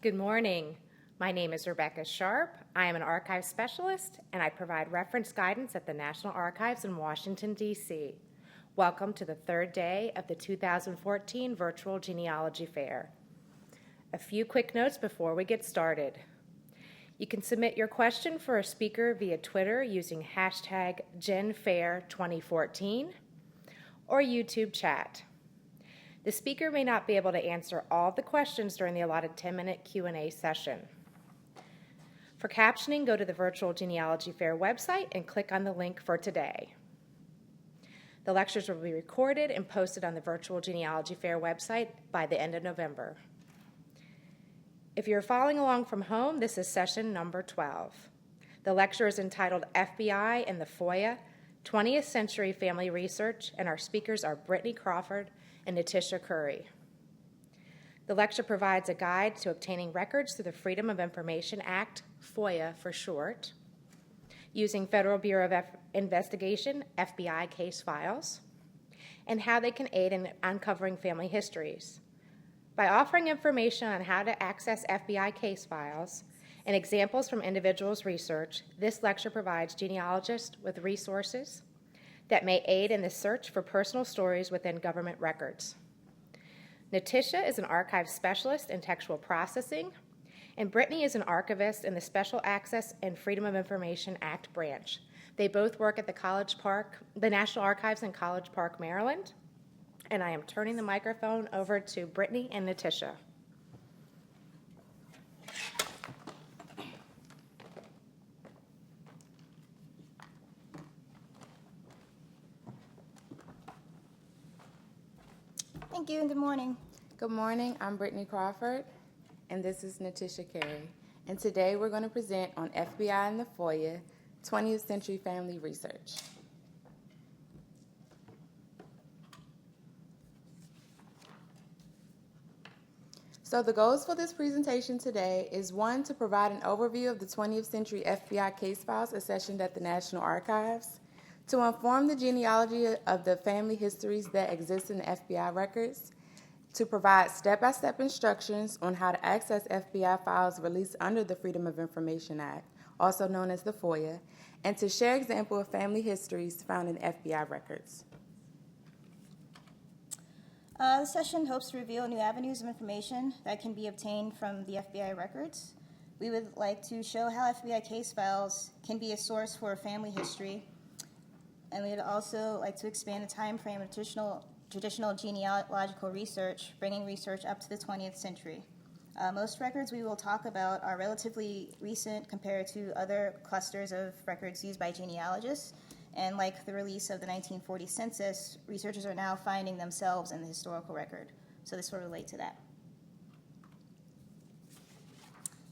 Good morning. My name is Rebecca Sharp. I am an archive specialist, and I provide reference guidance at the National Archives in Washington, D.C. Welcome to the third day of the 2014 Virtual Genealogy Fair. A few quick notes before we get started. You can submit your question for a speaker via Twitter using hashtag GenFair2014 or YouTube chat. The speaker may not be able to answer all of the questions during the allotted 10-minute Q&A session. For captioning, go to the Virtual Genealogy Fair website and click on the link for today. The lectures will be recorded and posted on the Virtual Genealogy Fair website by the end of November. If you're following along from home, this is session number 12. The lecture is entitled FBI and the FOIA, 20th Century Family Research, and our speakers are Britney Crawford and Netisha Currie. The lecture provides a guide to obtaining records through the Freedom of Information Act, FOIA for short, using Federal Bureau of Investigation, FBI case files, and how they can aid in uncovering family histories. By offering information on how to access FBI case files and examples from individuals' research, this lecture provides genealogists with resources that may aid in the search for personal stories within government records. Netisha is an archive specialist in textual processing, and Britney is an archivist in the Special Access and Freedom of Information Act branch. They both work at the National Archives in College Park, Maryland, and I am turning the microphone over to Britney and Netisha. Thank you and good morning. Good morning, I'm Britney Crawford, and this is Netisha Currie. And today we're going to present on FBI and the FOIA, 20th Century Family Research. So the goals for this presentation today is 1, to provide an overview of the 20th century FBI case files accessioned at the National Archives, to inform the genealogy of the family histories that exist in the FBI records, to provide step-by-step instructions on how to access FBI files released under the Freedom of Information Act, also known as the FOIA, and to share examples of family histories found in FBI records. The session hopes to reveal new avenues of information that can be obtained from the FBI records. We would like to show how FBI case files can be a source for family history, and we would also like to expand the time frame of traditional genealogical research, bringing research up to the 20th century. Most records we will talk about are relatively recent compared to other clusters of records used by genealogists, and like the release of the 1940 census, researchers are now finding themselves in the historical record. So this will relate to that.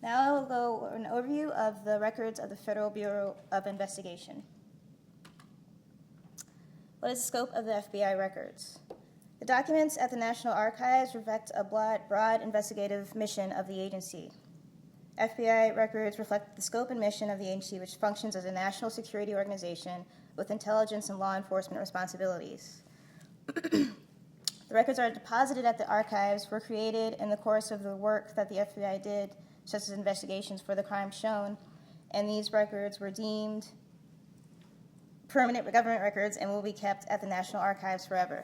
Now I will go over an overview of the records of the Federal Bureau of Investigation. What is the scope of the FBI records? The documents at the National Archives reflect a broad investigative mission of the agency. FBI records reflect the scope and mission of the agency, which functions as a national security organization with intelligence and law enforcement responsibilities. The records are deposited at the archives, were created in the course of the work that the FBI did, such as investigations for the crimes shown, and these records were deemed permanent government records and will be kept at the National Archives forever.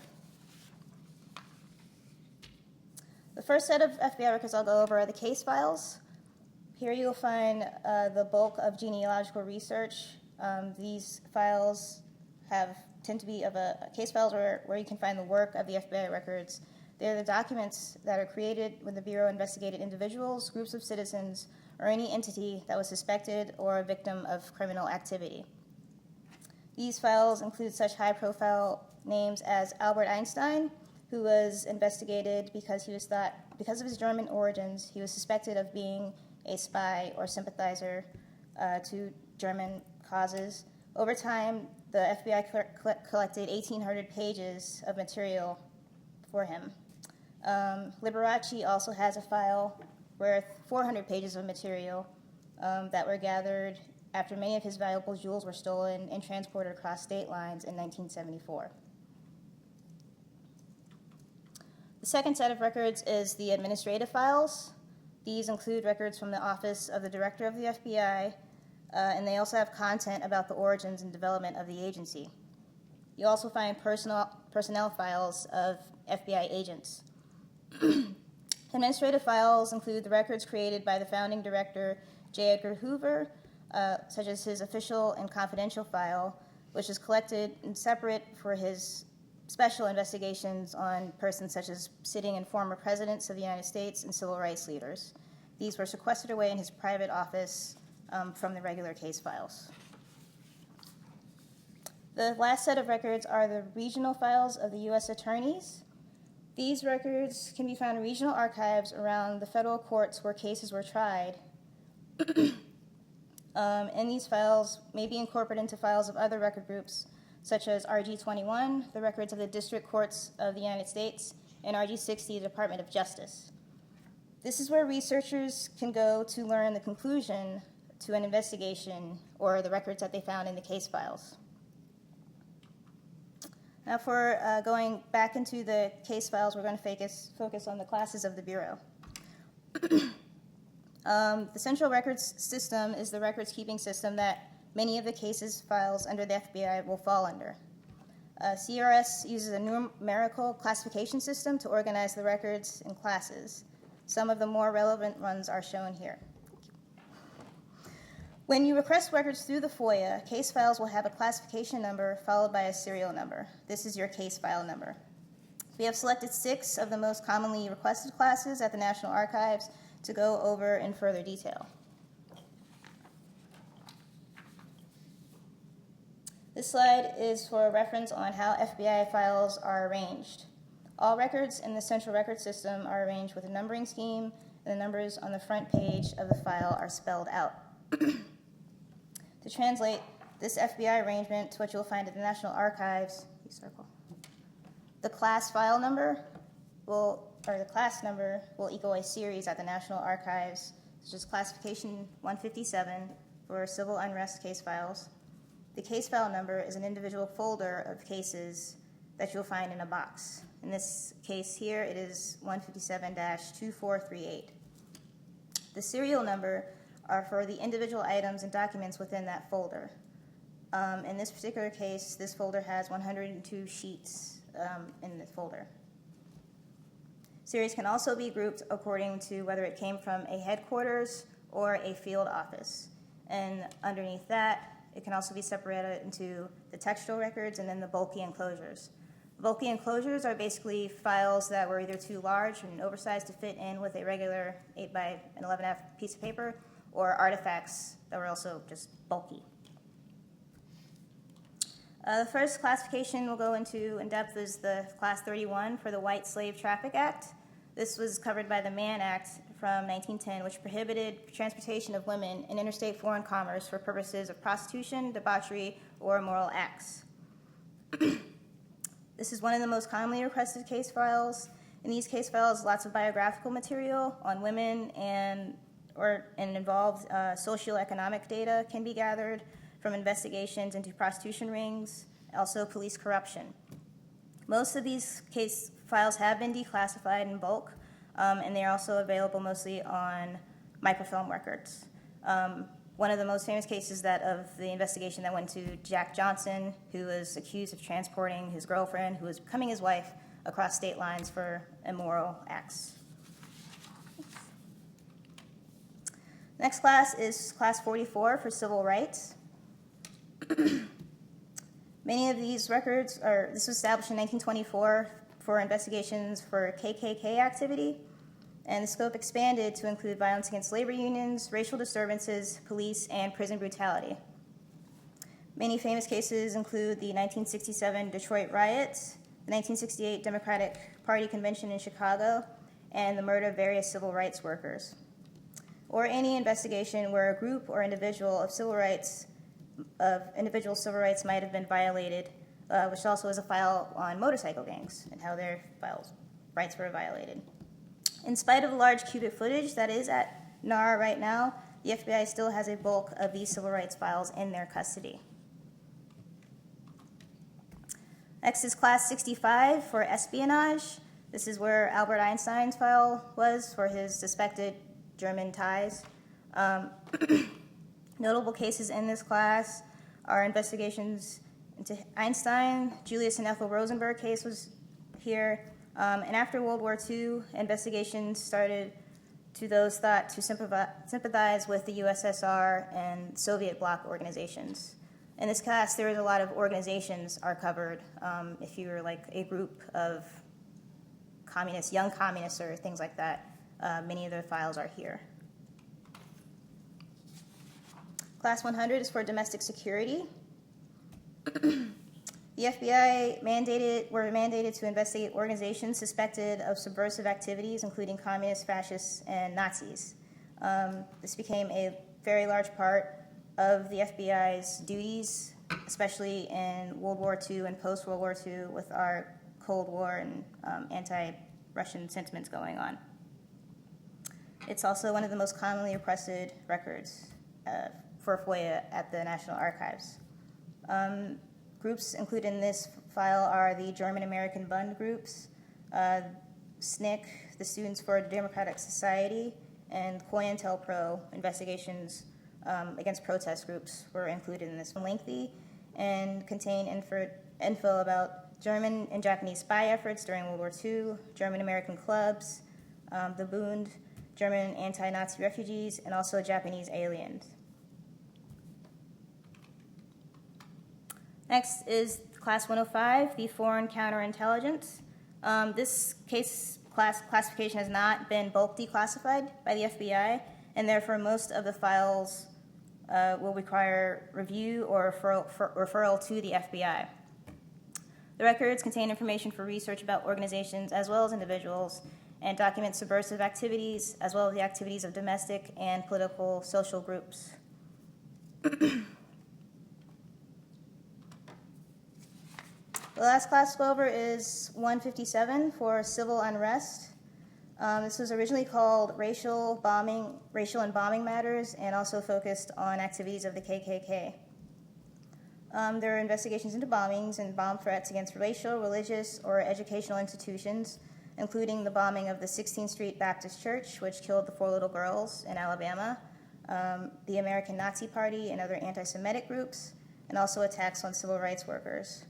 The first set of FBI records I'll go over are the case files. Here you'll find the bulk of genealogical research. These files tend to be case files where you can find the work of the FBI records. They're the documents that are created when the Bureau investigated individuals, groups of citizens, or any entity that was suspected or a victim of criminal activity. These files include such high-profile names as Albert Einstein, who was investigated because of his German origins, he was suspected of being a spy or sympathizer to German causes. Over time, the FBI collected 1,800 pages of material for him. Liberace also has a file worth 400 pages of material that were gathered after many of his valuable jewels were stolen and transported across state lines in 1974. The second set of records is the administrative files. These include records from the Office of the Director of the FBI, and they also have content about the origins and development of the agency. You also find personnel files of FBI agents. Administrative files include the records created by the founding director, J. Edgar Hoover, such as his official and confidential file, which is collected and separate for his special investigations on persons such as sitting and former presidents of the United States and civil rights leaders. These were sequestered away in his private office from the regular case files. The last set of records are the regional files of the U.S. attorneys. These records can be found in regional archives around the federal courts where cases were tried. And these files may be incorporated into files of other record groups, such as RG-21, the records of the District Courts of the United States, and RG-60, the Department of Justice. This is where researchers can go to learn the conclusion to an investigation or the records that they found in the case files. Now for going back into the case files, we're going to focus on the classes of the Bureau. The Central Records System is the records keeping system that many of the cases files under the FBI will fall under. CRS uses a numerical classification system to organize the records in classes. Some of the more relevant ones are shown here. When you request records through the FOIA, case files will have a classification number followed by a serial number. This is your case file number. We have selected 6 of the most commonly requested classes at the National Archives to go over in further detail. This slide is for a reference on how FBI files are arranged. All records in the Central Record System are arranged with a numbering scheme, and the numbers on the front page of the file are spelled out. To translate this FBI arrangement to what you'll find at the National Archives, the class file number the class number will equal a series at the National Archives, such as classification 157 for civil unrest case files. The case file number is an individual folder of cases that you'll find in a box. In this case here, it is 157-2438. The serial number are for the individual items and documents within that folder. In this particular case, this folder has 102 sheets in the folder. Series can also be grouped according to whether it came from a headquarters or a field office. And underneath that, it can also be separated into the textual records and then the bulky enclosures. Bulky enclosures are basically files that were either too large and oversized to fit in with a regular 8 by 11.5 piece of paper, or artifacts that were also just bulky. The first classification we'll go into in depth is the Class 31 for the White Slave Traffic Act. This was covered by the Mann Act from 1910, which prohibited transportation of women in interstate foreign commerce for purposes of prostitution, debauchery, or immoral acts. This is one of the most commonly requested case files. In these case files, lots of biographical material on women and involved socioeconomic data can be gathered from investigations into prostitution rings, also police corruption. Most of these case files have been declassified in bulk, and they are also available mostly on microfilm records. One of the most famous cases of the investigation that went to Jack Johnson, who was accused of transporting his girlfriend, who was becoming his wife, across state lines for immoral acts. Next class is Class 44 for civil rights. Many of these records this was established in 1924 for investigations for KKK activity, and the scope expanded to include violence against labor unions, racial disturbances, police, and prison brutality. Many famous cases include the 1967 Detroit riots, the 1968 Democratic Party Convention in Chicago, and the murder of various civil rights workers, or any investigation where a group or individual civil rights might have been violated, which also is a file on motorcycle gangs and how their rights were violated. In spite of the large cubic footage that is at NARA right now, the FBI still has a bulk of these civil rights files in their custody. Next is Class 65 for espionage. This is where Albert Einstein's file was for his suspected German ties. Notable cases in this class are investigations into Einstein, Julius and Ethel Rosenberg case was here, and after World War II, investigations started to those thought to sympathize with the USSR and Soviet bloc organizations. In this class, there is a lot of organizations are covered. If you were like a group of communists, young communists, or things like that, many of the files are here. Class 100 is for domestic security. The FBI were mandated to investigate organizations suspected of subversive activities, including communists, fascists, and Nazis. This became a very large part of the FBI's duties, especially in World War II and post-World War II with our Cold War and anti-Russian sentiments going on. It's also one of the most commonly requested records for FOIA at the National Archives. Groups included in this file are the German-American Bund groups, SNCC, the Students for a Democratic Society, and COINTELPRO investigations against protest groups were included in this. Lengthy and contain info about German and Japanese spy efforts during World War II, German-American clubs, the Bund, German anti-Nazi refugees, and also Japanese aliens. Next is Class 105, the Foreign Counterintelligence. This classification has not been bulk declassified by the FBI, and therefore most of the files will require review or referral to the FBI. The records contain information for research about organizations as well as individuals, and document subversive activities as well as the activities of domestic and political social groups. The last class to go over is 157 for civil unrest. This was originally called racial and bombing matters, and also focused on activities of the KKK. There are investigations into bombings and bomb threats against racial, religious, or educational institutions, including the bombing of the 16th Street Baptist Church, which killed the 4 little girls in Alabama, the American Nazi Party and other anti-Semitic groups, and also attacks on civil rights workers.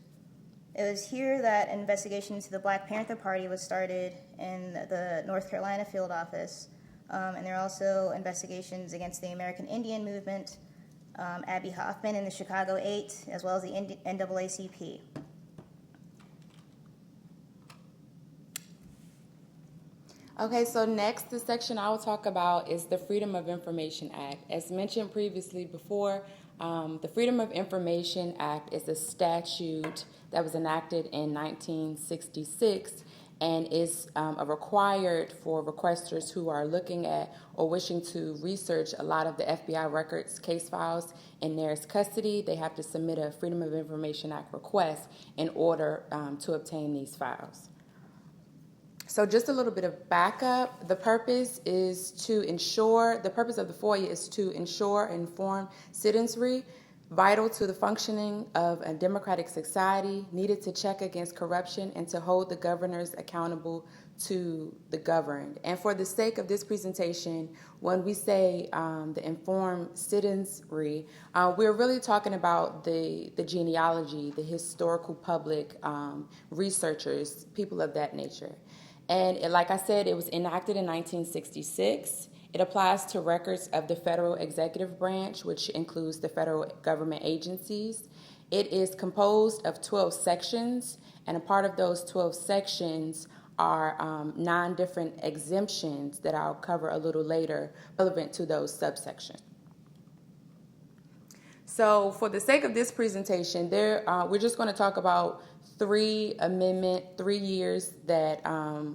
It was here that an investigation into the Black Panther Party was started in the North Carolina field office, and there are also investigations against the American Indian Movement, Abby Hoffman in the Chicago 8, as well as the NAACP. Okay, so next, the section I will talk about is the Freedom of Information Act. As mentioned previously before, the Freedom of Information Act is a statute that was enacted in 1966 and is required for requesters who are looking at or wishing to research a lot of the FBI records, case files in NARA's custody. They have to submit a Freedom of Information Act request in order to obtain these files. So just a little bit of backup. The purpose of the FOIA is to ensure and inform citizenry vital to the functioning of a democratic society, needed to check against corruption and to hold the governors accountable to the governed. And for the sake of this presentation, when we say the informed citizenry, we're really talking about the genealogy, the historical public, researchers, people of that nature. And like I said, it was enacted in 1966. It applies to records of the federal executive branch, which includes the federal government agencies. It is composed of 12 sections, and a part of those 12 sections are 9 different exemptions that I'll cover a little later relevant to those subsections. So for the sake of this presentation, we're just going to talk about 3 years that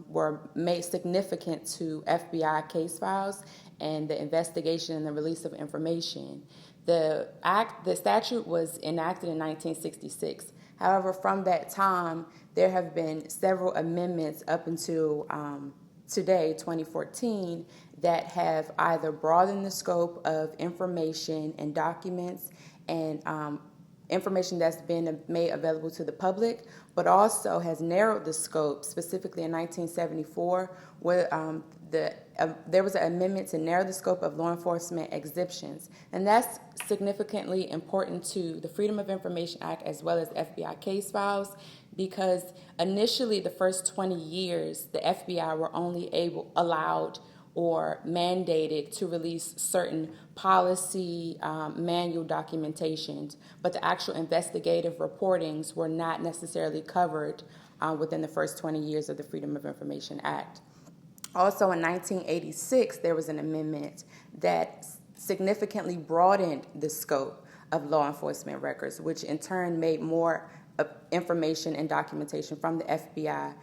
were made significant to FBI case files and the investigation and the release of information. The statute was enacted in 1966. However, from that time, there have been several amendments up until today, 2014, that have either broadened the scope of information and documents and information that's been made available to the public, but also has narrowed the scope, specifically in 1974, where there was an amendment to narrow the scope of law enforcement exhibitions. And that's significantly important to the Freedom of Information Act as well as FBI case files, because initially the first 20 years, the FBI were only allowed or mandated to release certain policy manual documentations, but the actual investigative reportings were not necessarily covered within the first 20 years of the Freedom of Information Act. Also in 1986, there was an amendment that significantly broadened the scope of law enforcement records, which in turn made more information and documentation from the FBI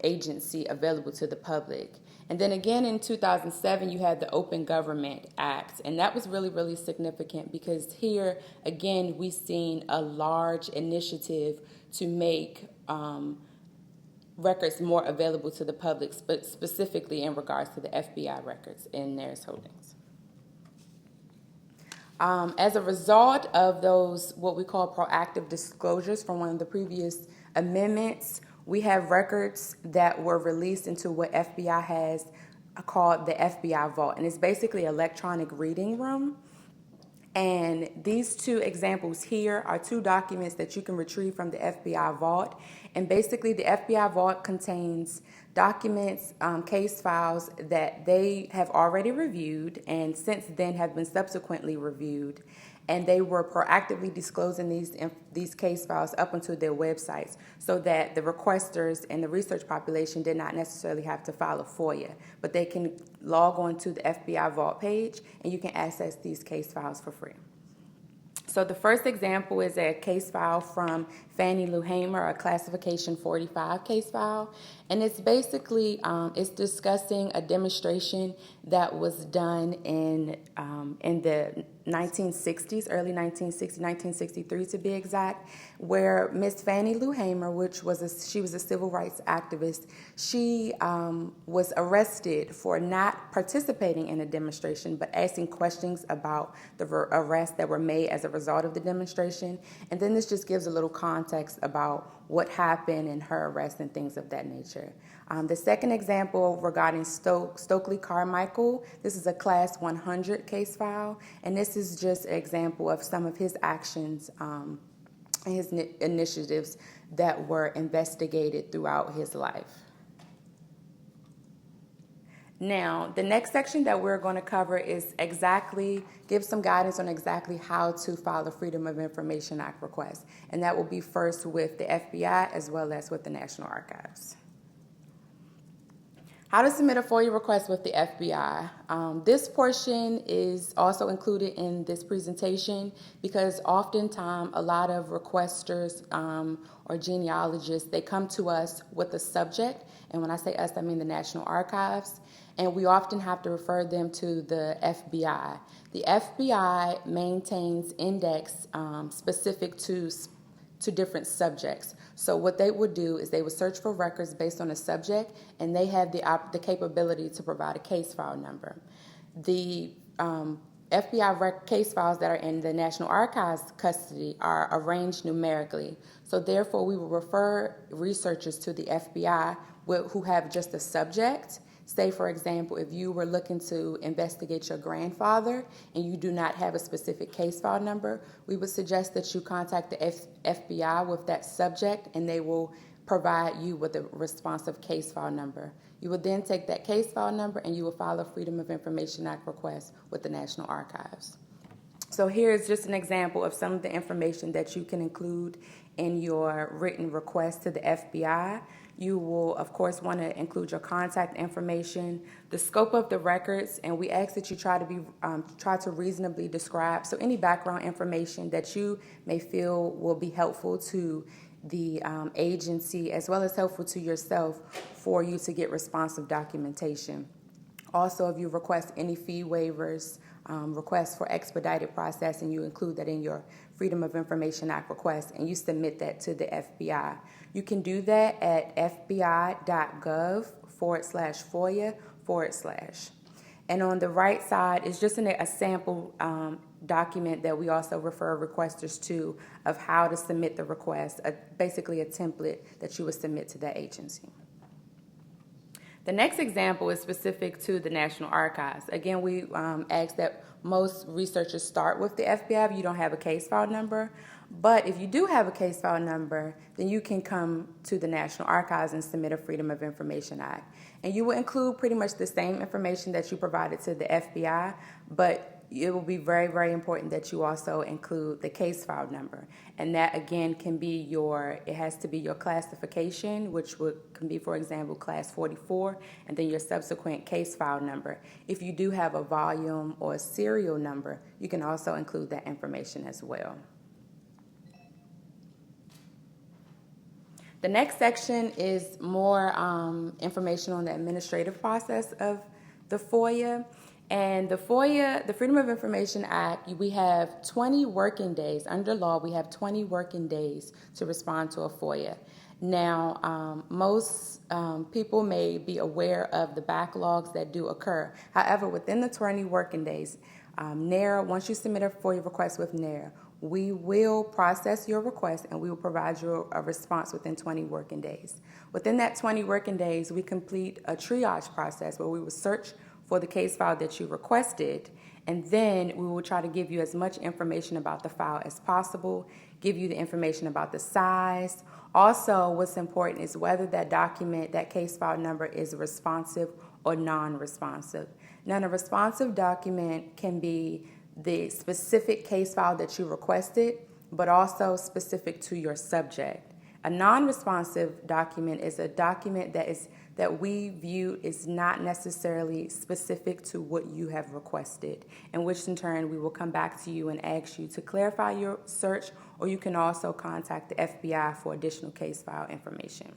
agency available to the public. And then again in 2007, you had the Open Government Act, and that was really, really significant because here, again, we've seen a large initiative to make records more available to the public, but specifically in regards to the FBI records in NARA's holdings. As a result of those, what we call proactive disclosures from one of the previous amendments, we have records that were released into what FBI has called the FBI Vault, and it's basically an electronic reading room. And these two examples here are two documents that you can retrieve from the FBI Vault. And basically, the FBI Vault contains documents, case files that they have already reviewed and since then have been subsequently reviewed. And they were proactively disclosing these case files up onto their websites so that the requesters and the research population did not necessarily have to file a FOIA, but they can log on to the FBI Vault page and you can access these case files for free. So the first example is a case file from Fannie Lou Hamer, a classification 45 case file. And it's basically, it's discussing a demonstration that was done in the 1960s, early 1960s, 1963 to be exact, where Miss Fannie Lou Hamer, she was a civil rights activist, she was arrested for not participating in a demonstration, but asking questions about the arrests that were made as a result of the demonstration. And then this just gives a little context about what happened in her arrest and things of that nature. The second example regarding Stokely Carmichael, this is a class 100 case file, and this is just an example of some of his actions and his initiatives that were investigated throughout his life. Now, the next section that we're going to cover is give some guidance on exactly how to file a Freedom of Information Act request. And that will be first with the FBI as well as with the National Archives. How to submit a FOIA request with the FBI. This portion is also included in this presentation because oftentimes a lot of requesters or genealogists, they come to us with a subject. And when I say us, I mean the National Archives. And we often have to refer them to the FBI. The FBI maintains index specific to different subjects. So what they would do is they would search for records based on a subject, and they have the capability to provide a case file number. The FBI case files that are in the National Archives custody are arranged numerically. So therefore, we will refer researchers to the FBI who have just a subject. Say, for example, if you were looking to investigate your grandfather and you do not have a specific case file number, we would suggest that you contact the FBI with that subject and they will provide you with a responsive case file number. You would then take that case file number and you will file a Freedom of Information Act request with the National Archives. So here is just an example of some of the information that you can include in your written request to the FBI. You will, of course, want to include your contact information, the scope of the records, and we ask that you try to reasonably describe. So any background information that you may feel will be helpful to the agency as well as helpful to yourself for you to get responsive documentation. Also, if you request any fee waivers, requests for expedited processing, you include that in your Freedom of Information Act request and you submit that to the FBI. You can do that at fbi.gov/FOIA/. And on the right side is just a sample document that we also refer requesters to of how to submit the request, basically a template that you would submit to that agency. The next example is specific to the National Archives. Again, we ask that most researchers start with the FBI if you don't have a case file number. But if you do have a case file number, then you can come to the National Archives and submit a Freedom of Information Act. And you will include pretty much the same information that you provided to the FBI, but it will be very, very important that you also include the case file number. And that, again, can be it has to be your classification, which can be, for example, class 44, and then your subsequent case file number. If you do have a volume or a serial number, you can also include that information as well. The next section is more information on the administrative process of the FOIA. And the FOIA, the Freedom of Information Act, we have 20 working days. Under law, we have 20 working days to respond to a FOIA. Now, most people may be aware of the backlogs that do occur. However, within the 20 working days, NARA, once you submit a FOIA request with NARA, we will process your request and we will provide you a response within 20 working days. Within that 20 working days, we complete a triage process where we will search for the case file that you requested, and then we will try to give you as much information about the file as possible, give you the information about the size. Also, what's important is whether that document, that case file number, is responsive or non-responsive. Now, a responsive document can be the specific case file that you requested, but also specific to your subject. A non-responsive document is a document that we view is not necessarily specific to what you have requested, in which in turn we will come back to you and ask you to clarify your search, or you can also contact the FBI for additional case file information.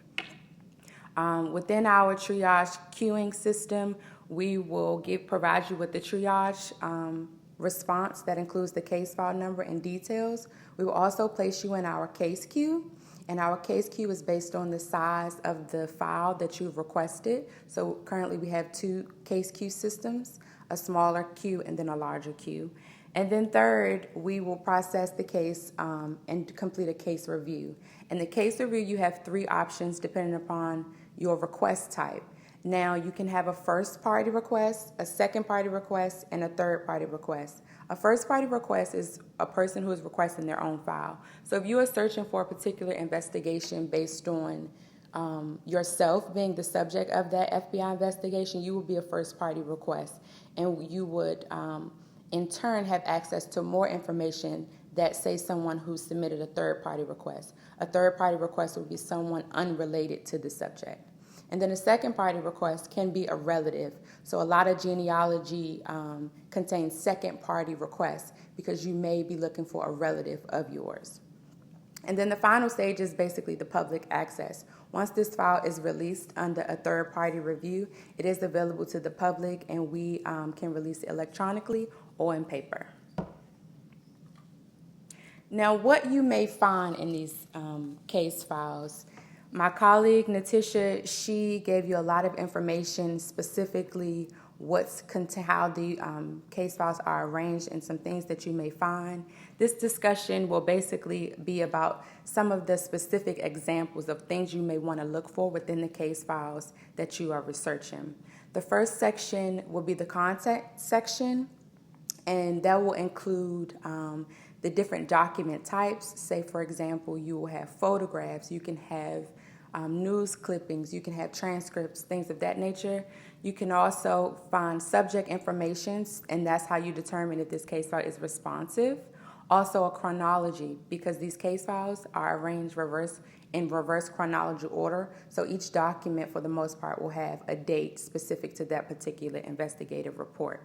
Within our triage queuing system, we will provide you with the triage response that includes the case file number and details. We will also place you in our case queue, and our case queue is based on the size of the file that you've requested. So currently we have 2 case queue systems, a smaller queue and then a larger queue. And then third, we will process the case and complete a case review. In the case review, you have 3 options depending upon your request type. Now, you can have a first-party request, a second-party request, and a third-party request. A first-party request is a person who is requesting their own file. So if you are searching for a particular investigation based on yourself being the subject of that FBI investigation, you will be a first-party request. And you would, in turn, have access to more information that, say, someone who submitted a third-party request. A third-party request would be someone unrelated to the subject. And then a second-party request can be a relative. So a lot of genealogy contains second-party requests because you may be looking for a relative of yours. And then the final stage is basically the public access. Once this file is released under a third-party review, it is available to the public, and we can release it electronically or in paper. Now, what you may find in these case files, my colleague, Netisha, she gave you a lot of information, specifically how the case files are arranged and some things that you may find. This discussion will basically be about some of the specific examples of things you may want to look for within the case files that you are researching. The first section will be the content section, and that will include the different document types. Say, for example, you will have photographs, you can have news clippings, you can have transcripts, things of that nature. You can also find subject information, and that's how you determine if this case file is responsive. Also a chronology, because these case files are arranged in reverse chronology order, so each document for the most part will have a date specific to that particular investigative report.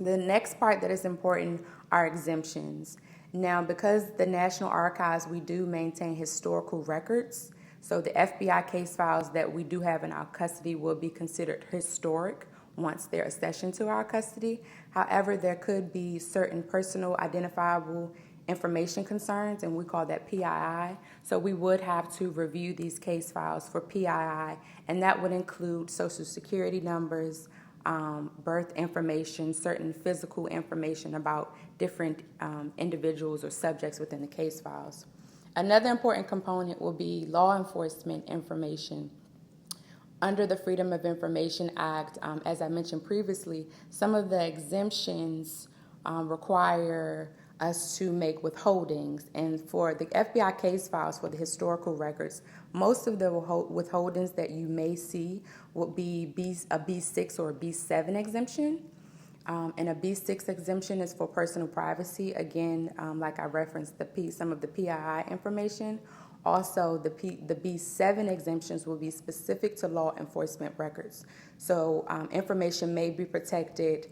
The next part that is important are exemptions. Now, because the National Archives, we do maintain historical records, so the FBI case files that we do have in our custody will be considered historic once they're accessioned to our custody. However, there could be certain personal identifiable information concerns, and we call that PII. So we would have to review these case files for PII, and that would include Social Security numbers, birth information, certain physical information about different individuals or subjects within the case files. Another important component will be law enforcement information. Under the Freedom of Information Act, as I mentioned previously, some of the exemptions require us to make withholdings. And for the FBI case files, for the historical records, most of the withholdings that you may see will be a B6 or a B7 exemption. And a B6 exemption is for personal privacy. Again, like I referenced, some of the PII information. Also, the B7 exemptions will be specific to law enforcement records. So information may be protected,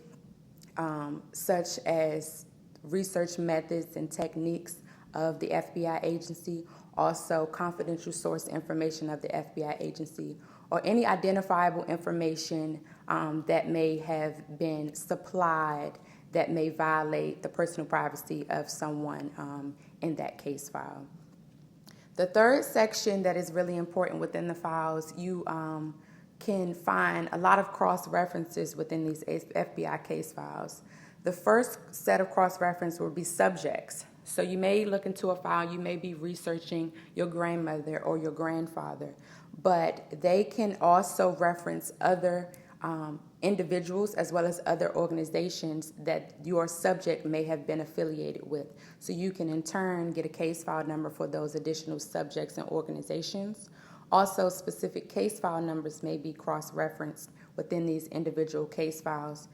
such as research methods and techniques of the FBI agency, also confidential source information of the FBI agency, or any identifiable information that may have been supplied that may violate the personal privacy of someone in that case file. The third section that is really important within the files, you can find a lot of cross-references within these FBI case files. The first set of cross-reference will be subjects. So you may look into a file, you may be researching your grandmother or your grandfather, but they can also reference other individuals as well as other organizations that your subject may have been affiliated with. So you can in turn get a case file number for those additional subjects and organizations. Also, specific case file numbers may be cross-referenced within these individual case files.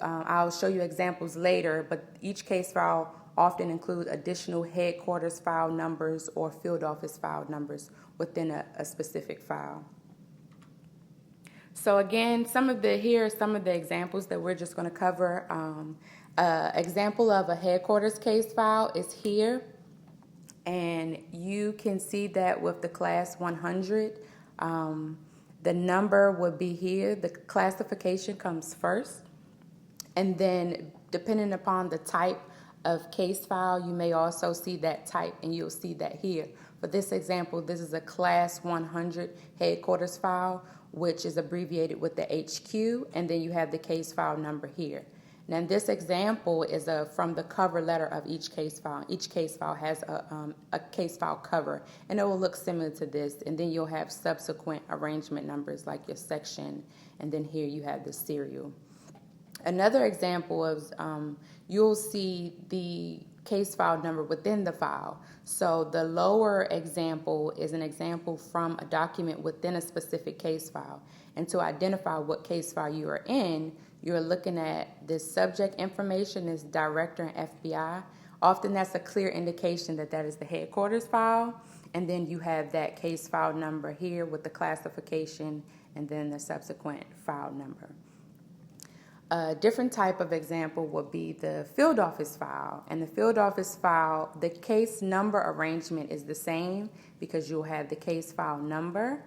I'll show you examples later, but each case file often include additional headquarters file numbers or field office file numbers within a specific file. So again, here are some of the examples that we're just going to cover. Example of a headquarters case file is here, and you can see that with the class 100, the number would be here. The classification comes first, and then depending upon the type of case file, you may also see that type, and you'll see that here. For this example, this is a class 100 headquarters file, which is abbreviated with the HQ, and then you have the case file number here. Now, this example is from the cover letter of each case file. Each case file has a case file cover, and it will look similar to this, and then you'll have subsequent arrangement numbers like your section, and then here you have the serial. Another example is you'll see the case file number within the file. So the lower example is an example from a document within a specific case file. And to identify what case file you are in, you're looking at this subject information, this director and FBI. Often that's a clear indication that that is the headquarters file. And then you have that case file number here with the classification and then the subsequent file number. A different type of example would be the field office file. And the field office file, the case number arrangement is the same because you'll have the case file number,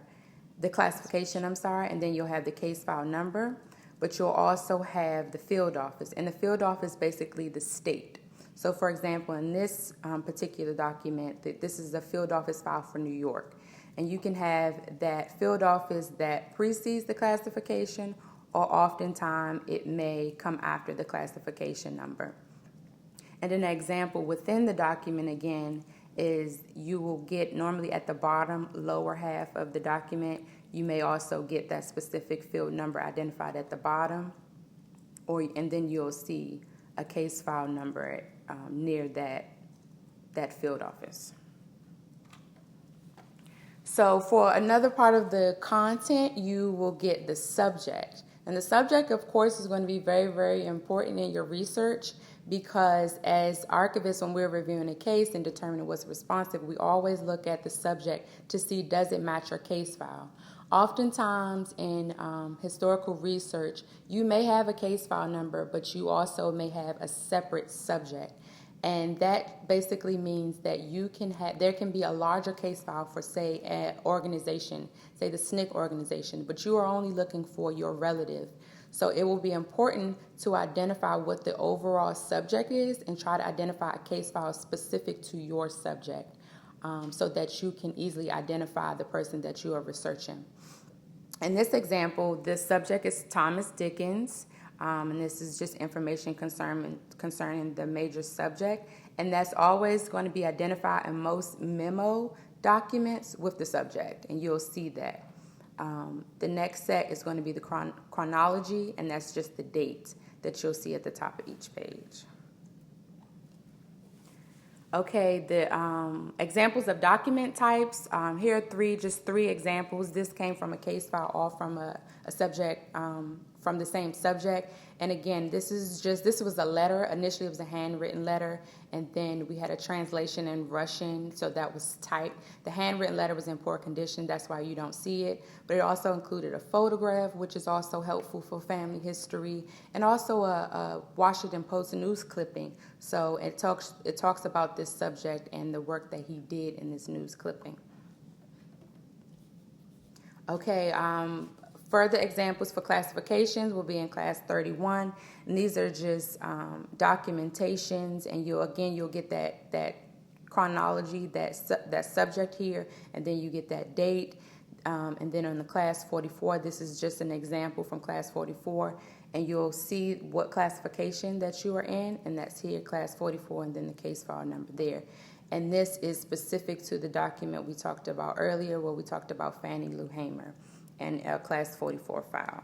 the classification, and then you'll have the case file number, but you'll also have the field office. And the field office basically the state. So for example, in this particular document, this is a field office file for New York. And you can have that field office that precedes the classification, or oftentimes it may come after the classification number. And an example within the document, again, is you will get normally at the bottom lower half of the document, you may also get that specific field number identified at the bottom, and then you'll see a case file number near that field office. So for another part of the content, you will get the subject. And the subject, of course, is going to be very, very important in your research because as archivists, when we're reviewing a case and determining what's responsive, we always look at the subject to see does it match our case file. Oftentimes in historical research, you may have a case file number, but you also may have a separate subject. And that basically means that there can be a larger case file for, say, an organization, say the SNCC organization, but you are only looking for your relative. So it will be important to identify what the overall subject is and try to identify a case file specific to your subject so that you can easily identify the person that you are researching. In this example, the subject is Thomas Dickens, and this is just information concerning the major subject, and that's always going to be identified in most memo documents with the subject, and you'll see that. The next set is going to be the chronology, and that's just the date that you'll see at the top of each page. Okay, the examples of document types. Here are just three examples. This came from a case file, all from a subject, from the same subject. And again, this was a letter. Initially, it was a handwritten letter, and then we had a translation in Russian, so that was typed. The handwritten letter was in poor condition, that's why you don't see it. But it also included a photograph, which is also helpful for family history, and also a Washington Post news clipping. So it talks about this subject and the work that he did in this news clipping. Okay, further examples for classifications will be in class 31, and these are just documentations, and you'll get that chronology, that subject here, and then you get that date, and then on the class 44, this is just an example from class 44, and you'll see what classification that you are in, and that's here, class 44, and then the case file number there. And this is specific to the document we talked about earlier, where we talked about Fannie Lou Hamer and a class 44 file.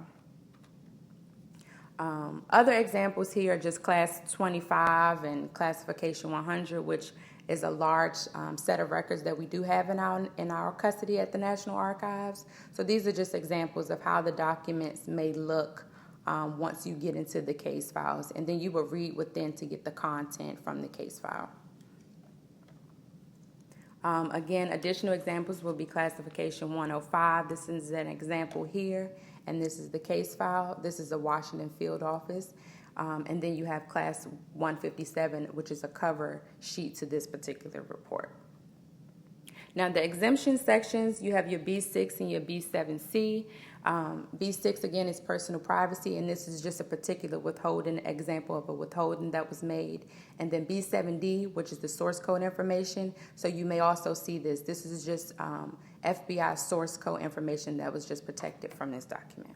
Other examples here are just class 25 and classification 100, which is a large set of records that we do have in our custody at the National Archives. So these are just examples of how the documents may look once you get into the case files, and then you will read within to get the content from the case file. Again, additional examples will be classification 105. This is an example here, and this is the case file. This is a Washington field office. And then you have class 157, which is a cover sheet to this particular report. Now, the exemption sections, you have your B6 and your B7C. B6, again, is personal privacy, and this is just a particular withholding, example of a withholding that was made. And then B7D, which is the source code information. So you may also see this. This is just FBI source code information that was just protected from this document.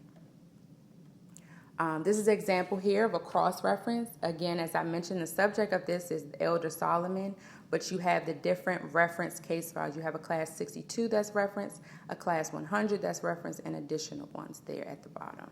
This is an example here of a cross-reference. Again, as I mentioned, the subject of this is Elder Solomon, but you have the different reference case files. You have a class 62 that's referenced, a class 100 that's referenced, and additional ones there at the bottom.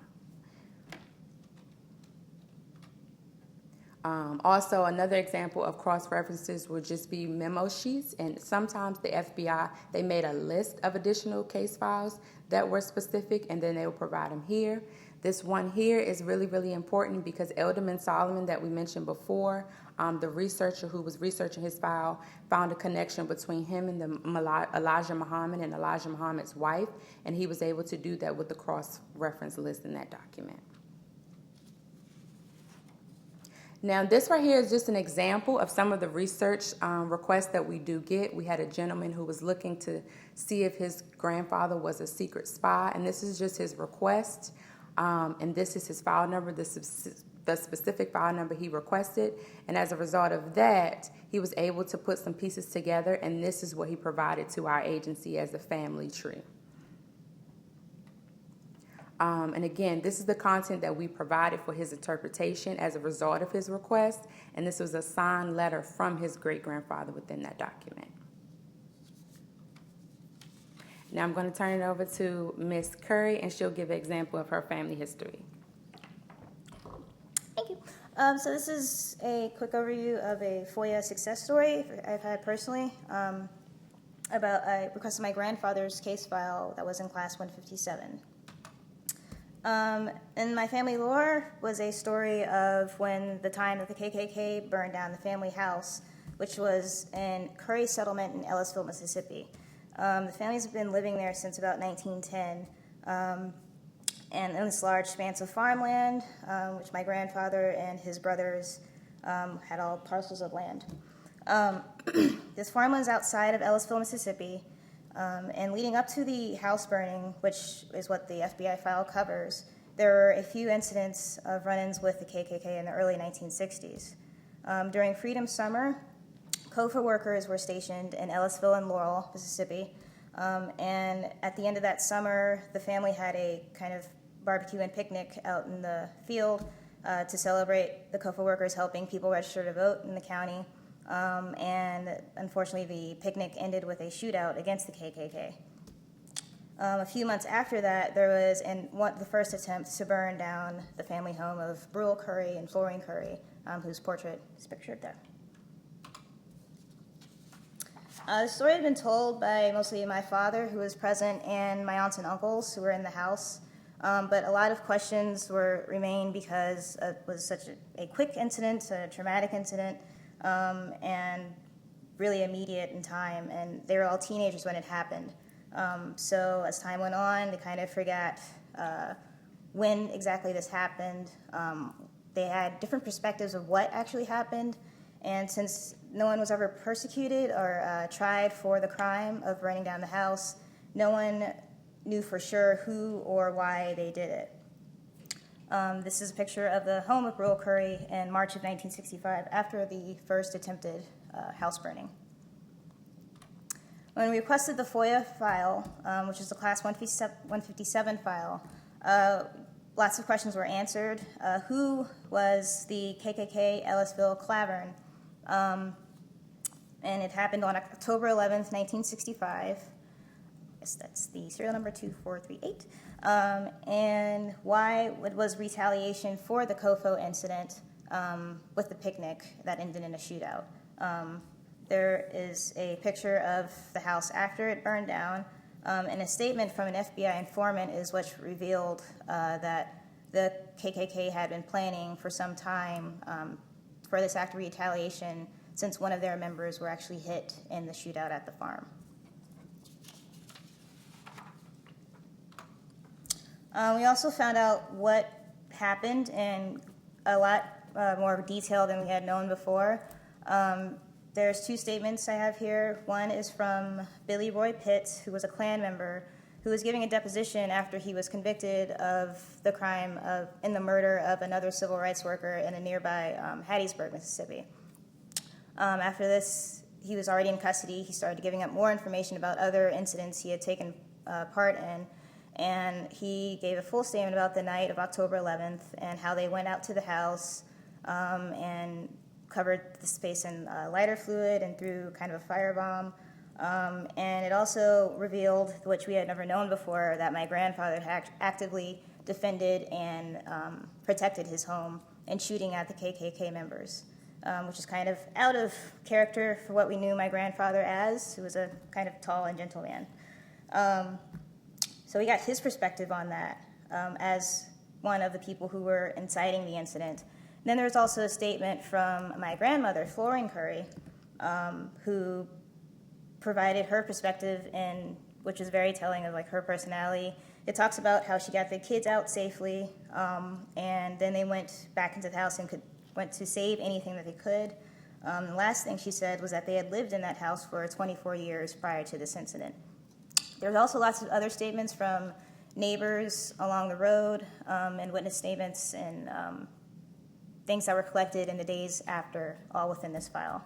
Also, another example of cross-references would just be memo sheets, and sometimes the FBI, they made a list of additional case files that were specific, and then they will provide them here. This one here is really, really important because Alderman Solomon that we mentioned before, the researcher who was researching his file found a connection between him and Elijah Muhammad and Elijah Muhammad's wife, and he was able to do that with the cross-reference list in that document. Now, this right here is just an example of some of the research requests that we do get. We had a gentleman who was looking to see if his grandfather was a secret spy, and this is just his request. And this is his file number, the specific file number he requested. And as a result of that, he was able to put some pieces together, and this is what he provided to our agency as a family tree. And again, this is the content that we provided for his interpretation as a result of his request, and this was a signed letter from his great-grandfather within that document. Now I'm going to turn it over to Ms. Currie, and she'll give an example of her family history. Thank you. So this is a quick overview of a FOIA success story I've had personally about I requested my grandfather's case file that was in class 157. And my family lore was a story of when the time that the KKK burned down the family house, which was in Currie settlement in Ellisville, Mississippi. The families have been living there since about 1910, and in this large expanse of farmland, which my grandfather and his brothers had all parcels of land. This farmland is outside of Ellisville, Mississippi, and leading up to the house burning, which is what the FBI file covers, there were a few incidents of run-ins with the KKK in the early 1960s. During Freedom Summer, COFA workers were stationed in Ellisville and Laurel, Mississippi, And at the end of that summer, the family had a kind of barbecue and picnic out in the field to celebrate the COFA workers helping people register to vote in the county. And unfortunately, the picnic ended with a shootout against the KKK. A few months after that, there was the first attempt to burn down the family home of Brule Currie and Florine Currie, whose portrait is pictured there. The story had been told by mostly my father, who was present, and my aunts and uncles, who were in the house. But a lot of questions remained because it was such a quick incident, a traumatic incident, and really immediate in time. And they were all teenagers when it happened. So as time went on, they kind of forgot when exactly this happened. They had different perspectives of what actually happened. And since no one was ever persecuted or tried for the crime of burning down the house, no one knew for sure who or why they did it. This is a picture of the home of Brule Currie in March of 1965 after the first attempted house burning. When we requested the FOIA file, which is the Class 157 file, lots of questions were answered. Who was the KKK Ellisville Clavern? And it happened on October 11th, 1965. Yes, that's the serial number 2438. And why it was retaliation for the COFO incident with the picnic that ended in a shootout. There is a picture of the house after it burned down, and a statement from an FBI informant is what revealed that the KKK had been planning for some time for this act of retaliation since one of their members were actually hit in the shootout at the farm. We also found out what happened in a lot more detail than we had known before. There's two statements I have here. One is from Billy Roy Pitts, who was a Klan member, who was giving a deposition after he was convicted of the crime in the murder of another civil rights worker in a nearby Hattiesburg, Mississippi. After this, he was already in custody. He started giving up more information about other incidents he had taken part in, and he gave a full statement about the night of October 11th and how they went out to the house and covered the space in lighter fluid and threw kind of a firebomb. And it also revealed, which we had never known before, that my grandfather had actively defended and protected his home in shooting at the KKK members, which is kind of out of character for what we knew my grandfather as, who was a kind of tall and gentle man. So we got his perspective on that as one of the people who were inciting the incident. Then there's also a statement from my grandmother, Florine Currie, who provided her perspective, which is very telling of like her personality. It talks about how she got the kids out safely, and then they went back into the house and went to save anything that they could. The last thing she said was that they had lived in that house for 24 years prior to this incident. There's also lots of other statements from neighbors along the road and witness statements and things that were collected in the days after, all within this file.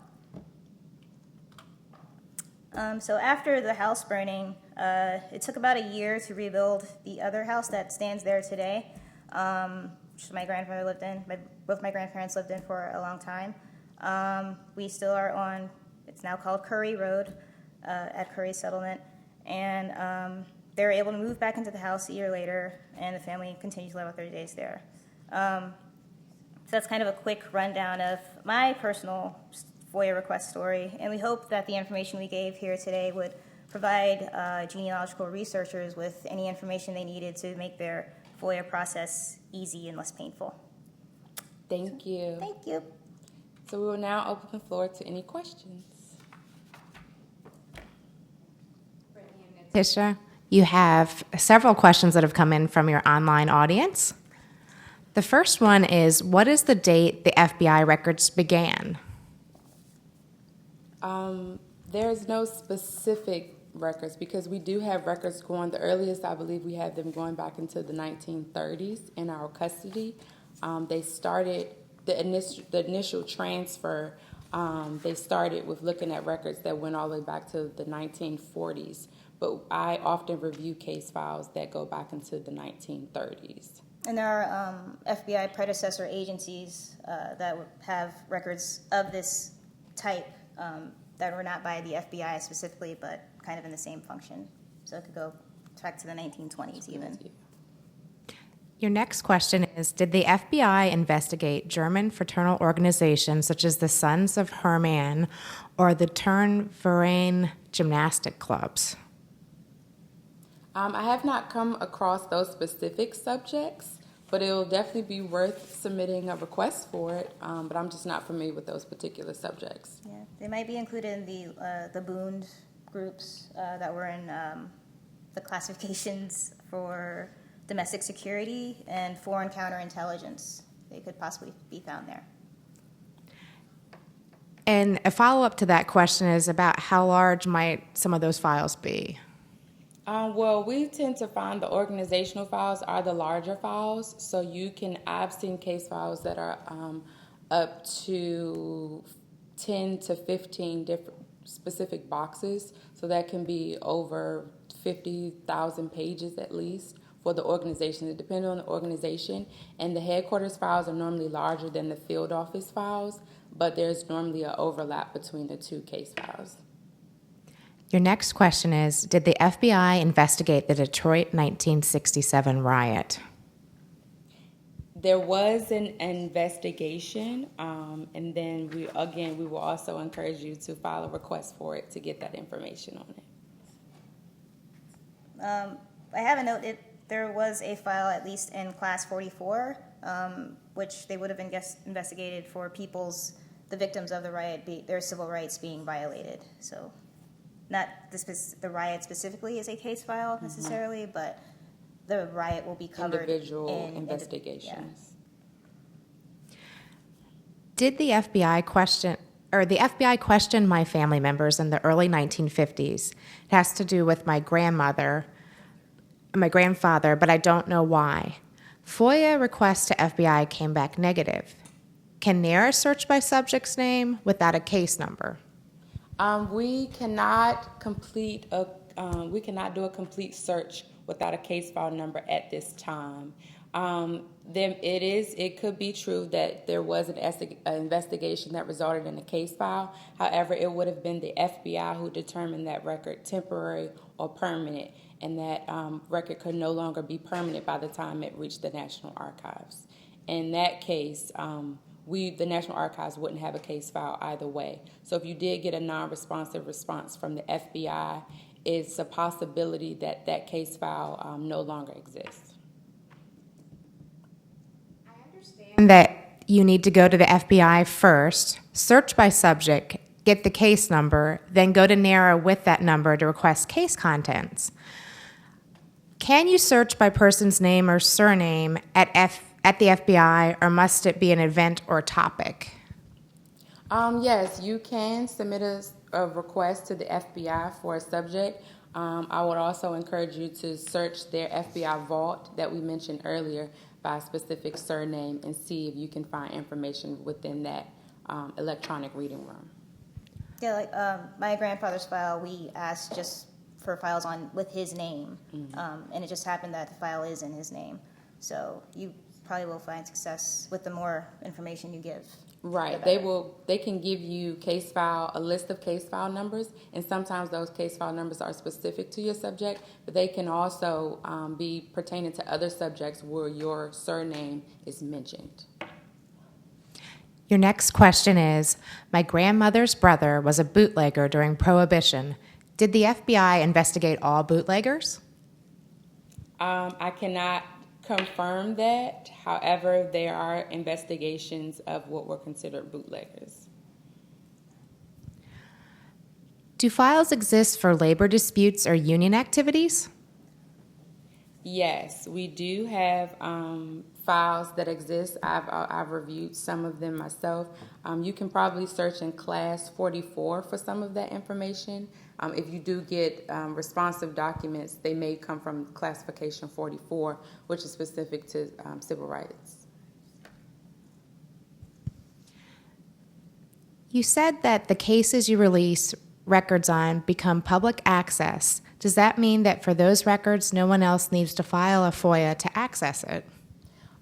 So after the house burning, it took about a year to rebuild the other house that stands there today, which my grandfather lived in. Both my grandparents lived in for a long time. We still are on, it's now called Currie Road at Currie Settlement. And they were able to move back into the house a year later, and the family continued to live out their days there. So that's kind of a quick rundown of my personal FOIA request story, and we hope that the information we gave here today would provide genealogical researchers with any information they needed to make their FOIA process easy and less painful. Thank you. Thank you. So we will now open the floor to any questions. Netisha, you have several questions that have come in from your online audience. The first one is, what is the date the FBI records began? There's no specific records because we do have records going. The earliest, I believe, we have them going back into the 1930s in our custody. They started the initial transfer They started with looking at records that went all the way back to the 1940s, but I often review case files that go back into the 1930s. And there are FBI predecessor agencies that would have records of this type that were not by the FBI specifically, but kind of in the same function. So it could go back to the 1920s even. Your next question is, did the FBI investigate German fraternal organizations such as the Sons of Hermann or the Turnverein gymnastic clubs? I have not come across those specific subjects, but it will definitely be worth submitting a request for it, but I'm just not familiar with those particular subjects. Yeah, they might be included in the Bund groups that were in the classifications for domestic security and foreign counterintelligence. They could possibly be found there. And a follow-up to that question is about how large might some of those files be? Well, we tend to find the organizational files are the larger files, so I've seen case files that are up to 10 to 15 different specific boxes, so that can be over 50,000 pages at least for the organization. It depends on the organization, and the headquarters files are normally larger than the field office files, but there's normally an overlap between the two case files. Your next question is, did the FBI investigate the Detroit 1967 riot? There was an investigation, and then we will also encourage you to file a request for it to get that information on it. I have a note. There was a file, at least in Class 44, which they would have investigated for the victims of the riot, their civil rights being violated. So, not the riot specifically is a case file necessarily, but the riot will be covered individual in investigations. Did the FBI question my family members in the early 1950s? It has to do with my grandfather, but I don't know why. FOIA requests to FBI came back negative. Can NARA search by subject's name without a case number? We cannot do a complete search without a case file number at this time. It could be true that there was an investigation that resulted in a case file. However, it would have been the FBI who determined that record temporary or permanent, and that record could no longer be permanent by the time it reached the National Archives. In that case, the National Archives wouldn't have a case file either way. So if you did get a non-responsive response from the FBI, it's a possibility that that case file no longer exists. I understand that you need to go to the FBI first, search by subject, get the case number, then go to NARA with that number to request case contents. Can you search by person's name or surname at the FBI, or must it be an event or topic? Yes, you can submit a request to the FBI for a subject. I would also encourage you to search their FBI vault that we mentioned earlier by a specific surname and see if you can find information within that electronic reading room. Yeah, like my grandfather's file, we asked just for files with his name, and it just happened that the file is in his name. So you probably will find success with the more information you give. Right. They can give you a list of case file numbers, and sometimes those case file numbers are specific to your subject, but they can also be pertaining to other subjects where your surname is mentioned. Your next question is, my grandmother's brother was a bootlegger during Prohibition. Did the FBI investigate all bootleggers? I cannot confirm that. However, there are investigations of what were considered bootleggers. Do files exist for labor disputes or union activities? Yes, we do have files that exist. I've reviewed some of them myself. You can probably search in Class 44 for some of that information. If you do get responsive documents, they may come from Classification 44, which is specific to civil rights. You said that the cases you release records on become public access. Does that mean that for those records, no one else needs to file a FOIA to access it?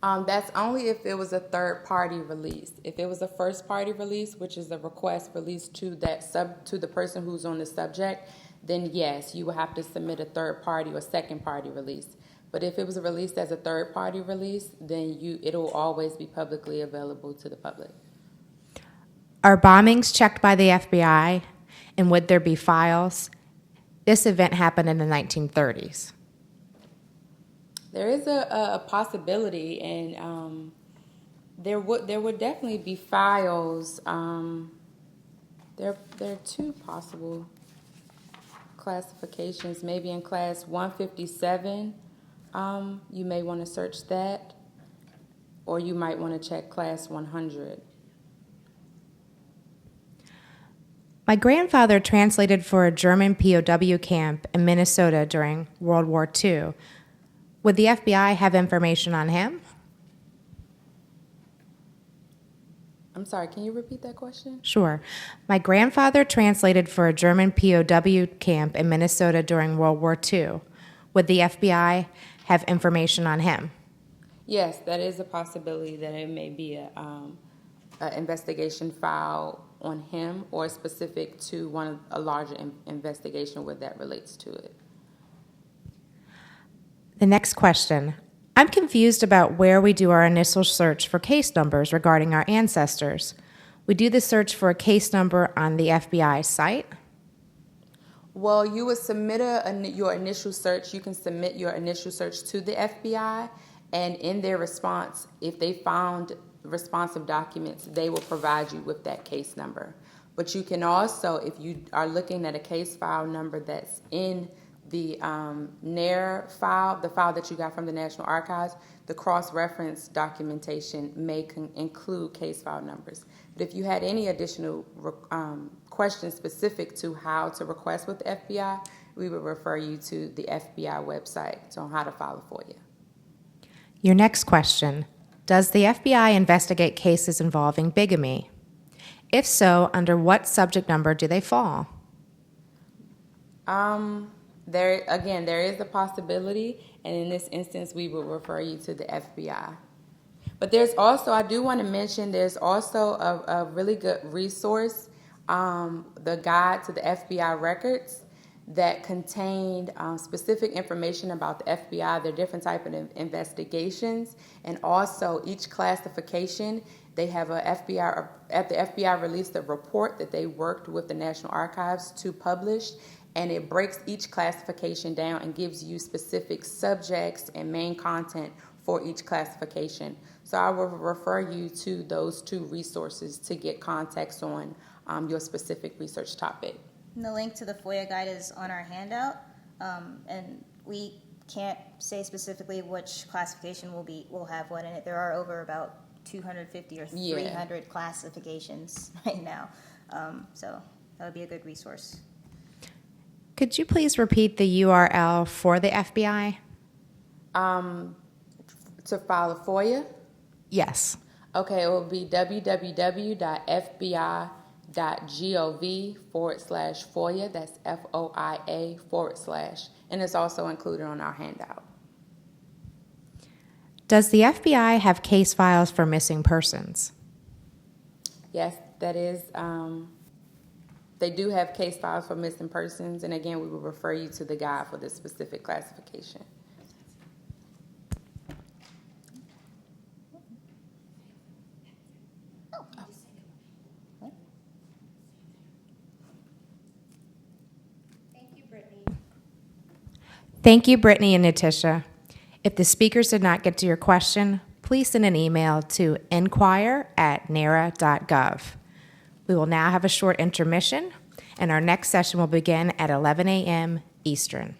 That's only if it was a third-party release. If it was a first-party release, which is a request released to to the person who's on the subject, then yes, you will have to submit a third-party or second-party release. But if it was released as a third-party release, then it'll always be publicly available to the public. Are bombings checked by the FBI, and would there be files? This event happened in the 1930s. There is a possibility, and there would definitely be files. There are two possible classifications. Maybe in class 157, you may want to search that, or you might want to check class 100. My grandfather translated for a German POW camp in Minnesota during World War II. Would the FBI have information on him? I'm sorry, can you repeat that question? Sure. My grandfather translated for a German POW camp in Minnesota during World War II. Would the FBI have information on him? Yes, that is a possibility that it may be an investigation file on him or specific to a larger investigation where that relates to it. The next question. I'm confused about where we do our initial search for case numbers regarding our ancestors. We do the search for a case number on the FBI site? Well, you would submit your initial search. You can submit your initial search to the FBI, and in their response, if they found responsive documents, they will provide you with that case number. But you can also, if you are looking at a case file number that's in the NARA file, the file that you got from the National Archives, the cross-reference documentation may include case file numbers. But if you had any additional questions specific to how to request with the FBI, we would refer you to the FBI website on how to file a FOIA. Your next question. Does the FBI investigate cases involving bigamy? If so, under what subject number do they fall? There is a possibility, and in this instance, we will refer you to the FBI. But there's also, I do want to mention, there's also a really good resource, the Guide to the FBI Records, that contained specific information about the FBI, their different types of investigations, and also each classification. They have the FBI released a report that they worked with the National Archives to publish, and it breaks each classification down and gives you specific subjects and main content for each classification. So I will refer you to those two resources to get context on your specific research topic. And the link to the FOIA guide is on our handout, and we can't say specifically which classification will have what in it. There are over about 250 or 300 classifications right now, so that would be a good resource. Could you please repeat the URL for the FBI? To file a FOIA? Yes. Okay, it will be www.fbi.gov/FOIA. That's FOIA /, and it's also included on our handout. Does the FBI have case files for missing persons? Yes, that is. They do have case files for missing persons, and again, we will refer you to the guide for this specific classification. Thank you, Britney and Netisha. If the speakers did not get to your question, please send an email to inquire@nara.gov. We will now have a short intermission, and our next session will begin at 11 a.m. Eastern.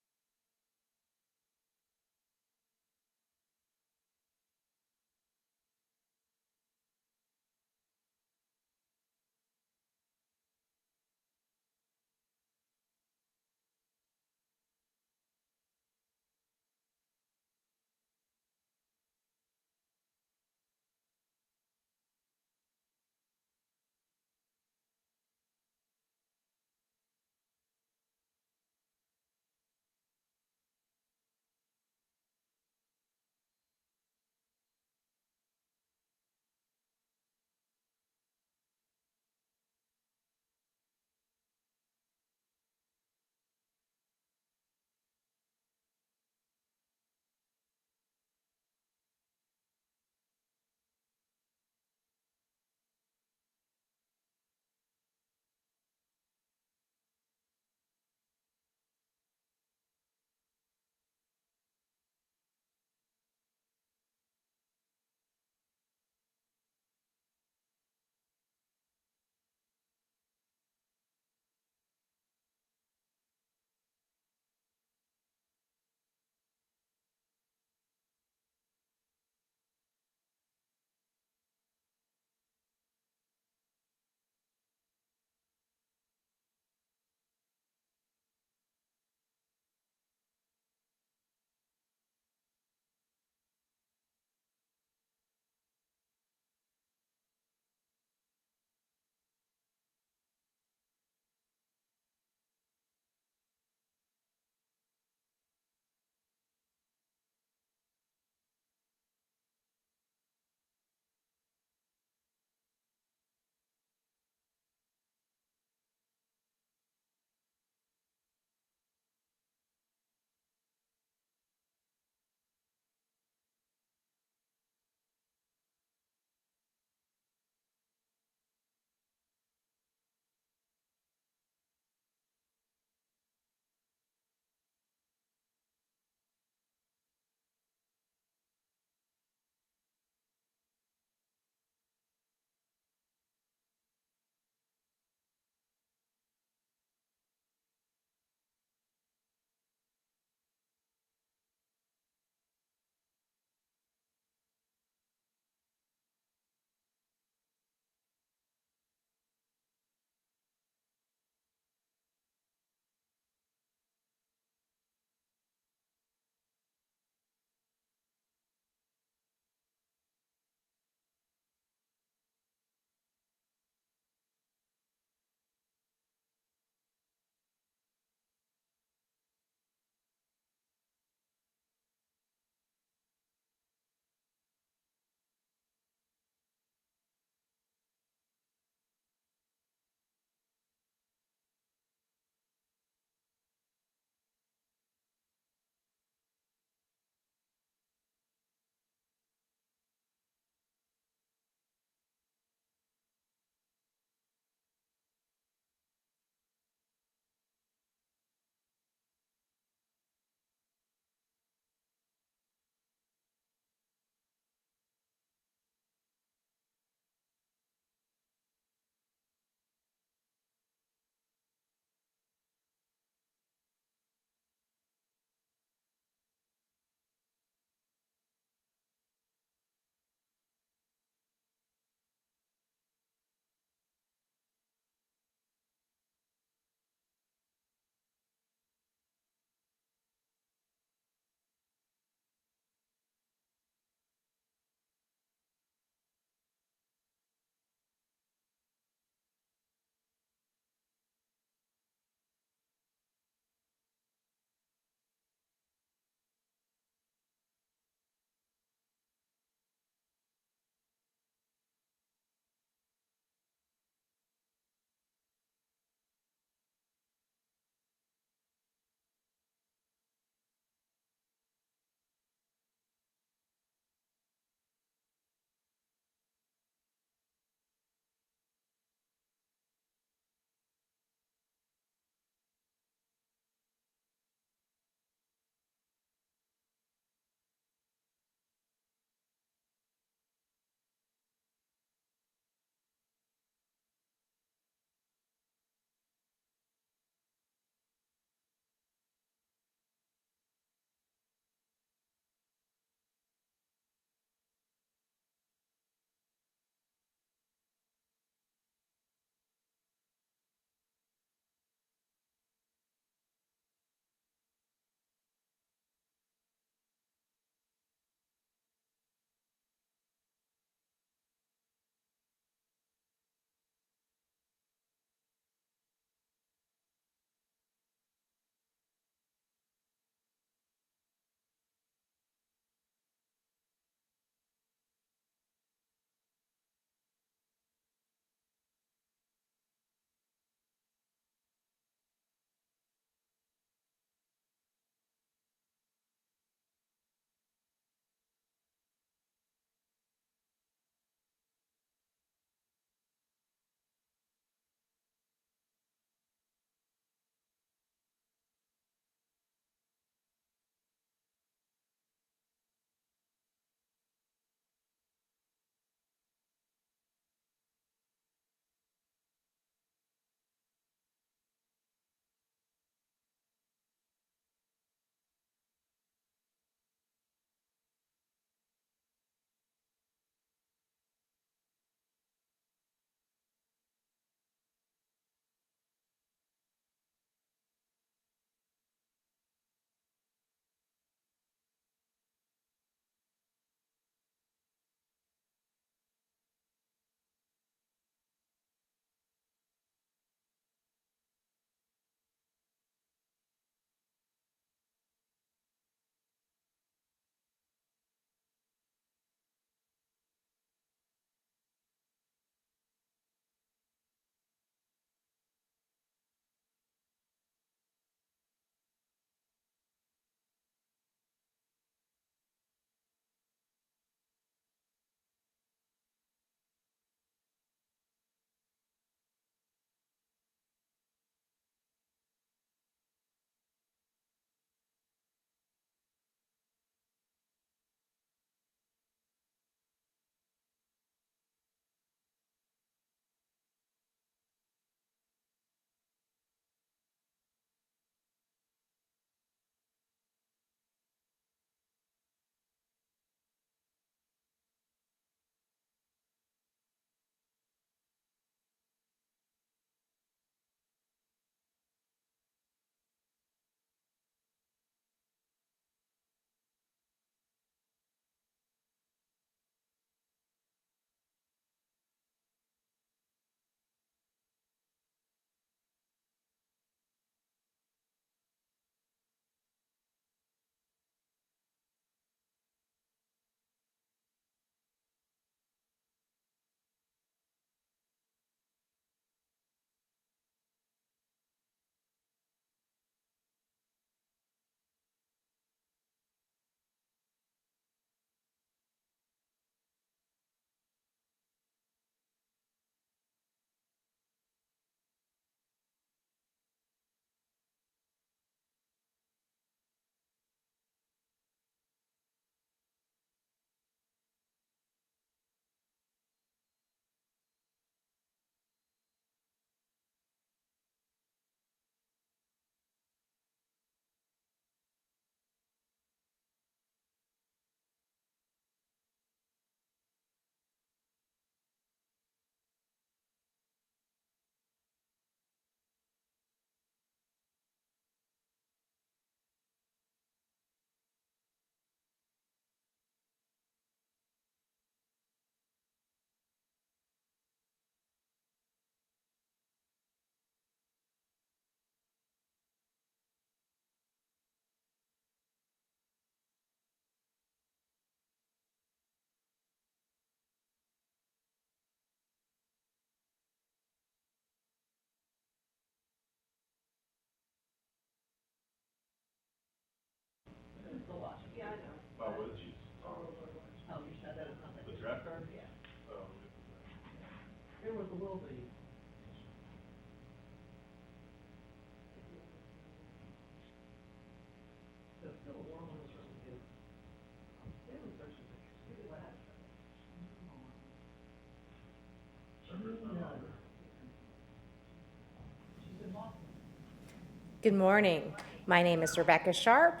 Good morning. My name is Rebecca Sharp,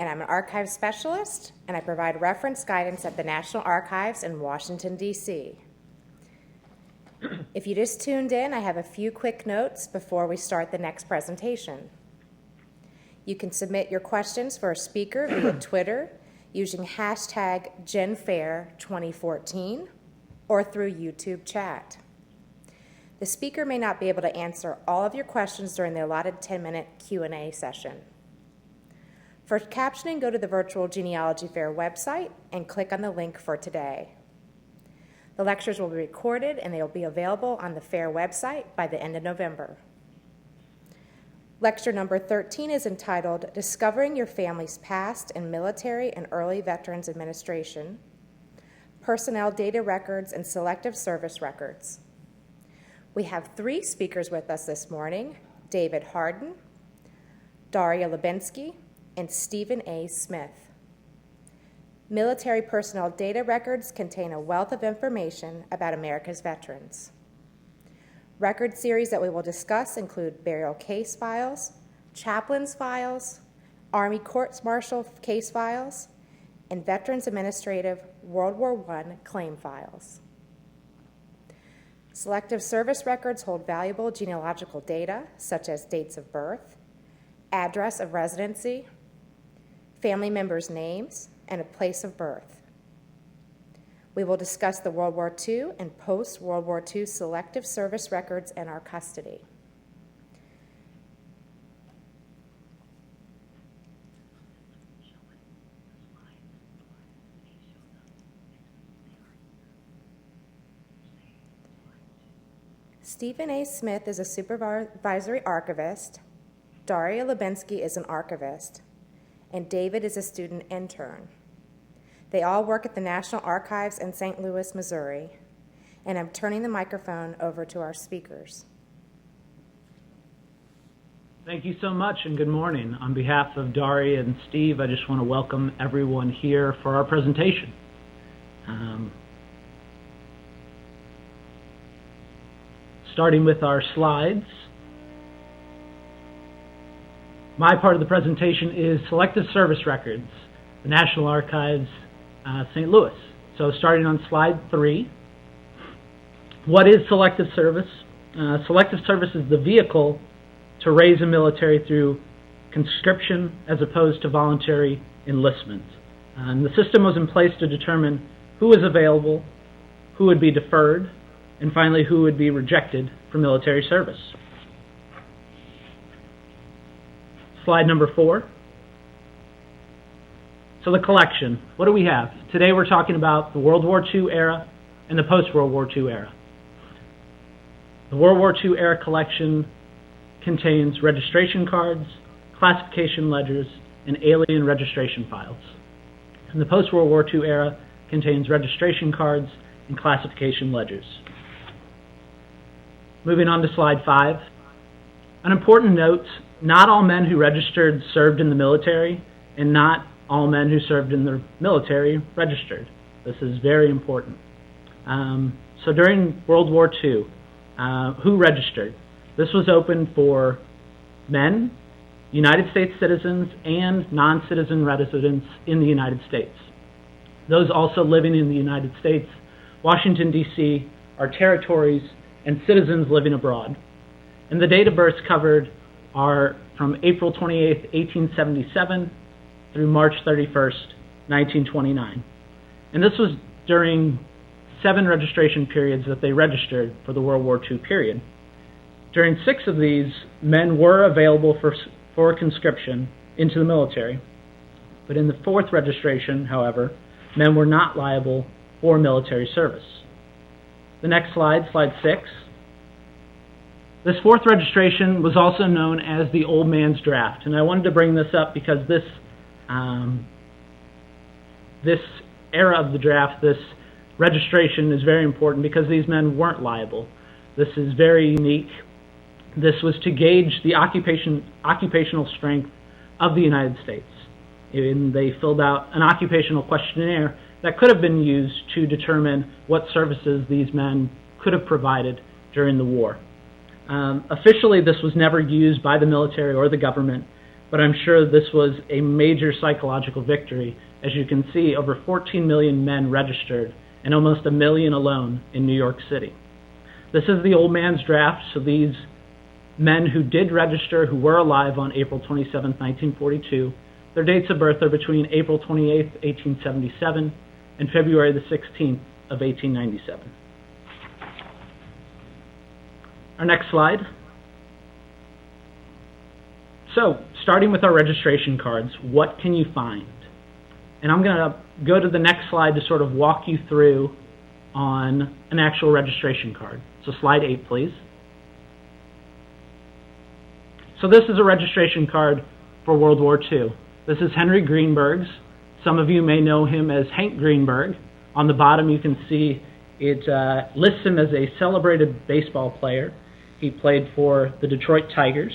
and I'm an archive specialist, and I provide reference guidance at the National Archives in Washington, D.C. If you just tuned in, I have a few quick notes before we start the next presentation. You can submit your questions for a speaker via Twitter using hashtag GenFair2014 or through YouTube chat. The speaker may not be able to answer all of your questions during the allotted 10-minute Q&A session. For captioning, go to the virtual Genealogy Fair website and click on the link for today. The lectures will be recorded and they will be available on the Fair website by the end of November. Lecture number 13 is entitled Discovering Your Family's Past in Military and Early Veterans Administration, Personnel Data Records and Selective Service Records. We have 3 speakers with us this morning, David Hardin, Daria Labinsky, and Stephen A. Smith. Military personnel data records contain a wealth of information about America's veterans. Record series that we will discuss include burial case files, chaplains files, Army courts-martial case files, and Veterans Administrative World War I claim files. Selective service records hold valuable genealogical data, such as dates of birth, address of residency, family members' names, and a place of birth. We will discuss the World War II and post-World War II selective service records in our custody. Stephen A. Smith is a supervisory archivist, Daria Labinsky is an archivist, and David is a student intern. They all work at the National Archives in St. Louis, Missouri, and I'm turning the microphone over to our speakers. Thank you so much, and good morning. On behalf of Daria and Steve, I just want to welcome everyone here for our presentation. Starting with our slides. My part of the presentation is Selective Service Records, the National Archives, St. Louis. So starting on slide 3, what is selective service? Selective service is the vehicle to raise a military through conscription as opposed to voluntary enlistment. And the system was in place to determine who was available, who would be deferred, and finally who would be rejected for military service. Slide number 4. So the collection, what do we have? Today we're talking about the World War II era and the post-World War II era. The World War II era collection contains registration cards, classification ledgers, and alien registration files. And the post-World War II era contains registration cards and classification ledgers. Moving on to slide 5. An important note, not all men who registered served in the military, and not all men who served in the military registered. This is very important. So during World War II, who registered? This was open for men, United States citizens, and non-citizen residents in the United States. Those also living in the United States, Washington, D.C., our territories, and citizens living abroad. And the date of births covered are from April 28, 1877 through March 31st, 1929. And this was during 7 registration periods that they registered for the World War II period. During 6 of these, men were available for conscription into the military. But in the 4th registration, however, men were not liable for military service. The next slide, slide 6. This 4th registration was also known as the old man's draft. And I wanted to bring this up because this era of the draft, this registration is very important because these men weren't liable. This is very unique. This was to gauge the occupational strength of the United States. And they filled out an occupational questionnaire that could have been used to determine what services these men could have provided during the war. Officially, this was never used by the military or the government, but I'm sure this was a major psychological victory. As you can see, over 14 million men registered, and almost 1 million alone in New York City. This is the old man's draft, so these men who did register, who were alive on April 27, 1942, their dates of birth are between April 28, 1877, and February the 16th of 1897. Our next slide. So, starting with our registration cards, what can you find? And I'm going to go to the next slide to sort of walk you through on an actual registration card. So slide 8, please. So this is a registration card for World War II. This is Henry Greenberg's. Some of you may know him as Hank Greenberg. On the bottom you can see it lists him as a celebrated baseball player. He played for the Detroit Tigers.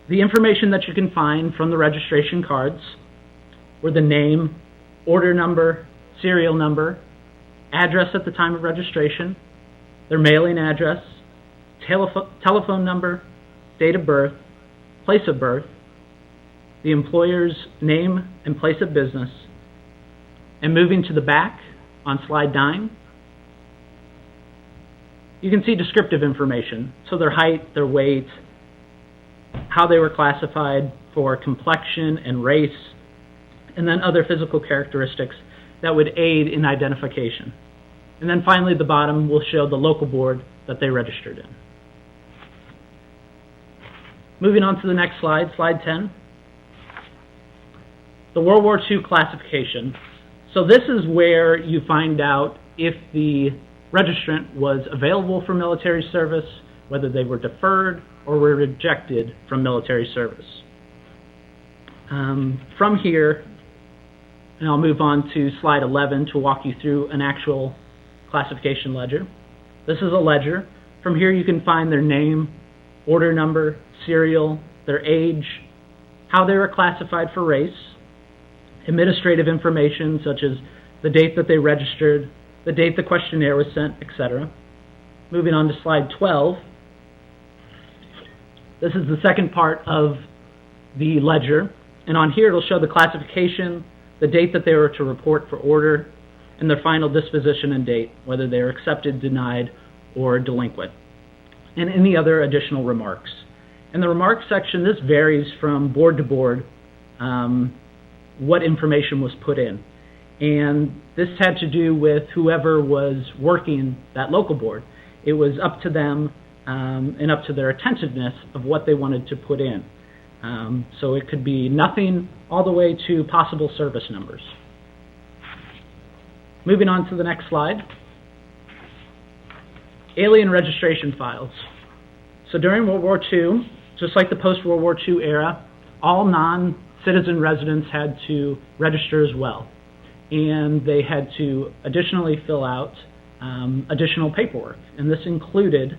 The information that you can find from the registration cards were the name, order number, serial number, address at the time of registration, their mailing address, telephone number, date of birth, place of birth, the employer's name and place of business, and moving to the back on slide 9, you can see descriptive information. So their height, their weight, how they were classified for complexion and race, and then other physical characteristics that would aid in identification. And then finally, the bottom will show the local board that they registered in. Moving on to the next slide, slide 10. The World War II classification. So this is where you find out if the registrant was available for military service, whether they were deferred or were rejected from military service. From here, and I'll move on to slide 11 to walk you through an actual classification ledger. This is a ledger. From here you can find their name, order number, serial, their age, how they were classified for race, administrative information such as the date that they registered, the date the questionnaire was sent, etc. Moving on to slide 12. This is the second part of the ledger, and on here it'll show the classification, the date that they were to report for order, and their final disposition and date, whether they were accepted, denied, or delinquent, and any other additional remarks. In the remarks section, this varies from board to board, what information was put in. And this had to do with whoever was working that local board. It was up to them and up to their attentiveness of what they wanted to put in. So it could be nothing all the way to possible service numbers. Moving on to the next slide. Alien registration files. So during World War II, just like the post-World War II era, all non-citizen residents had to register as well. And they had to additionally fill out additional paperwork. And this included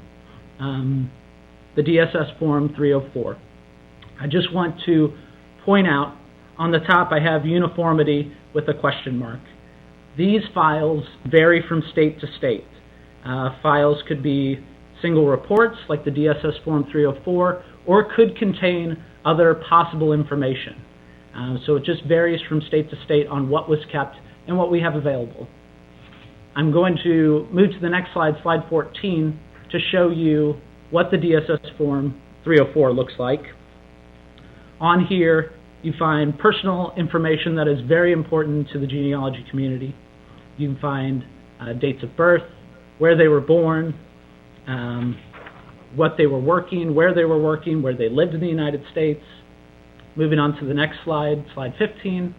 the DSS Form 304. I just want to point out, on the top I have uniformity with a question mark. These files vary from state to state. Files could be single reports like the DSS Form 304, or could contain other possible information. So it just varies from state to state on what was kept and what we have available. I'm going to move to the next slide, slide 14, to show you what the DSS Form 304 looks like. On here, you find personal information that is very important to the genealogy community. You can find dates of birth, where they were born, what they were working, where they lived in the United States. Moving on to the next slide, slide 15,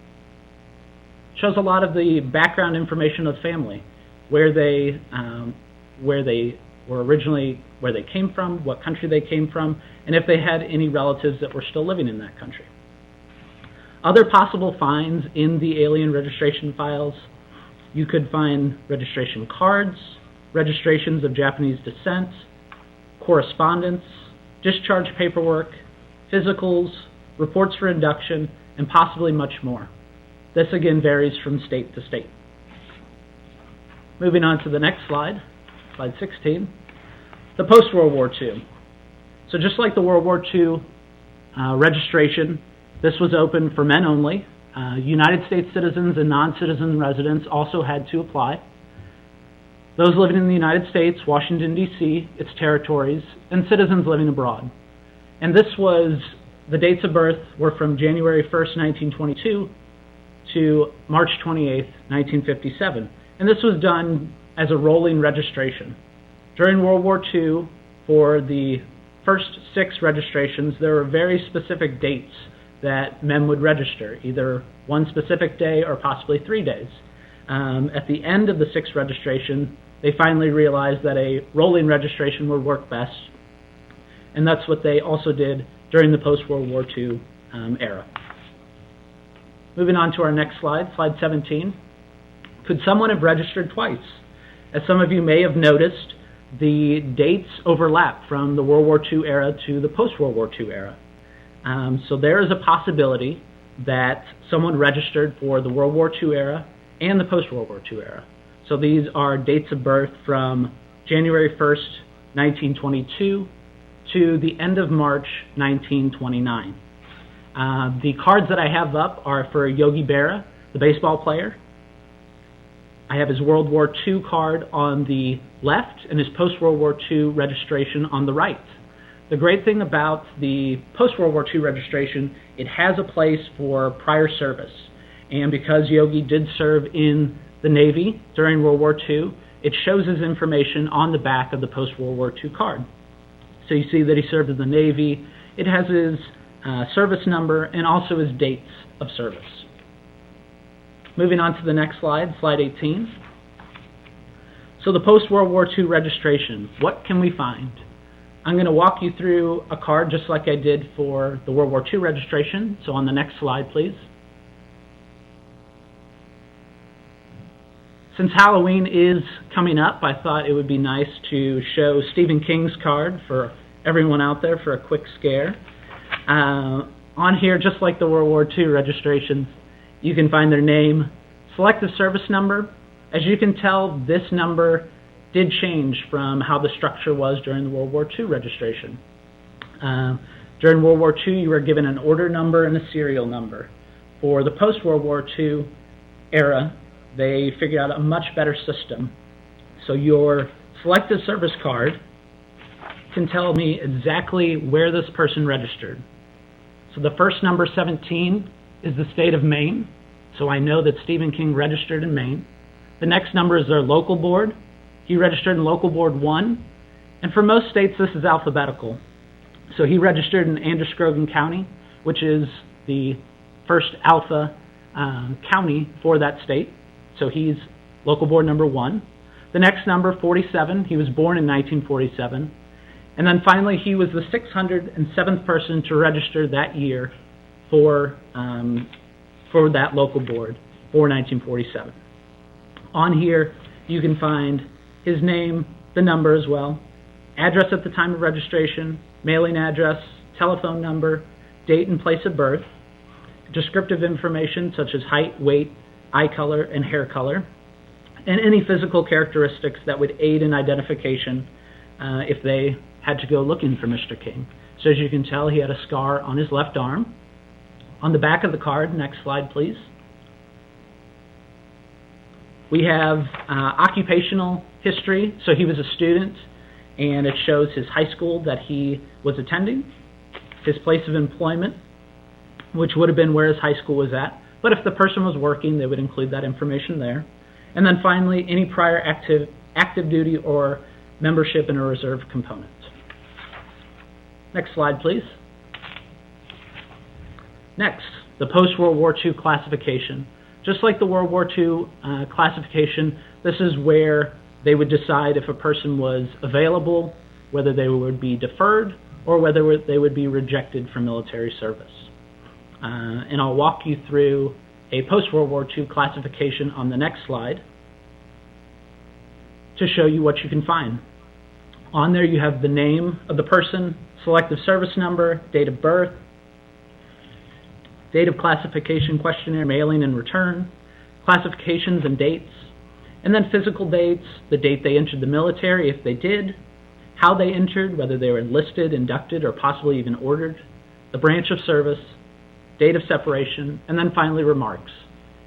shows a lot of the background information of the family, where they were originally, where they came from, what country they came from, and if they had any relatives that were still living in that country. Other possible finds in the alien registration files, you could find registration cards, registrations of Japanese descent, correspondence, discharge paperwork, physicals, reports for induction, and possibly much more. This again varies from state to state. Moving on to the next slide, slide 16. The post-World War II. So just like the World War II registration, this was open for men only. United States citizens and non-citizen residents also had to apply. Those living in the United States, Washington, D.C., its territories, and citizens living abroad. And this was, the dates of birth were from January 1st, 1922 to March 28th, 1957. And this was done as a rolling registration. During World War II, for the first 6 registrations, there were very specific dates that men would register, either one specific day or possibly 3 days. At the end of the 6th registration, they finally realized that a rolling registration would work best, and that's what they also did during the post-World War II era. Moving on to our next slide, slide 17. Could someone have registered twice? As some of you may have noticed, the dates overlap from the World War II era to the post-World War II era. So there is a possibility that someone registered for the World War II era and the post-World War II era. So these are dates of birth from January 1st, 1922 to the end of March, 1929. The cards that I have up are for Yogi Berra, the baseball player. I have his World War II card on the left and his post-World War II registration on the right. The great thing about the post-World War II registration, it has a place for prior service. And because Yogi did serve in the Navy during World War II, it shows his information on the back of the post-World War II card. So you see that he served in the Navy. It has his service number and also his dates of service. Moving on to the next slide, slide 18. So the post-World War II registration, what can we find? I'm going to walk you through a card just like I did for the World War II registration. So on the next slide, please. Since Halloween is coming up, I thought it would be nice to show Stephen King's card for everyone out there for a quick scare. On here, just like the World War II registrations, you can find their name, selective service number. As you can tell, this number did change from how the structure was during the World War II registration. During World War II, you were given an order number and a serial number. For the post-World War II era, they figured out a much better system. So your selective service card can tell me exactly where this person registered. So the first number, 17, is the state of Maine. So I know that Stephen King registered in Maine. The next number is their local board. He registered in local board 1. And for most states, this is alphabetical. So he registered in Androscoggin County, which is the first alpha county for that state. So he's local board number 1. The next number, 47, he was born in 1947. And then finally, he was the 607th person to register that year for that local board for 1947. On here, you can find his name, the number as well, address at the time of registration, mailing address, telephone number, date and place of birth, descriptive information such as height, weight, eye color, and hair color, and any physical characteristics that would aid in identification if they had to go looking for Mr. King. So as you can tell, he had a scar on his left arm. On the back of the card, next slide please, we have occupational history. So he was a student, and it shows his high school that he was attending, his place of employment, which would have been where his high school was at. But if the person was working, they would include that information there. And then finally, any prior active duty or membership in a reserve component. Next slide, please. Next, the post-World War II classification. Just like the World War II classification, this is where they would decide if a person was available, whether they would be deferred, or whether they would be rejected from military service. And I'll walk you through a post-World War II classification on the next slide to show you what you can find. On there you have the name of the person, selective service number, date of birth, date of classification questionnaire, mailing and return, classifications and dates, and then physical dates, the date they entered the military if they did, how they entered, whether they were enlisted, inducted, or possibly even ordered, the branch of service, date of separation, and then finally remarks.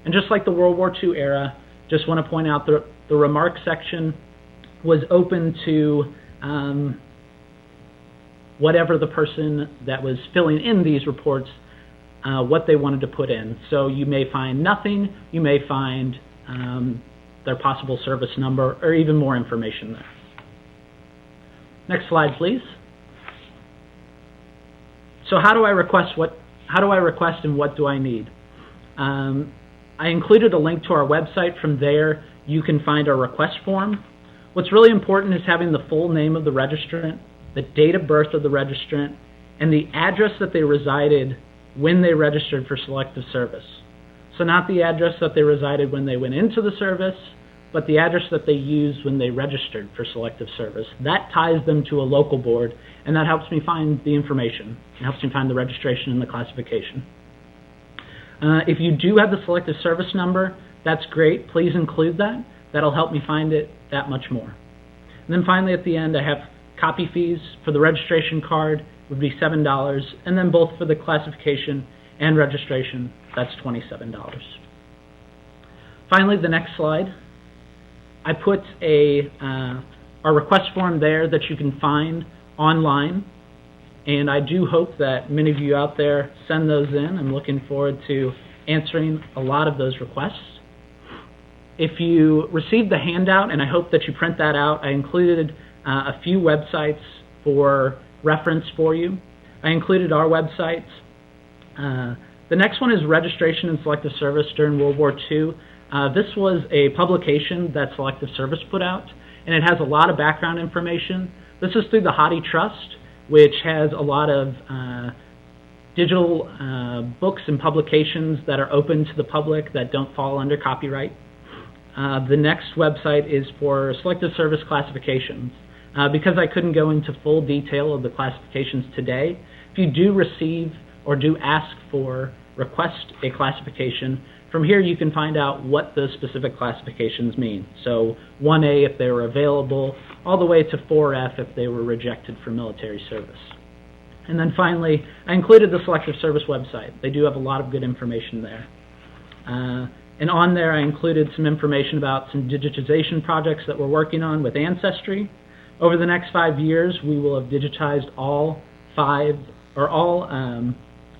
And just like the World War II era, just want to point out the remarks section was open to whatever the person that was filling in these reports, what they wanted to put in. So you may find nothing, you may find their possible service number, or even more information there. Next slide, please. So how do I request and what do I need? I included a link to our website. From there, you can find our request form. What's really important is having the full name of the registrant, the date of birth of the registrant, and the address that they resided when they registered for selective service. So not the address that they resided when they went into the service, but the address that they used when they registered for selective service. That ties them to a local board, and that helps me find the information. It helps me find the registration and the classification. If you do have the selective service number, that's great. Please include that. That'll help me find it that much more. And then finally at the end, I have copy fees. For the registration card would be $7, and then both for the classification and registration, that's $27. Finally, the next slide. I put our request form there that you can find online, and I do hope that many of you out there send those in. I'm looking forward to answering a lot of those requests. If you received the handout, and I hope that you print that out, I included a few websites for reference for you. I included our websites. The next one is Registration and Selective Service during World War II. This was a publication that Selective Service put out, and it has a lot of background information. This is through the Hardin Trust, which has a lot of digital books and publications that are open to the public that don't fall under copyright. The next website is for Selective Service classifications. Because I couldn't go into full detail of the classifications today, if you do receive or do ask for, request a classification, from here you can find out what those specific classifications mean. So 1A if they were available, all the way to 4F if they were rejected for military service. And then finally, I included the Selective Service website. They do have a lot of good information there. And on there I included some information about some digitization projects that we're working on with Ancestry. Over the next 5 years, we will have digitized all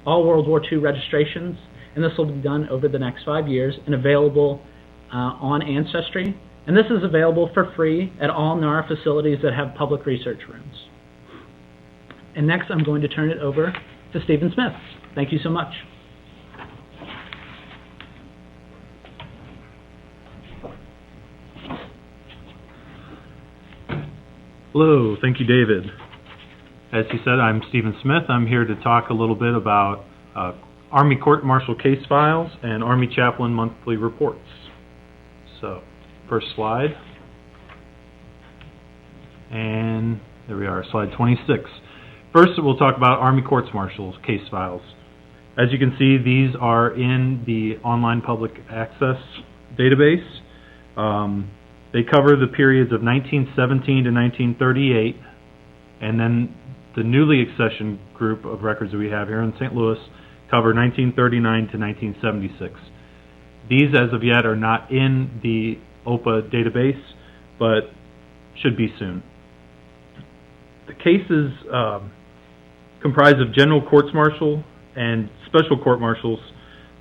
World War II registrations, and this will be done over the next 5 years and available on Ancestry. And this is available for free at all NARA facilities that have public research rooms. And next, I'm going to turn it over to Stephen Smith. Thank you so much. Hello, thank you, David. As he said, I'm Stephen Smith. I'm here to talk a little bit about Army Court-Martial case files and Army Chaplain monthly reports. So, first slide. And there we are, slide 26. First, we'll talk about Army Courts-Martial case files. As you can see, these are in the online public access database. They cover the periods of 1917 to 1938, and then the newly accessioned group of records that we have here in St. Louis cover 1939 to 1976. These, as of yet, are not in the OPA database, but should be soon. The cases comprise of general courts-martial and special court-martials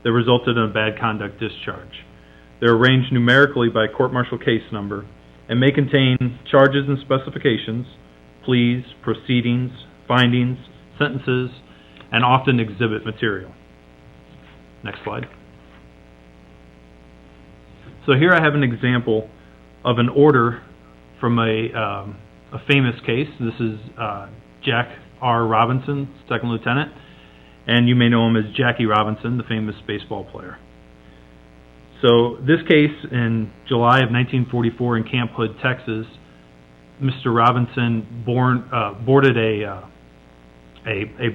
that resulted in a bad conduct discharge. They're arranged numerically by court-martial case number and may contain charges and specifications, pleas, proceedings, findings, sentences, and often exhibit material. Next slide. So here I have an example of an order from a famous case. This is Jack R. Robinson, Second Lieutenant, and you may know him as Jackie Robinson, the famous baseball player. So this case in July of 1944 in Camp Hood, Texas, Mr. Robinson boarded a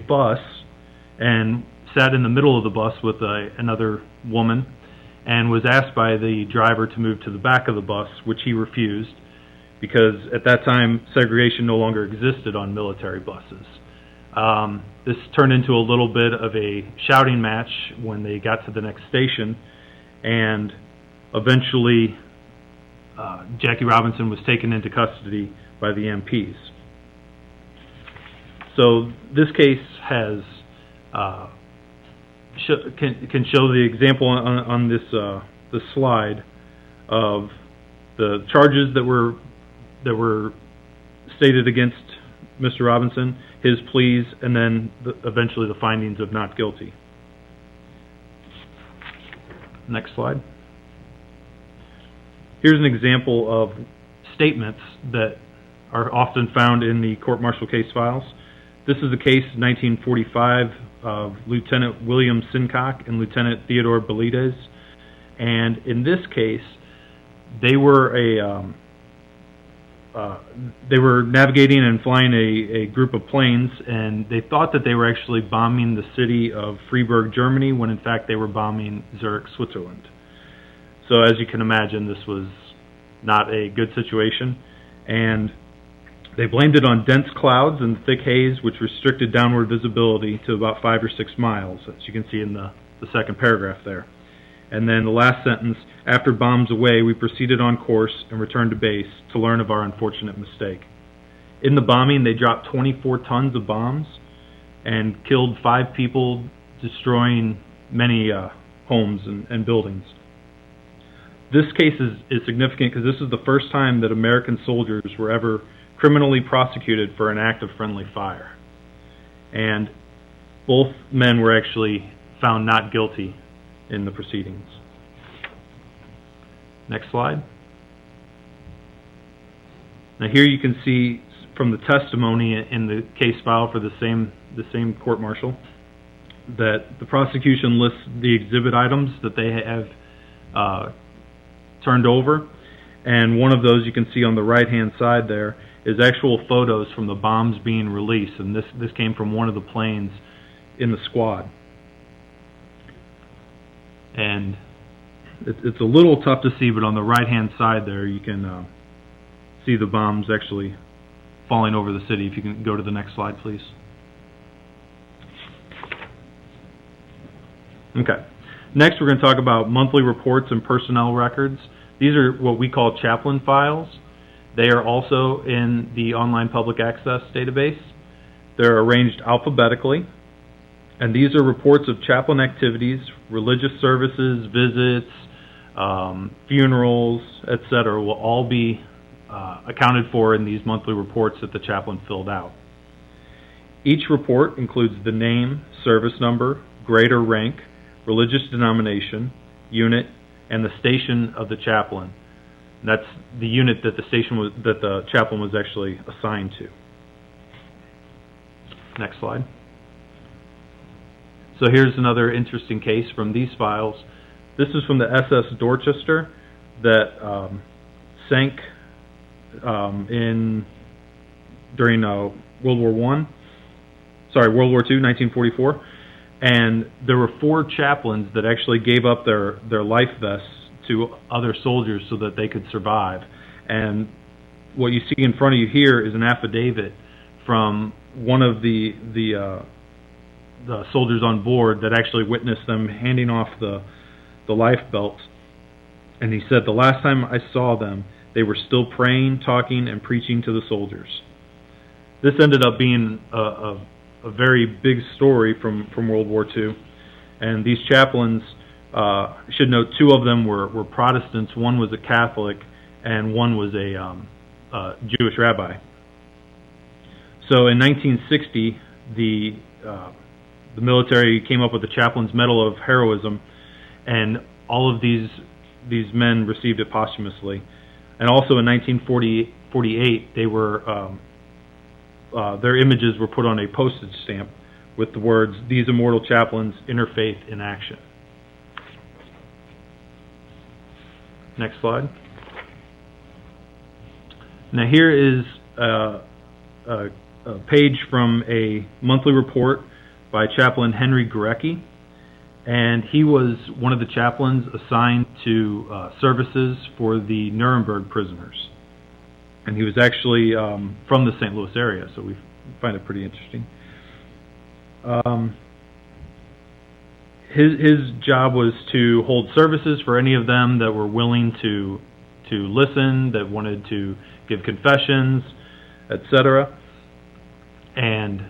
bus and sat in the middle of the bus with another woman and was asked by the driver to move to the back of the bus, which he refused. because at that time segregation no longer existed on military buses. This turned into a little bit of a shouting match when they got to the next station, and eventually Jackie Robinson was taken into custody by the MPs. So this case has can show the example on this slide of the charges that were stated against Mr. Robinson, his pleas, and then eventually the findings of not guilty. Next slide. Here's an example of statements that are often found in the court-martial case files. This is a case 1945 of Lieutenant William Sincock and Lieutenant Theodore Belides, and in this case, they were navigating and flying a group of planes, and they thought that they were actually bombing the city of Freiburg, Germany, when in fact they were bombing Zurich, Switzerland. So as you can imagine, this was not a good situation, and they blamed it on dense clouds and thick haze, which restricted downward visibility to about 5 or 6 miles, as you can see in the second paragraph there. And then the last sentence, after bombs away, we proceeded on course and returned to base to learn of our unfortunate mistake. In the bombing, they dropped 24 tons of bombs and killed 5 people, destroying many homes and buildings. This case is significant because this is the first time that American soldiers were ever criminally prosecuted for an act of friendly fire. And both men were actually found not guilty in the proceedings. Next slide. Now here you can see from the testimony in the case file for the same court-martial that the prosecution lists the exhibit items that they have turned over, and one of those you can see on the right-hand side there is actual photos from the bombs being released, and this came from one of the planes in the squad. And it's a little tough to see, but on the right-hand side there you can see the bombs actually falling over the city. If you can go to the next slide, please. Okay. Next, we're going to talk about monthly reports and personnel records. These are what we call chaplain files. They are also in the online public access database. They're arranged alphabetically, and these are reports of chaplain activities, religious services, visits, funerals, etc. will all be accounted for in these monthly reports that the chaplain filled out. Each report includes the name, service number, grade or rank, religious denomination, unit, and the station of the chaplain. And that's the unit that the chaplain was actually assigned to. Next slide. So here's another interesting case from these files. This is from the SS Dorchester that sank during World War II, 1944. And there were 4 chaplains that actually gave up their life vests to other soldiers so that they could survive. And what you see in front of you here is an affidavit from one of the soldiers on board that actually witnessed them handing off the life belts. And he said, the last time I saw them, they were still praying, talking, and preaching to the soldiers. This ended up being a very big story from World War II. And these chaplains, should note, 2 of them were Protestants. One was a Catholic, and one was a Jewish rabbi. So in 1960, the military came up with the Chaplain's Medal of Heroism, and all of these men received it posthumously. And also in 1948, they were their images were put on a postage stamp with the words, "These immortal chaplains, interfaith in action." Next slide. Now here is a page from a monthly report by Chaplain Henry Gorecki, and he was one of the chaplains assigned to services for the Nuremberg prisoners. And he was actually from the St. Louis area, so we find it pretty interesting. His job was to hold services for any of them that were willing to listen, that wanted to give confessions, etc. And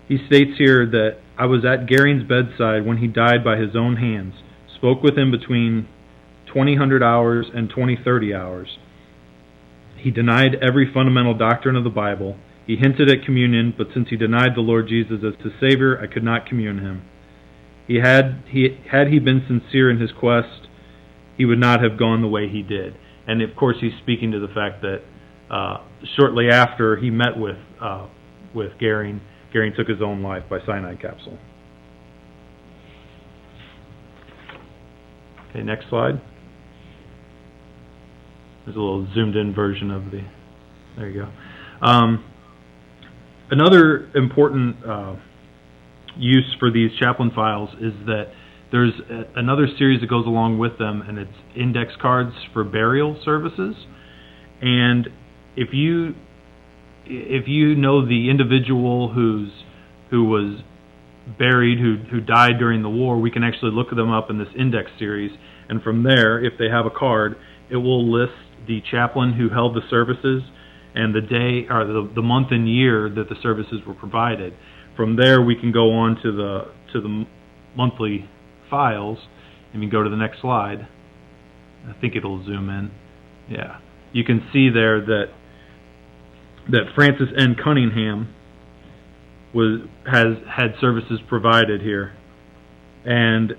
he states here that I was at Garing's bedside when he died by his own hands, spoke with him between 2000 hours and 2030 hours. He denied every fundamental doctrine of the Bible. He hinted at communion, but since he denied the Lord Jesus as his Savior, I could not commune him. Had he been sincere in his quest, he would not have gone the way he did. And of course, he's speaking to the fact that shortly after he met with Garing, Garing took his own life by cyanide capsule. Okay, next slide. There's a little zoomed-in version of the. There you go. Another important use for these chaplain files is that there's another series that goes along with them, and it's index cards for burial services. And if you know the individual who was buried, who died during the war, we can actually look them up in this index series, and from there, if they have a card, it will list the chaplain who held the services and the day or the month and year that the services were provided. From there, we can go on to the monthly files, and you go to the next slide. I think it'll zoom in. Yeah, you can see there that Francis N. Cunningham has had services provided here, and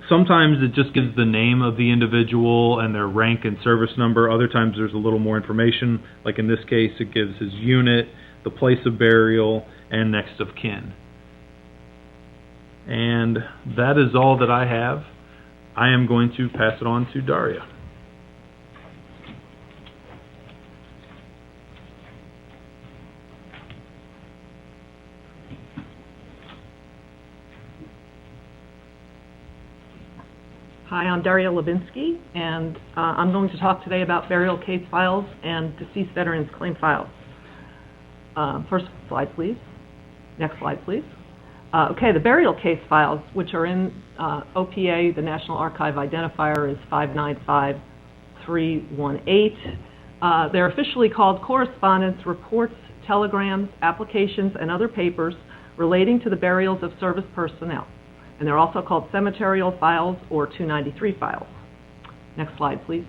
sometimes it just gives the name of the individual and their rank and service number. Other times there's a little more information, like in this case it gives his unit, the place of burial, and next of kin. And that is all that I have. I am going to pass it on to Daria. Hi, I'm Daria Labinsky, and I'm going to talk today about burial case files and deceased veterans claim files. First slide, please. Next slide, please. Okay, the burial case files, which are in OPA, the National Archive identifier is 595318. They're officially called correspondence, reports, telegrams, applications, and other papers relating to the burials of service personnel. And they're also called cemeterial files or 293 files. Next slide, please.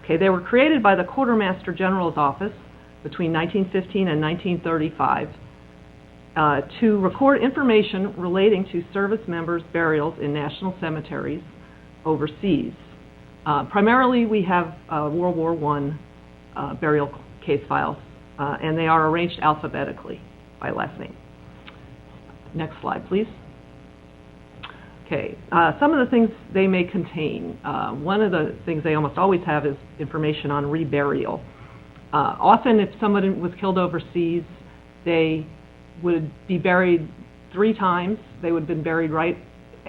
Okay, they were created by the Quartermaster General's Office between 1915 and 1935 to record information relating to service members' burials in national cemeteries overseas. Primarily, we have World War I burial case files, and they are arranged alphabetically by last name. Next slide, please. Okay, some of the things they may contain. One of the things they almost always have is information on reburial. Often if somebody was killed overseas, they would be buried 3 times. They would have been buried right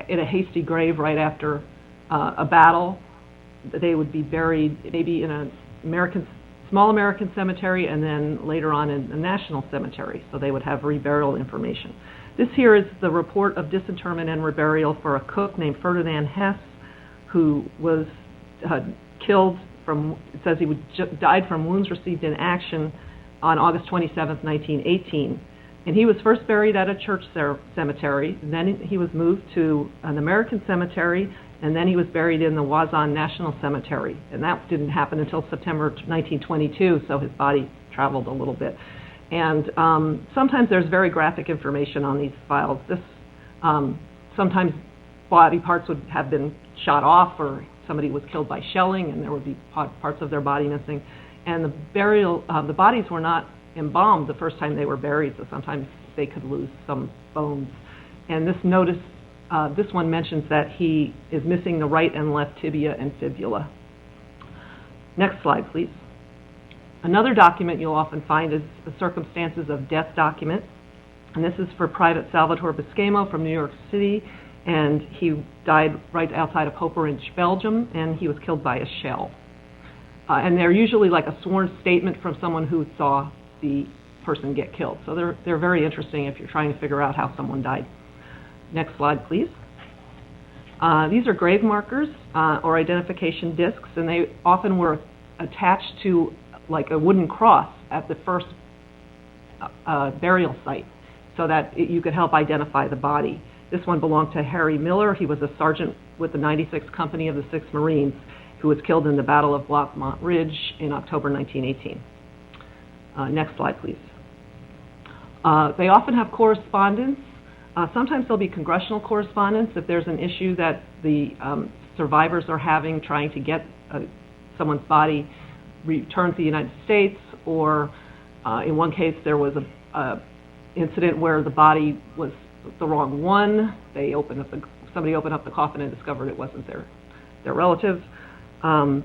in a hasty grave right after a battle. They would be buried maybe in a small American cemetery and then later on in a national cemetery, so they would have reburial information. This here is the report of disinterment and reburial for a cook named Ferdinand Hess, who was killed from, it says he died from wounds received in action on August 27, 1918. And he was first buried at a church cemetery, then he was moved to an American cemetery, and then he was buried in the Wazan National Cemetery. And that didn't happen until September 1922, so his body traveled a little bit. And sometimes there's very graphic information on these files. Sometimes body parts would have been shot off, or somebody was killed by shelling, and there would be parts of their body missing. And the bodies were not embalmed the first time they were buried, so sometimes they could lose some bones. And this one mentions that he is missing the right and left tibia and fibula. Next slide, please. Another document you'll often find is the circumstances of death document. And this is for Private Salvatore Buscemo from New York City. And he died right outside of Hoperinge, Belgium, and he was killed by a shell. and they're usually like a sworn statement from someone who saw the person get killed. So they're very interesting if you're trying to figure out how someone died. Next slide, please. These are grave markers or identification discs, and they often were attached to like a wooden cross at the first burial site so that you could help identify the body. This one belonged to Harry Miller. He was a sergeant with the 96th Company of the 6th Marines who was killed in the Battle of Blackmont Ridge in October 1918. Next slide, please. They often have correspondence. Sometimes there'll be congressional correspondence if there's an issue that the survivors are having trying to get someone's body returned to the United States, or in one case there was a incident where the body was the wrong one. Somebody opened up the coffin and discovered it wasn't their relative.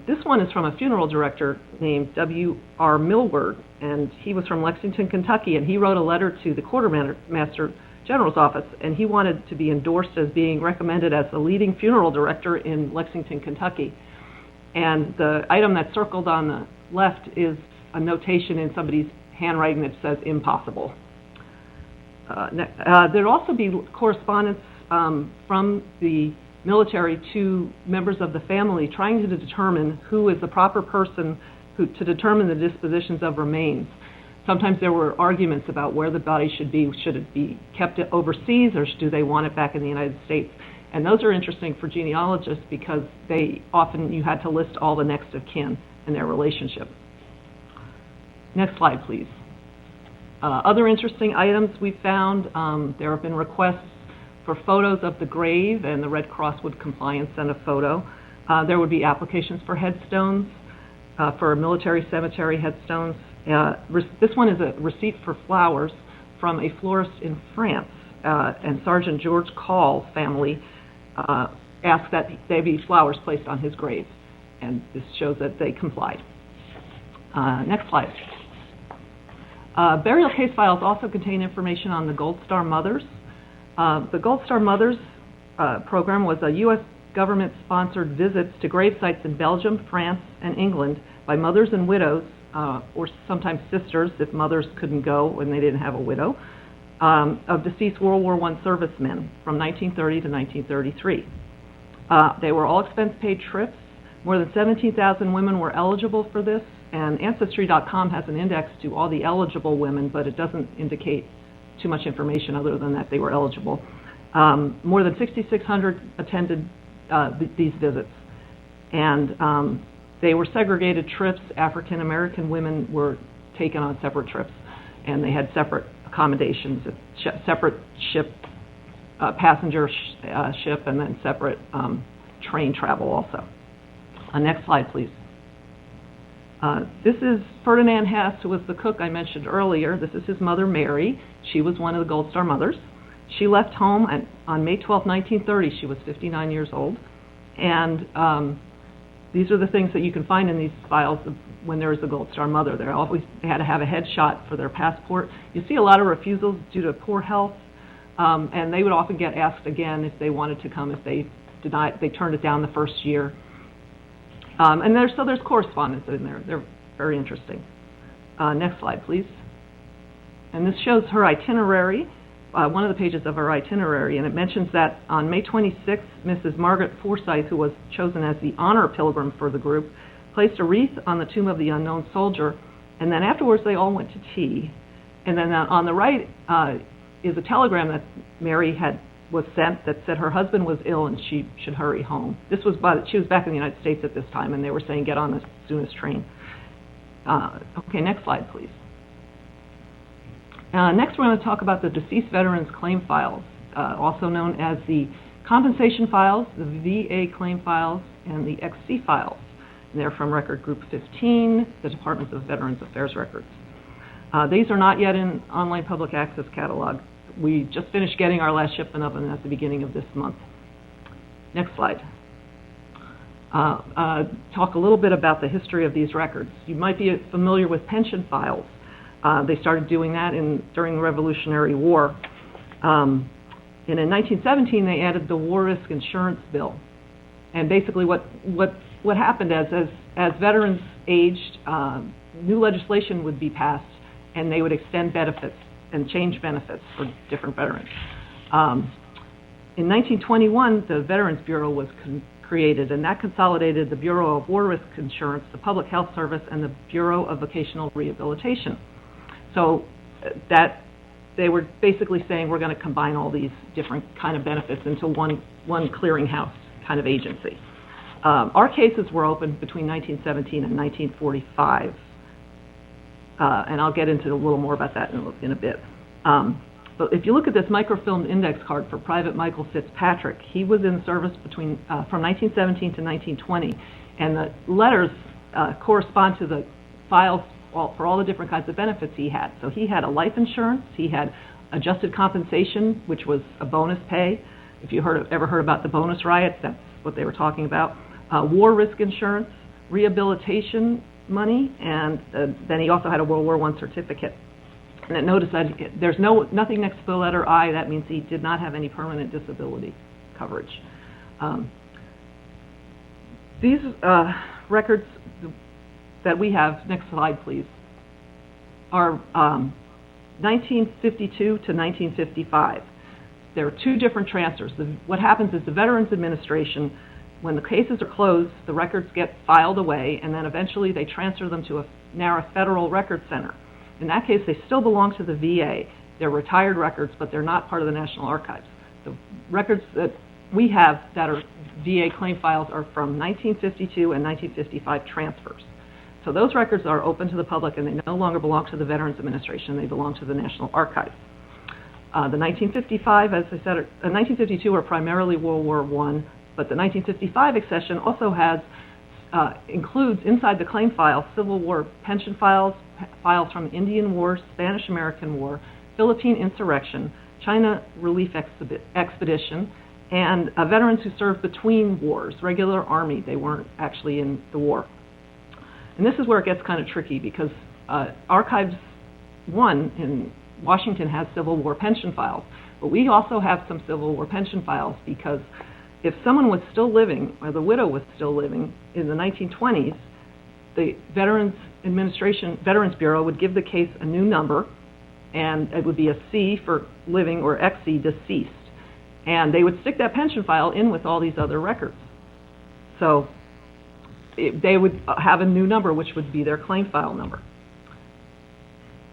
This one is from a funeral director named W.R. Millward, and he was from Lexington, Kentucky, and he wrote a letter to the Quartermaster General's office, and he wanted to be endorsed as being recommended as the leading funeral director in Lexington, Kentucky. And the item that's circled on the left is a notation in somebody's handwriting that says impossible. There'll also be correspondence from the military to members of the family trying to determine who is the proper person to determine the dispositions of remains. Sometimes there were arguments about where the body should be. Should it be kept overseas, or do they want it back in the United States? And those are interesting for genealogists because you had to list all the next of kin and their relationship. Next slide, please. Other interesting items we found, there have been requests for photos of the grave, and the Red Cross would comply and send a photo. There would be applications for headstones, for military cemetery headstones. This one is a receipt for flowers from a florist in France, and Sergeant George Call family asked that there be flowers placed on his grave, and this shows that they complied. Next slide. Burial case files also contain information on the Gold Star Mothers. The Gold Star Mothers program was a U.S. government-sponsored visits to grave sites in Belgium, France, and England by mothers and widows, or sometimes sisters if mothers couldn't go when they didn't have a widow, of deceased World War I servicemen from 1930 to 1933. They were all expense-paid trips. More than 17,000 women were eligible for this, and Ancestry.com has an index to all the eligible women, but it doesn't indicate too much information other than that they were eligible. More than 6,600 attended these visits, and they were segregated trips. African American women were taken on separate trips, and they had separate accommodations, separate ship, passenger ship, and then separate train travel also. Next slide, please. This is Ferdinand Hess, who was the cook I mentioned earlier. This is his mother, Mary. She was one of the Gold Star Mothers. She left home on May 12, 1930. She was 59 years old. And these are the things that you can find in these files when there is a Gold Star Mother. They had to have a headshot for their passport. You see a lot of refusals due to poor health, and they would often get asked again if they wanted to come. If they turned it down the first year. And there's correspondence in there. They're very interesting. Next slide, please. And this shows her itinerary, one of the pages of her itinerary, and it mentions that on May 26th, Mrs. Margaret Forsyth, who was chosen as the honor pilgrim for the group, placed a wreath on the tomb of the unknown soldier, and then afterwards they all went to tea. And then on the right is a telegram that Mary was sent that said her husband was ill and she should hurry home. She was back in the United States at this time, and they were saying get on the soonest train. Okay, next slide, please. Next, we're going to talk about the deceased veterans claim files, also known as the compensation files, the VA claim files, and the XC files. And they're from Record Group 15, the Department of Veterans Affairs records. These are not yet in online public access catalog. We just finished getting our last shipment of them at the beginning of this month. Next slide. Talk a little bit about the history of these records. You might be familiar with pension files. They started doing that during the Revolutionary War. And in 1917, they added the War Risk Insurance Bill. And basically what what happened as veterans aged, new legislation would be passed, and they would extend benefits and change benefits for different veterans. In 1921, the Veterans Bureau was created, and that consolidated the Bureau of War Risk Insurance, the Public Health Service, and the Bureau of Vocational Rehabilitation. So that they were basically saying we're going to combine all these different kind of benefits into one clearinghouse kind of agency. Our cases were opened between 1917 and 1945, and I'll get into a little more about that in a bit. But if you look at this microfilm index card for Private Michael Fitzpatrick, he was in service from 1917 to 1920, and the letters correspond to the files for all the different kinds of benefits he had. So he had a life insurance, he had adjusted compensation, which was a bonus pay. If you ever heard about the bonus riots, that's what they were talking about. War risk insurance, rehabilitation money, and then he also had a World War I certificate. And notice that there's nothing next to the letter I. That means he did not have any permanent disability coverage. These records that we have, next slide please, are 1952 to 1955. There are two different transfers. What happens is the Veterans Administration, when the cases are closed, the records get filed away, and then eventually they transfer them to a NARA Federal Record Center. In that case, they still belong to the VA. They're retired records, but they're not part of the National Archives. The records that we have that are VA claim files are from 1952 and 1955 transfers. So those records are open to the public, and they no longer belong to the Veterans Administration. They belong to the National Archives. The 1955, as I said, 1952 are primarily World War I, but the 1955 accession also has includes inside the claim file Civil War pension files, files from Indian War, Spanish-American War, Philippine insurrection, China relief expedition, and veterans who served between wars, regular Army. They weren't actually in the war. And this is where it gets kind of tricky because Archives 1 in Washington has Civil War pension files, but we also have some Civil War pension files because if someone was still living, or the widow was still living in the 1920s, the Veterans Bureau would give the case a new number, and it would be a C for living or XC, deceased. And they would stick that pension file in with all these other records. So they would have a new number, which would be their claim file number.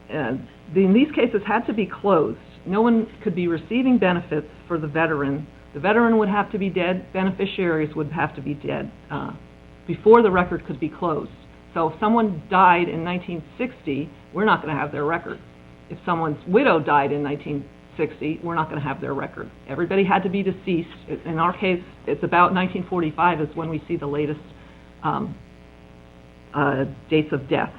And these cases had to be closed. No one could be receiving benefits for the veteran. The veteran would have to be dead. Beneficiaries would have to be dead before the record could be closed. So if someone died in 1960, we're not going to have their record. If someone's widow died in 1960, we're not going to have their record. Everybody had to be deceased. In our case, it's about 1945 is when we see the latest dates of death.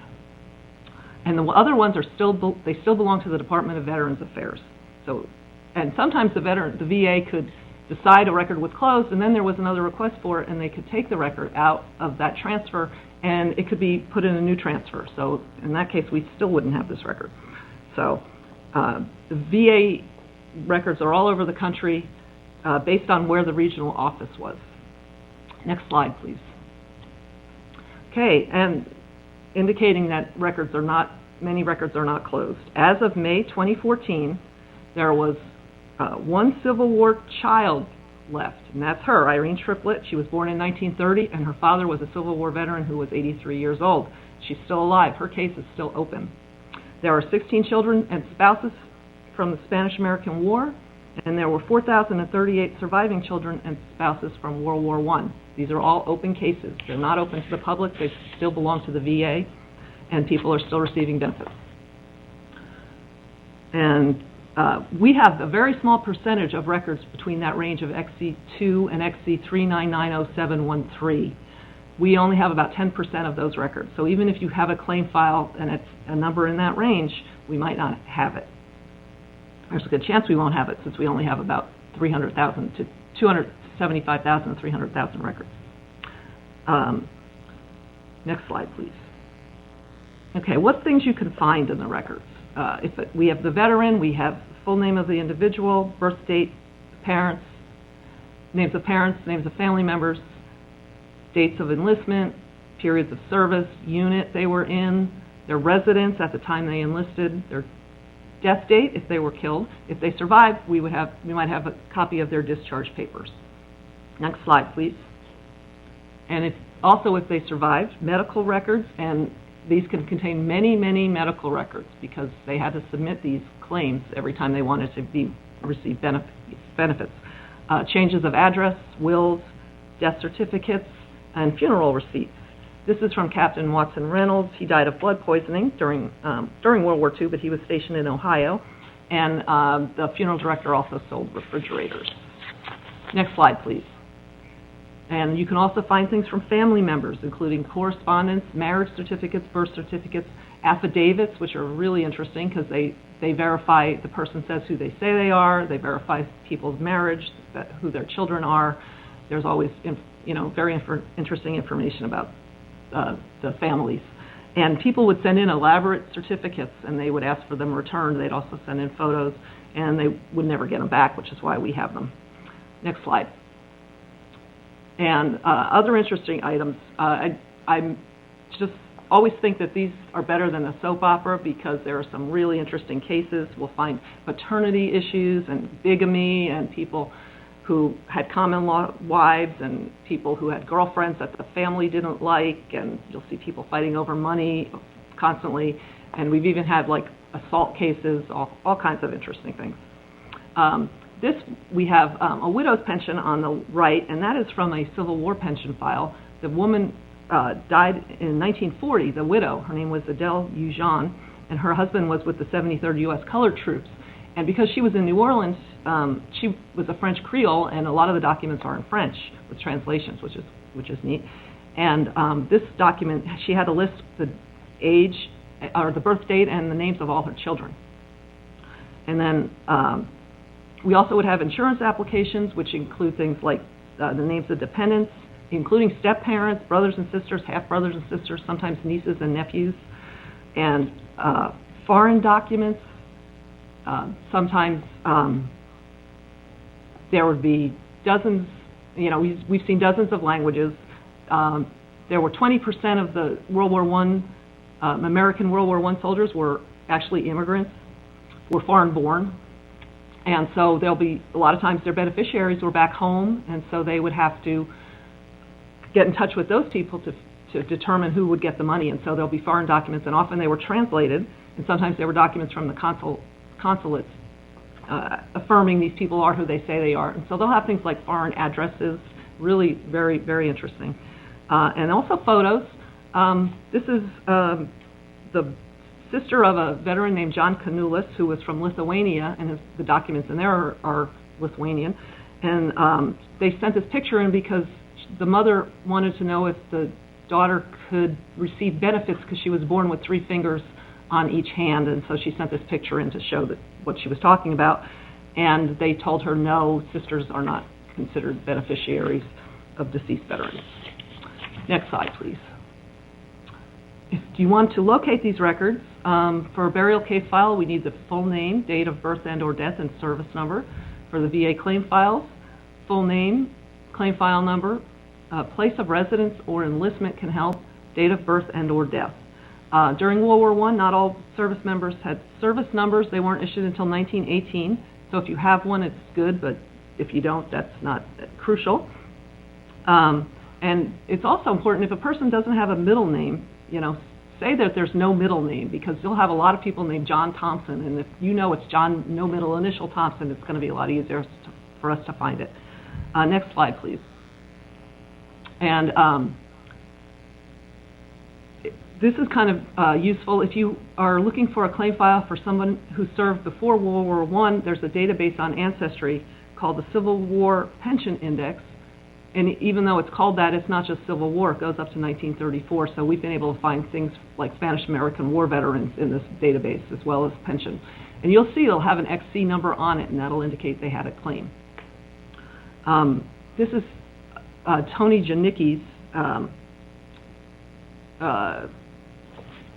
And the other ones are still belong to the Department of Veterans Affairs. So, and sometimes the VA could decide a record was closed, and then there was another request for it, and they could take the record out of that transfer, and it could be put in a new transfer. So in that case, we still wouldn't have this record. So the VA records are all over the country based on where the regional office was. Next slide, please. Okay, and indicating that many records are not closed. As of May 2014, there was one Civil War child left, and that's her, Irene Triplett. She was born in 1930, and her father was a Civil War veteran who was 83 years old. She's still alive. Her case is still open. There are 16 children and spouses from the Spanish-American War, and there were 4,038 surviving children and spouses from World War I. These are all open cases. They're not open to the public. They still belong to the VA, and people are still receiving benefits. And we have a very small percentage of records between that range of XC2 and XC3990713. We only have about 10% of those records. So even if you have a claim file and it's a number in that range, we might not have it. There's a good chance we won't have it since we only have about 300,000 to 275,000 to 300,000 records. Next slide, please. Okay, what things you can find in the records? We have the veteran, we have full name of the individual, birth date, parents, names of family members, dates of enlistment, periods of service, unit they were in, their residence at the time they enlisted, their death date if they were killed. If they survived, we might have a copy of their discharge papers. Next slide, please. And also if they survived, medical records, and these can contain many, many medical records because they had to submit these claims every time they wanted to receive benefits. Changes of address, wills, death certificates, and funeral receipts. This is from Captain Watson Reynolds. He died of blood poisoning during World War II, but he was stationed in Ohio. And the funeral director also sold refrigerators. Next slide, please. And you can also find things from family members, including correspondence, marriage certificates, birth certificates, affidavits, which are really interesting because they verify the person says who they say they are, they verify people's marriage, who their children are. There's always, very interesting information about the families. And people would send in elaborate certificates, and they would ask for them returned. They'd also send in photos, and they would never get them back, which is why we have them. Next slide. And other interesting items, I just always think that these are better than a soap opera because there are some really interesting cases. We'll find paternity issues and bigamy and people who had common law wives and people who had girlfriends that the family didn't like, and you'll see people fighting over money constantly. And we've even had like assault cases, all kinds of interesting things. We have a widow's pension on the right, and that is from a Civil War pension file. The woman died in 1940, the widow. Her name was Adele Eugene, and her husband was with the 73rd U.S. Colored Troops. And because she was in New Orleans, she was a French Creole, and a lot of the documents are in French with translations, which is neat. And this document, she had to list the age, or the birth date, and the names of all her children. And then we also would have insurance applications, which include things like the names of dependents, including step-parents, brothers and sisters, half-brothers and sisters, sometimes nieces and nephews, and foreign documents. Sometimes there would be dozens, we've seen dozens of languages. There were 20% of the World War I, American World War I soldiers were actually immigrants, were foreign-born. And so there'll be, a lot of times their beneficiaries were back home, and so they would have to get in touch with those people to determine who would get the money. And so there'll be foreign documents, and often they were translated, and sometimes they were documents from the consulates affirming these people are who they say they are. And so they'll have things like foreign addresses, really very, very interesting. And also photos. This is the sister of a veteran named John Canulis, who was from Lithuania, and the documents in there are Lithuanian. And they sent this picture in because the mother wanted to know if the daughter could receive benefits because she was born with 3 fingers on each hand, and so she sent this picture in to show that what she was talking about. And they told her, no, sisters are not considered beneficiaries of deceased veterans. Next slide, please. If you want to locate these records, for a burial case file, we need the full name, date of birth and or death, and service number. For the VA claim files, full name, claim file number, place of residence or enlistment can help, date of birth and or death. During World War I, not all service members had service numbers. They weren't issued until 1918. So if you have one, it's good, but if you don't, that's not crucial. And it's also important if a person doesn't have a middle name, say that there's no middle name, because you'll have a lot of people named John Thompson, and if you know it's John, no middle initial Thompson, it's going to be a lot easier for us to find it. Next slide, please. And this is kind of useful. If you are looking for a claim file for someone who served before World War I, there's a database on Ancestry called the Civil War Pension Index. And even though it's called that, it's not just Civil War. It goes up to 1934. So we've been able to find things like Spanish-American War veterans in this database, as well as pension. And you'll see it'll have an XC number on it, and that'll indicate they had a claim. This is Tony Janicki's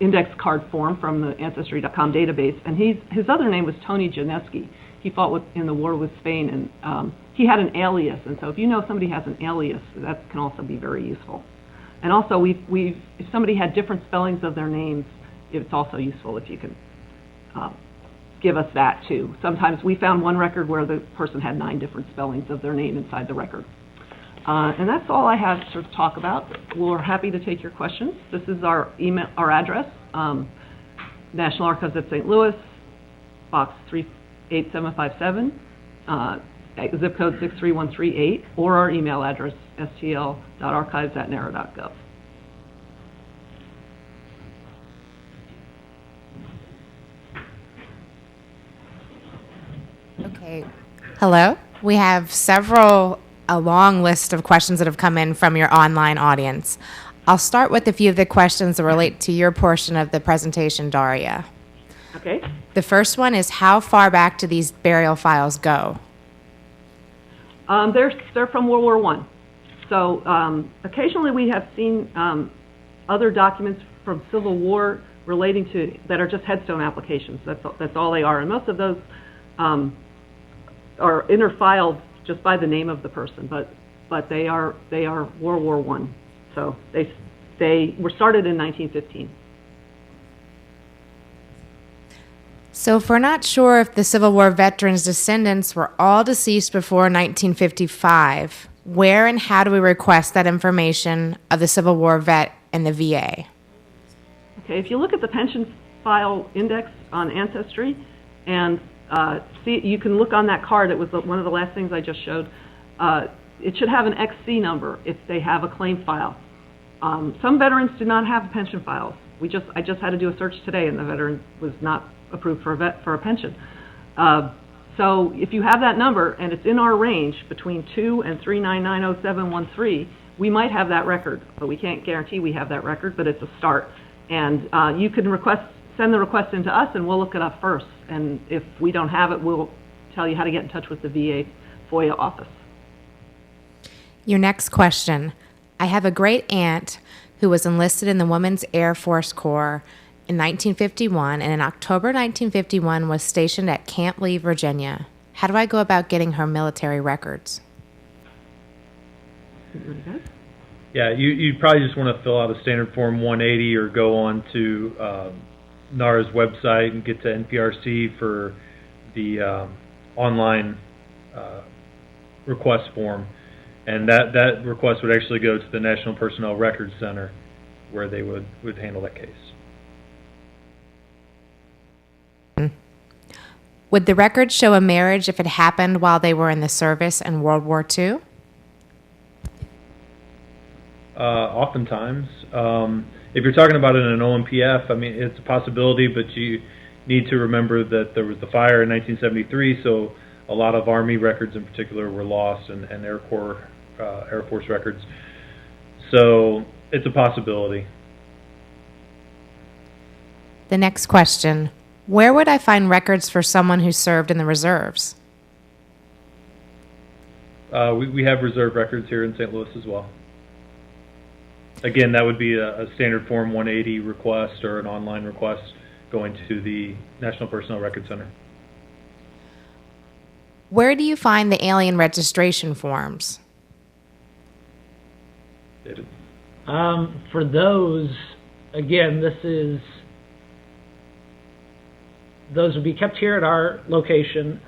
index card form from the Ancestry.com database, and his other name was Tony Janeski. He fought in the war with Spain, and he had an alias, and so if you know somebody has an alias, that can also be very useful. And also, if somebody had different spellings of their names, it's also useful if you can give us that too. Sometimes we found one record where the person had 9 different spellings of their name inside the record. And that's all I have to talk about. We're happy to take your questions. This is our email, our address, National Archives at St. Louis, Box 38757, zip code 63138, or our email address, stl.archives@nara.gov. Okay. Hello. We have a long list of questions that have come in from your online audience. I'll start with a few of the questions that relate to your portion of the presentation, Daria. Okay. The first one is, how far back do these burial files go? They're from World War I. So occasionally we have seen other documents from Civil War relating to, that are just headstone applications. That's all they are. And most of those are interfiled just by the name of the person, but they are World War I. So they were started in 1915. So if we're not sure if the Civil War veterans' descendants were all deceased before 1955, where and how do we request that information of the Civil War vet and the VA? Okay, if you look at the pension file index on Ancestry, and see, you can look on that card. It was one of the last things I just showed. It should have an XC number if they have a claim file. Some veterans do not have pension files. I just had to do a search today, and the veteran was not approved for a pension. So if you have that number and it's in our range between 2 and 3990713, we might have that record, but we can't guarantee we have that record, but it's a start. And you can send the request into us, and we'll look it up first. And if we don't have it, we'll tell you how to get in touch with the VA FOIA office. Your next question. I have a great aunt who was enlisted in the Women's Air Force Corps in 1951, and in October 1951 was stationed at Camp Lee, Virginia. How do I go about getting her military records? Yeah, you probably just want to fill out a standard form 180 or go on to NARA's website and get to NPRC for the online request form. And that request would actually go to the National Personnel Records Center, where they would handle that case. Would the records show a marriage if it happened while they were in the service in World War II? Oftentimes. If you're talking about it in an OMPF, I mean, it's a possibility, but you need to remember that there was the fire in 1973, so a lot of Army records in particular were lost, and Air Force records. So it's a possibility. The next question. Where would I find records for someone who served in the reserves? We have reserve records here in St. Louis as well. Again, that would be a standard form 180 request or an online request going to the National Personnel Records Center. Where do you find the alien registration forms? David? For those, again, those would be kept here at our location.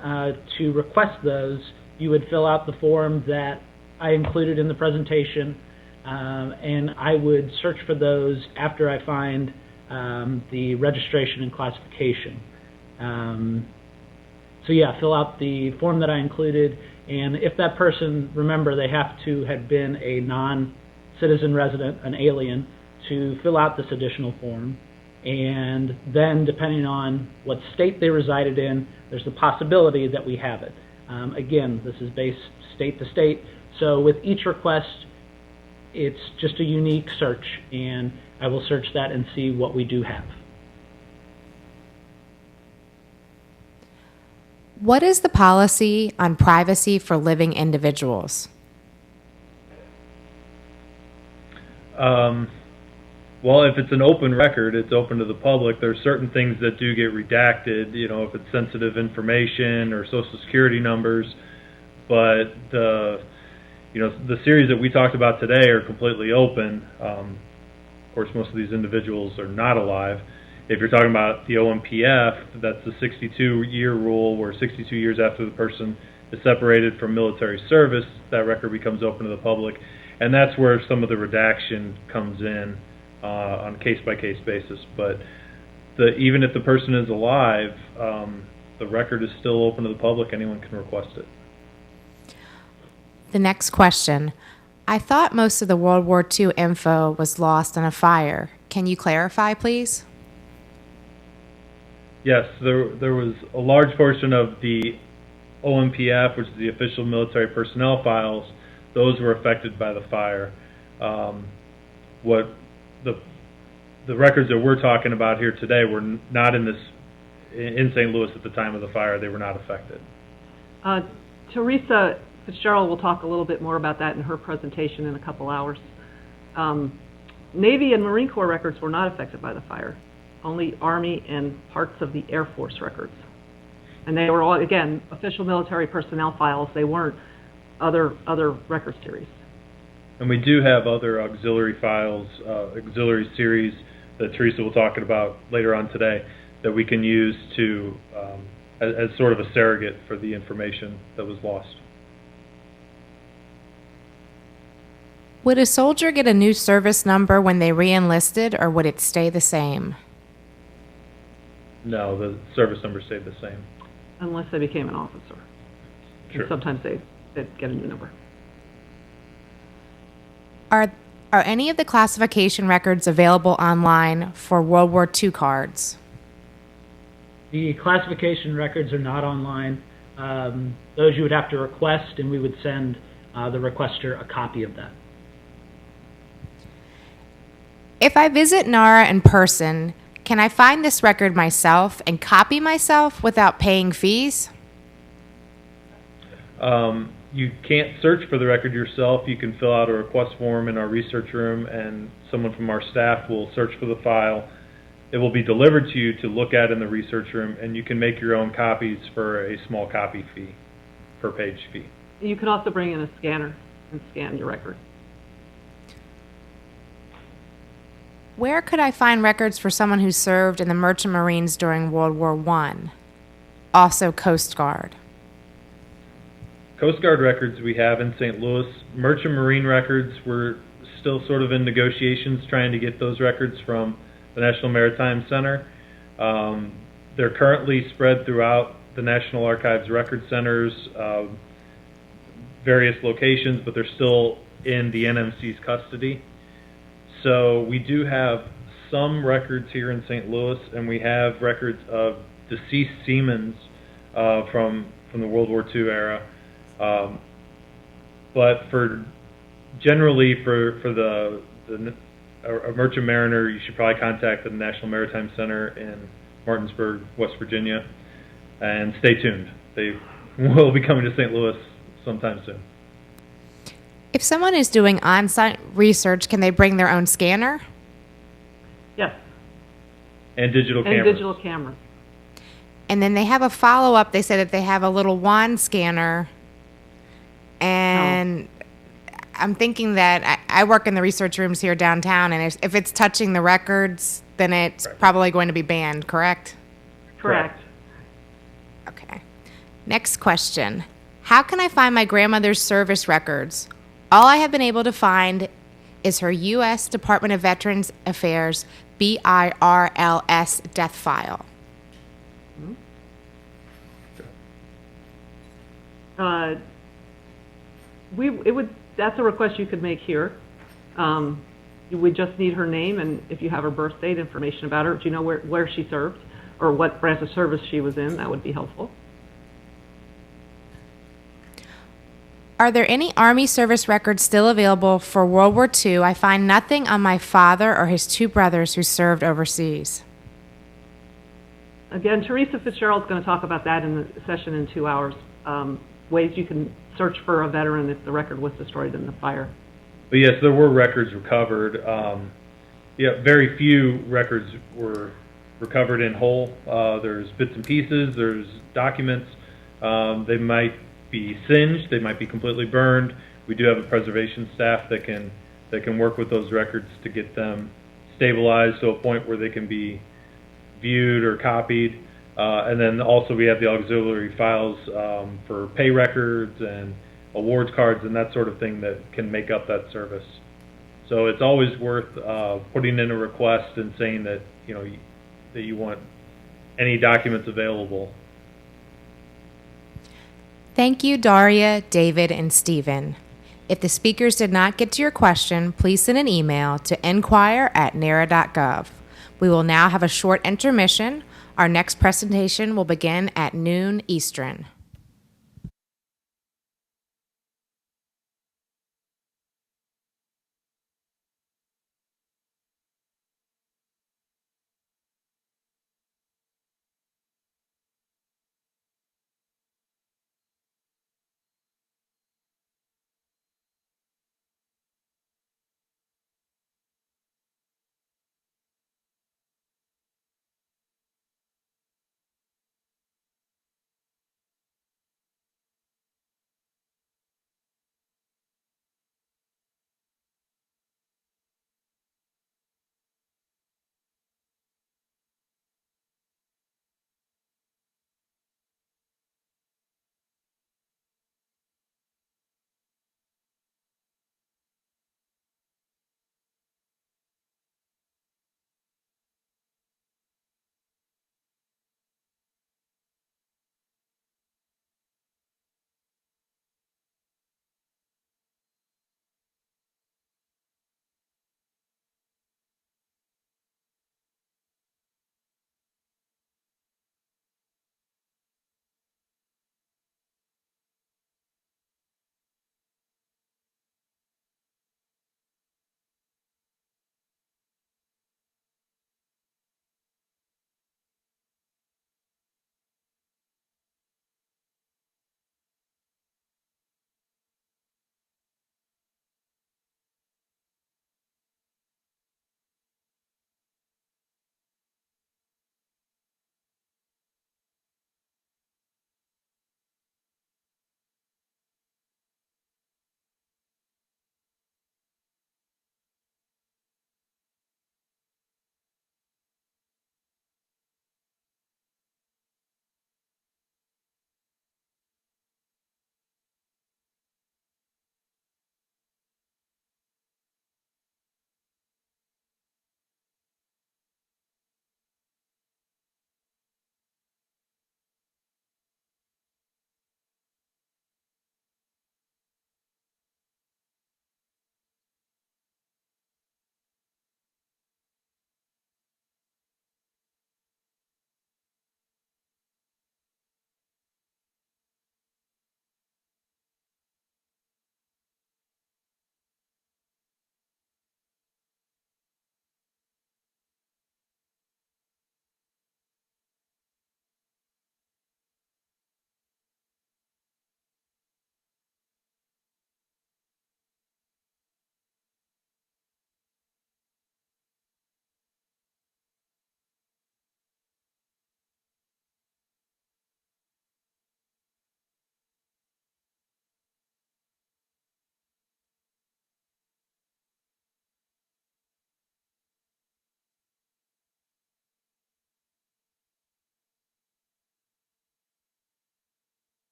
To request those, you would fill out the form that I included in the presentation, and I would search for those after I find the registration and classification. So yeah, fill out the form that I included, and if that person, remember, they have to have been a non-citizen resident, an alien, to fill out this additional form. And then, depending on what state they resided in, there's the possibility that we have it. Again, this is based state to state, so with each request, it's just a unique search, and I will search that and see what we do have. What is the policy on privacy for living individuals? Well, if it's an open record, it's open to the public. There's certain things that do get redacted, if it's sensitive information or social security numbers. but the series that we talked about today are completely open. Of course, most of these individuals are not alive. If you're talking about the OMPF, that's the 62-year rule, where 62 years after the person is separated from military service, that record becomes open to the public, and that's where some of the redaction comes in on a case-by-case basis. But even if the person is alive, the record is still open to the public. Anyone can request it. The next question. I thought most of the World War II info was lost in a fire. Can you clarify, please? Yes, there was a large portion of the OMPF, which is the official military personnel files. Those were affected by the fire. What the records that we're talking about here today were not in St. Louis at the time of the fire. They were not affected. Theresa Fitzgerald will talk a little bit more about that in her presentation in a couple hours. Navy and Marine Corps records were not affected by the fire. Only Army and parts of the Air Force records. And they were all, again, official military personnel files. They weren't other record series. And we do have other auxiliary files, auxiliary series that Theresa will talk about later on today that we can use to as sort of a surrogate for the information that was lost. Would a soldier get a new service number when they re-enlisted, or would it stay the same? No, the service number stayed the same. Unless they became an officer. Sure. And sometimes they get a new number. Are any of the classification records available online for World War II cards? The classification records are not online. Those you would have to request, and we would send the requester a copy of that. If I visit NARA in person, can I find this record myself and copy myself without paying fees? You can't search for the record yourself. You can fill out a request form in our research room, and someone from our staff will search for the file. It will be delivered to you to look at in the research room, and you can make your own copies for a small copy fee, per page fee. You could also bring in a scanner and scan your record. Where could I find records for someone who served in the Merchant Marines during World War I? Also Coast Guard. Coast Guard records we have in St. Louis. Merchant Marine records, we're still sort of in negotiations trying to get those records from the National Maritime Center. They're currently spread throughout the National Archives record centers, various locations, but they're still in the NMC's custody. So we do have some records here in St. Louis, and we have records of deceased seamen from the World War II era. But generally for a merchant mariner, you should probably contact the National Maritime Center in Martinsburg, West Virginia, and stay tuned. They will be coming to St. Louis sometime soon. If someone is doing on-site research, can they bring their own scanner? Yes. And digital cameras. And digital cameras. And then they have a follow-up. They said that they have a little wand scanner. And I'm thinking that I work in the research rooms here downtown, and if it's touching the records, then it's probably going to be banned, correct? Correct. Okay. Next question. How can I find my grandmother's service records? All I have been able to find is her U.S. Department of Veterans Affairs BIRLS death file. That's a request you could make here. You would just need her name, and if you have her birth date, information about her. Do you know where she served or what branch of service she was in? That would be helpful. Are there any Army service records still available for World War II? I find nothing on my father or his two brothers who served overseas. Again, Theresa Fitzgerald is going to talk about that in the session in 2 hours. Ways you can search for a veteran if the record was destroyed in the fire. But yes, there were records recovered. Very few records were recovered in whole. There's bits and pieces. There's documents. They might be singed, they might be completely burned. We do have a preservation staff that can work with those records to get them stabilized to a point where they can be viewed or copied. And then also we have the auxiliary files for pay records and awards cards and that sort of thing that can make up that service. So it's always worth putting in a request and saying that that you want any documents available. Thank you, Daria, David, and Stephen. If the speakers did not get to your question, please send an email to inquire@nara.gov. We will now have a short intermission. Our next presentation will begin at noon Eastern.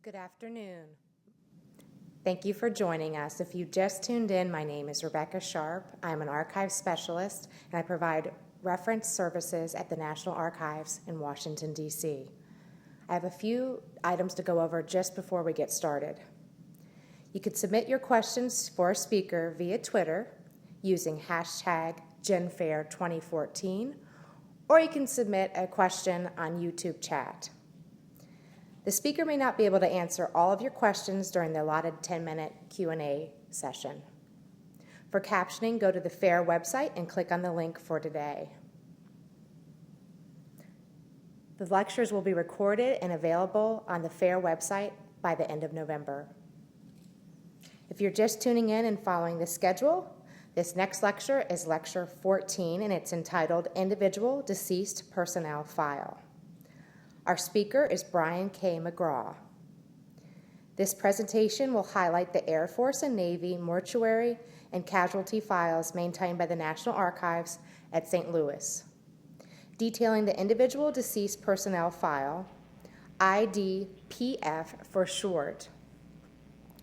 Good afternoon. Thank you for joining us. If you just tuned in, my name is Rebecca Sharp. I'm an archive specialist, and I provide reference services at the National Archives in Washington, D.C. I have a few items to go over just before we get started. You could submit your questions for a speaker via Twitter using hashtag GenFair2014, or you can submit a question on YouTube chat. The speaker may not be able to answer all of your questions during the allotted 10-minute Q&A session. For captioning, go to the FAIR website and click on the link for today. The lectures will be recorded and available on the FAIR website by the end of November. If you're just tuning in and following the schedule, this next lecture is Lecture 14, and it's entitled Individual Deceased Personnel File. Our speaker is Bryan K. McGraw. This presentation will highlight the Air Force and Navy mortuary and casualty files maintained by the National Archives at St. Louis, detailing the Individual Deceased Personnel File, IDPF for short,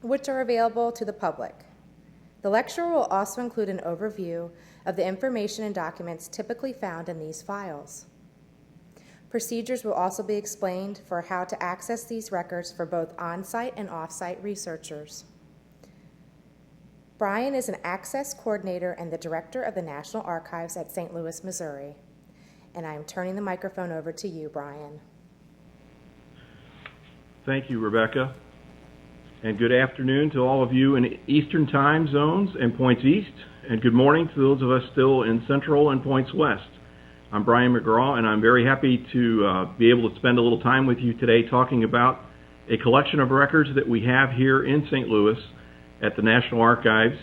which are available to the public. The lecture will also include an overview of the information and documents typically found in these files. Procedures will also be explained for how to access these records for both on-site and off-site researchers. Bryan is an access coordinator and the director of the National Archives at St. Louis, Missouri. And I am turning the microphone over to you, Bryan. Thank you, Rebecca. And good afternoon to all of you in Eastern time zones and points east, and good morning to those of us still in Central and points west. I'm Bryan McGraw, and I'm very happy to be able to spend a little time with you today talking about a collection of records that we have here in St. Louis at the National Archives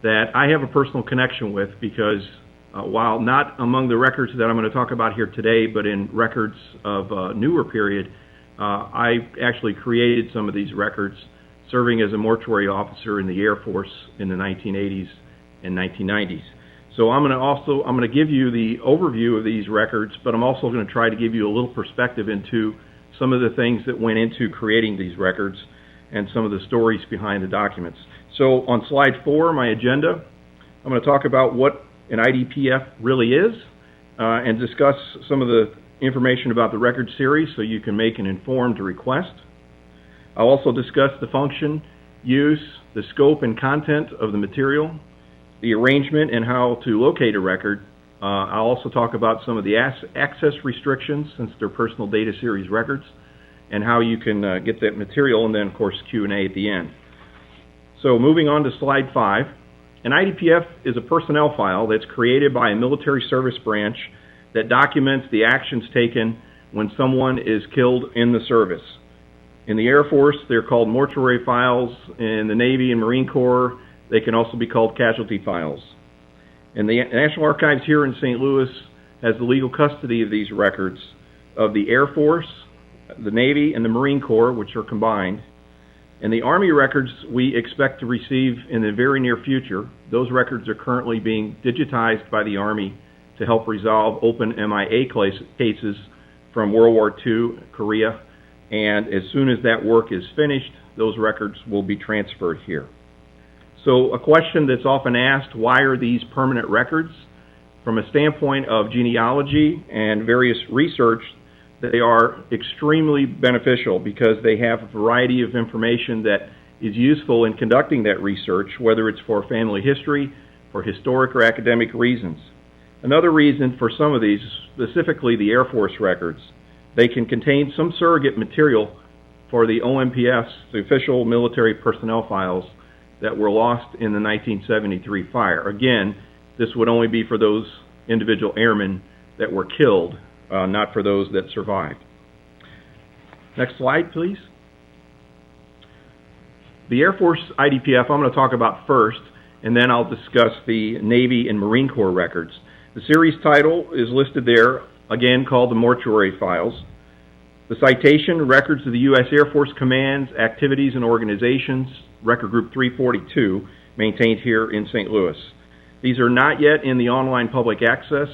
that I have a personal connection with because while not among the records that I'm going to talk about here today, but in records of a newer period, I actually created some of these records serving as a mortuary officer in the Air Force in the 1980s and 1990s. So I'm going to give you the overview of these records, but I'm also going to try to give you a little perspective into some of the things that went into creating these records and some of the stories behind the documents. So on slide 4, my agenda, I'm going to talk about what an IDPF really is and discuss some of the information about the record series so you can make an informed request. I'll also discuss the function, use, the scope and content of the material, the arrangement and how to locate a record. I'll also talk about some of the access restrictions since they're personal data series records and how you can get that material, and then of course Q&A at the end. So moving on to slide 5, an IDPF is a personnel file that's created by a military service branch that documents the actions taken when someone is killed in the service. In the Air Force, they're called mortuary files. In the Navy and Marine Corps, they can also be called casualty files. And the National Archives here in St. Louis has the legal custody of these records of the Air Force, the Navy, and the Marine Corps, which are combined. And the Army records we expect to receive in the very near future. Those records are currently being digitized by the Army to help resolve open MIA cases from World War II, Korea, and as soon as that work is finished, those records will be transferred here. So a question that's often asked, why are these permanent records? From a standpoint of genealogy and various research, they are extremely beneficial because they have a variety of information that is useful in conducting that research, whether it's for family history, for historic or academic reasons. Another reason for some of these, specifically the Air Force records, they can contain some surrogate material for the OMPFs, the official military personnel files that were lost in the 1973 fire. Again, this would only be for those individual airmen that were killed, not for those that survived. Next slide, please. The Air Force IDPF I'm going to talk about first, and then I'll discuss the Navy and Marine Corps records. The series title is listed there, again called the Mortuary Files. The citation, Records of the U.S. Air Force Commands, Activities and Organizations, Record Group 342, maintained here in St. Louis. These are not yet in the online public access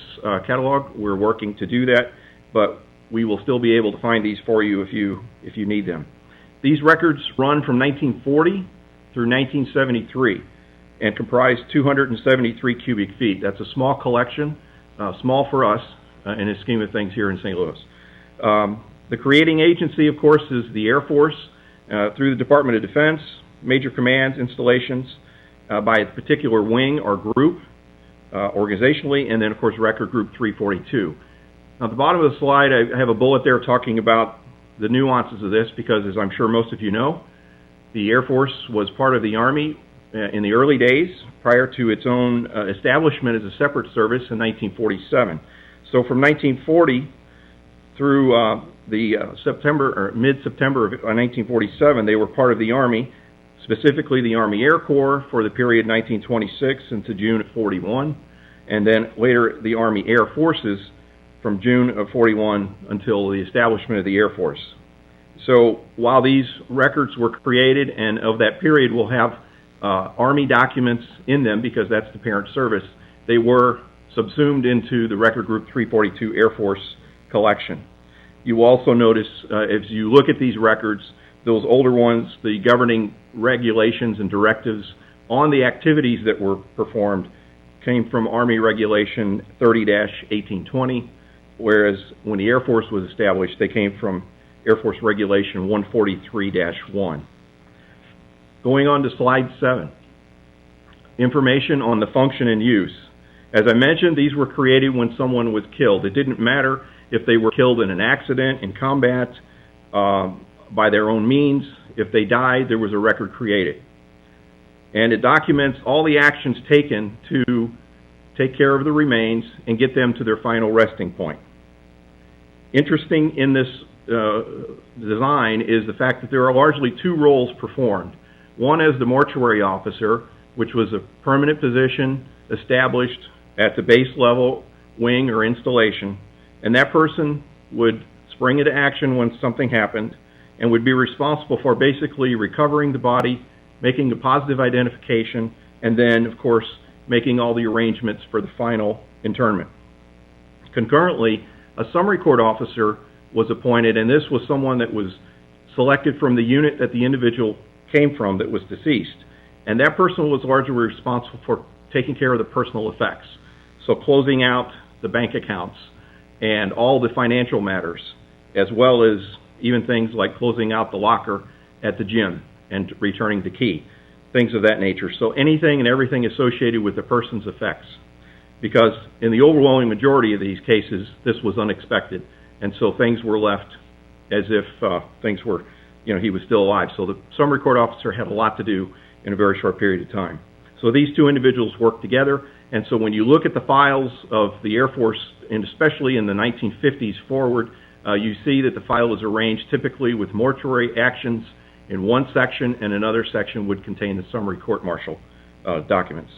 catalog. We're working to do that, but we will still be able to find these for you if you need them. These records run from 1940 through 1973 and comprise 273 cubic feet. That's a small collection, small for us in the scheme of things here in St. Louis. The creating agency, of course, is the Air Force through the Department of Defense, major commands, installations by a particular wing or group organizationally, and then, of course, Record Group 342. Now, at the bottom of the slide, I have a bullet there talking about the nuances of this because, as I'm sure most of you know, the Air Force was part of the Army in the early days prior to its own establishment as a separate service in 1947. So from 1940 through mid-September of 1947, they were part of the Army, specifically the Army Air Corps for the period 1926 into June of 41, and then later the Army Air Forces from June of 41 until the establishment of the Air Force. So while these records were created, and of that period will have Army documents in them because that's the parent service, they were subsumed into the Record Group 342 Air Force collection. You also notice, as you look at these records, those older ones, the governing regulations and directives on the activities that were performed came from Army Regulation 30-1820, whereas when the Air Force was established, they came from Air Force Regulation 143-1. Going on to slide 7, information on the function and use. As I mentioned, these were created when someone was killed. It didn't matter if they were killed in an accident, in combat, by their own means. If they died, there was a record created. And it documents all the actions taken to take care of the remains and get them to their final resting point. Interesting in this design is the fact that there are largely two roles performed. One as the mortuary officer, which was a permanent position established at the base level, wing, or installation, and that person would spring into action when something happened and would be responsible for basically recovering the body, making a positive identification, and then, of course, making all the arrangements for the final internment. Concurrently, a summary court officer was appointed, and this was someone that was selected from the unit that the individual came from that was deceased. And that person was largely responsible for taking care of the personal effects. So closing out the bank accounts and all the financial matters, as well as even things like closing out the locker at the gym and returning the key, things of that nature. So anything and everything associated with the person's effects. Because in the overwhelming majority of these cases, this was unexpected. And so things were left as if things were, he was still alive. So the summary court officer had a lot to do in a very short period of time. So these two individuals worked together. And so when you look at the files of the Air Force, and especially in the 1950s forward, you see that the file is arranged typically with mortuary actions in one section, and another section would contain the summary court-martial documents.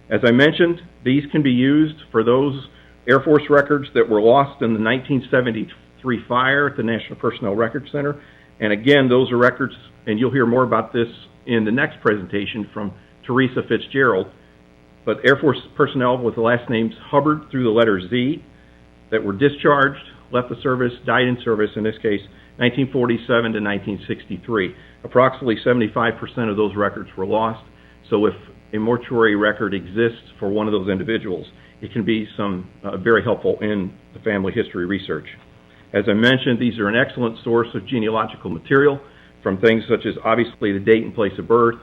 As I mentioned, these can be used for those Air Force records that were lost in the 1973 fire at the National Personnel Records Center. And again, those are records, and you'll hear more about this in the next presentation from Theresa Fitzgerald, but Air Force personnel with the last names Hubbard through the letter Z that were discharged, left the service, died in service, in this case, 1947 to 1963. Approximately 75% of those records were lost. So if a mortuary record exists for one of those individuals, it can be very helpful in the family history research. As I mentioned, these are an excellent source of genealogical material from things such as obviously the date and place of birth,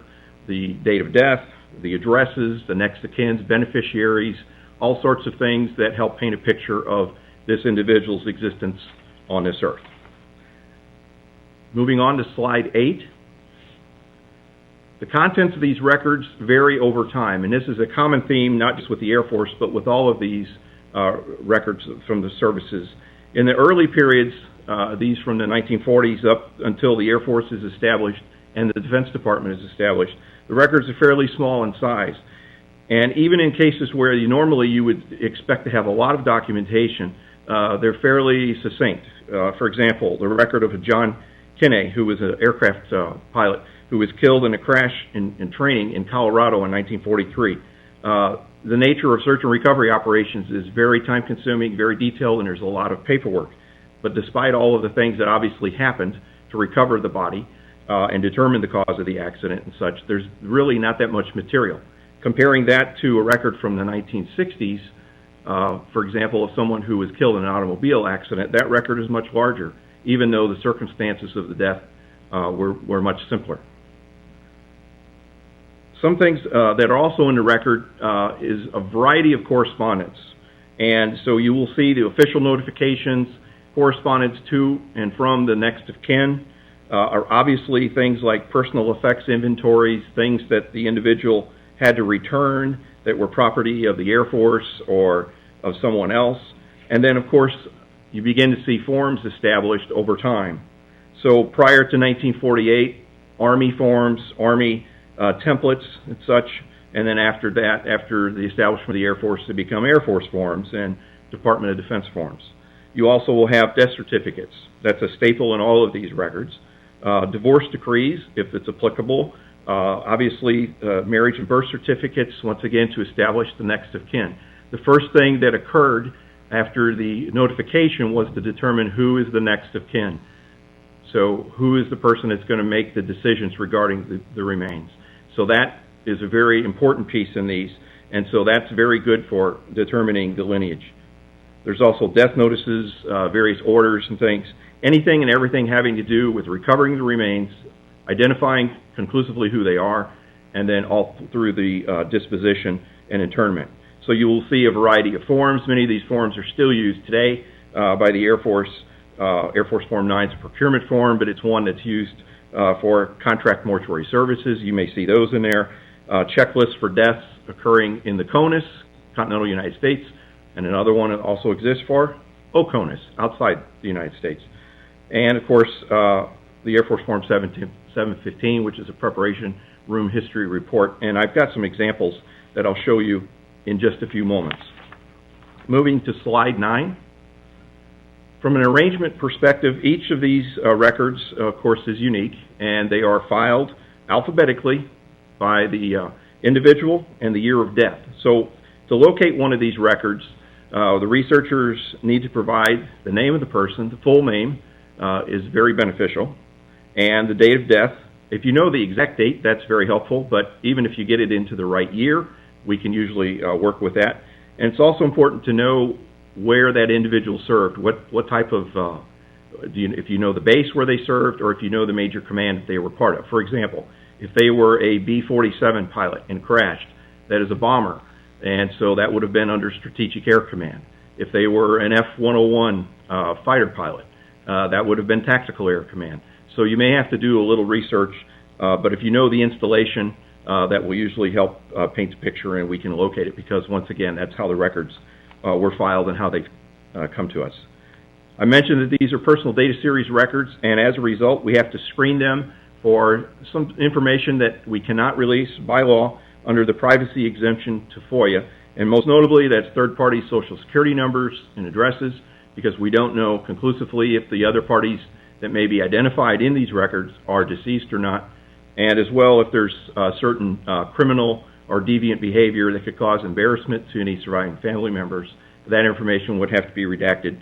the date of death, the addresses, the next of kin, beneficiaries, all sorts of things that help paint a picture of this individual's existence on this earth. Moving on to slide 8. The contents of these records vary over time, and this is a common theme not just with the Air Force but with all of these records from the services. In the early periods, these from the 1940s up until the Air Force is established and the Defense Department is established, the records are fairly small in size. And even in cases where normally you would expect to have a lot of documentation, they're fairly succinct. For example, the record of a John Kinney, who was an aircraft pilot, who was killed in a crash in training in Colorado in 1943. The nature of search and recovery operations is very time-consuming, very detailed, and there's a lot of paperwork. But despite all of the things that obviously happened to recover the body and determine the cause of the accident and such, there's really not that much material. Comparing that to a record from the 1960s, for example, of someone who was killed in an automobile accident, that record is much larger, even though the circumstances of the death were much simpler. Some things that are also in the record is a variety of correspondence. And so you will see the official notifications, correspondence to and from the next of kin are obviously things like personal effects inventories, things that the individual had to return that were property of the Air Force or of someone else. And then, of course, you begin to see forms established over time. So prior to 1948, Army forms, Army templates and such, and then after that, after the establishment of the Air Force, they become Air Force forms and Department of Defense forms. You also will have death certificates. That's a staple in all of these records. Divorce decrees, if it's applicable. Obviously, marriage and birth certificates, once again, to establish the next of kin. The first thing that occurred after the notification was to determine who is the next of kin. So who is the person that's going to make the decisions regarding the remains. So that is a very important piece in these, and so that's very good for determining the lineage. There's also death notices, various orders and things, anything and everything having to do with recovering the remains, identifying conclusively who they are, and then all through the disposition and internment. So you will see a variety of forms. Many of these forms are still used today by the Air Force. Air Force Form 9 is a procurement form, but it's one that's used for contract mortuary services. You may see those in there. Checklists for deaths occurring in the CONUS, continental United States, and another one that also exists for OCONUS, outside the United States. And, of course, the Air Force Form 715, which is a preparation room history report. And I've got some examples that I'll show you in just a few moments. Moving to slide 9. From an arrangement perspective, each of these records, of course, is unique, and they are filed alphabetically by the individual and the year of death. So to locate one of these records, the researchers need to provide the name of the person. The full name is very beneficial, and the date of death. If you know the exact date, that's very helpful, but even if you get it into the right year, we can usually work with that. And it's also important to know where that individual served, what type of, if you know the base where they served, or if you know the major command that they were part of. For example, if they were a B-47 pilot and crashed, that is a bomber, and so that would have been under Strategic Air Command. If they were an F-101 fighter pilot, that would have been Tactical Air Command. So you may have to do a little research, but if you know the installation, that will usually help paint the picture, and we can locate it, because once again, that's how the records were filed and how they come to us. I mentioned that these are personal data series records, and as a result, we have to screen them for some information that we cannot release by law under the privacy exemption to FOIA, and most notably, that's third-party social security numbers and addresses, because we don't know conclusively if the other parties that may be identified in these records are deceased or not, and as well if there's certain criminal or deviant behavior that could cause embarrassment to any surviving family members. That information would have to be redacted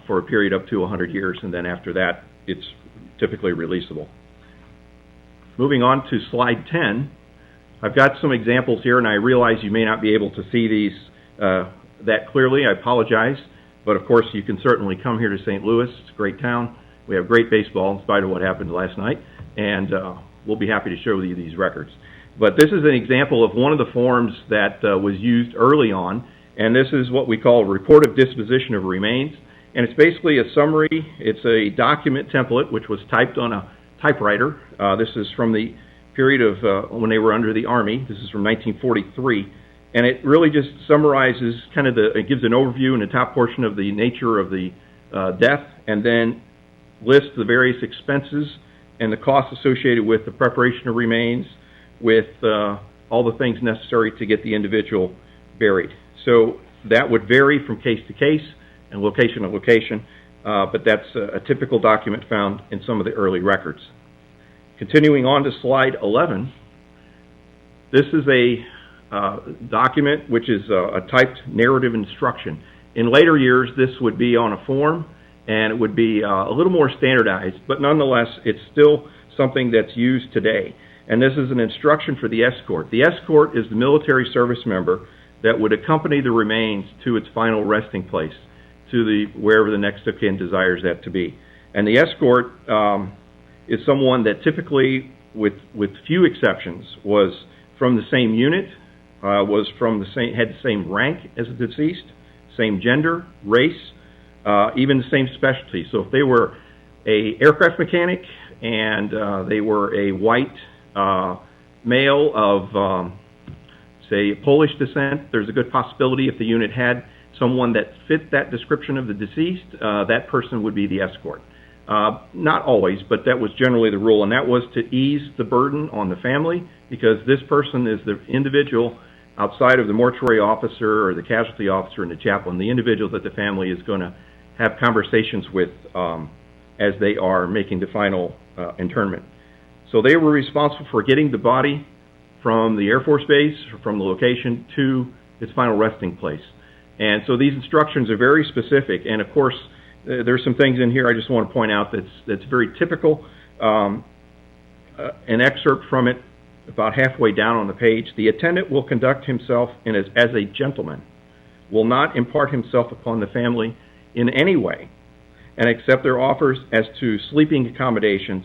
for a period up to 100 years, and then after that, it's typically releasable. Moving on to slide 10, I've got some examples here, and I realize you may not be able to see these that clearly. I apologize, but of course you can certainly come here to St. Louis. It's a great town. We have great baseball in spite of what happened last night, and we'll be happy to show you these records. But this is an example of one of the forms that was used early on, and this is what we call a report of disposition of remains, and it's basically a summary. It's a document template which was typed on a typewriter. This is from the period of when they were under the Army. This is from 1943, and it really just summarizes kind of it gives an overview in the top portion of the nature of the death, and then lists the various expenses and the costs associated with the preparation of remains, with all the things necessary to get the individual buried. So that would vary from case to case and location to location, but that's a typical document found in some of the early records. Continuing on to slide 11, this is a document which is a typed narrative instruction. In later years, this would be on a form, and it would be a little more standardized, but nonetheless, it's still something that's used today. And this is an instruction for the escort. The escort is the military service member that would accompany the remains to its final resting place, to wherever the next of kin desires that to be. And the escort is someone that typically, with few exceptions, was from the same unit, had the same rank as the deceased, same gender, race, even the same specialty. So if they were a aircraft mechanic and they were a white male of, say, Polish descent, there's a good possibility if the unit had someone that fit that description of the deceased, that person would be the escort. Not always, but that was generally the rule, and that was to ease the burden on the family, because this person is the individual outside of the mortuary officer or the casualty officer and the chaplain, the individual that the family is going to have conversations with as they are making the final internment. So they were responsible for getting the body from the Air Force Base, from the location, to its final resting place. And so these instructions are very specific, and of course, there's some things in here I just want to point out that's very typical. An excerpt from it, about halfway down on the page: the attendant will conduct himself as a gentleman, will not impart himself upon the family in any way, and accept their offers as to sleeping accommodations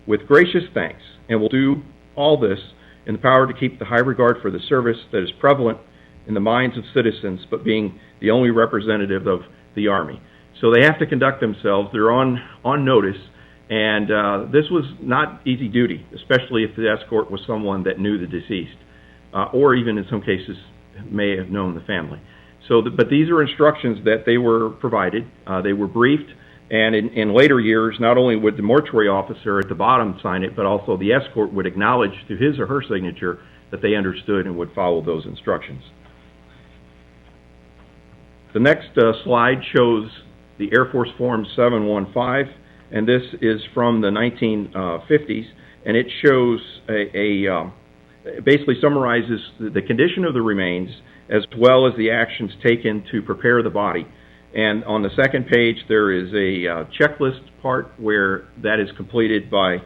with gracious thanks, and will do all this in the power to keep the high regard for the service that is prevalent in the minds of citizens, but being the only representative of the Army. So they have to conduct themselves. They're on notice, and this was not easy duty, especially if the escort was someone that knew the deceased, or even in some cases may have known the family. So, but these are instructions that they were provided. They were briefed, and in later years, not only would the mortuary officer at the bottom sign it, but also the escort would acknowledge through his or her signature that they understood and would follow those instructions. The next slide shows the Air Force Form 715, and this is from the 1950s, and it shows basically summarizes the condition of the remains as well as the actions taken to prepare the body. And on the second page, there is a checklist part where that is completed by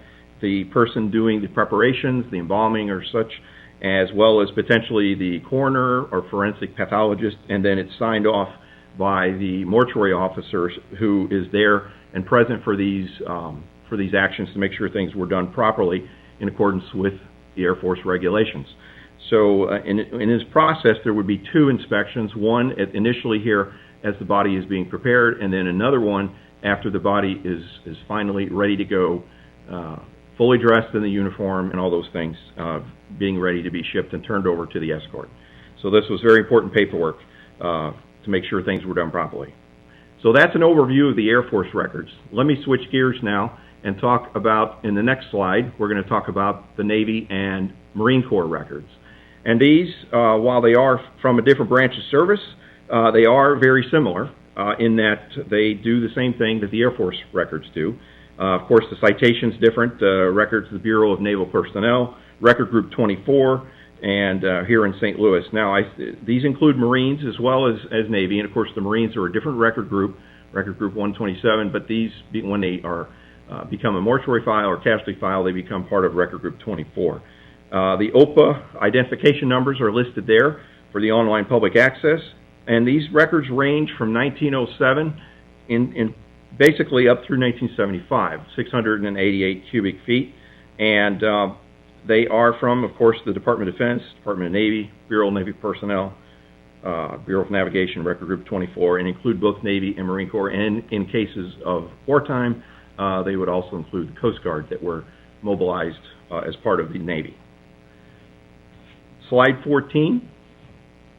the person doing the preparations, the embalming or such, as well as potentially the coroner or forensic pathologist, and then it's signed off by the mortuary officer who is there and present for these actions to make sure things were done properly in accordance with the Air Force regulations. So in this process, there would be two inspections, one initially here as the body is being prepared, and then another one after the body is finally ready to go, fully dressed in the uniform and all those things, being ready to be shipped and turned over to the escort. So this was very important paperwork to make sure things were done properly. So that's an overview of the Air Force records. Let me switch gears now and talk about, in the next slide, we're going to talk about the Navy and Marine Corps records. And these, while they are from a different branch of service, they are very similar in that they do the same thing that the Air Force records do. Of course, the citation's different. Records, the Bureau of Naval Personnel, Record Group 24, and here in St. Louis. Now, these include Marines as well as Navy, and of course the Marines are a different record group, Record Group 127, but these, when they are become a mortuary file or casualty file, they become part of Record Group 24. The OPA identification numbers are listed there for the online public access, and these records range from 1907 in basically up through 1975, 688 cubic feet, and they are from, of course, the Department of Defense, Department of Navy, Bureau of Navy Personnel, Bureau of Navigation, Record Group 24, and include both Navy and Marine Corps. And in cases of wartime, they would also include the Coast Guard that were mobilized as part of the Navy. Slide 14,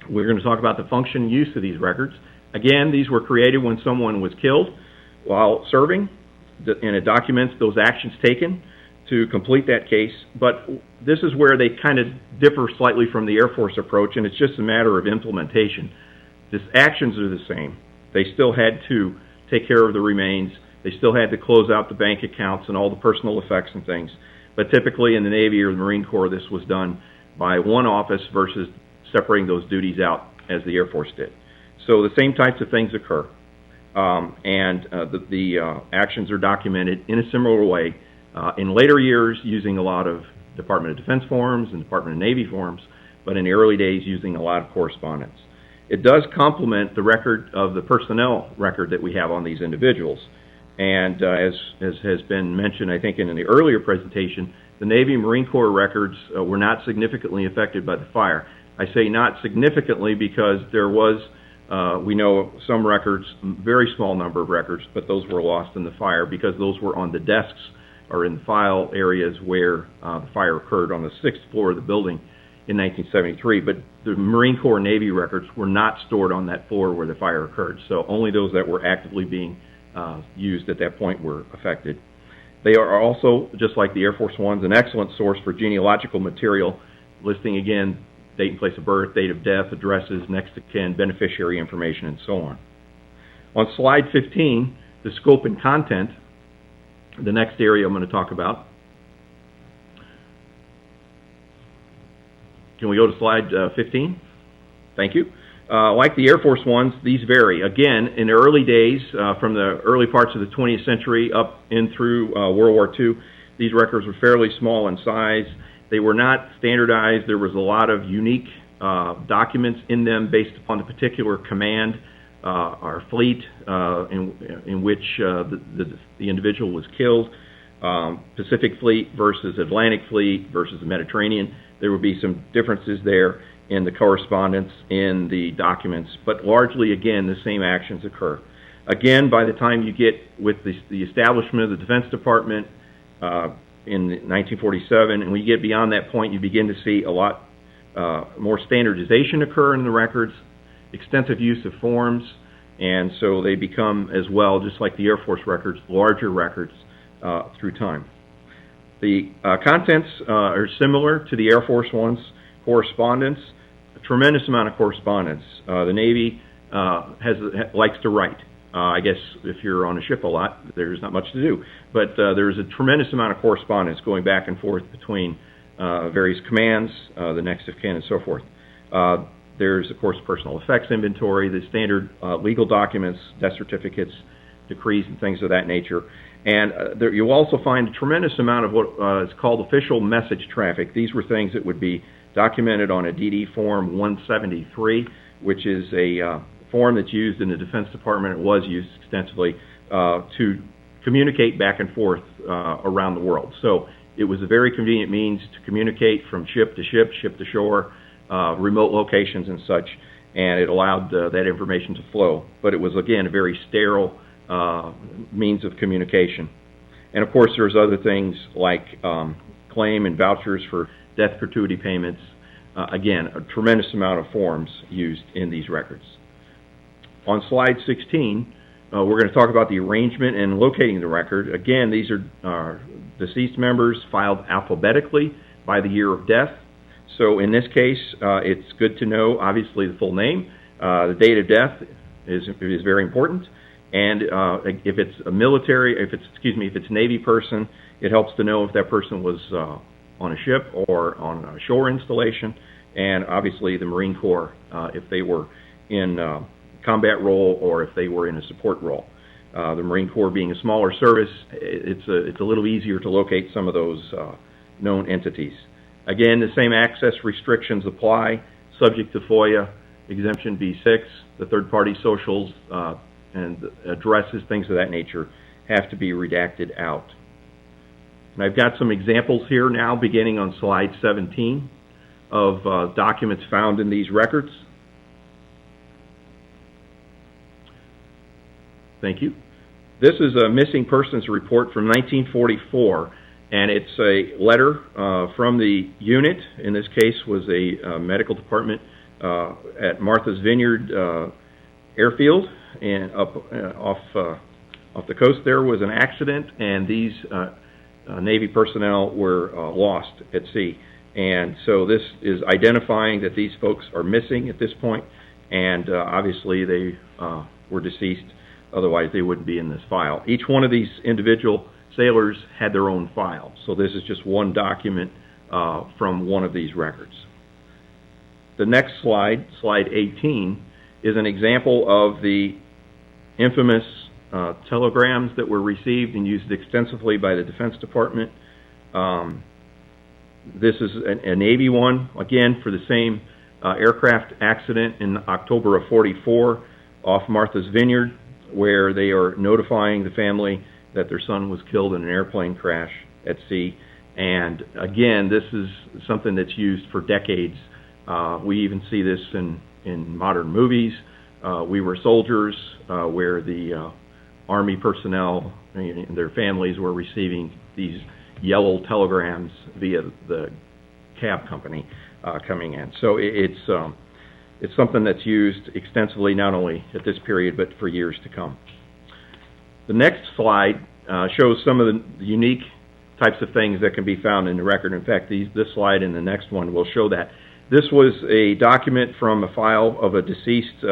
we're going to talk about the function and use of these records. Again, these were created when someone was killed while serving, and it documents those actions taken to complete that case, but this is where they kind of differ slightly from the Air Force approach, and it's just a matter of implementation. The actions are the same. They still had to take care of the remains. They still had to close out the bank accounts and all the personal effects and things, but typically in the Navy or the Marine Corps, this was done by one office versus separating those duties out as the Air Force did. So the same types of things occur, and the actions are documented in a similar way. In later years, using a lot of Department of Defense forms and Department of Navy forms, but in the early days, using a lot of correspondence. It does complement the record of the personnel record that we have on these individuals. And as has been mentioned, I think, in the earlier presentation, the Navy and Marine Corps records were not significantly affected by the fire. I say not significantly because there was We know some records, very small number of records, but those were lost in the fire because those were on the desks or in the file areas where the fire occurred on the 6th floor of the building in 1973. But the Marine Corps and Navy records were not stored on that floor where the fire occurred, so only those that were actively being used at that point were affected. They are also, just like the Air Force Ones, an excellent source for genealogical material, listing again date and place of birth, date of death, addresses, next of kin, beneficiary information, and so on. On slide 15, the scope and content, the next area I'm going to talk about. Can we go to slide 15? Thank you. Like the Air Force ones, these vary. Again, in the early days, from the early parts of the 20th century up in through World War II, these records were fairly small in size. They were not standardized. There was a lot of unique documents in them based upon the particular command or fleet in which the individual was killed. Pacific Fleet versus Atlantic Fleet versus the Mediterranean. There would be some differences there in the correspondence in the documents, but largely, again, the same actions occur. Again, by the time you get with the establishment of the Defense Department in 1947, and when you get beyond that point, you begin to see a lot more standardization occur in the records, extensive use of forms, and so they become, as well, just like the Air Force records, larger records through time. The contents are similar to the Air Force ones. Correspondence, a tremendous amount of correspondence. The Navy likes to write. I guess if you're on a ship a lot, there's not much to do. But there's a tremendous amount of correspondence going back and forth between various commands, the next of kin, and so forth. There's, of course, personal effects inventory, the standard legal documents, death certificates, decrees, and things of that nature. And you'll also find a tremendous amount of what is called official message traffic. These were things that would be documented on a DD Form 173, which is a form that's used in the Defense Department. It was used extensively to communicate back and forth around the world. So it was a very convenient means to communicate from ship to ship, ship to shore, remote locations and such, and it allowed that information to flow. But it was, again, a very sterile means of communication. And of course, there's other things like claim and vouchers for death gratuity payments. Again, a tremendous amount of forms used in these records. On slide 16, we're going to talk about the arrangement and locating the record. Again, these are deceased members filed alphabetically by the year of death. So in this case, it's good to know, obviously, the full name. The date of death is very important. And if it's a military, if it's Navy person, it helps to know if that person was on a ship or on a shore installation, and obviously the Marine Corps, if they were in combat role or if they were in a support role. The Marine Corps being a smaller service, it's a little easier to locate some of those known entities. Again, the same access restrictions apply, subject to FOIA, Exemption B6, the third-party socials and addresses, things of that nature, have to be redacted out. And I've got some examples here now, beginning on slide 17, of documents found in these records. Thank you. This is a missing persons report from 1944, and it's a letter from the unit. In this case was a medical department at Martha's Vineyard Airfield, and up off the coast there was an accident, and these Navy personnel were lost at sea. And so this is identifying that these folks are missing at this point, and obviously they were deceased, otherwise they wouldn't be in this file. Each one of these individual sailors had their own file, so this is just one document from one of these records. The next slide, slide 18, is an example of the infamous telegrams that were received and used extensively by the Defense Department. This is a Navy one, again, for the same aircraft accident in October of '44 off Martha's Vineyard, where they are notifying the family that their son was killed in an airplane crash at sea. And again, this is something that's used for decades. We even see this in modern movies. we were soldiers, where the Army personnel and their families were receiving these yellow telegrams via the cab company coming in. So it's something that's used extensively, not only at this period, but for years to come. The next slide shows some of the unique types of things that can be found in the record. In fact, this slide and the next one will show that. This was a document from a file of a deceased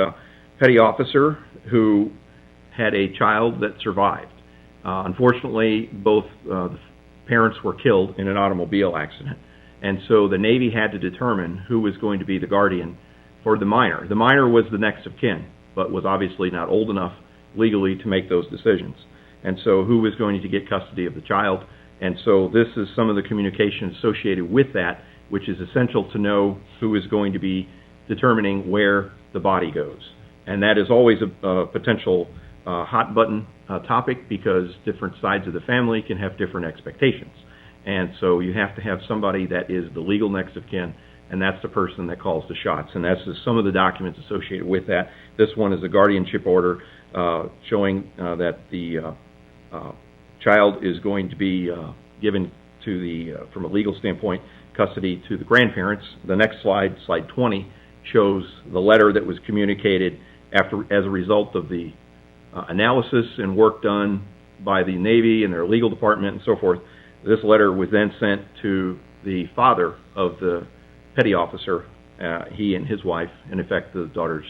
petty officer who had a child that survived. Unfortunately, both the parents were killed in an automobile accident. And so the Navy had to determine who was going to be the guardian for the minor. The minor was the next of kin, but was obviously not old enough legally to make those decisions. And so who was going to get custody of the child? And so this is some of the communication associated with that, which is essential to know who is going to be determining where the body goes. And that is always a potential hot button topic, because different sides of the family can have different expectations. And so you have to have somebody that is the legal next of kin, and that's the person that calls the shots. And that's just some of the documents associated with that. This one is a guardianship order showing that the child is going to be given to the, from a legal standpoint, custody to the grandparents. The next slide, slide 20, shows the letter that was communicated as a result of the analysis and work done by the Navy and their legal department and so forth. This letter was then sent to the father of the petty officer. He and his wife, in effect the daughter's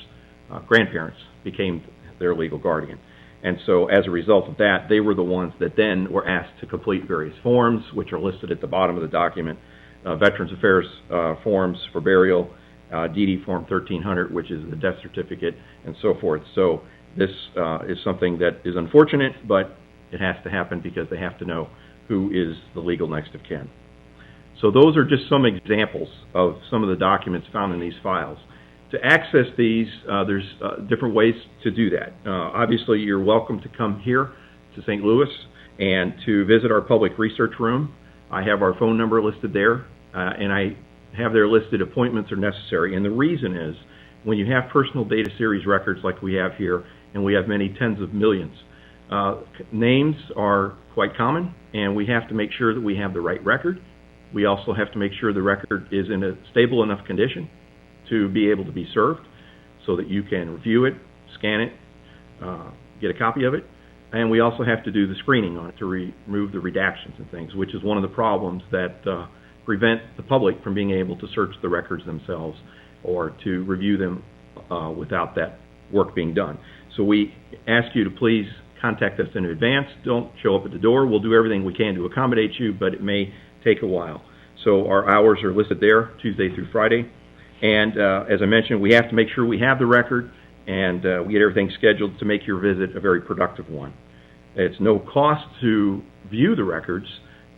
grandparents, became their legal guardian. And so as a result of that, they were the ones that then were asked to complete various forms, which are listed at the bottom of the document. Veterans Affairs forms for burial, DD Form 1300, which is the death certificate, and so forth. So this is something that is unfortunate, but it has to happen because they have to know who is the legal next of kin. So those are just some examples of some of the documents found in these files. To access these, there's different ways to do that. Obviously, you're welcome to come here to St. Louis and to visit our public research room. I have our phone number listed there, and I have there listed appointments are necessary. And the reason is, when you have personal data series records like we have here, and we have many tens of millions, names are quite common, and we have to make sure that we have the right record. We also have to make sure the record is in a stable enough condition to be able to be served, so that you can review it, scan it, get a copy of it. And we also have to do the screening on it to remove the redactions and things, which is one of the problems that prevent the public from being able to search the records themselves or to review them without that work being done. So we ask you to please contact us in advance. Don't show up at the door. We'll do everything we can to accommodate you, but it may take a while. So our hours are listed there, Tuesday through Friday. And as I mentioned, we have to make sure we have the record, and we get everything scheduled to make your visit a very productive one. It's no cost to view the records.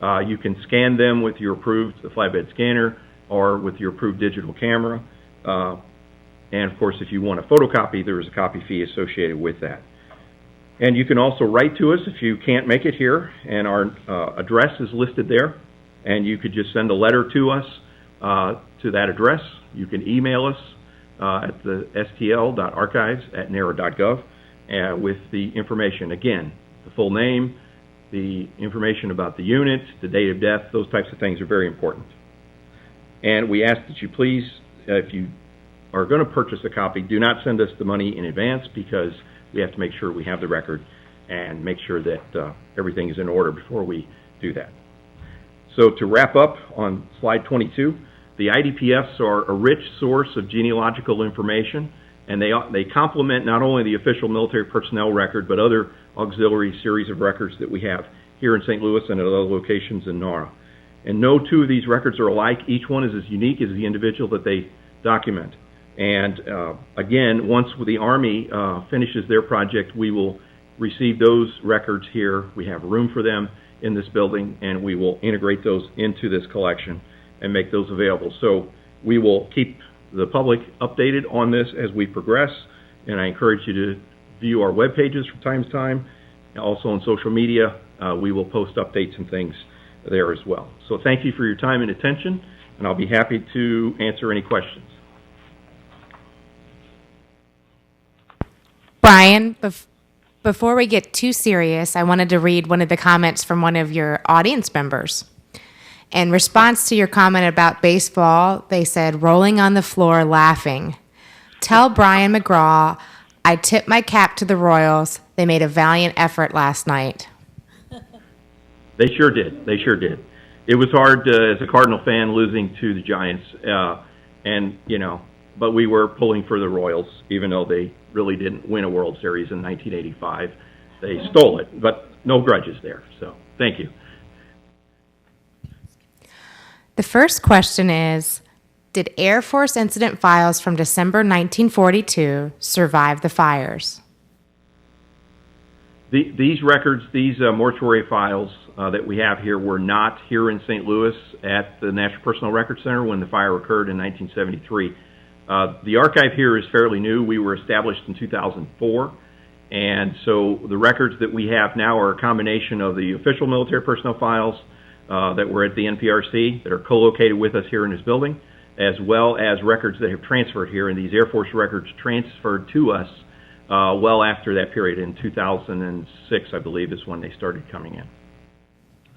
You can scan them with your approved flatbed scanner or with your approved digital camera. And of course, if you want a photocopy, there is a copy fee associated with that. And you can also write to us if you can't make it here, and our address is listed there. And you could just send a letter to us to that address. You can email us at the stl.archives@nara.gov with the information. Again, the full name, the information about the unit, the date of death, those types of things are very important. And we ask that you please, if you are going to purchase a copy, do not send us the money in advance, because we have to make sure we have the record and make sure that everything is in order before we do that. So to wrap up on slide 22, the IDPFs are a rich source of genealogical information, and they complement not only the official military personnel record, but other auxiliary series of records that we have here in St. Louis and at other locations in NARA. And no two of these records are alike. Each one is as unique as the individual that they document. And again, once the Army finishes their project, we will receive those records here. We have room for them in this building, and we will integrate those into this collection and make those available. So we will keep the public updated on this as we progress, and I encourage you to view our web pages from time to time. Also on social media, we will post updates and things there as well. So thank you for your time and attention, and I'll be happy to answer any questions. Bryan, before we get too serious, I wanted to read one of the comments from one of your audience members. In response to your comment about baseball, they said, rolling on the floor laughing. Tell Bryan McGraw I tip my cap to the Royals. They made a valiant effort last night. They sure did. They sure did. It was hard as a Cardinal fan losing to the Giants, but we were pulling for the Royals, even though they really didn't win a World Series in 1985. They stole it, but no grudges there. So thank you. The first question is, did Air Force incident files from December 1942 survive the fires? These records, these mortuary files that we have here were not here in St. Louis at the National Personnel Records Center when the fire occurred in 1973. The archive here is fairly new. We were established in 2004, and so the records that we have now are a combination of the official military personnel files that were at the NPRC that are co-located with us here in this building, as well as records that have transferred here, and these Air Force records transferred to us well after that period. In 2006, I believe, is when they started coming in.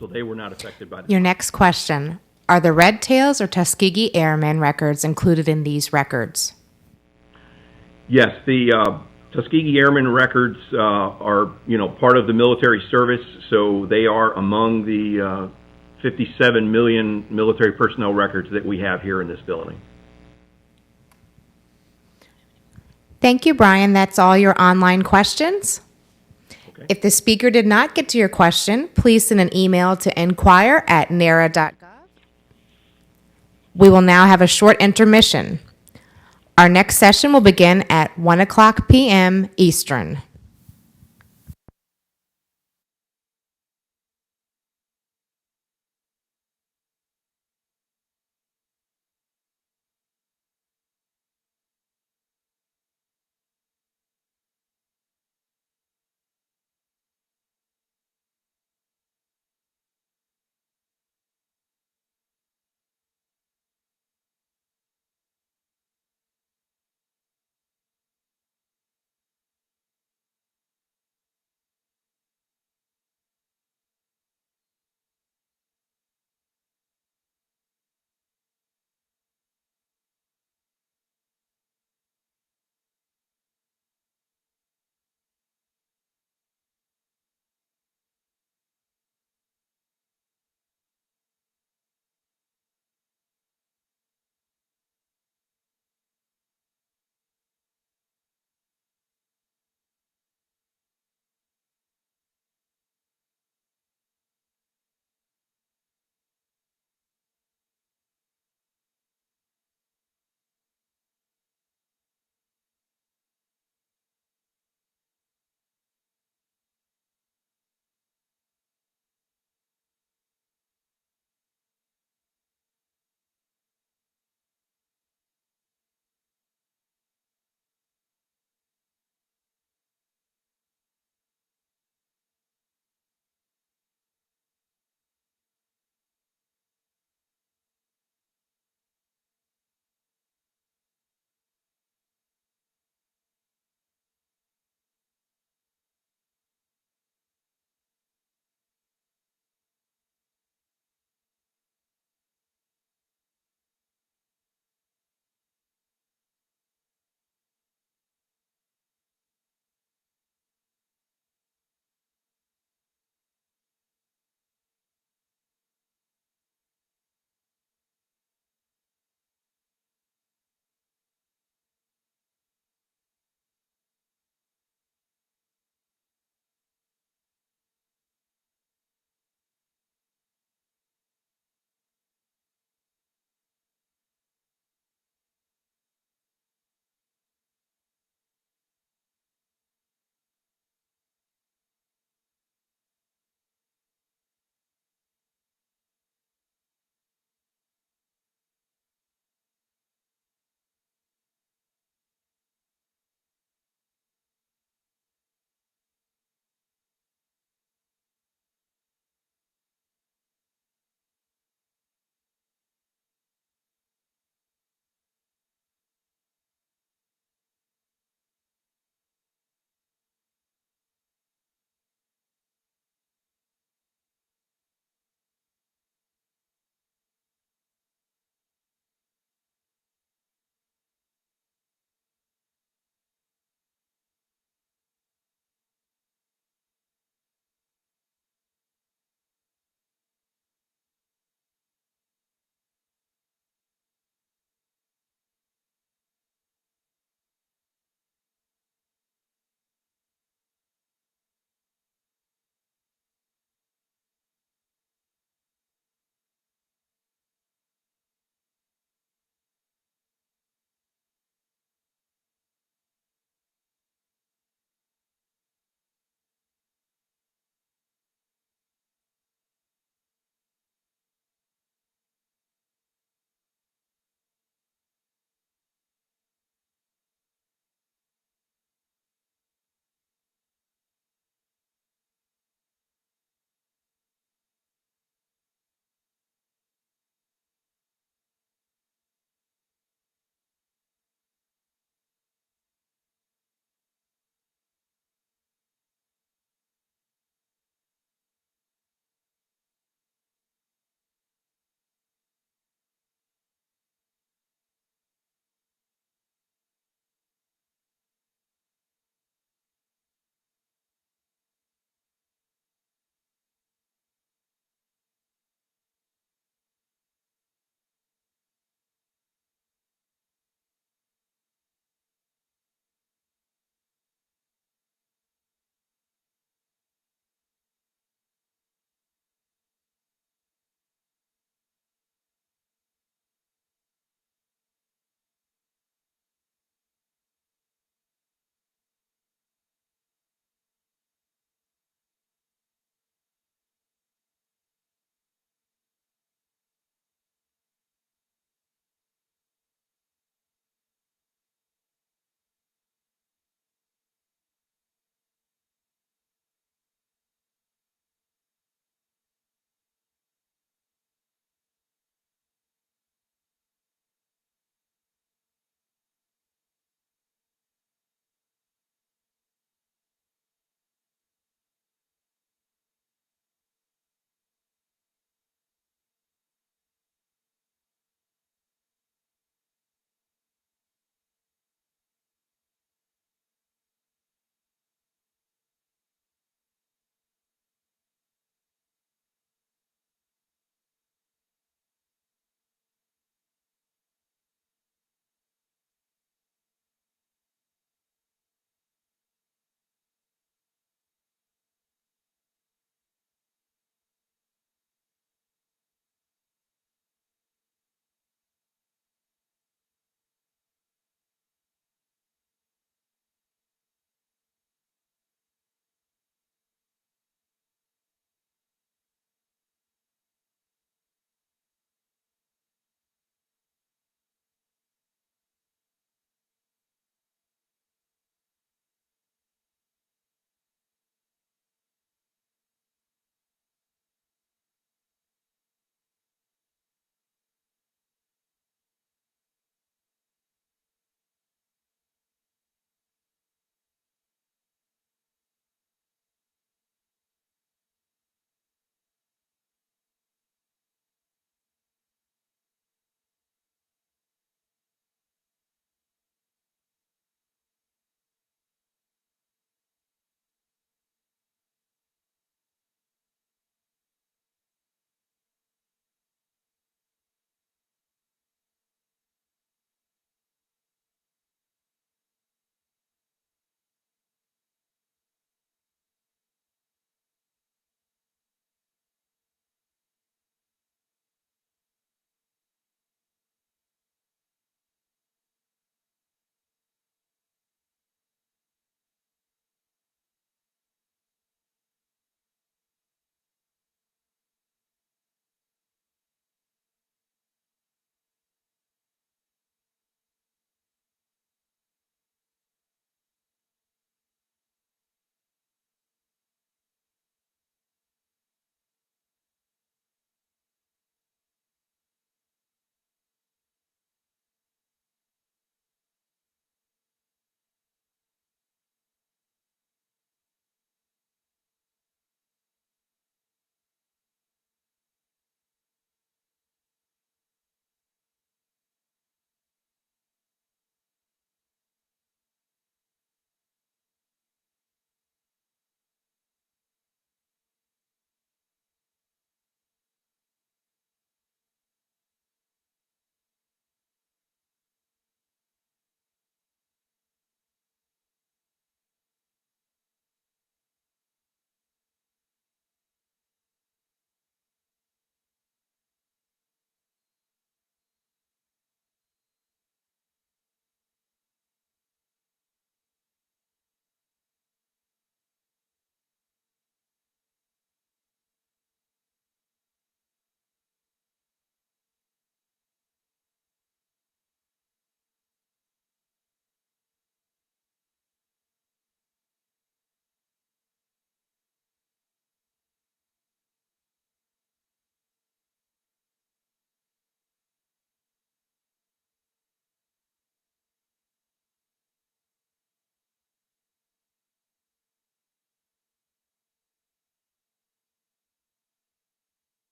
So they were not affected by the Your next question. Are the Red Tails or Tuskegee Airmen records included in these records? Yes, the Tuskegee Airmen records are, part of the military service, so they are among the 57 million military personnel records that we have here in this building. Thank you, Bryan. That's all your online questions. Okay. If the speaker did not get to your question, please send an email to inquire@nara.gov. We will now have a short intermission. Our next session will begin at 1:00 p.m. Eastern.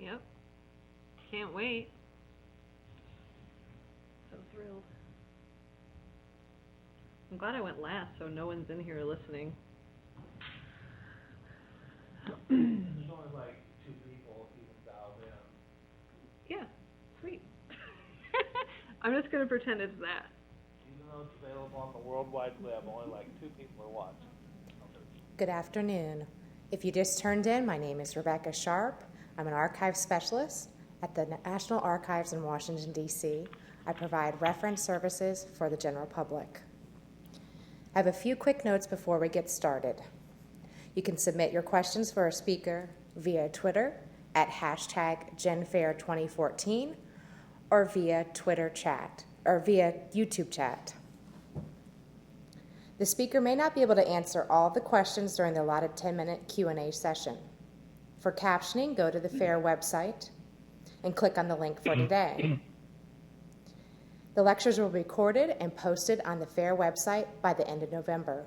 Yep. Can't wait. So thrilled. I'm glad I went last, so no one's in here listening. There's only like 2 people even dialed in. Yeah, sweet. I'm just going to pretend it's that. Even though it's available on the World Wide Web, only like 2 people are watching. Good afternoon. If you just turned in, my name is Rebecca Sharp. I'm an archive specialist at the National Archives in Washington, D.C. I provide reference services for the general public. I have a few quick notes before we get started. You can submit your questions for a speaker via Twitter at #GenFair2014 or via Twitter chat or via YouTube chat. The speaker may not be able to answer all of the questions during the allotted 10-minute Q&A session. For captioning, go to the FAIR website and click on the link for today. The lectures will be recorded and posted on the FAIR website by the end of November.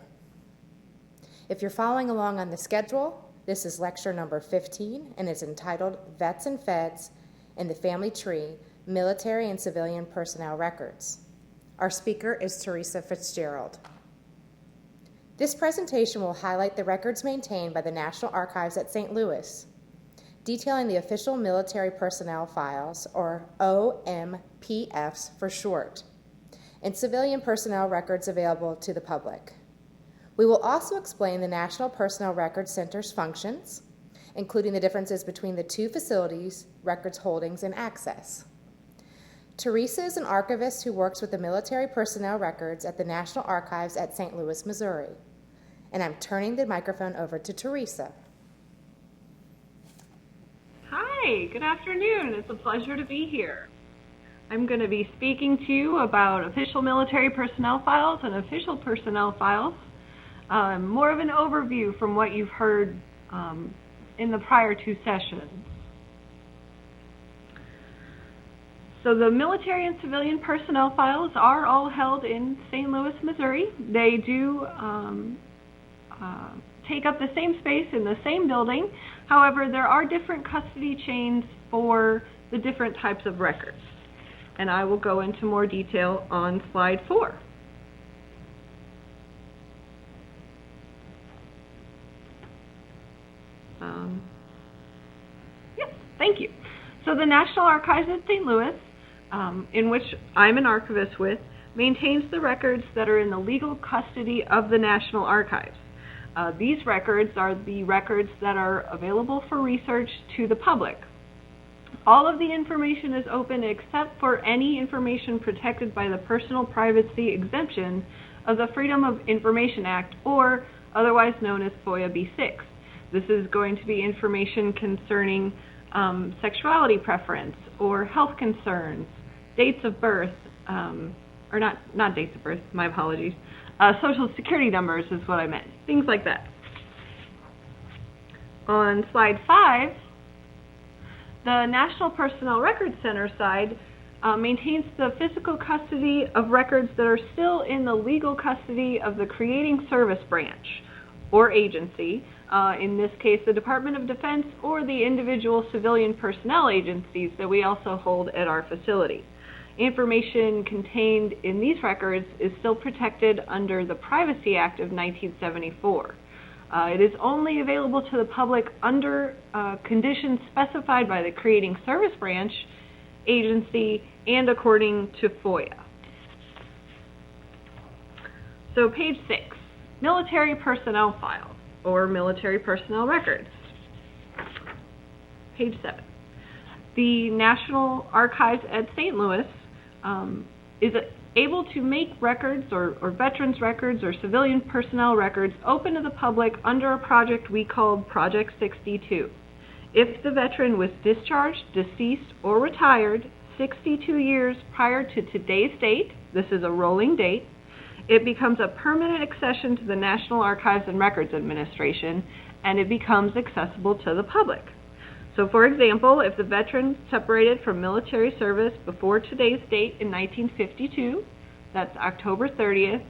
If you're following along on the schedule, this is lecture number 15 and is entitled Vets and Feds in the Family Tree, Military and Civilian Personnel Records. Our speaker is Theresa Fitzgerald. This presentation will highlight the records maintained by the National Archives at St. Louis, detailing the official military personnel files, or OMPFs for short, and civilian personnel records available to the public. We will also explain the National Personnel Records Center's functions, including the differences between the 2 facilities, records holdings, and access. Theresa is an archivist who works with the military personnel records at the National Archives at St. Louis, Missouri. And I'm turning the microphone over to Theresa. Hi, good afternoon. It's a pleasure to be here. I'm going to be speaking to you about official military personnel files and official personnel files. More of an overview from what you've heard in the prior 2 sessions. So the military and civilian personnel files are all held in St. Louis, Missouri. They do take up the same space in the same building. However, there are different custody chains for the different types of records. And I will go into more detail on slide 4. Yes, thank you. So the National Archives at St. Louis, in which I'm an archivist with, maintains the records that are in the legal custody of the National Archives. These records are the records that are available for research to the public. All of the information is open except for any information protected by the Personal Privacy Exemption of the Freedom of Information Act, or otherwise known as FOIA B6. This is going to be information concerning sexuality preference or health concerns, dates of birth, or not dates of birth, my apologies, social security numbers is what I meant, things like that. On slide 5, the National Personnel Records Center side maintains the physical custody of records that are still in the legal custody of the creating service branch or agency, in this case the Department of Defense or the individual civilian personnel agencies that we also hold at our facility. Information contained in these records is still protected under the Privacy Act of 1974. It is only available to the public under conditions specified by the creating service branch agency and according to FOIA. So page 6, military personnel files or military personnel records. Page 7. The National Archives at St. Louis is able to make records or veterans records or civilian personnel records open to the public under a project we called Project 62. If the veteran was discharged, deceased, or retired 62 years prior to today's date, this is a rolling date, it becomes a permanent accession to the National Archives and Records Administration, and it becomes accessible to the public. So, for example, if the veteran separated from military service before today's date in 1952, that's October 30th,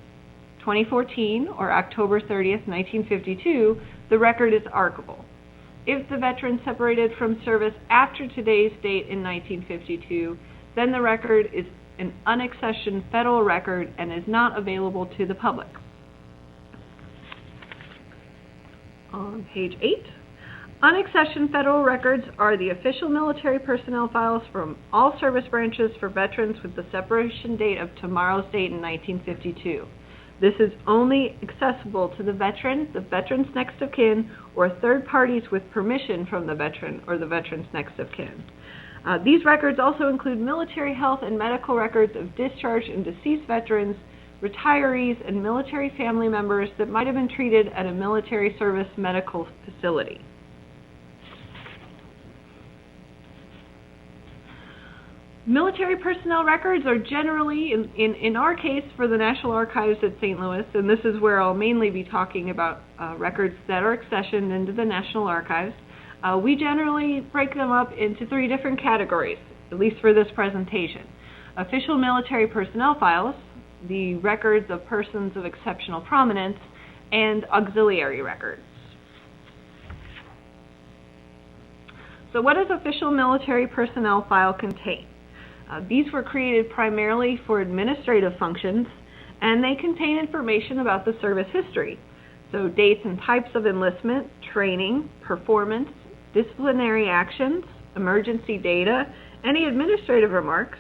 2014, or October 30th, 1952, the record is archivable. If the veteran separated from service after today's date in 1952, then the record is an unaccessioned federal record and is not available to the public. On page 8, unaccessioned federal records are the official military personnel files from all service branches for veterans with the separation date of tomorrow's date in 1952. This is only accessible to the veteran's next of kin, or third parties with permission from the veteran or the veteran's next of kin. These records also include military health and medical records of discharged and deceased veterans, retirees, and military family members that might have been treated at a military service medical facility. Military personnel records are generally, in our case, for the National Archives at St. Louis, and this is where I'll mainly be talking about records that are accessioned into the National Archives. We generally break them up into 3 different categories, at least for this presentation. Official military personnel files, the records of persons of exceptional prominence, and auxiliary records. So what does official military personnel file contain? These were created primarily for administrative functions, and they contain information about the service history. So dates and types of enlistment, training, performance, disciplinary actions, emergency data, any administrative remarks.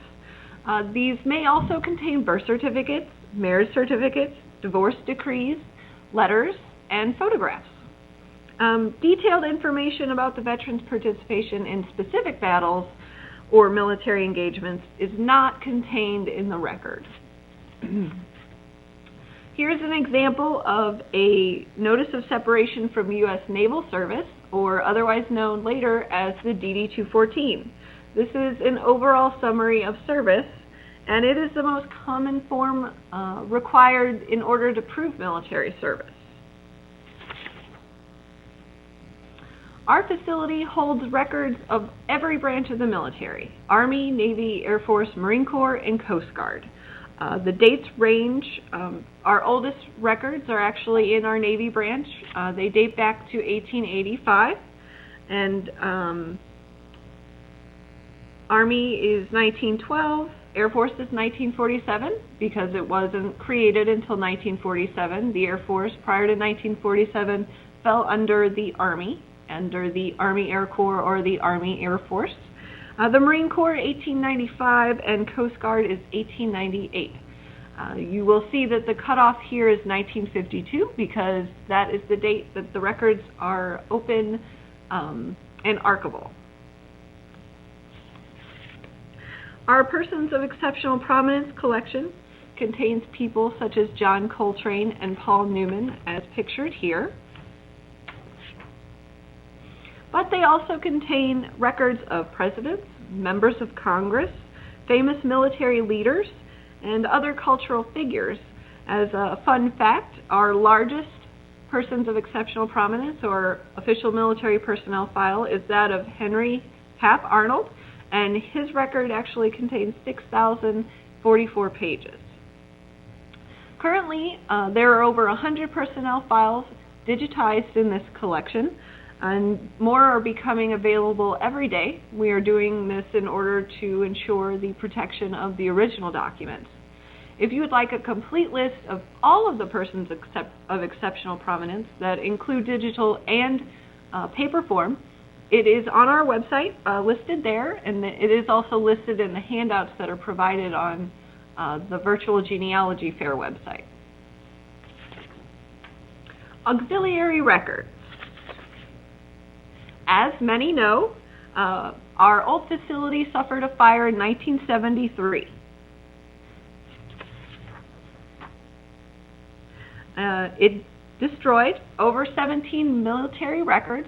These may also contain birth certificates, marriage certificates, divorce decrees, letters, and photographs. Detailed information about the veteran's participation in specific battles or military engagements is not contained in the record. Here's an example of a notice of separation from U.S. Naval Service, or otherwise known later as the DD-214. This is an overall summary of service, and it is the most common form required in order to prove military service. Our facility holds records of every branch of the military: Army, Navy, Air Force, Marine Corps, and Coast Guard. The dates range. Our oldest records are actually in our Navy branch. They date back to 1885, and Army is 1912, Air Force is 1947, because it wasn't created until 1947. The Air Force, prior to 1947, fell under the Army Air Corps or the Army Air Force. The Marine Corps, 1895, and Coast Guard is 1898. You will see that the cutoff here is 1952 because that is the date that the records are open and archivable. Our Persons of Exceptional Prominence collection contains people such as John Coltrane and Paul Newman, as pictured here. But they also contain records of presidents, members of Congress, famous military leaders, and other cultural figures. As a fun fact, our largest Persons of Exceptional Prominence, or official military personnel file, is that of Henry Hap Arnold, and his record actually contains 6,044 pages. Currently, there are over 100 personnel files digitized in this collection, and more are becoming available every day. We are doing this in order to ensure the protection of the original documents. If you would like a complete list of all of the persons of exceptional prominence that include digital and paper form, it is on our website, listed there, and it is also listed in the handouts that are provided on the virtual Genealogy Fair website. Auxiliary records. As many know, our old facility suffered a fire in 1973. It destroyed over 17 military records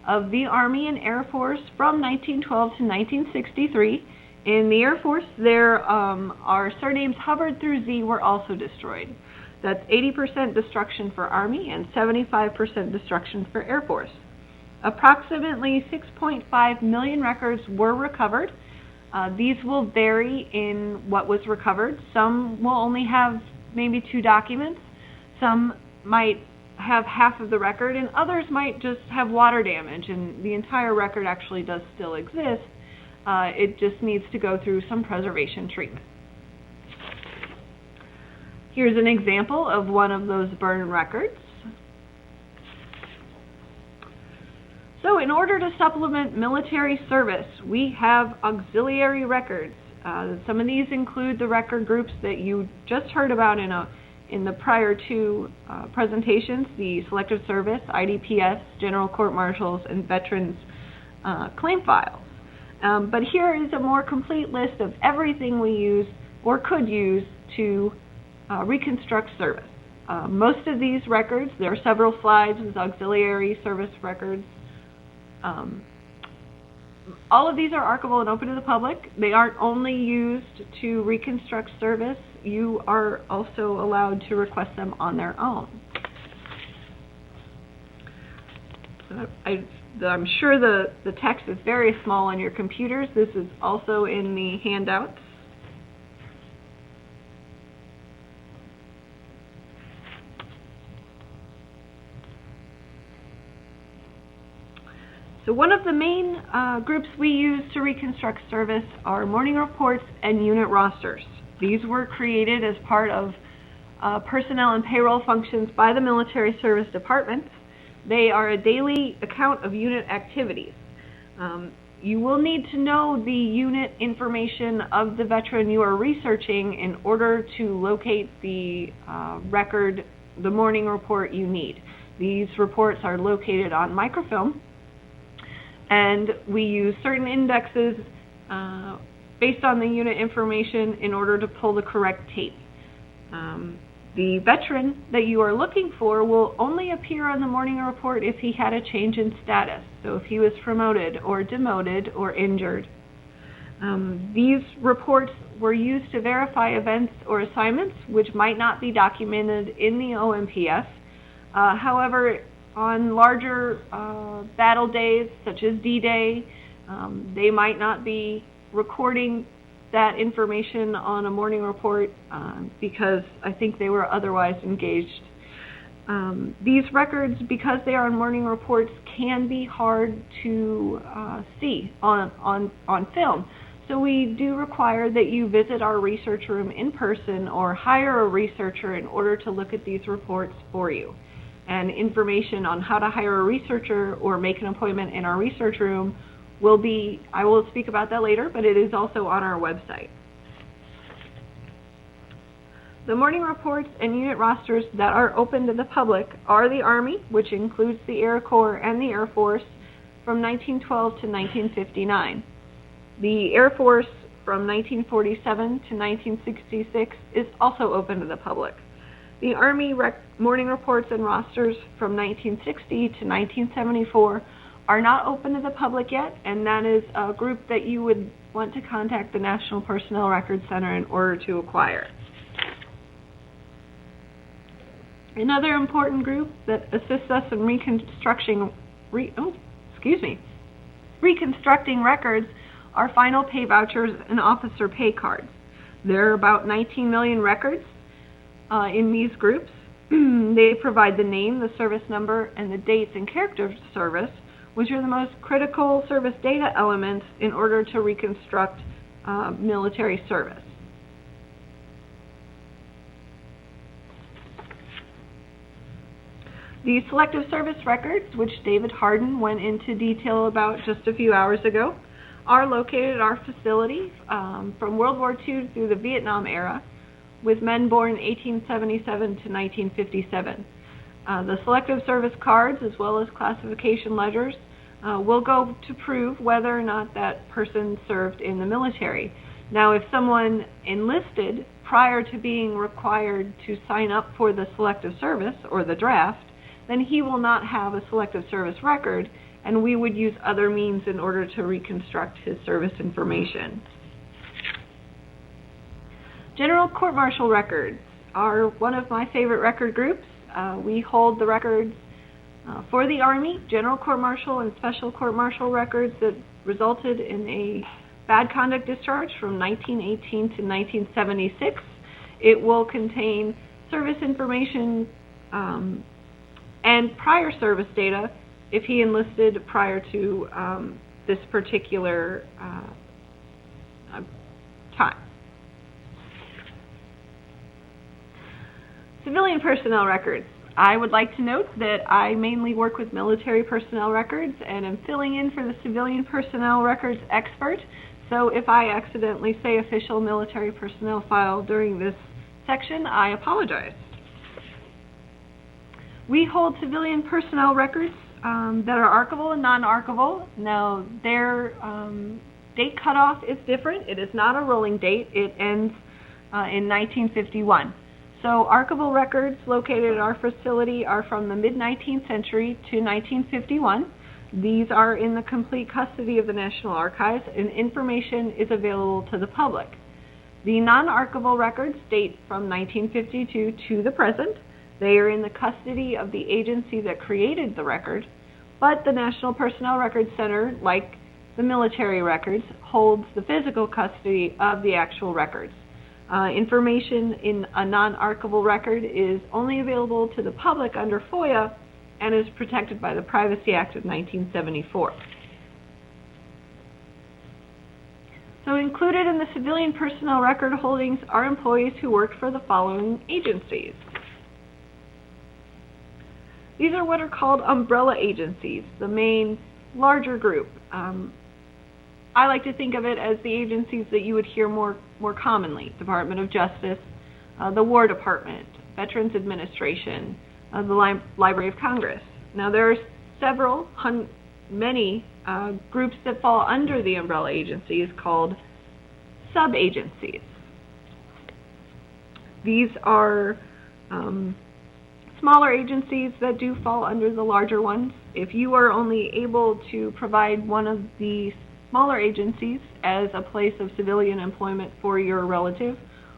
of the Army and Air Force from 1912 to 1963. In the Air Force, our surnames Hubbard through Z were also destroyed. That's 80% destruction for Army and 75% destruction for Air Force. Approximately 6.5 million records were recovered. These will vary in what was recovered. Some will only have maybe 2 documents. Some might have half of the record, and others might just have water damage, and the entire record actually does still exist. It just needs to go through some preservation treatment. Here's an example of one of those burned records. So in order to supplement military service, we have auxiliary records. Some of these include the record groups that you just heard about in the prior two presentations, the Selective Service, IDPFs, General Court Martials, and Veterans claim files. But here is a more complete list of everything we use or could use to reconstruct service. Most of these records, there are several slides with auxiliary service records. All of these are archivable and open to the public. They aren't only used to reconstruct service. You are also allowed to request them on their own. I'm sure the text is very small on your computers. This is also in the handouts. So one of the main groups we use to reconstruct service are morning reports and unit rosters. These were created as part of personnel and payroll functions by the military service departments. They are a daily account of unit activities. You will need to know the unit information of the veteran you are researching in order to locate the record, the morning report you need. These reports are located on microfilm, and we use certain indexes based on the unit information in order to pull the correct tape. The veteran that you are looking for will only appear on the morning report if he had a change in status, so if he was promoted or demoted or injured. These reports were used to verify events or assignments which might not be documented in the OMPF. However, on larger battle days, such as D-Day, they might not be recording that information on a morning report because I think they were otherwise engaged. These records, because they are on morning reports, can be hard to see on film. So we do require that you visit our research room in person or hire a researcher in order to look at these reports for you. And information on how to hire a researcher or make an appointment in our research room will be, I will speak about that later, but it is also on our website. The morning reports and unit rosters that are open to the public are the Army, which includes the Air Corps and the Air Force, from 1912 to 1959. The Air Force from 1947 to 1966 is also open to the public. The Army morning reports and rosters from 1960 to 1974 are not open to the public yet, and that is a group that you would want to contact the National Personnel Records Center in order to acquire. Another important group that assists us in reconstructing records are final pay vouchers and officer pay cards. There are about 19 million records in these groups. They provide the name, the service number, and the dates and character of service, which are the most critical service data elements in order to reconstruct military service. The Selective Service records, which David Hardin went into detail about just a few hours ago, are located at our facility from World War II through the Vietnam era, with men born 1877 to 1957. The Selective Service cards, as well as classification ledgers, will go to prove whether or not that person served in the military. Now, if someone enlisted prior to being required to sign up for the Selective Service or the draft, then he will not have a Selective Service record, and we would use other means in order to reconstruct his service information. General Court Martial records are one of my favorite record groups. We hold the records for the Army, General Court Martial and Special Court Martial records that resulted in a bad conduct discharge from 1918 to 1976. It will contain service information and prior service data if he enlisted prior to this particular time. Civilian personnel records. I would like to note that I mainly work with military personnel records and am filling in for the civilian personnel records expert. So if I accidentally say official military personnel file during this section, I apologize. We hold civilian personnel records that are archival and non-archival. Now, their date cutoff is different. It is not a rolling date. It ends in 1951. So archival records located at our facility are from the mid-19th century to 1951. These are in the complete custody of the National Archives, and information is available to the public. The non-archival records date from 1952 to the present. They are in the custody of the agency that created the record, but the National Personnel Records Center, like the military records, holds the physical custody of the actual records. Information in a non-archival record is only available to the public under FOIA and is protected by the Privacy Act of 1974. So included in the civilian personnel record holdings are employees who worked for the following agencies. These are what are called umbrella agencies, the main larger group. I like to think of it as the agencies that you would hear more commonly: Department of Justice, the War Department, Veterans Administration, the Library of Congress. Now there are many groups that fall under the umbrella agencies called sub-agencies. These are smaller agencies that do fall under the larger ones. If you are only able to provide one of the smaller agencies as a place of civilian employment for your relative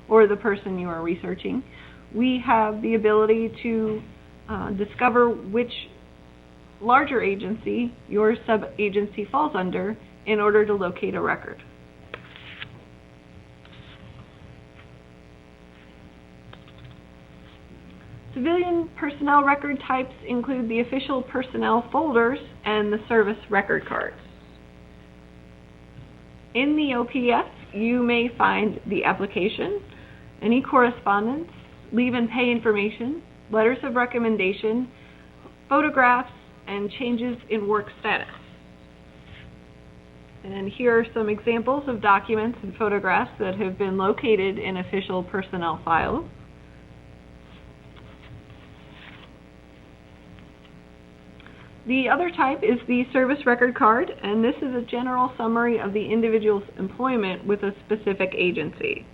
or the person you are researching, we have the ability to discover which larger agency your sub-agency falls under in order to locate a record. Civilian personnel record types include the official personnel folders and the service record cards. In the OPS, you may find the application, any correspondence, leave and pay information, letters of recommendation, photographs, and changes in work status. And here are some examples of documents and photographs that have been located in official personnel files. The other type is the service record card, and this is a general summary of the individual's employment with a specific agency.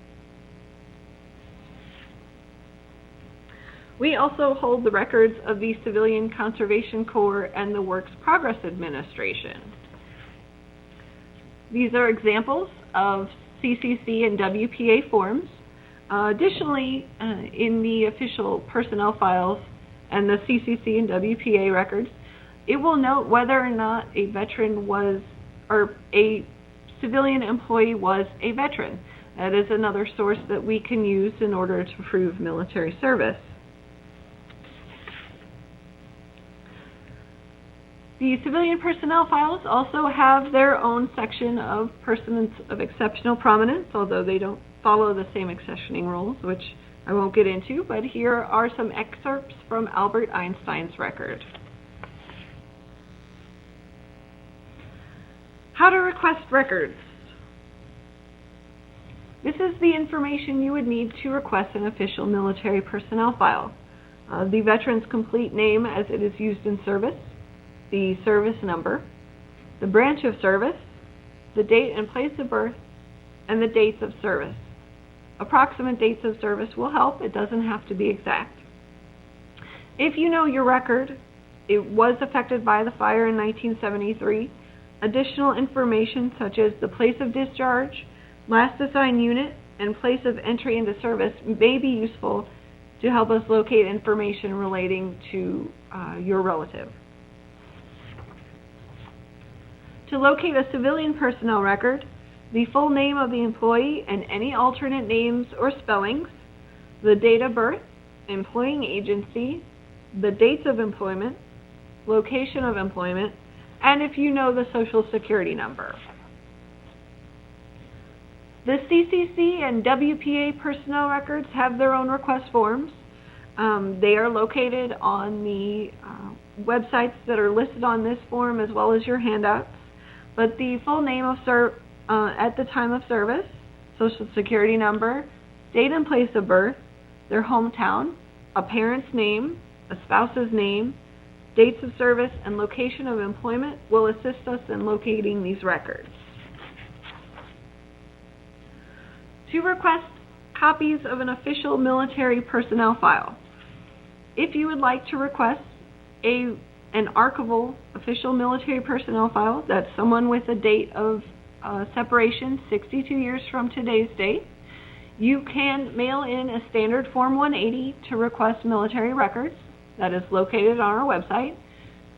We also hold the records of the Civilian Conservation Corps and the Works Progress Administration. These are examples of CCC and WPA forms. Additionally, in the official personnel files and the CCC and WPA records, it will note whether or not a veteran was, or a civilian employee was a veteran. That is another source that we can use in order to prove military service. The civilian personnel files also have their own section of persons of exceptional prominence, although they don't follow the same accessioning rules, which I won't get into, but here are some excerpts from Albert Einstein's record. How to request records. This is the information you would need to request an official military personnel file. The veteran's complete name as it is used in service, the service number, the branch of service, the date and place of birth, and the dates of service. Approximate dates of service will help. It doesn't have to be exact. If you know your record, it was affected by the fire in 1973, additional information such as the place of discharge, last assigned unit, and place of entry into service may be useful to help us locate information relating to your relative. To locate a civilian personnel record, the full name of the employee and any alternate names or spellings, the date of birth, employing agency, the dates of employment, location of employment, and if you know the Social Security number. The CCC and WPA personnel records have their own request forms. They are located on the websites that are listed on this form as well as your handouts. But the full name of at the time of service, Social Security number, date and place of birth, their hometown, a parent's name, a spouse's name, dates of service, and location of employment will assist us in locating these records. To request copies of an official military personnel file. If you would like to request an archival official military personnel file, that's someone with a date of separation 62 years from today's date, you can mail in a standard Form 180 to request military records that is located on our website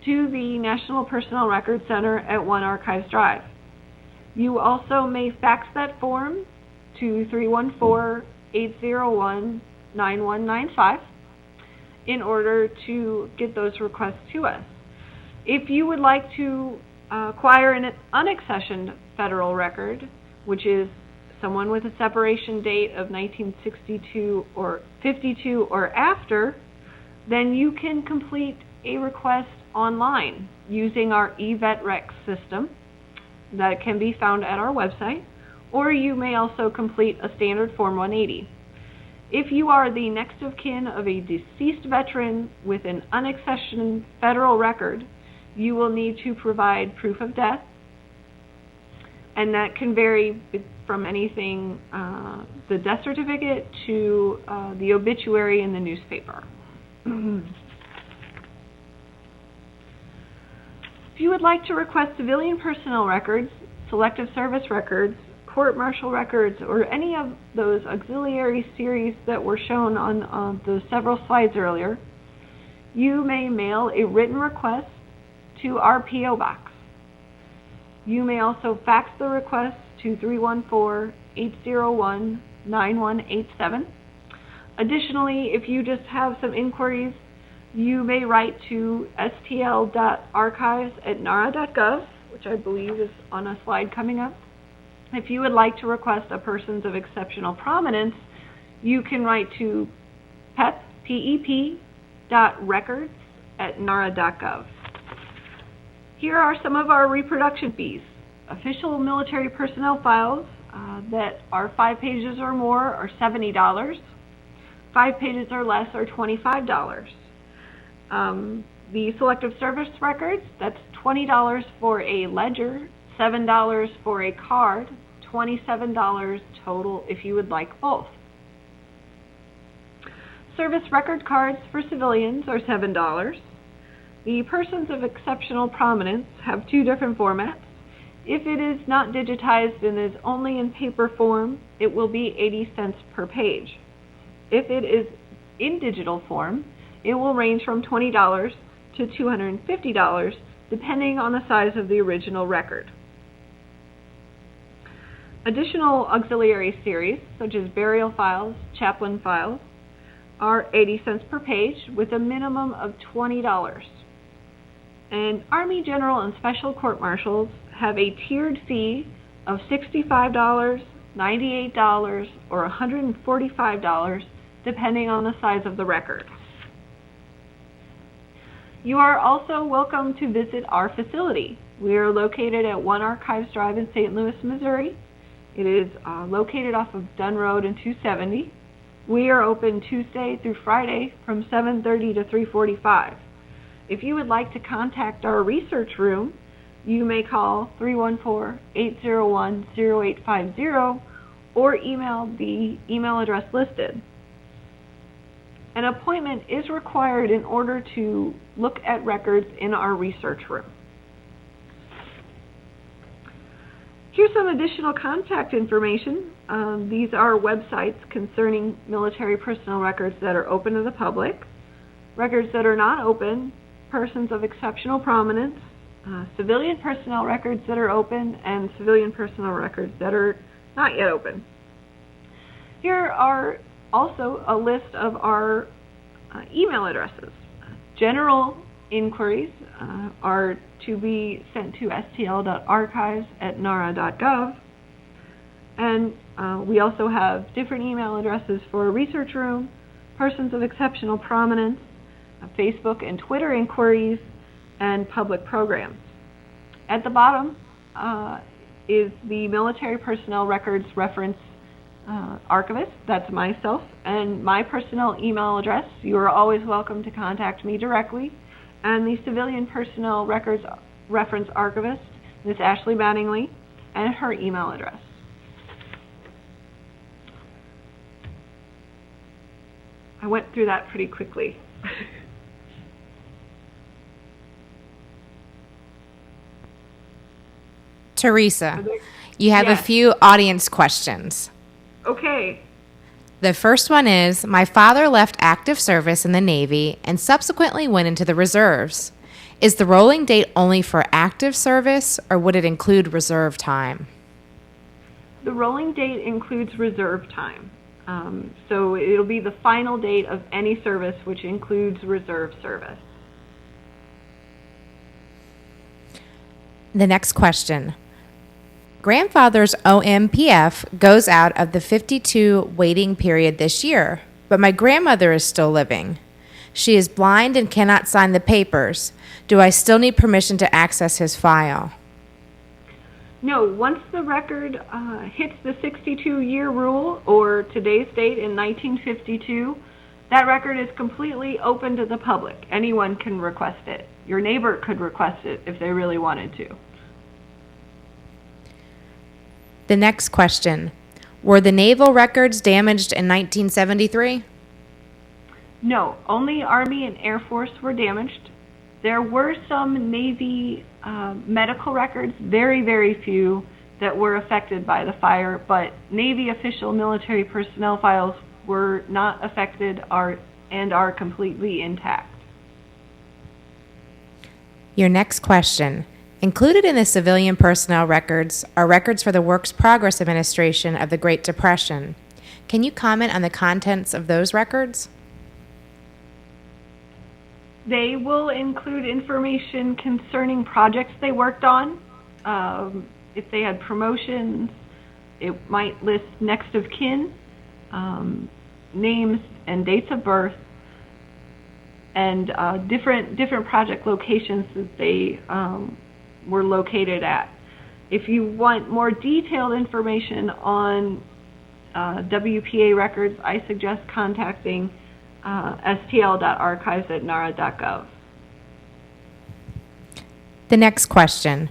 to the National Personnel Records Center at 1 Archives Drive. You also may fax that form to 314-801-9195 in order to get those requests to us. If you would like to acquire an unaccessioned federal record, which is someone with a separation date of 1962 or 52 or after, then you can complete a request online using our eVetRec system that can be found at our website, or you may also complete a standard Form 180. If you are the next of kin of a deceased veteran with an unaccessioned federal record, you will need to provide proof of death, and that can vary from anything, the death certificate to the obituary in the newspaper. If you would like to request civilian personnel records, selective service records, court-martial records, or any of those auxiliary series that were shown on the several slides earlier, you may mail a written request to our P.O. Box. You may also fax the request to 314-801-9187. Additionally, if you just have some inquiries, you may write to stl.archives@nara.gov, which I believe is on a slide coming up. If you would like to request a persons of exceptional prominence, you can write to pep.records@nara.gov. Here are some of our reproduction fees. Official military personnel files that are 5 pages or more are $70. 5 pages or less are $25. The selective service records, that's $20 for a ledger, $7 for a card, $27 total if you would like both. Service record cards for civilians are $7. The persons of exceptional prominence have 2 different formats. If it is not digitized and is only in paper form, it will be 80 cents per page. If it is in digital form, it will range from $20 to $250, depending on the size of the original record. Additional auxiliary series, such as burial files, chaplain files, are 80 cents per page with a minimum of $20. And Army General and Special Court-Martials have a tiered fee of $65, $98, or $145, depending on the size of the record. You are also welcome to visit our facility. We are located at 1 Archives Drive in St. Louis, Missouri. It is located off of Dunn Road and 270. We are open Tuesday through Friday from 7:30 to 3:45. If you would like to contact our research room, you may call 314-801-0850 or email the email address listed. An appointment is required in order to look at records in our research room. Here's some additional contact information. These are websites concerning military personnel records that are open to the public, records that are not open, persons of exceptional prominence, civilian personnel records that are open, and civilian personnel records that are not yet open. Here are also a list of our email addresses. General inquiries are to be sent to stl.archives@nara.gov. And we also have different email addresses for Research Room, Persons of Exceptional Prominence, Facebook and Twitter inquiries, and public programs. At the bottom is the Military Personnel Records Reference Archivist. That's myself, and my personal email address. You are always welcome to contact me directly. And the Civilian Personnel Records Reference Archivist, Ms. Ashley Mattingly, and her email address. I went through that pretty quickly. Theresa, you have Yes. a few audience questions. Okay. The first one is, my father left active service in the Navy and subsequently went into the reserves. Is the rolling date only for active service, or would it include reserve time? The rolling date includes reserve time. So it'll be the final date of any service, which includes reserve service. The next question. Grandfather's OMPF goes out of the 52 waiting period this year, but my grandmother is still living. She is blind and cannot sign the papers. Do I still need permission to access his file? No, once the record hits the 62-year rule, or today's date in 1952, that record is completely open to the public. Anyone can request it. Your neighbor could request it if they really wanted to. The next question. Were the naval records damaged in 1973? No, only Army and Air Force were damaged. There were some Navy medical records, very, very few, that were affected by the fire, but Navy official military personnel files were not affected and are completely intact. Your next question. Included in the civilian personnel records are records for the Works Progress Administration of the Great Depression. Can you comment on the contents of those records? They will include information concerning projects they worked on. If they had promotions, it might list next of kin, names and dates of birth, and different project locations that they were located at. If you want more detailed information on WPA records, I suggest contacting stl.archives@nara.gov. The next question.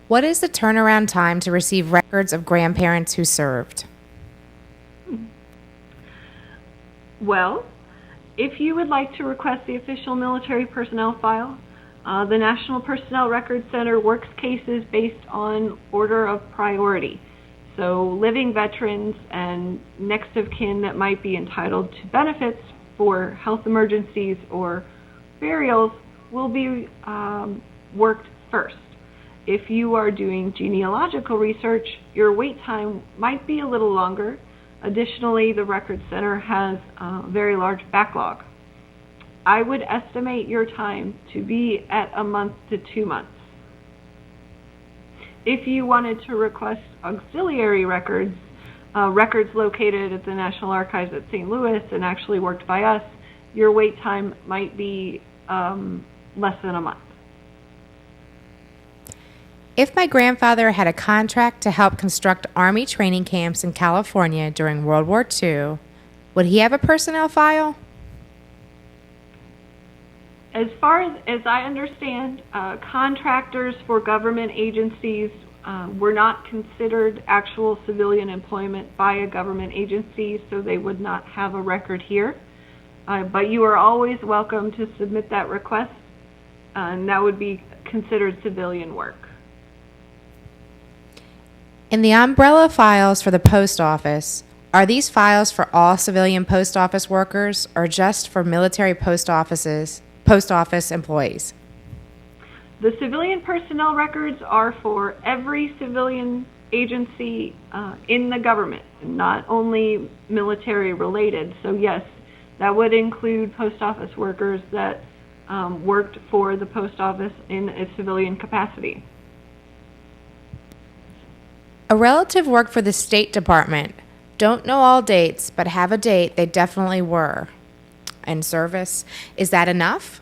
What is the turnaround time to receive records of grandparents who served? Well, if you would like to request the official military personnel file, the National Personnel Records Center works cases based on order of priority. So living veterans and next of kin that might be entitled to benefits for health emergencies or burials will be worked first. If you are doing genealogical research, your wait time might be a little longer. Additionally, the Records Center has a very large backlog. I would estimate your time to be at a month to 2 months. If you wanted to request auxiliary records, records located at the National Archives at St. Louis and actually worked by us, your wait time might be less than a month. If my grandfather had a contract to help construct Army training camps in California during World War II, would he have a personnel file? As far as I understand, contractors for government agencies were not considered actual civilian employment by a government agency, so they would not have a record here. But you are always welcome to submit that request, and that would be considered civilian work. In the umbrella files for the post office, are these files for all civilian post office workers or just for military post office employees? The civilian personnel records are for every civilian agency in the government, not only military related. So yes, That would include post office workers that worked for the post office in a civilian capacity. A relative worked for the State Department. Don't know all dates, but have a date they definitely were in service. Is that enough?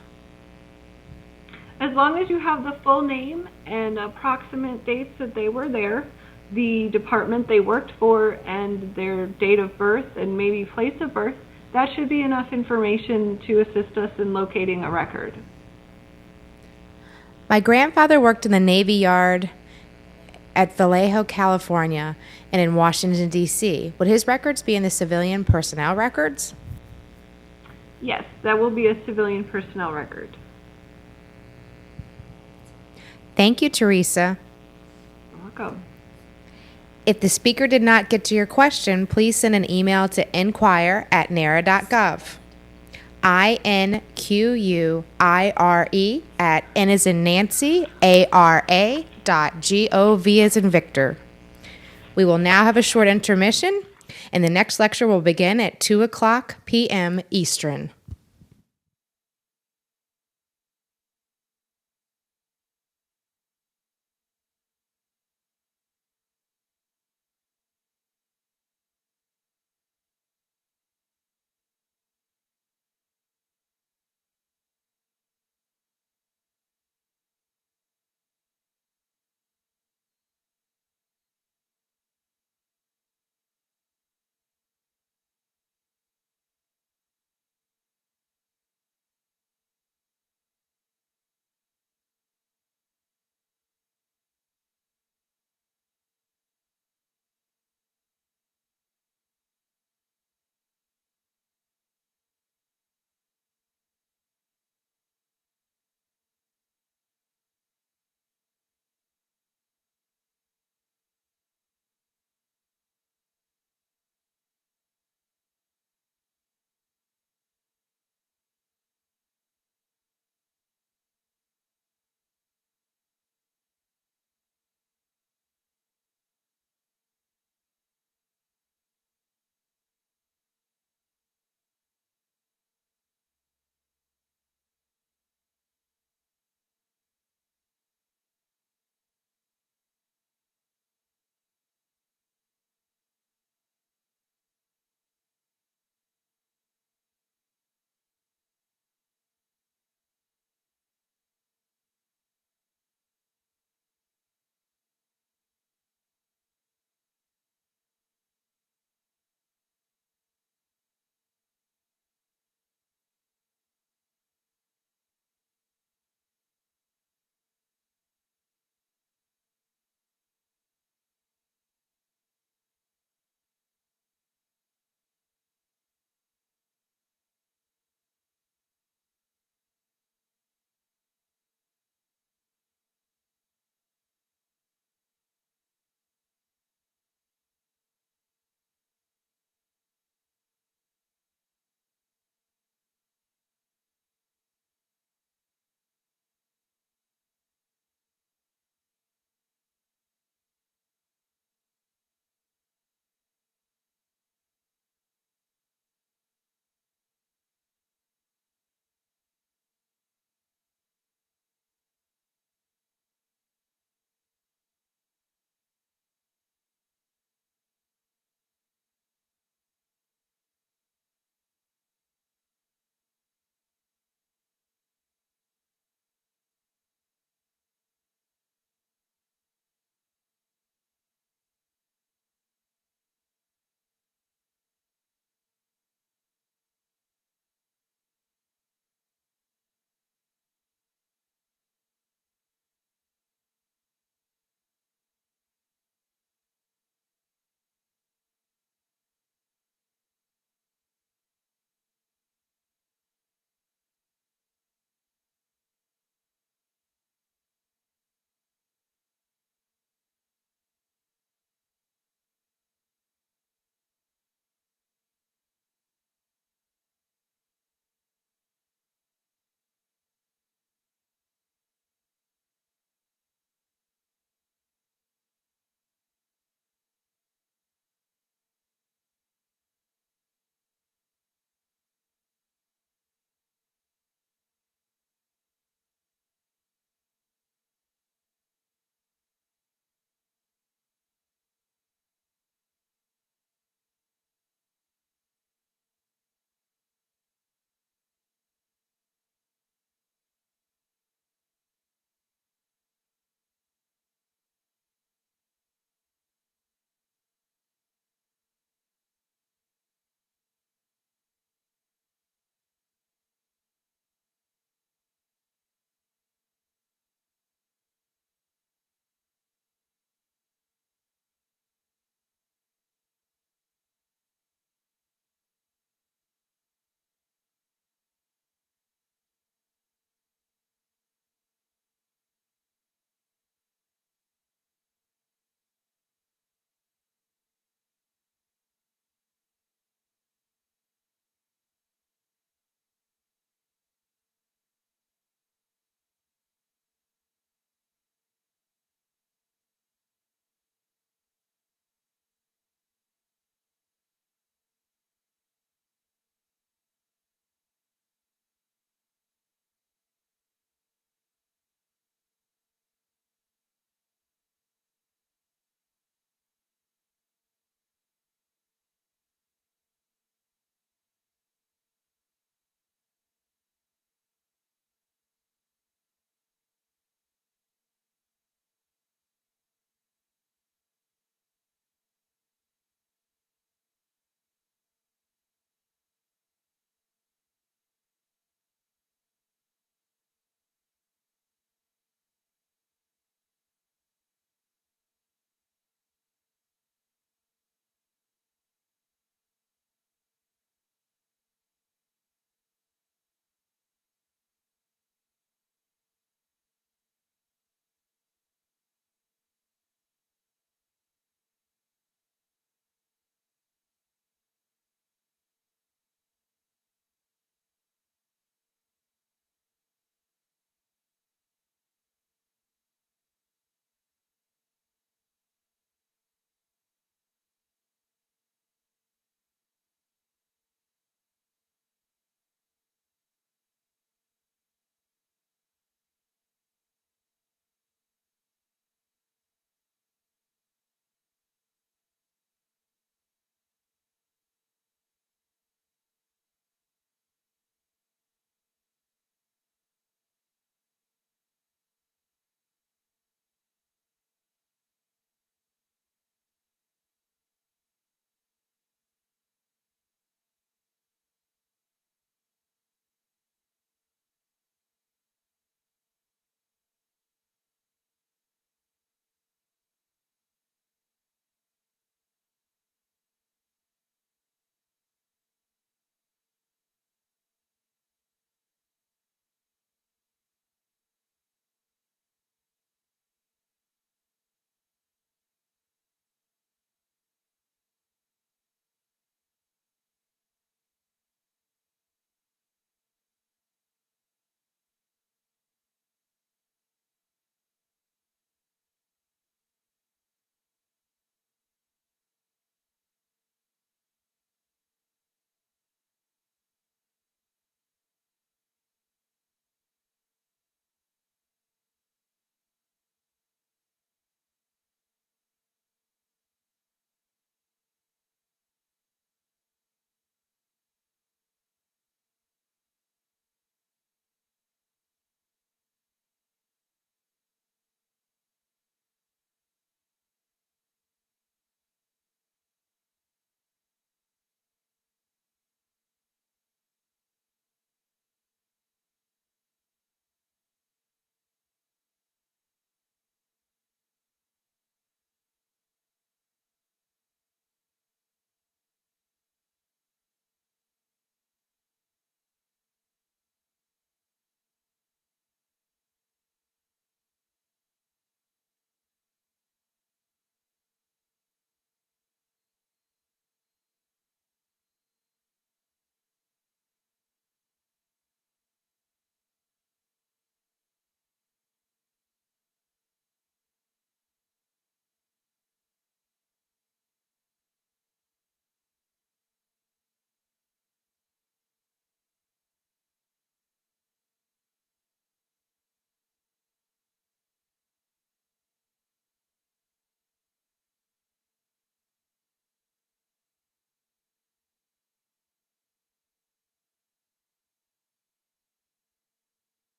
As long as you have the full name and approximate dates that they were there, the department they worked for, and their date of birth and maybe place of birth, that should be enough information to assist us in locating a record. My grandfather worked in the Navy Yard at Vallejo, California, and in Washington, D.C. Would his records be in the civilian personnel records? Yes, that will be a civilian personnel record. Thank you, Theresa. You're welcome. If the speaker did not get to your question, please send an email to inquire@nara.gov. INQUIRE at N as in Nancy, ARA.GOV as in Victor. We will now have a short intermission, and the next lecture will begin at 2:00 p.m. Eastern.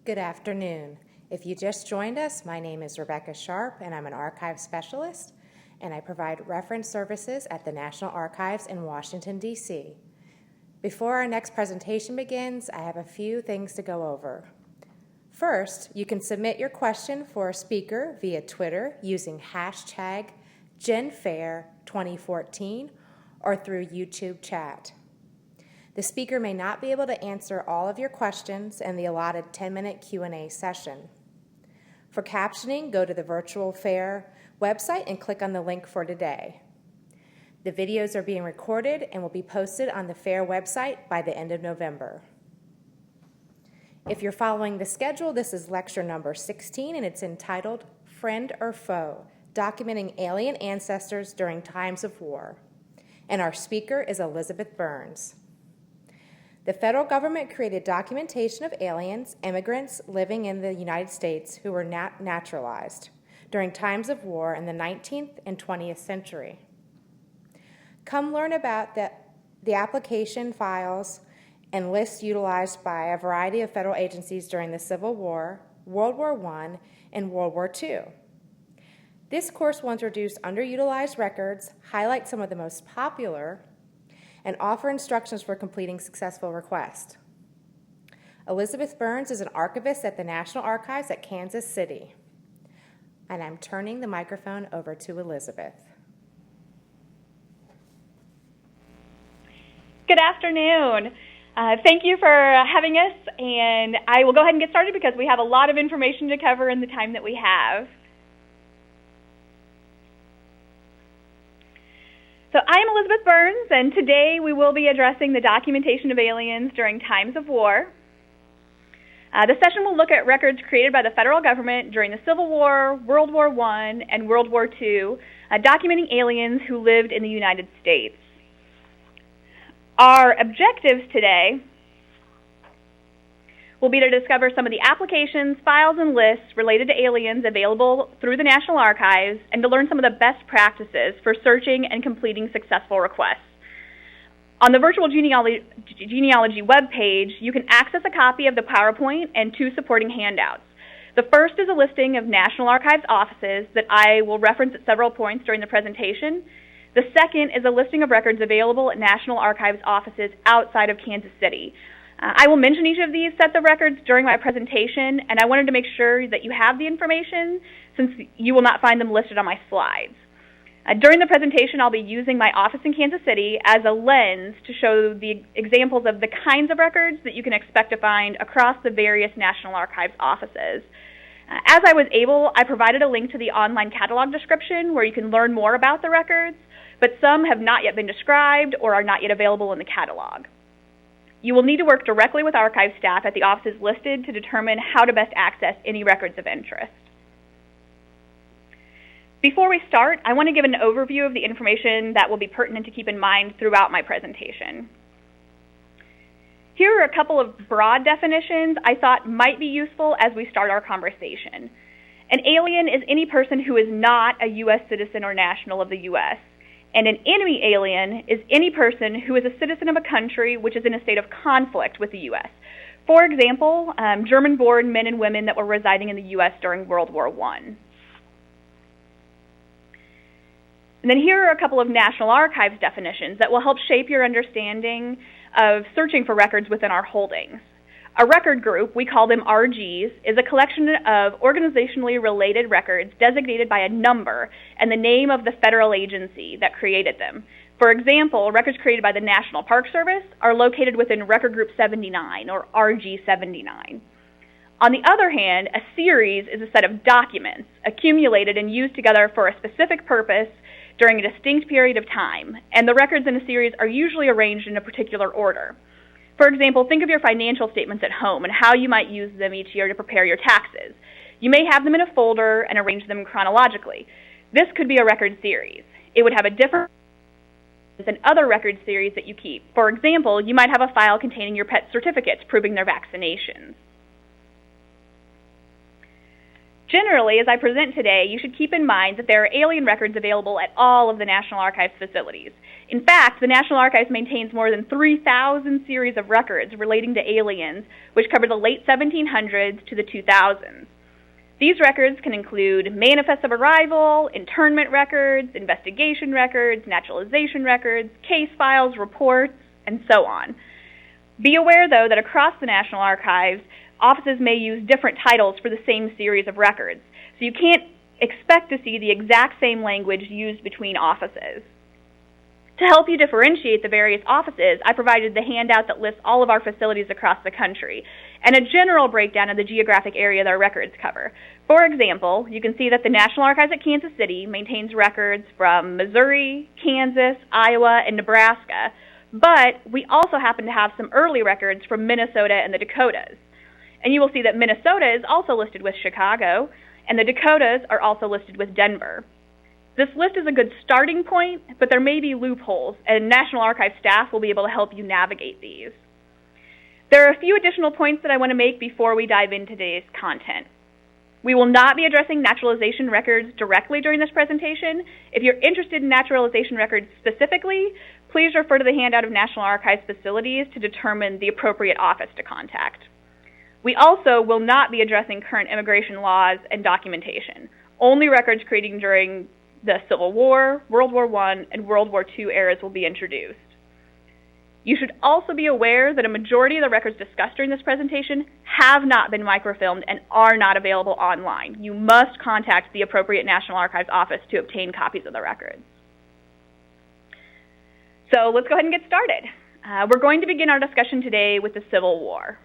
Good afternoon. If you just joined us, my name is Rebecca Sharp, and I'm an archive specialist, and I provide reference services at the National Archives in Washington, D.C. Before our next presentation begins, I have a few things to go over. First, you can submit your question for a speaker via Twitter using hashtag GenFair2014 or through YouTube chat. The speaker may not be able to answer all of your questions in the allotted 10-minute Q&A session. For captioning, go to the Virtual Fair website and click on the link for today. The videos are being recorded and will be posted on the Fair website by the end of November. If you're following the schedule, this is lecture number 16, and it's entitled Friend or Foe, Documenting Alien Ancestors During Times of War. And our speaker is Elizabeth Burns. The federal government created documentation of aliens, immigrants living in the United States who were naturalized during times of war in the 19th and 20th century. Come learn about the application files and lists utilized by a variety of federal agencies during the Civil War, World War I, and World War II. This course will introduce underutilized records, highlight some of the most popular, and offer instructions for completing successful requests. Elizabeth Burns is an archivist at the National Archives at Kansas City. And I'm turning the microphone over to Elizabeth. Good afternoon. Thank you for having us, and I will go ahead and get started because we have a lot of information to cover in the time that we have. So I'm Elizabeth Burns, and today we will be addressing the documentation of aliens during times of war. The session will look at records created by the federal government during the Civil War, World War I, and World War II, documenting aliens who lived in the United States. Our objectives today will be to discover some of the applications, files, and lists related to aliens available through the National Archives, and to learn some of the best practices for searching and completing successful requests. On the Virtual Genealogy webpage, you can access a copy of the PowerPoint and 2 supporting handouts. The first is a listing of National Archives offices that I will reference at several points during the presentation. The second is a listing of records available at National Archives offices outside of Kansas City. I will mention each of these sets of records during my presentation, and I wanted to make sure that you have the information since you will not find them listed on my slides. During the presentation, I'll be using my office in Kansas City as a lens to show the examples of the kinds of records that you can expect to find across the various National Archives offices. As I was able, I provided a link to the online catalog description where you can learn more about the records, but some have not yet been described or are not yet available in the catalog. You will need to work directly with archive staff at the offices listed to determine how to best access any records of interest. Before we start, I want to give an overview of the information that will be pertinent to keep in mind throughout my presentation. Here are a couple of broad definitions I thought might be useful as we start our conversation. An alien is any person who is not a U.S. citizen or national of the U.S., and an enemy alien is any person who is a citizen of a country which is in a state of conflict with the U.S. For example, German-born men and women that were residing in the U.S. during World War I. And then here are a couple of National Archives definitions that will help shape your understanding of searching for records within our holdings. A record group, we call them RGs, is a collection of organizationally related records designated by a number and the name of the federal agency that created them. For example, records created by the National Park Service are located within Record Group 79, or RG 79. On the other hand, a series is a set of documents accumulated and used together for a specific purpose during a distinct period of time, and the records in a series are usually arranged in a particular order. For example, think of your financial statements at home and how you might use them each year to prepare your taxes. You may have them in a folder and arrange them chronologically. This could be a record series. It would have a different than other record series that you keep. For example, you might have a file containing your pet's certificates proving their vaccinations. Generally, as I present today, you should keep in mind that there are alien records available at all of the National Archives facilities. In fact, the National Archives maintains more than 3,000 series of records relating to aliens, which cover the late 1700s to the 2000s. These records can include manifests of arrival, internment records, investigation records, naturalization records, case files, reports, and so on. Be aware, though, that across the National Archives, offices may use different titles for the same series of records, so you can't expect to see the exact same language used between offices. To help you differentiate the various offices, I provided the handout that lists all of our facilities across the country, and a general breakdown of the geographic area that our records cover. For example, you can see that the National Archives at Kansas City maintains records from Missouri, Kansas, Iowa, and Nebraska, but we also happen to have some early records from Minnesota and the Dakotas. And you will see that Minnesota is also listed with Chicago, and the Dakotas are also listed with Denver. This list is a good starting point, but there may be loopholes, and National Archives staff will be able to help you navigate these. There are a few additional points that I want to make before we dive into today's content. We will not be addressing naturalization records directly during this presentation. If you're interested in naturalization records specifically, please refer to the handout of National Archives facilities to determine the appropriate office to contact. We also will not be addressing current immigration laws and documentation. Only records created during the Civil War, World War I, and World War II eras will be introduced. You should also be aware that a majority of the records discussed during this presentation have not been microfilmed and are not available online. You must contact the appropriate National Archives office to obtain copies of the records. So let's go ahead and get started. We're going to begin our discussion today with the Civil War.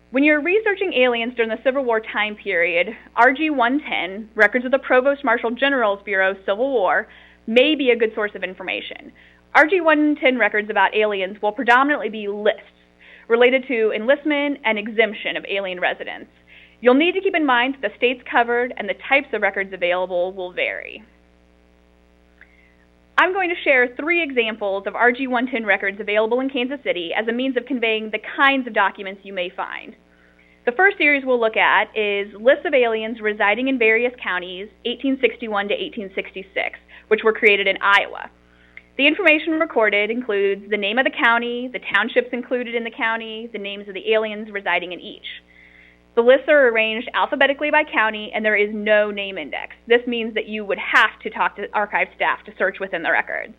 When you're researching aliens during the Civil War time period, RG 110, Records of the Provost Marshal General's Bureau, Civil War, may be a good source of information. RG 110 records about aliens will predominantly be lists related to enlistment and exemption of alien residents. You'll need to keep in mind that the states covered and the types of records available will vary. I'm going to share 3 examples of RG 110 records available in Kansas City as a means of conveying the kinds of documents you may find. The first series we'll look at is lists of aliens residing in various counties, 1861 to 1866, which were created in Iowa. The information recorded includes the name of the county, the townships included in the county, the names of the aliens residing in each. The lists are arranged alphabetically by county, and there is no name index. This means that you would have to talk to archive staff to search within the records.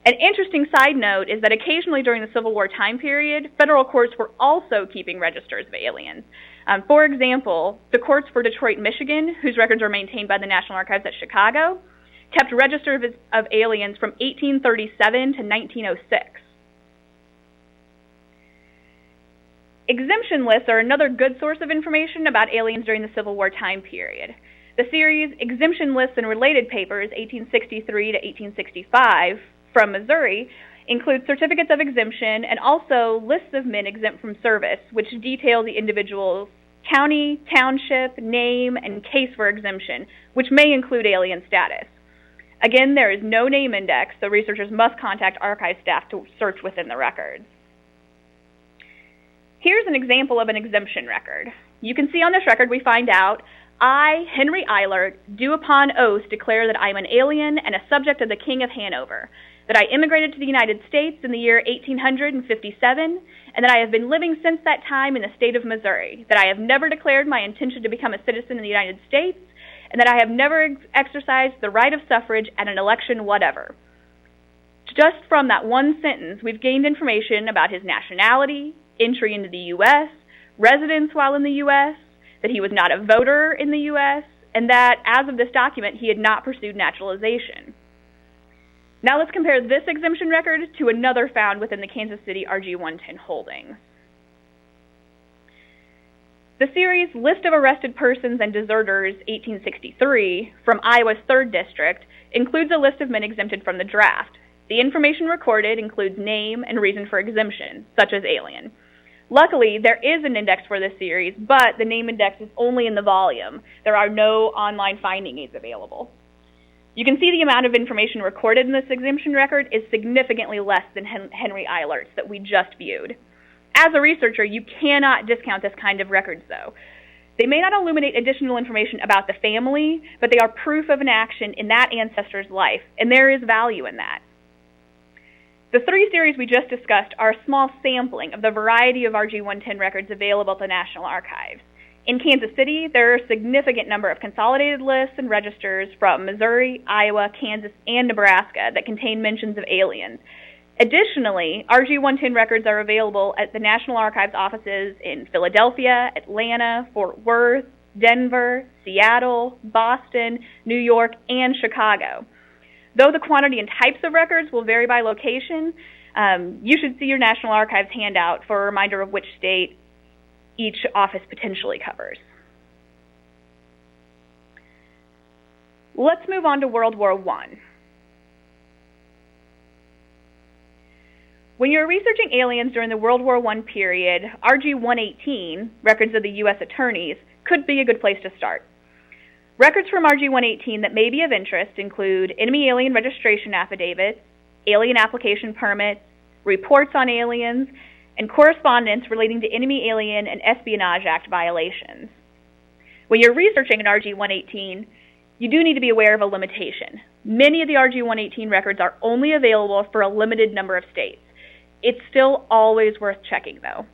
An interesting side note is that occasionally during the Civil War time period, federal courts were also keeping registers of aliens. For example, the courts for Detroit, Michigan, whose records are maintained by the National Archives at Chicago, kept registers of aliens from 1837 to 1906. Exemption lists are another good source of information about aliens during the Civil War time period. The series Exemption Lists and Related Papers, 1863 to 1865, from Missouri, includes certificates of exemption and also lists of men exempt from service, which detail the individual's county, township, name, and case for exemption, which may include alien status. Again, there is no name index, so researchers must contact archive staff to search within the records. Here's an example of an exemption record. You can see on this record we find out, I, Henry Eilert, do upon oath declare that I am an alien and a subject of the King of Hanover, that I immigrated to the United States in the year 1857, and that I have been living since that time in the state of Missouri, that I have never declared my intention to become a citizen of the United States, and that I have never exercised the right of suffrage at an election whatever. Just from that one sentence, we've gained information about his nationality, entry into the U.S., residence while in the U.S., that he was not a voter in the U.S., and that, as of this document, he had not pursued naturalization. Now let's compare this exemption record to another found within the Kansas City RG 110 holdings. The series List of Arrested Persons and Deserters, 1863, from Iowa's 3rd District, includes a list of men exempted from the draft. The information recorded includes name and reason for exemption, such as alien. Luckily, there is an index for this series, but the name index is only in the volume. There are no online finding aids available. You can see the amount of information recorded in this exemption record is significantly less than Henry Eilert's that we just viewed. As a researcher, you cannot discount this kind of records, though. They may not illuminate additional information about the family, but they are proof of an action in that ancestor's life, and there is value in that. The 3 series we just discussed are a small sampling of the variety of RG 110 records available at the National Archives. In Kansas City, there are a significant number of consolidated lists and registers from Missouri, Iowa, Kansas, and Nebraska that contain mentions of aliens. Additionally, RG 110 records are available at the National Archives offices in Philadelphia, Atlanta, Fort Worth, Denver, Seattle, Boston, New York, and Chicago. Though the quantity and types of records will vary by location, you should see your National Archives handout for a reminder of which state each office potentially covers. Let's move on to World War I. When you're researching aliens during the World War I period, RG 118, records of the U.S. attorneys, could be a good place to start. Records from RG 118 that may be of interest include enemy alien registration affidavits, alien application permits, reports on aliens, and correspondence relating to Enemy Alien and Espionage Act violations. When you're researching an RG 118, you do need to be aware of a limitation. Many of the RG 118 records are only available for a limited number of states. It's still always worth checking, though.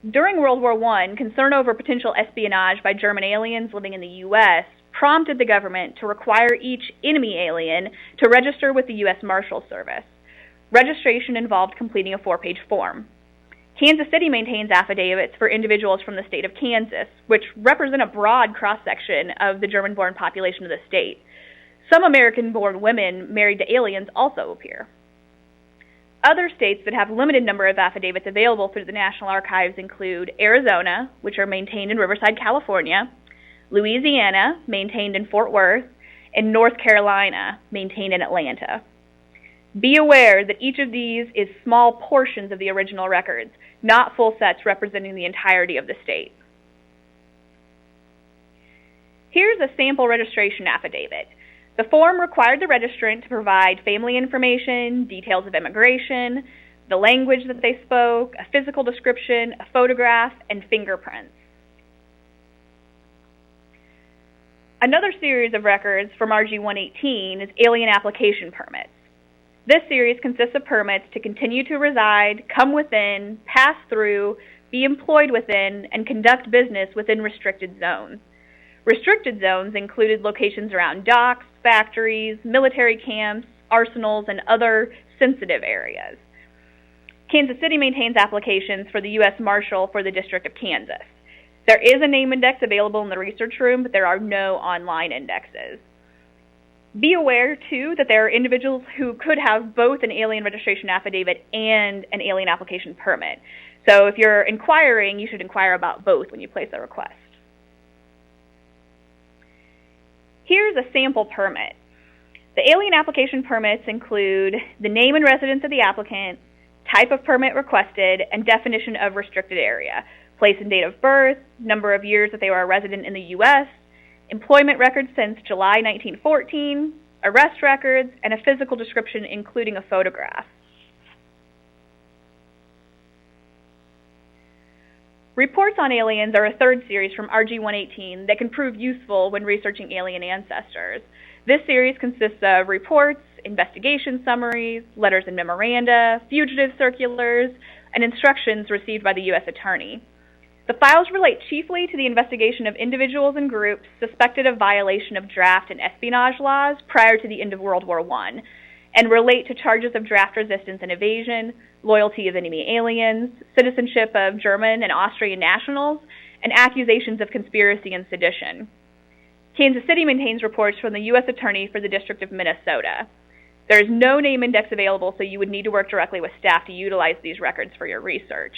During World War I, concern over potential espionage by German aliens living in the U.S. prompted the government to require each enemy alien to register with the U.S. Marshal Service. Registration involved completing a 4-page form. Kansas City maintains affidavits for individuals from the state of Kansas, which represent a broad cross-section of the German-born population of the state. Some American-born women married to aliens also appear. Other states that have a limited number of affidavits available through the National Archives include Arizona, which are maintained in Riverside, California, Louisiana, maintained in Fort Worth, and North Carolina, maintained in Atlanta. Be aware that each of these is small portions of the original records, not full sets representing the entirety of the state. Here's a sample registration affidavit. The form required the registrant to provide family information, details of immigration, the language that they spoke, a physical description, a photograph, and fingerprints. Another series of records from RG 118 is alien application permits. This series consists of permits to continue to reside, come within, pass through, be employed within, and conduct business within restricted zones. Restricted zones included locations around docks, factories, military camps, arsenals, and other sensitive areas. Kansas City maintains applications for the U.S. Marshal for the District of Kansas. There is a name index available in the research room, but there are no online indexes. Be aware, too, that there are individuals who could have both an alien registration affidavit and an alien application permit. So if you're inquiring, you should inquire about both when you place a request. Here's a sample permit. The alien application permits include the name and residence of the applicant, type of permit requested, and definition of restricted area, place and date of birth, number of years that they were a resident in the U.S., employment records since July 1914, arrest records, and a physical description including a photograph. Reports on aliens are a third series from RG 118 that can prove useful when researching alien ancestors. This series consists of reports, investigation summaries, letters and memoranda, fugitive circulars, and instructions received by the U.S. Attorney. The files relate chiefly to the investigation of individuals and groups suspected of violation of draft and espionage laws prior to the end of World War I, and relate to charges of draft resistance and evasion, loyalty of enemy aliens, citizenship of German and Austrian nationals, and accusations of conspiracy and sedition. Kansas City maintains reports from the U.S. Attorney for the District of Minnesota. There is no name index available, so you would need to work directly with staff to utilize these records for your research.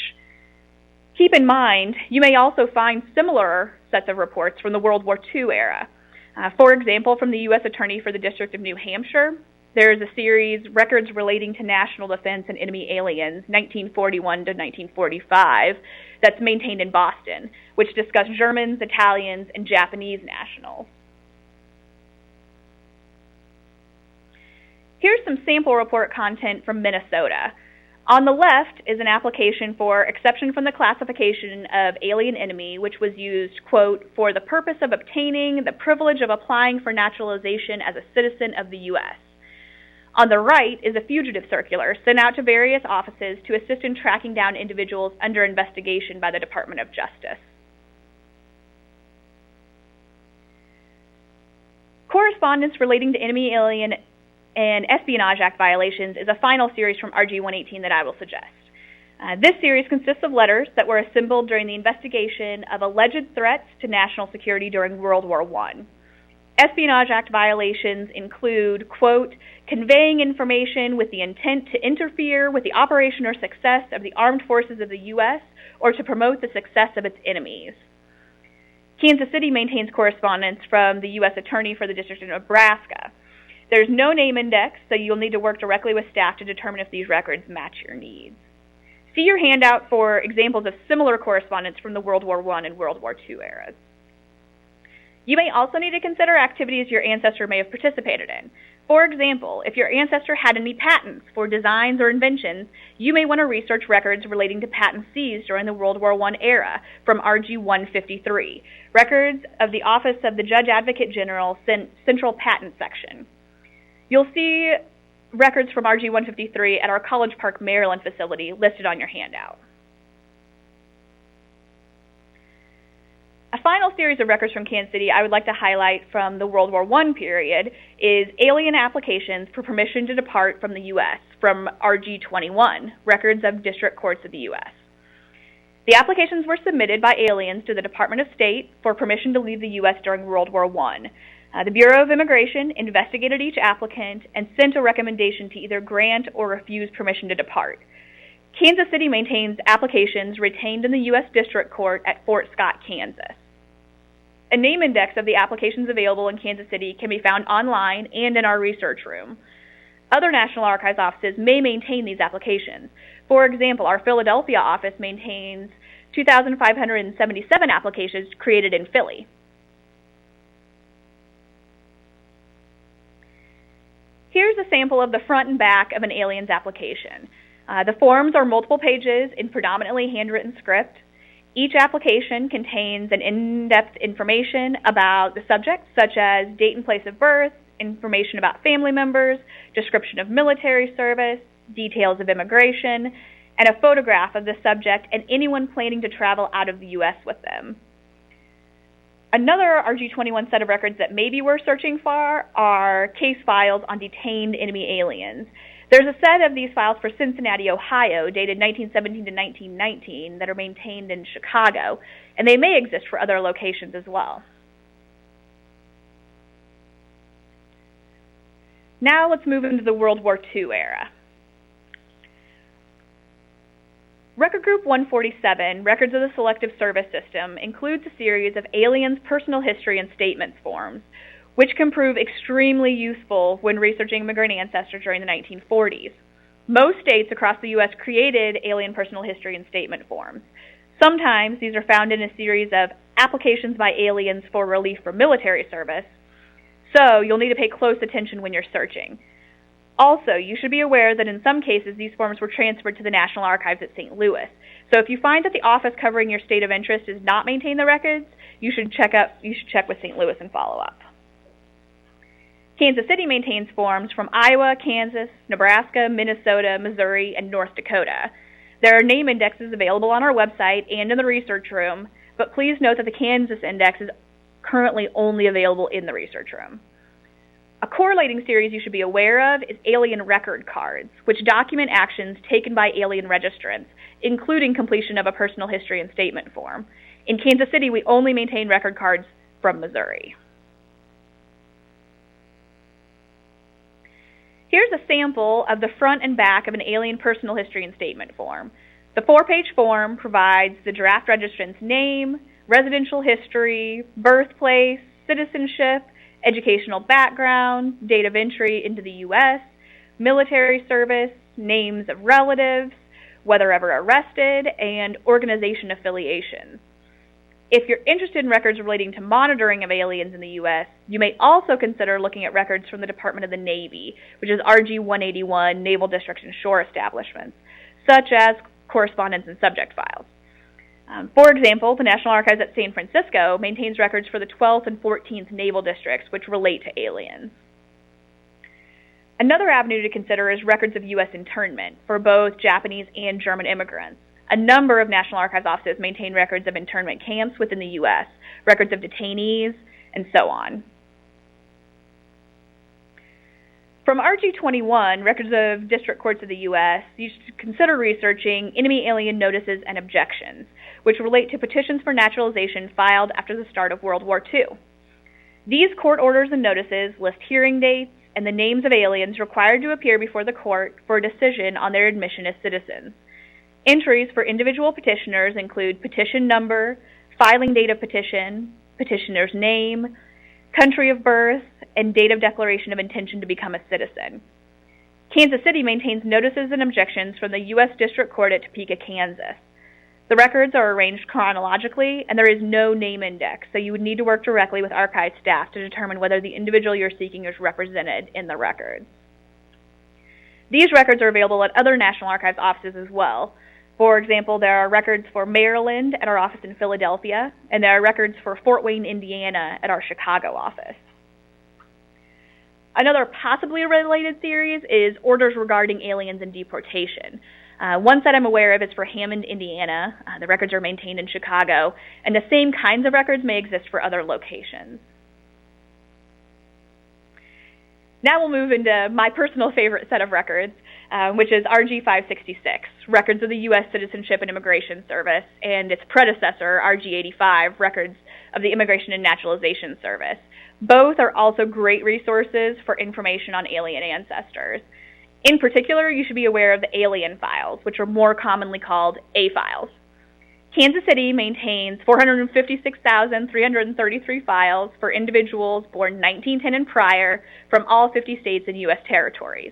Keep in mind, you may also find similar sets of reports from the World War II era. For example, from the U.S. Attorney for the District of New Hampshire, there is a series, Records Relating to National Defense and Enemy Aliens, 1941 to 1945, that's maintained in Boston, which discuss Germans, Italians, and Japanese nationals. Here's some sample report content from Minnesota. On the left is an application for exception from the classification of alien enemy, which was used, quote, for the purpose of obtaining the privilege of applying for naturalization as a citizen of the U.S. On the right is a fugitive circular sent out to various offices to assist in tracking down individuals under investigation by the Department of Justice. Correspondence relating to enemy, alien, and Espionage Act violations is a final series from RG 118 that I will suggest. This series consists of letters that were assembled during the investigation of alleged threats to national security during World War I. Espionage Act violations include, quote, conveying information with the intent to interfere with the operation or success of the armed forces of the U.S. or to promote the success of its enemies. Kansas City maintains correspondence from the U.S. Attorney for the District of Nebraska. There's no name index, so you'll need to work directly with staff to determine if these records match your needs. See your handout for examples of similar correspondence from the World War I and World War II eras. You may also need to consider activities your ancestor may have participated in. For example, if your ancestor had any patents for designs or inventions, you may want to research records relating to patents seized during the World War I era from RG 153, records of the Office of the Judge Advocate General Central Patent Section. You'll see records from RG 153 at our College Park, Maryland facility listed on your handout. A final series of records from Kansas City I would like to highlight from the World War I period is alien applications for permission to depart from the U.S. from RG 21, records of district courts of the U.S. The applications were submitted by aliens to the Department of State for permission to leave the U.S. during World War I. The Bureau of Immigration investigated each applicant and sent a recommendation to either grant or refuse permission to depart. Kansas City maintains applications retained in the U.S. District Court at Fort Scott, Kansas. A name index of the applications available in Kansas City can be found online and in our research room. Other National Archives offices may maintain these applications. For example, our Philadelphia office maintains 2,577 applications created in Philly. Here's a sample of the front and back of an alien's application. The forms are multiple pages in predominantly handwritten script. Each application contains an in-depth information about the subject, such as date and place of birth, information about family members, description of military service, details of immigration, and a photograph of the subject and anyone planning to travel out of the U.S. with them. Another RG-21 set of records that maybe we're searching for are case files on detained enemy aliens. There's a set of these files for Cincinnati, Ohio, dated 1917 to 1919, that are maintained in Chicago, and they may exist for other locations as well. Now let's move into the World War II era. Record Group 147, Records of the Selective Service System, includes a series of aliens' personal history and statements forms, which can prove extremely useful when researching immigrant ancestors during the 1940s. Most states across the U.S. created alien personal history and statement forms. Sometimes these are found in a series of applications by aliens for relief from military service, so you'll need to pay close attention when you're searching. Also, you should be aware that in some cases these forms were transferred to the National Archives at St. Louis. So if you find that the office covering your state of interest does not maintain the records, you should check with St. Louis and follow up. Kansas City maintains forms from Iowa, Kansas, Nebraska, Minnesota, Missouri, and North Dakota. There are name indexes available on our website and in the research room, but please note that the Kansas index is currently only available in the research room. A correlating series you should be aware of is alien record cards, which document actions taken by alien registrants, including completion of a personal history and statement form. In Kansas City, we only maintain record cards from Missouri. Here's a sample of the front and back of an alien personal history and statement form. The 4-page form provides the draft registrant's name, residential history, birthplace, citizenship, educational background, date of entry into the U.S., military service, names of relatives, whether ever arrested, and organization affiliations. If you're interested in records relating to monitoring of aliens in the U.S., you may also consider looking at records from the Department of the Navy, which is RG 181, Naval Districts and Shore Establishments. such as correspondence and subject files. For example, the National Archives at San Francisco maintains records for the 12th and 14th Naval Districts, which relate to aliens. Another avenue to consider is records of U.S. internment for both Japanese and German immigrants. A number of National Archives offices maintain records of internment camps within the U.S., records of detainees, and so on. From RG21, Records of District Courts of the U.S., you should consider researching enemy alien notices and objections, which relate to petitions for naturalization filed after the start of World War II. These court orders and notices list hearing dates and the names of aliens required to appear before the court for a decision on their admission as citizens. Entries for individual petitioners include petition number, filing date of petition, petitioner's name, country of birth, and date of declaration of intention to become a citizen. Kansas City maintains notices and objections from the U.S. District Court at Topeka, Kansas. The records are arranged chronologically, and there is no name index, so you would need to work directly with archive staff to determine whether the individual you're seeking is represented in the records. These records are available at other National Archives offices as well. For example, there are records for Maryland at our office in Philadelphia, and there are records for Fort Wayne, Indiana at our Chicago office. Another possibly related series is orders regarding aliens and deportation. One set I'm aware of is for Hammond, Indiana. The records are maintained in Chicago, and the same kinds of records may exist for other locations. Now we'll move into my personal favorite set of records, which is RG 566, Records of the U.S. Citizenship and Immigration Service, and its predecessor, RG 85, Records of the Immigration and Naturalization Service. Both are also great resources for information on alien ancestors. In particular, you should be aware of the alien files, which are more commonly called A files. Kansas City maintains 456,333 files for individuals born 1910 and prior from all 50 states and U.S. territories.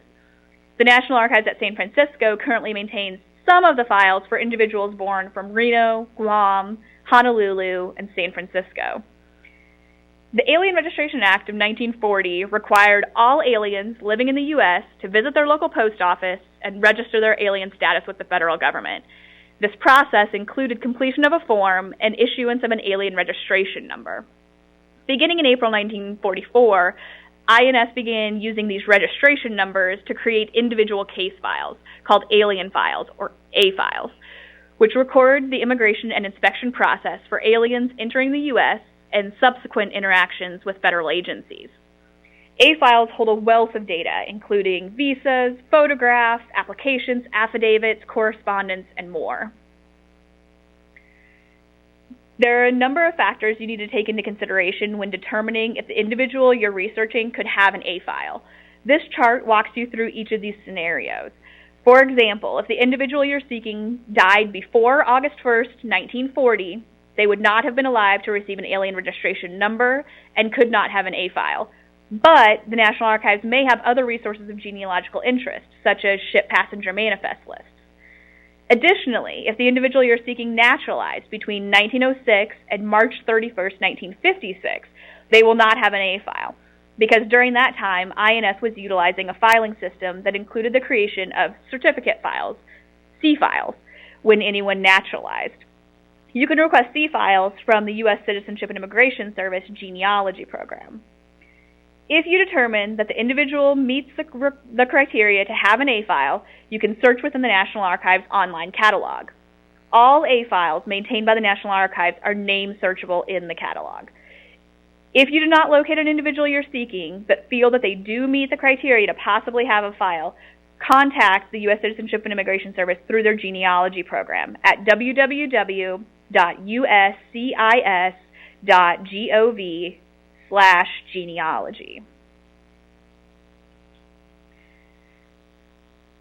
The National Archives at San Francisco currently maintains some of the files for individuals born from Reno, Guam, Honolulu, and San Francisco. The Alien Registration Act of 1940 required all aliens living in the U.S. to visit their local post office and register their alien status with the federal government. This process included completion of a form and issuance of an alien registration number. Beginning in April 1944, INS began using these registration numbers to create individual case files called alien files, or A files, which record the immigration and inspection process for aliens entering the U.S. and subsequent interactions with federal agencies. A files hold a wealth of data, including visas, photographs, applications, affidavits, correspondence, and more. There are a number of factors you need to take into consideration when determining if the individual you're researching could have an A file. This chart walks you through each of these scenarios. For example, if the individual you're seeking died before August 1st, 1940, they would not have been alive to receive an alien registration number and could not have an A file. But the National Archives may have other resources of genealogical interest, such as ship passenger manifest lists. Additionally, if the individual you're seeking naturalized between 1906 and March 31st, 1956, they will not have an A file, because during that time, INS was utilizing a filing system that included the creation of certificate files, C files, when anyone naturalized. You can request C files from the U.S. Citizenship and Immigration Service Genealogy Program. If you determine that the individual meets the criteria to have an A file, you can search within the National Archives online catalog. All A files maintained by the National Archives are name searchable in the catalog. If you do not locate an individual you're seeking, but feel that they do meet the criteria to possibly have a file, contact the U.S. Citizenship and Immigration Service through their genealogy program at www.uscis.gov/genealogy.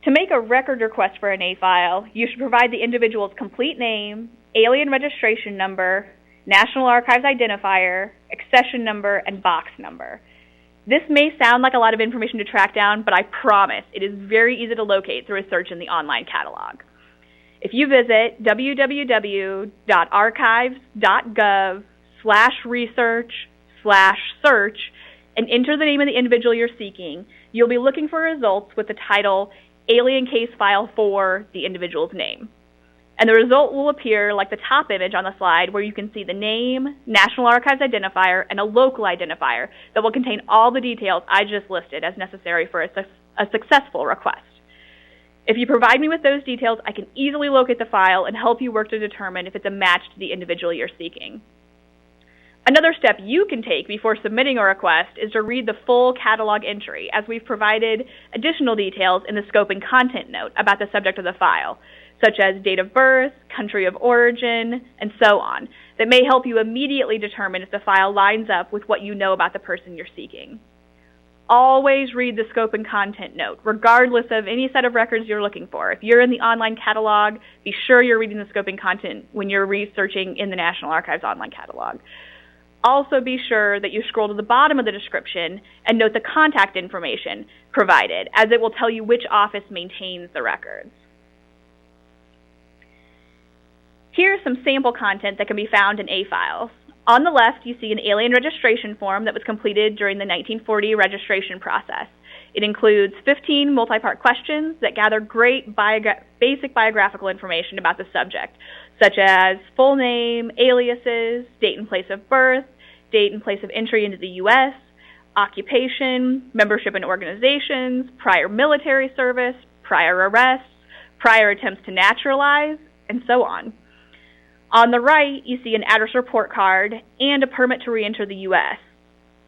To make a record request for an A file, you should provide the individual's complete name, alien registration number, National Archives identifier, accession number, and box number. This may sound like a lot of information to track down, but I promise it is very easy to locate through a search in the online catalog. If you visit www.archives.gov/research/search and enter the name of the individual you're seeking, you'll be looking for results with the title alien case file for the individual's name. And the result will appear like the top image on the slide, where you can see the name, National Archives identifier, and a local identifier that will contain all the details I just listed as necessary for a successful request. If you provide me with those details, I can easily locate the file and help you work to determine if it's a match to the individual you're seeking. Another step you can take before submitting a request is to read the full catalog entry, as we've provided additional details in the scope and content note about the subject of the file, such as date of birth, country of origin, and so on, that may help you immediately determine if the file lines up with what you know about the person you're seeking. Always read the scope and content note, regardless of any set of records you're looking for. If you're in the online catalog, be sure you're reading the scope and content when you're researching in the National Archives online catalog. Also be sure that you scroll to the bottom of the description and note the contact information provided, as it will tell you which office maintains the records. Here's some sample content that can be found in A-files. On the left, you see an alien registration form that was completed during the 1940 registration process. It includes 15 multi-part questions that gather great basic biographical information about the subject, such as full name, aliases, date and place of birth, date and place of entry into the U.S., occupation, membership in organizations, prior military service, prior arrests, prior attempts to naturalize, and so on. On the right, you see an address report card and a permit to re-enter the U.S.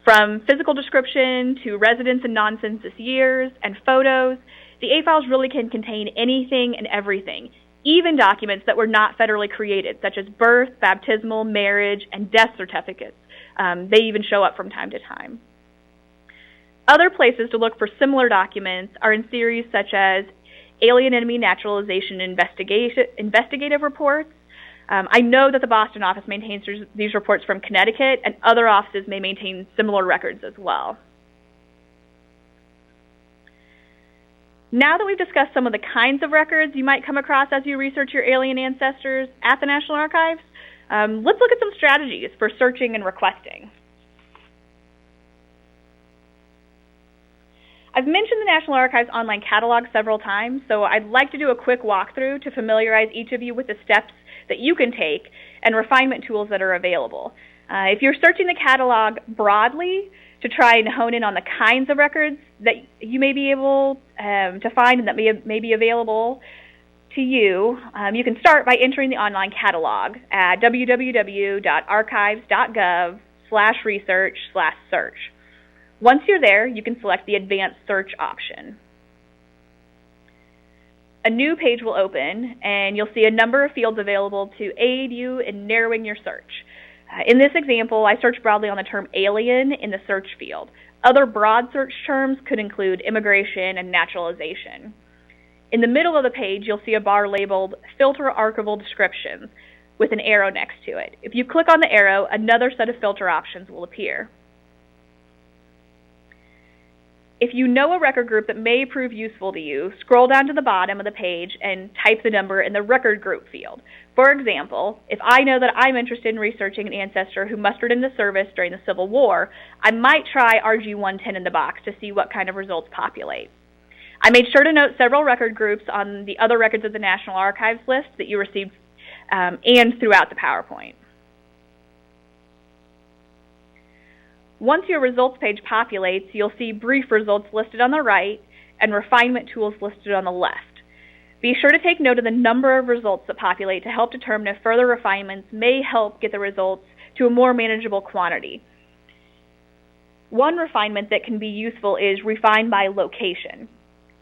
From physical description to residence and non-census years and photos, the A-files really can contain anything and everything, even documents that were not federally created, such as birth, baptismal, marriage, and death certificates. They even show up from time to time. Other places to look for similar documents are in series such as Alien Enemy Naturalization Investigative Reports. I know that the Boston office maintains these reports from Connecticut, and other offices may maintain similar records as well. Now that we've discussed some of the kinds of records you might come across as you research your alien ancestors at the National Archives, let's look at some strategies for searching and requesting. I've mentioned the National Archives online catalog several times, so I'd like to do a quick walkthrough to familiarize each of you with the steps that you can take and refinement tools that are available. If you're searching the catalog broadly to try and hone in on the kinds of records that you may be able to find and that may be available to you, you can start by entering the online catalog at www.archives.gov/research/search. Once you're there, you can select the Advanced Search option. A new page will open, and you'll see a number of fields available to aid you in narrowing your search. In this example, I searched broadly on the term alien in the search field. Other broad search terms could include immigration and naturalization. In the middle of the page, you'll see a bar labeled Filter Archival Descriptions with an arrow next to it. If you click on the arrow, another set of filter options will appear. If you know a record group that may prove useful to you, scroll down to the bottom of the page and type the number in the record group field. For example, if I know that I'm interested in researching an ancestor who mustered into service during the Civil War, I might try RG-110 in the box to see what kind of results populate. I made sure to note several record groups on the other records of the National Archives list that you received and throughout the PowerPoint. Once your results page populates, you'll see brief results listed on the right and refinement tools listed on the left. Be sure to take note of the number of results that populate to help determine if further refinements may help get the results to a more manageable quantity. One refinement that can be useful is refine by location.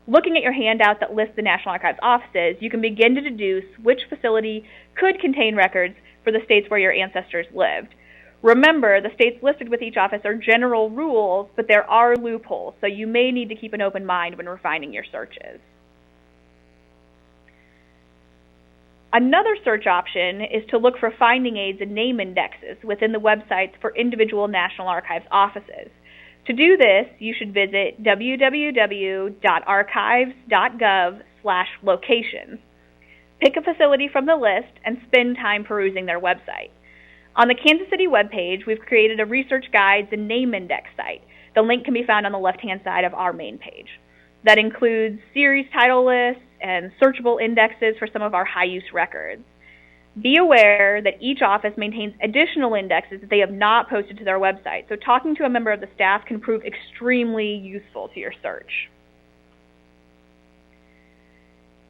Looking at your handout that lists the National Archives offices, you can begin to deduce which facility could contain records for the states where your ancestors lived. Remember, the states listed with each office are general rules, but there are loopholes, so you may need to keep an open mind when refining your searches. Another search option is to look for finding aids and name indexes within the websites for individual National Archives offices. To do this, you should visit www.archives.gov/locations. Pick a facility from the list and spend time perusing their website. On the Kansas City webpage, we've created a research guides and name index site. The link can be found on the left-hand side of our main page. That includes series title lists and searchable indexes for some of our high-use records. Be aware that each office maintains additional indexes that they have not posted to their website, so talking to a member of the staff can prove extremely useful to your search.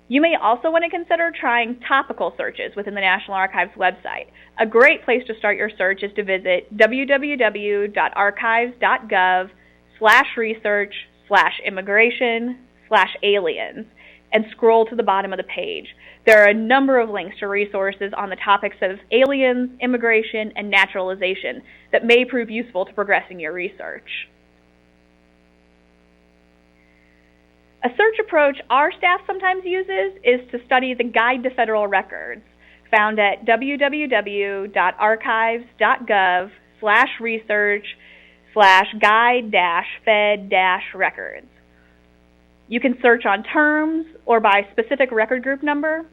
You may also want to consider trying topical searches within the National Archives website. A great place to start your search is to visit www.archives.gov/research/immigration/aliens and scroll to the bottom of the page. There are a number of links to resources on the topics of aliens, immigration, and naturalization that may prove useful to progressing your research. A search approach our staff sometimes uses is to study the Guide to Federal Records, found at www.archives.gov/research/guide-fed-records. You can search on terms or by specific record group number,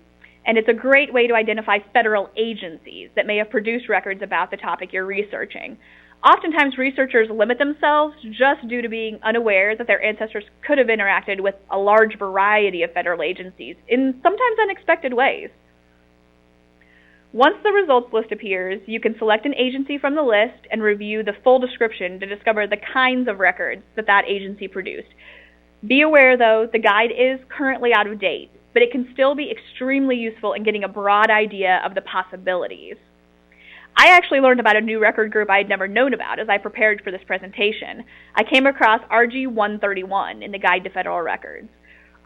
and it's a great way to identify federal agencies that may have produced records about the topic you're researching. Oftentimes, researchers limit themselves just due to being unaware that their ancestors could have interacted with a large variety of federal agencies in sometimes unexpected ways. Once the results list appears, you can select an agency from the list and review the full description to discover the kinds of records that that agency produced. Be aware, though, the guide is currently out of date, but it can still be extremely useful in getting a broad idea of the possibilities. I actually learned about a new record group I had never known about as I prepared for this presentation. I came across RG-131 in the Guide to Federal Records.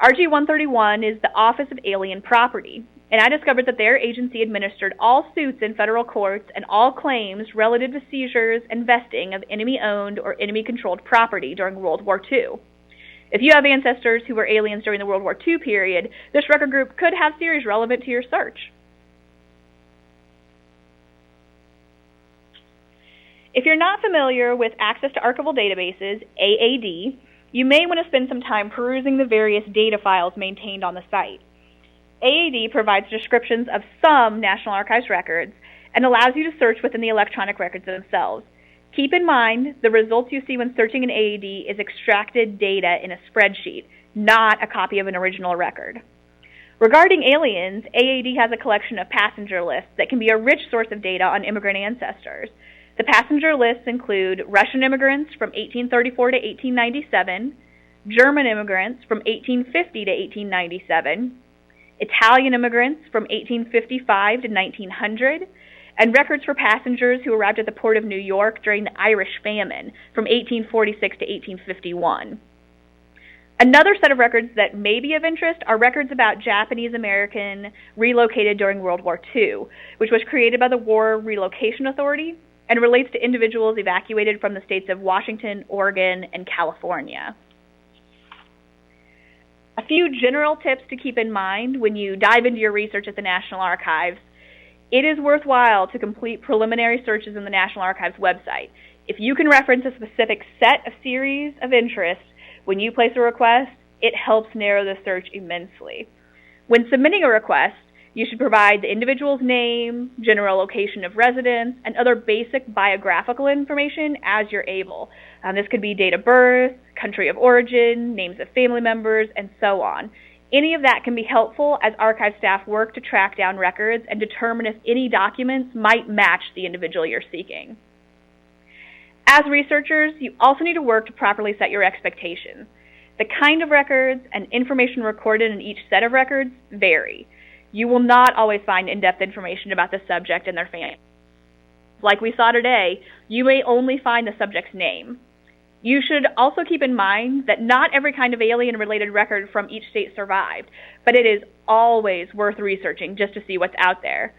RG-131 is the Office of Alien Property, and I discovered that their agency administered all suits in federal courts and all claims relative to seizures and vesting of enemy-owned or enemy-controlled property during World War II. If you have ancestors who were aliens during the World War II period, this record group could have series relevant to your search. If you're not familiar with Access to Archival Databases, AAD, you may want to spend some time perusing the various data files maintained on the site. AAD provides descriptions of some National Archives records and allows you to search within the electronic records themselves. Keep in mind, the results you see when searching in AAD is extracted data in a spreadsheet, not a copy of an original record. Regarding aliens, AAD has a collection of passenger lists that can be a rich source of data on immigrant ancestors. The passenger lists include Russian immigrants from 1834 to 1897, German immigrants from 1850 to 1897, Italian immigrants from 1855 to 1900, and records for passengers who arrived at the Port of New York during the Irish famine from 1846 to 1851. Another set of records that may be of interest are records about Japanese American relocated during World War II, which was created by the War Relocation Authority and relates to individuals evacuated from the states of Washington, Oregon, and California. A few general tips to keep in mind when you dive into your research at the National Archives. It is worthwhile to complete preliminary searches in the National Archives website. If you can reference a specific set of series of interest when you place a request, it helps narrow the search immensely. When submitting a request, you should provide the individual's name, general location of residence, and other basic biographical information as you're able. This could be date of birth, country of origin, names of family members, and so on. Any of that can be helpful as archive staff work to track down records and determine if any documents might match the individual you're seeking. As researchers, you also need to work to properly set your expectations. The kind of records and information recorded in each set of records vary. You will not always find in-depth information about the subject and their family. Like we saw today, you may only find the subject's name. You should also keep in mind that not every kind of alien-related record from each state survived, but it is always worth researching just to see what's out there.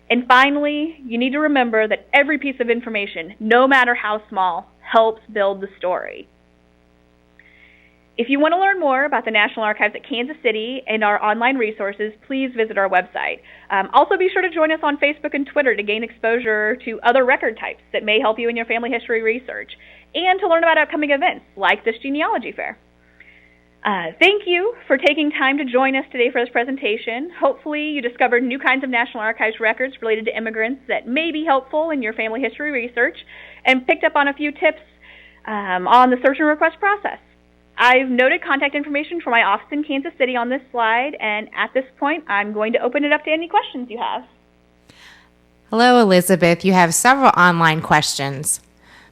And finally, you need to remember that every piece of information, no matter how small, helps build the story. If you want to learn more about the National Archives at Kansas City and our online resources, please visit our website. Also, be sure to join us on Facebook and Twitter to gain exposure to other record types that may help you in your family history research, and to learn about upcoming events like this Genealogy Fair. Thank you for taking time to join us today for this presentation. Hopefully you discovered new kinds of National Archives records related to immigrants that may be helpful in your family history research, and picked up on a few tips on the search and request process. I've noted contact information for my office in Kansas City on this slide, and at this point, I'm going to open it up to any questions you have. Hello, Elizabeth. You have several online questions.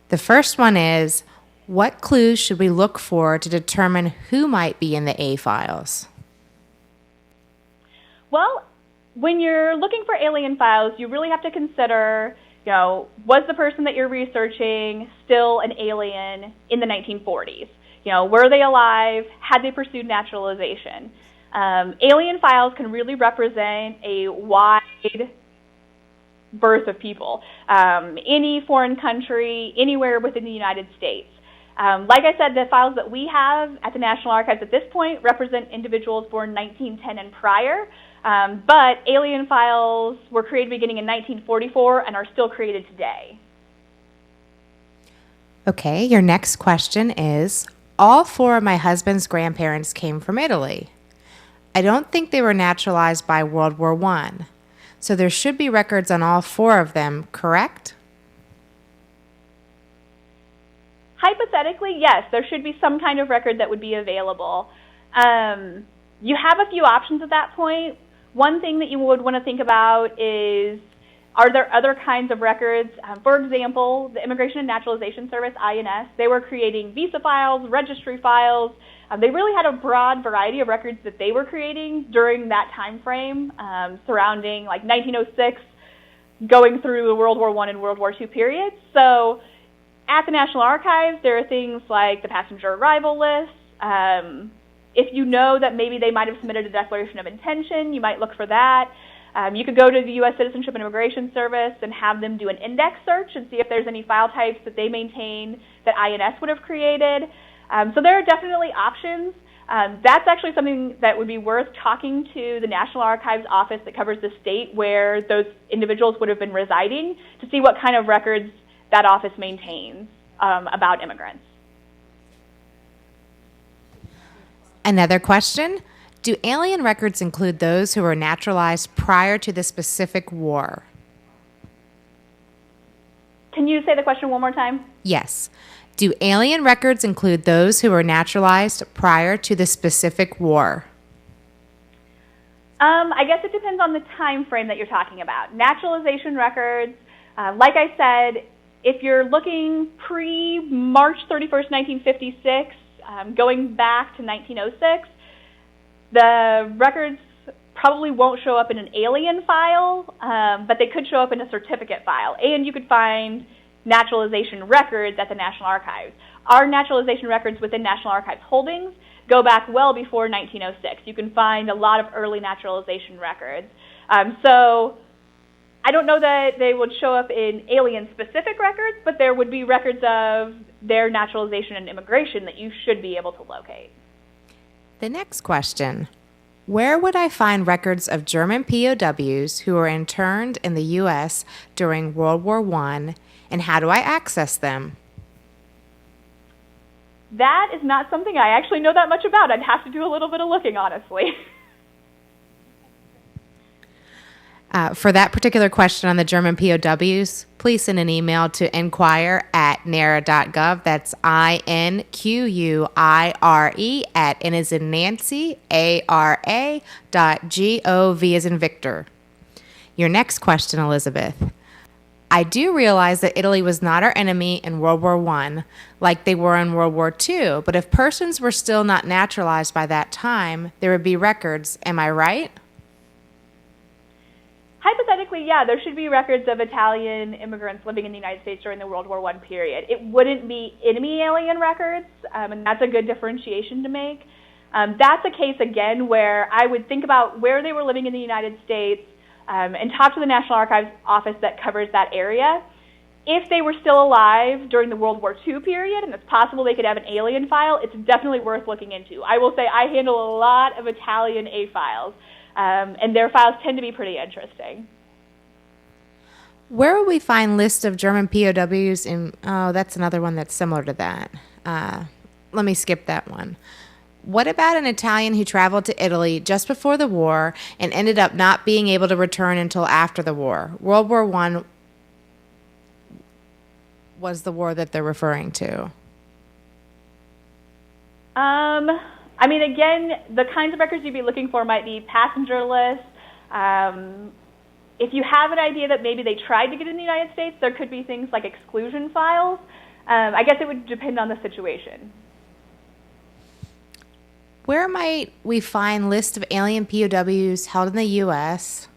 The first one is, what clues should we look for to determine who might be in the A files? Well, when you're looking for alien files, you really have to consider, was the person that you're researching still an alien in the 1940s? Were they alive? Had they pursued naturalization? Alien files can really represent a wide berth of people. Any foreign country, anywhere within the United States. Like I said, the files that we have at the National Archives at this point represent individuals born 1910 and prior, but alien files were created beginning in 1944 and are still created today. Okay, your next question is, all 4 of my husband's grandparents came from Italy. I don't think they were naturalized by World War I, so there should be records on all 4 of them, correct? Hypothetically, yes, there should be some kind of record that would be available. You have a few options at that point. One thing that you would want to think about is, are there other kinds of records? For example, the Immigration and Naturalization Service, INS, they were creating visa files, registry files. They really had a broad variety of records that they were creating during that time frame, surrounding like 1906, going through the World War I and World War II periods. So at the National Archives, there are things like the passenger arrival list. If you know that maybe they might have submitted a declaration of intention, you might look for that. You could go to the U.S. Citizenship and Immigration Service and have them do an index search and see if there's any file types that they maintain that INS would have created. So there are definitely options. That's actually something that would be worth talking to the National Archives office that covers the state where those individuals would have been residing to see what kind of records that office maintains about immigrants. Another question, do alien records include those who were naturalized prior to the specific war? Can you say the question one more time? Yes. Do alien records include those who were naturalized prior to the specific war? I guess it depends on the time frame that you're talking about. Naturalization records, like I said, if you're looking pre-March 31st, 1956, going back to 1906, the records probably won't show up in an alien file, but they could show up in a certificate file. And you could find naturalization records at the National Archives. Our naturalization records within National Archives holdings go back well before 1906. You can find a lot of early naturalization records. So I don't know that they would show up in alien-specific records, but there would be records of their naturalization and immigration that you should be able to locate. The next question, where would I find records of German POWs who were interned in the U.S. during World War I, and how do I access them? That is not something I actually know that much about. I'd have to do a little bit of looking, honestly. For that particular question on the German POWs, please send an email to inquire@nara.gov. That's INQUIRE at N as in Nancy, ARA.gov as in Victor. Your next question, Elizabeth. I do realize that Italy was not our enemy in World War I, like they were in World War II, but if persons were still not naturalized by that time, there would be records. Am I right? Hypothetically, yeah, there should be records of Italian immigrants living in the United States during the World War I period. It wouldn't be enemy alien records, and that's a good differentiation to make. That's a case, again, where I would think about where they were living in the United States and talk to the National Archives office that covers that area. If they were still alive during the World War II period, and it's possible they could have an alien file, it's definitely worth looking into. I will say I handle a lot of Italian A files, and their files tend to be pretty interesting. Where would we find lists of German POWs in, that's another one that's similar to that. Let me skip that one. What about an Italian who traveled to Italy just before the war and ended up not being able to return until after the war? World War I was the war that they're referring to. I mean, again, the kinds of records you'd be looking for might be passenger lists. If you have an idea that maybe they tried to get in the United States, there could be things like exclusion files. I guess it would depend on the situation. Where might we find lists of alien POWs held in the U.S.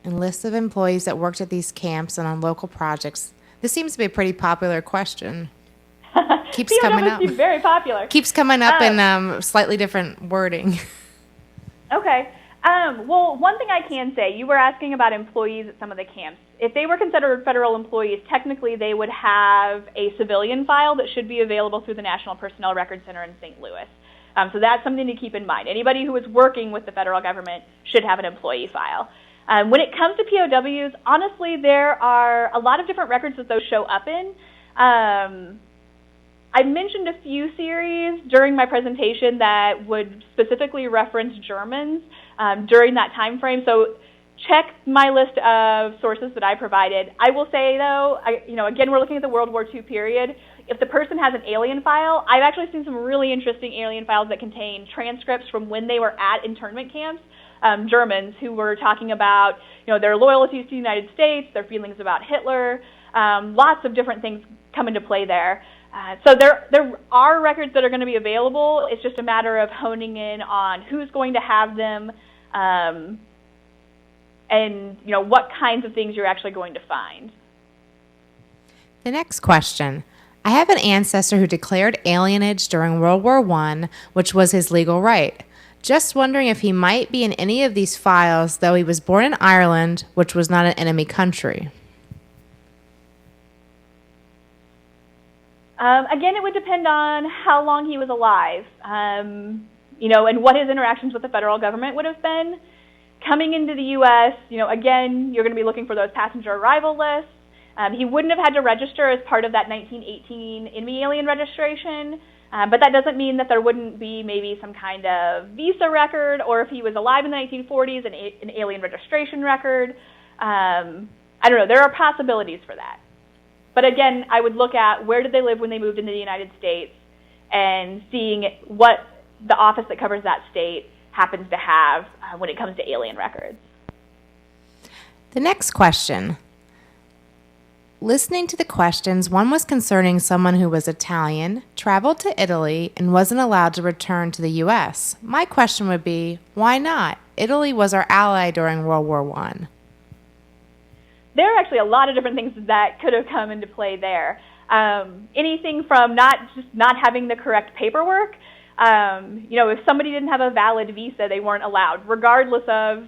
and lists of employees that worked at these camps and on local projects? This seems to be a pretty popular question. Keeps coming up. Very popular. Keeps coming up in slightly different wording. Okay. Well, one thing I can say, you were asking about employees at some of the camps. If they were considered federal employees, technically they would have a civilian file that should be available through the National Personnel Records Center in St. Louis. So that's something to keep in mind. Anybody who is working with the federal government should have an employee file. When it comes to POWs, honestly, there are a lot of different records that those show up in. I mentioned a few series during my presentation that would specifically reference Germans during that time frame. So check my list of sources that I provided. I will say, though, again, we're looking at the World War II period. If the person has an alien file, I've actually seen some really interesting alien files that contain transcripts from when they were at internment camps. Germans who were talking about, their loyalties to the United States, their feelings about Hitler. Lots of different things come into play there. So there are records that are going to be available. It's just a matter of honing in on who's going to have them, and what kinds of things you're actually going to find. The next question. I have an ancestor who declared alienage during World War I, which was his legal right. Just wondering if he might be in any of these files, though he was born in Ireland, which was not an enemy country. Again, it would depend on how long he was alive, and what his interactions with the federal government would have been. Coming into the U.S., again, you're going to be looking for those passenger arrival lists. He wouldn't have had to register as part of that 1918 enemy alien registration, but that doesn't mean that there wouldn't be maybe some kind of visa record, or if he was alive in the 1940s, an alien registration record. I don't know. There are possibilities for that. But again, I would look at where did they live when they moved into the United States and seeing what the office that covers that state happens to have when it comes to alien records. The next question. Listening to the questions, one was concerning someone who was Italian, traveled to Italy, and wasn't allowed to return to the U.S. My question would be, why not? Italy was our ally during World War I. There are actually a lot of different things that could have come into play there. Anything from not having the correct paperwork. If somebody didn't have a valid visa, they weren't allowed, regardless of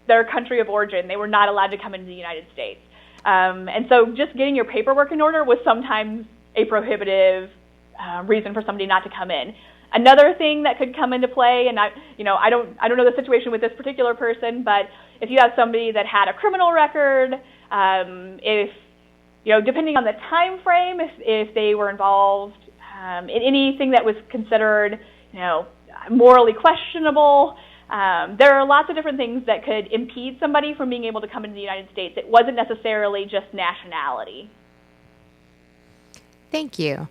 their country of origin. They were not allowed to come into the United States. And so just getting your paperwork in order was sometimes a prohibitive reason for somebody not to come in. Another thing that could come into play, and I don't know the situation with this particular person, but if you have somebody that had a criminal record, if depending on the time frame, if they were involved in anything that was considered morally questionable, there are lots of different things that could impede somebody from being able to come into the United States. It wasn't necessarily just nationality. Thank you.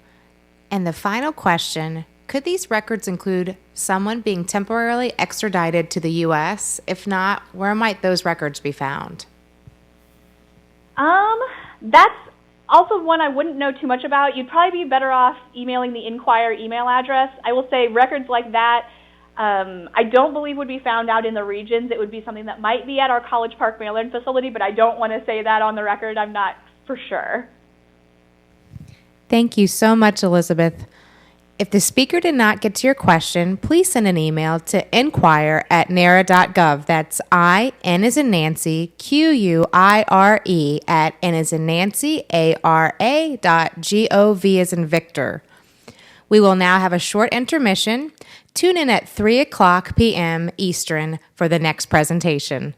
And the final question. Could these records include someone being temporarily extradited to the U.S.? If not, where might those records be found? That's also one I wouldn't know too much about. You'd probably be better off emailing the Inquirer email address. I will say records like that, I don't believe would be found out in the regions. It would be something that might be at our College Park, Maryland facility, but I don't want to say that on the record. I'm not for sure. Thank you so much, Elizabeth. If the speaker did not get to your question, please send an email to inquire@nara.gov. That's N as in Nancy, QUIRE at N as in Nancy, ARA.gov as in Victor. We will now have a short intermission. Tune in at 3:00 p.m. Eastern for the next presentation.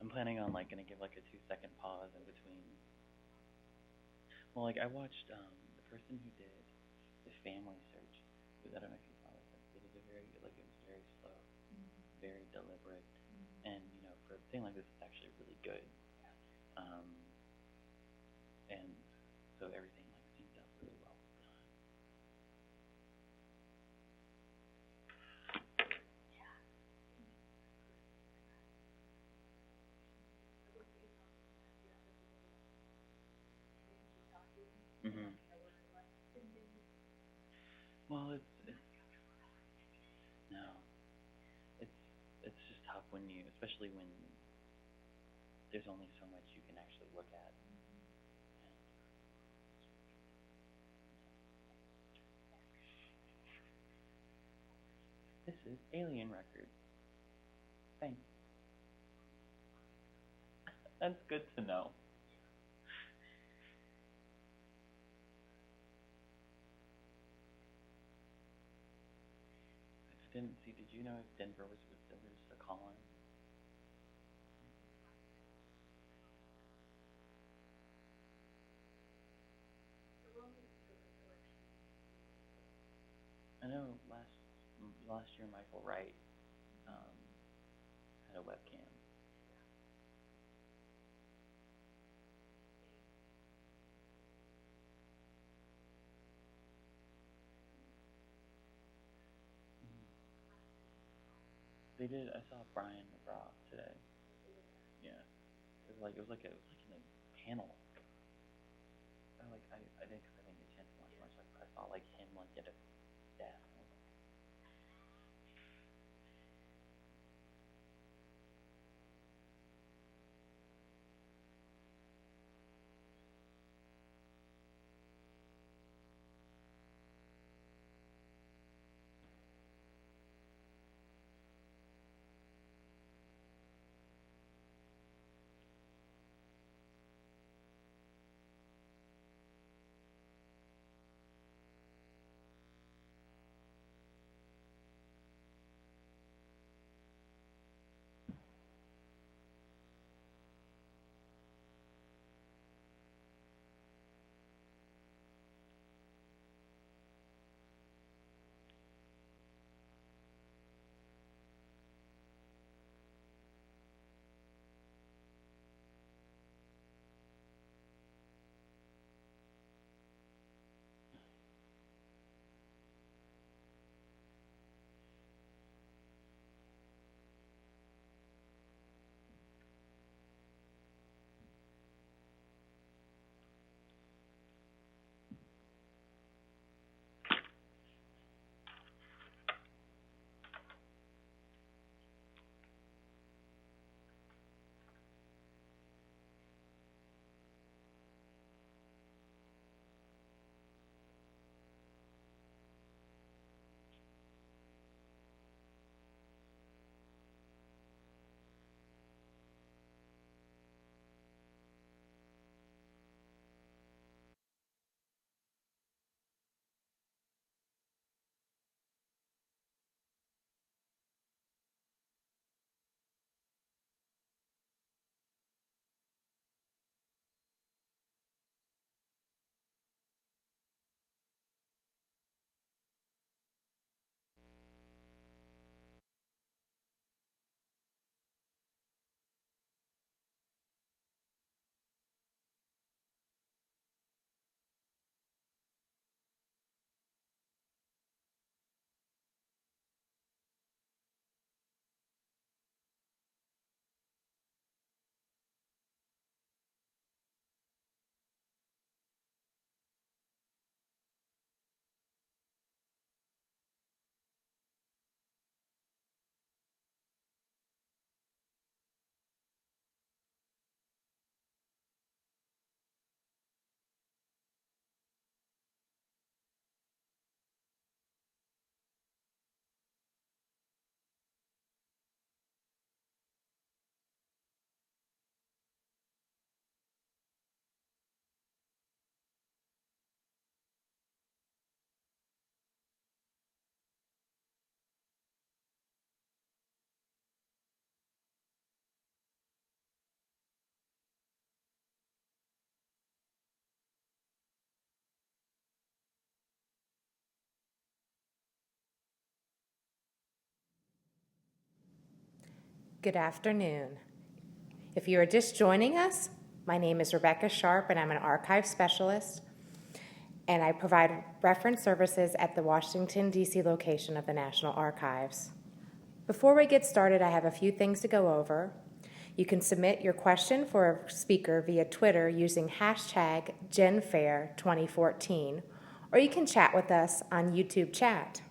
I'm planning on like gonna give like a 2-second pause in between. Well, like I watched the person who did the family search. I don't know if you saw it, but they did a very like it was very slow, very deliberate, and you know for a thing like this, it's actually really good. And so everything like seemed out really well done. Mhm. Well, no, it's it's just tough when you, especially when there's only so much you can actually look at. This is alien record. Thanks. That's good to know. I didn't see. Did you know if Denver was a call-in? I know last year Michael Wright had a webcam. They did. I saw Bryan McGraw today. Yeah, it was like in a panel. I didn't because I didn't get a chance to watch much. Like I saw like him like at a desk. Good afternoon. If you are just joining us, my name is Rebecca Sharp, and I'm an archive specialist, and I provide reference services at the Washington, D.C. location of the National Archives. Before we get started, I have a few things to go over. You can submit your question for a speaker via Twitter using hashtag GenFair2014, or you can chat with us on YouTube chat.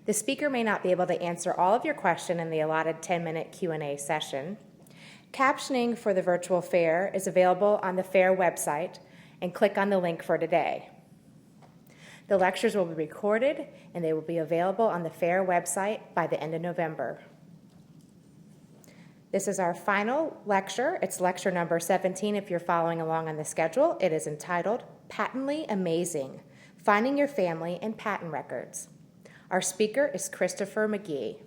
The speaker may not be able to answer all of your questions in the allotted 10-minute Q&A session. Captioning for the virtual fair is available on the fair website, and click on the link for today. The lectures will be recorded, and they will be available on the fair website by the end of November. This is our final lecture. It's lecture number 17 if you're following along on the schedule. It is entitled Patently Amazing, Finding Your Family in Patent Records. Our speaker is Christopher Magee.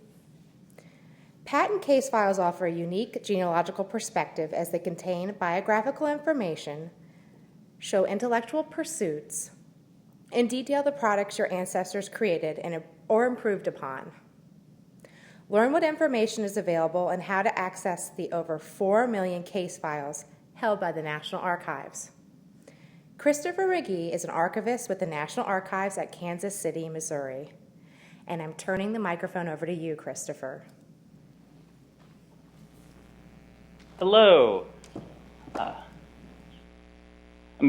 Patent case files offer a unique genealogical perspective as they contain biographical information, show intellectual pursuits, and detail the products your ancestors created or improved upon. Learn what information is available and how to access the over 4 million case files held by the National Archives. Christopher Magee is an archivist with the National Archives at Kansas City, Missouri. And I'm turning the microphone over to you, Christopher. Hello. I'm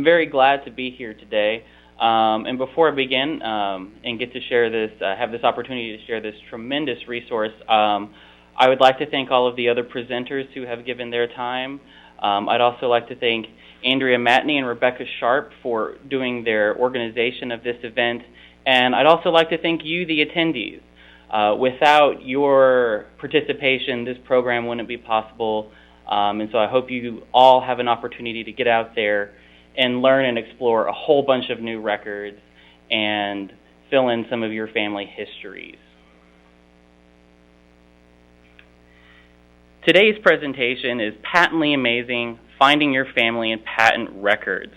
very glad to be here today. And before I begin and get to share this, have this opportunity to share this tremendous resource, I would like to thank all of the other presenters who have given their time. I'd also like to thank Andrea Matney and Rebecca Sharp for doing their organization of this event. And I'd also like to thank you, the attendees. Without your participation, this program wouldn't be possible. And so I hope you all have an opportunity to get out there and learn and explore a whole bunch of new records and fill in some of your family histories. Today's presentation is Patently Amazing, Finding Your Family in Patent Records.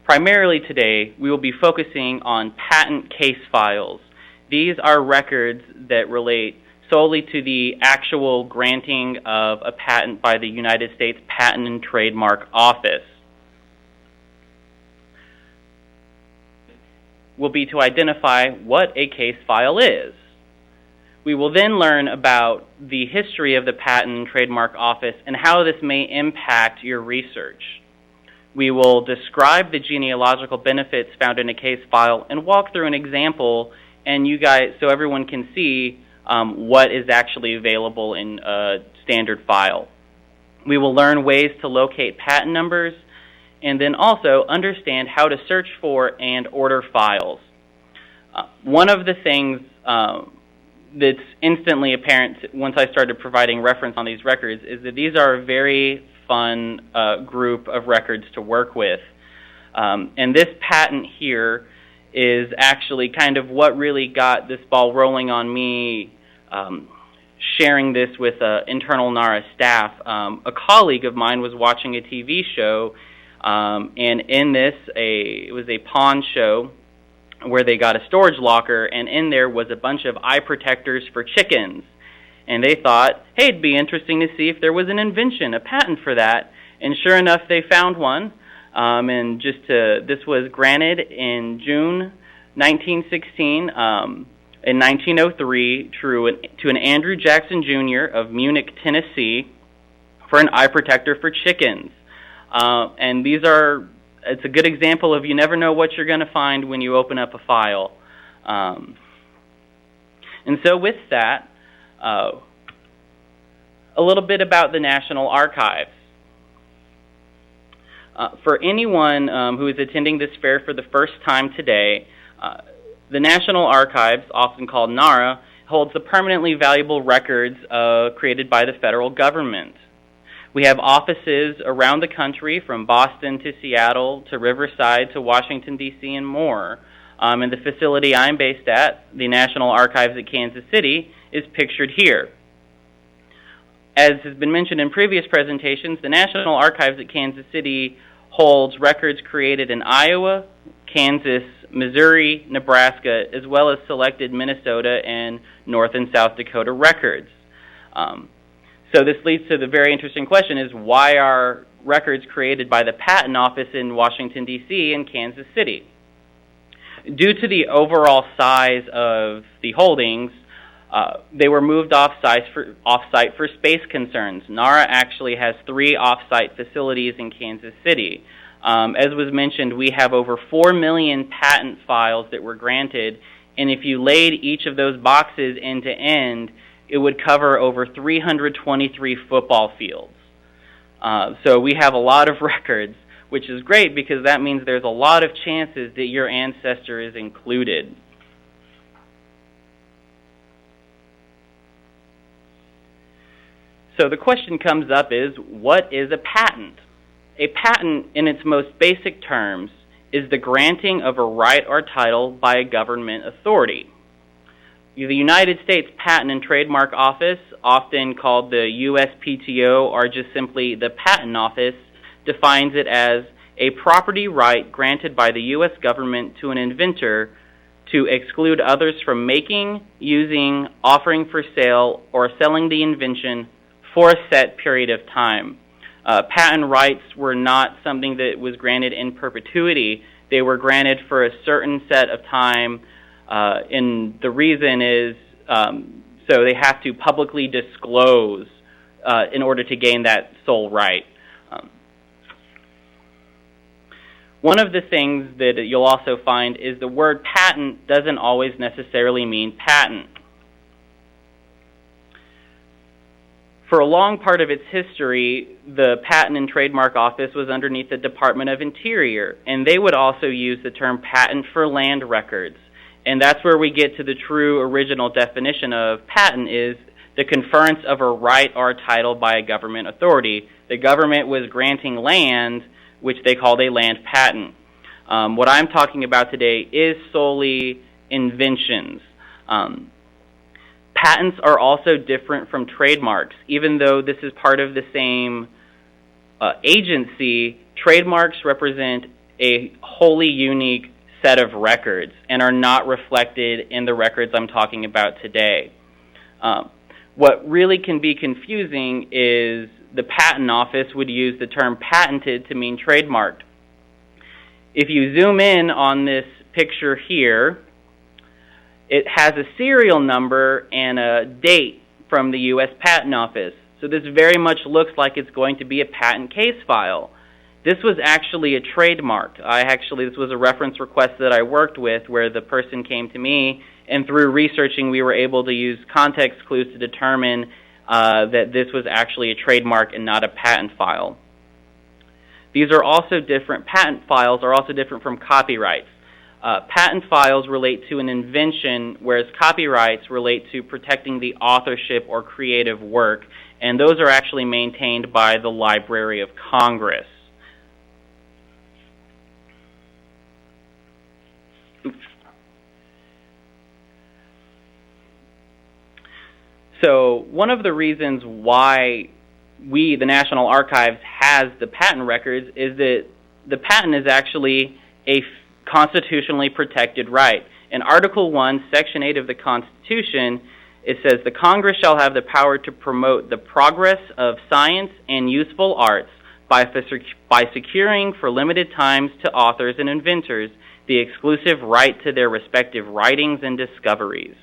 Primarily today, we will be focusing on patent case files. These are records that relate solely to the actual granting of a patent by the United States Patent and Trademark Office. Will be to identify what a case file is. We will then learn about the history of the Patent and Trademark Office and how this may impact your research. We will describe the genealogical benefits found in a case file and walk through an example, and you guys, so everyone can see what is actually available in a standard file. We will learn ways to locate patent numbers, and then also understand how to search for and order files. One of the things that's instantly apparent once I started providing reference on these records is that these are a very fun group of records to work with. And this patent here is actually kind of what really got this ball rolling on me sharing this with internal NARA staff. A colleague of mine was watching a TV show, and in this, it was a pawn show where they got a storage locker, and in there was a bunch of eye protectors for chickens. And they thought, hey, it'd be interesting to see if there was an invention, a patent for that. And sure enough, they found one. This was granted in June 1916, in 1903, to an Andrew Jackson Jr. of Munich, Tennessee, for an eye protector for chickens. And it's a good example of you never know what you're going to find when you open up a file. And so with that, a little bit about the National Archives. For anyone who is attending this fair for the first time today, the National Archives, often called NARA, holds the permanently valuable records created by the federal government. We have offices around the country, from Boston to Seattle to Riverside to Washington, D.C., and more. And the facility I'm based at, the National Archives at Kansas City, is pictured here. As has been mentioned in previous presentations, the National Archives at Kansas City holds records created in Iowa, Kansas, Missouri, Nebraska, as well as selected Minnesota and North and South Dakota records. So this leads to the very interesting question is why are records created by the Patent Office in Washington, D.C. and Kansas City? Due to the overall size of the holdings, they were moved off-site for space concerns. NARA actually has 3 off-site facilities in Kansas City. As was mentioned, we have over 4 million patent files that were granted, and if you laid each of those boxes end to end, it would cover over 323 football fields. So we have a lot of records, which is great because that means there's a lot of chances that your ancestor is included. So the question comes up is, what is a patent? A patent, in its most basic terms, is the granting of a right or title by a government authority. The United States Patent and Trademark Office, often called the USPTO or just simply the Patent Office, defines it as a property right granted by the U.S. government to an inventor to exclude others from making, using, offering for sale, or selling the invention for a set period of time. Patent rights were not something that was granted in perpetuity. They were granted for a certain set of time, and the reason is so they have to publicly disclose in order to gain that sole right. One of the things that you'll also find is the word patent doesn't always necessarily mean patent. For a long part of its history, the Patent and Trademark Office was underneath the Department of Interior, and they would also use the term patent for land records. And that's where we get to the true original definition of patent is the conference of a right or title by a government authority. The government was granting land, which they called a land patent. What I'm talking about today is solely inventions. Patents are also different from trademarks. Even though this is part of the same agency, trademarks represent a wholly unique set of records and are not reflected in the records I'm talking about today. What really can be confusing is the Patent Office would use the term patented to mean trademarked. If you zoom in on this picture here, it has a serial number and a date from the U.S. Patent Office. So this very much looks like it's going to be a patent case file. This was actually a trademark. This was a reference request that I worked with where the person came to me, and through researching we were able to use context clues to determine that this was actually a trademark and not a patent file. These are also different. Patent files are also different from copyrights. Patent files relate to an invention, whereas copyrights relate to protecting the authorship or creative work, and those are actually maintained by the Library of Congress. So one of the reasons why the National Archives, has the patent records is that the patent is actually a constitutionally protected right. In Article 1, Section 8 of the Constitution, it says, "The Congress shall have the power to promote the progress of science and useful arts by securing for limited times to authors and inventors the exclusive right to their respective writings and discoveries."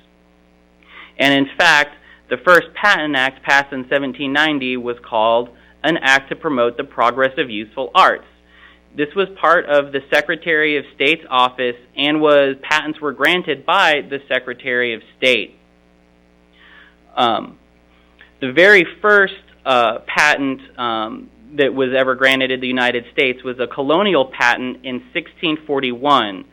And in fact, the first Patent Act passed in 1790 was called an Act to Promote the Progress of Useful Arts. This was part of the Secretary of State's office and patents were granted by the Secretary of State. The very first patent that was ever granted in the United States was a colonial patent in 1641.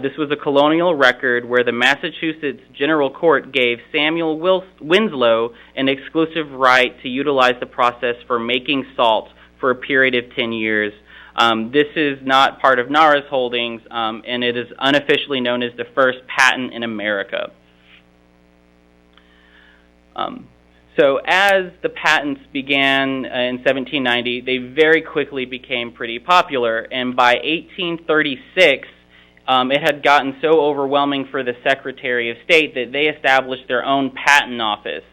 This was a colonial record where the Massachusetts General Court gave Samuel Winslow an exclusive right to utilize the process for making salt for a period of 10 years. This is not part of NARA's holdings, and it is unofficially known as the first patent in America. So as the patents began in 1790, they very quickly became pretty popular, and by 1836, it had gotten so overwhelming for the Secretary of State that they established their own patent office.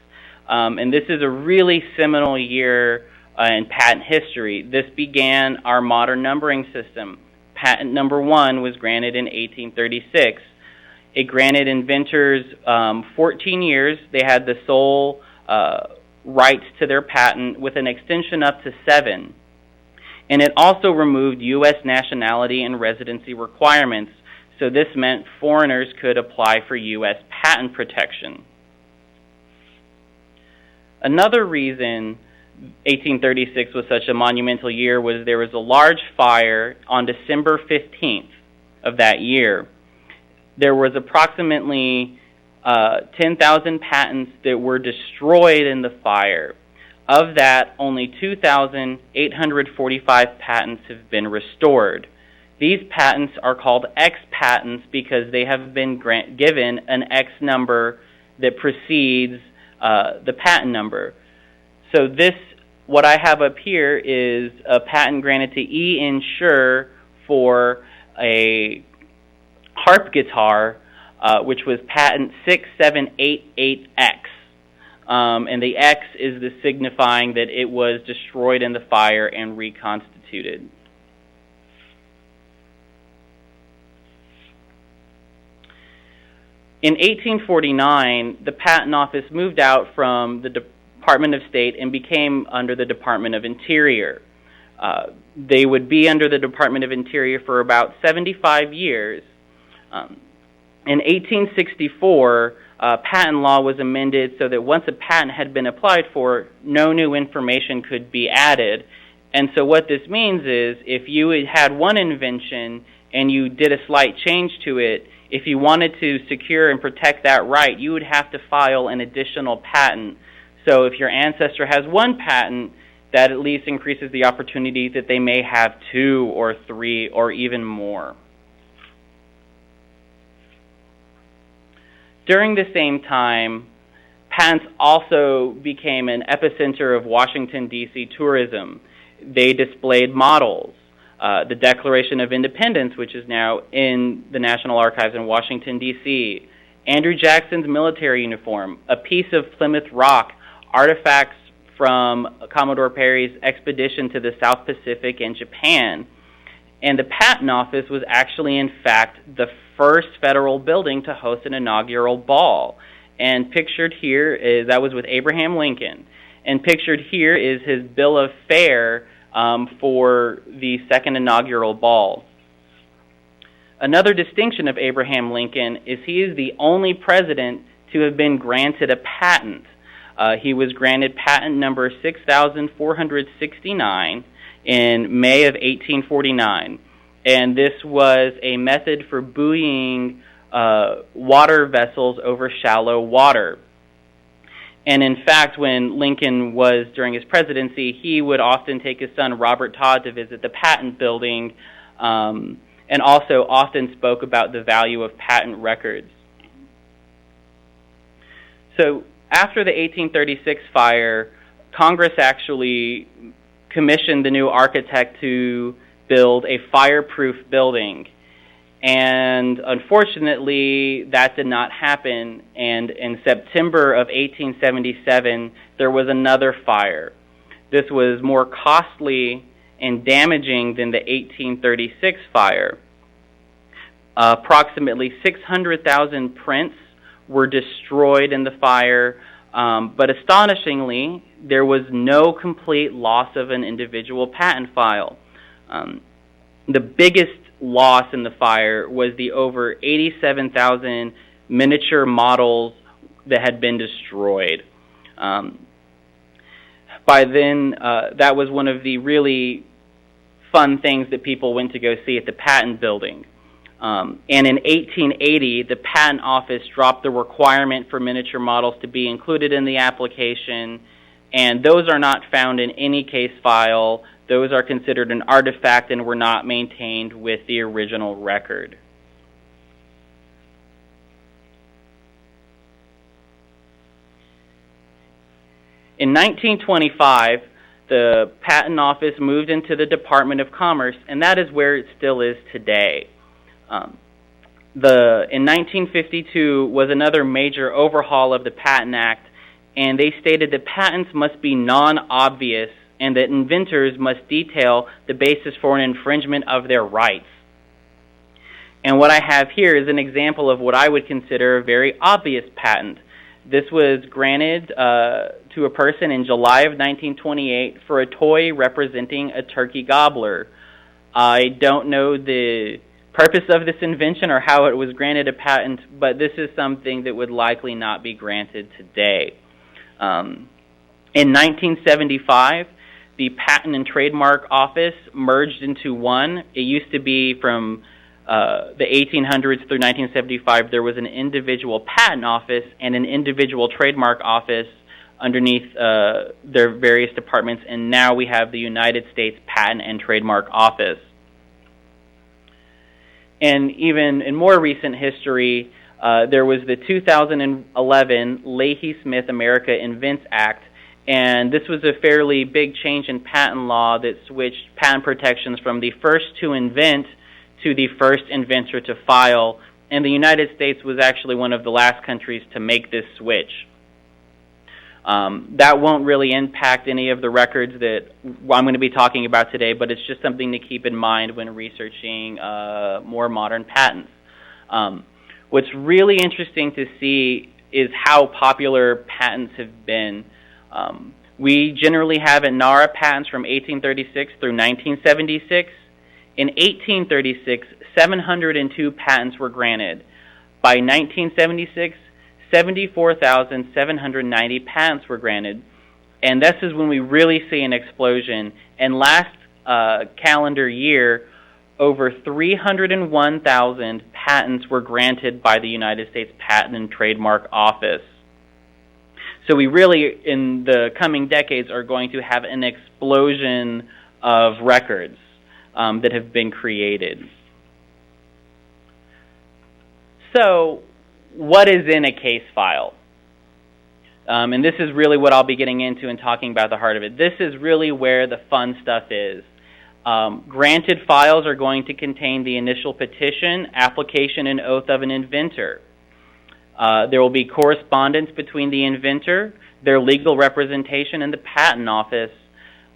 And this is a really seminal year in patent history. This began our modern numbering system. Patent number 1 was granted in 1836. It granted inventors 14 years. They had the sole rights to their patent with an extension up to 7. And it also removed U.S. nationality and residency requirements, so this meant foreigners could apply for U.S. patent protection. Another reason 1836 was such a monumental year was there was a large fire on December 15th of that year. There was approximately 10,000 patents that were destroyed in the fire. Of that, only 2,845 patents have been restored. These patents are called X patents because they have been given an X number that precedes the patent number. So this, what I have up here, is a patent granted to E. Insure for a harp guitar, which was patent 6788X. And the X is the signifying that it was destroyed in the fire and reconstituted. In 1849, the Patent Office moved out from the Department of State and became under the Department of Interior. They would be under the Department of Interior for about 75 years. In 1864, patent law was amended so that once a patent had been applied for, no new information could be added. And so what this means is if you had one invention and you did a slight change to it, if you wanted to secure and protect that right, you would have to file an additional patent. So if your ancestor has one patent, that at least increases the opportunity that they may have 2 or 3 or even more. During the same time, patents also became an epicenter of Washington, D.C. tourism. They displayed models. The Declaration of Independence, which is now in the National Archives in Washington, D.C., Andrew Jackson's military uniform, a piece of Plymouth Rock, artifacts from Commodore Perry's expedition to the South Pacific and Japan. And the Patent Office was actually, in fact, the first federal building to host an inaugural ball. And pictured here is, that was with Abraham Lincoln. And pictured here is his bill of fare for the second inaugural ball. Another distinction of Abraham Lincoln is he is the only president to have been granted a patent. He was granted patent number 6,469 in May of 1849. And this was a method for buoying water vessels over shallow water. And in fact, when Lincoln was during his presidency, he would often take his son Robert Todd to visit the patent building, and also often spoke about the value of patent records. So after the 1836 fire, Congress actually commissioned the new architect to build a fireproof building. And unfortunately, that did not happen. And in September of 1877, there was another fire. This was more costly and damaging than the 1836 fire. Approximately 600,000 prints were destroyed in the fire, but astonishingly, there was no complete loss of an individual patent file. The biggest loss in the fire was the over 87,000 miniature models that had been destroyed. By then, that was one of the really fun things that people went to go see at the patent building. And in 1880, the Patent Office dropped the requirement for miniature models to be included in the application, and those are not found in any case file. Those are considered an artifact and were not maintained with the original record. In 1925, the Patent Office moved into the Department of Commerce, and that is where it still is today. In 1952 was another major overhaul of the Patent Act, and they stated that patents must be non-obvious and that inventors must detail the basis for an infringement of their rights. And what I have here is an example of what I would consider a very obvious patent. This was granted to a person in July of 1928 for a toy representing a turkey gobbler. I don't know the purpose of this invention or how it was granted a patent, but this is something that would likely not be granted today. In 1975, the Patent and Trademark Office merged into one. It used to be from the 1800s through 1975, there was an individual patent office and an individual trademark office underneath their various departments, and now we have the United States Patent and Trademark Office. And even in more recent history, there was the 2011 Leahy-Smith America Invents Act, and this was a fairly big change in patent law that switched patent protections from the first to invent to the first inventor to file, and the United States was actually one of the last countries to make this switch. That won't really impact any of the records that I'm going to be talking about today, but it's just something to keep in mind when researching more modern patents. What's really interesting to see is how popular patents have been. We generally have at NARA patents from 1836 through 1976. In 1836, 702 patents were granted. By 1976, 74,790 patents were granted. And this is when we really see an explosion. And last calendar year, over 301,000 patents were granted by the United States Patent and Trademark Office. So we really, in the coming decades, are going to have an explosion of records that have been created. So, what is in a case file? And this is really what I'll be getting into and talking about the heart of it. This is really where the fun stuff is. Granted files are going to contain the initial petition, application, and oath of an inventor. There will be correspondence between the inventor, their legal representation, and the patent office.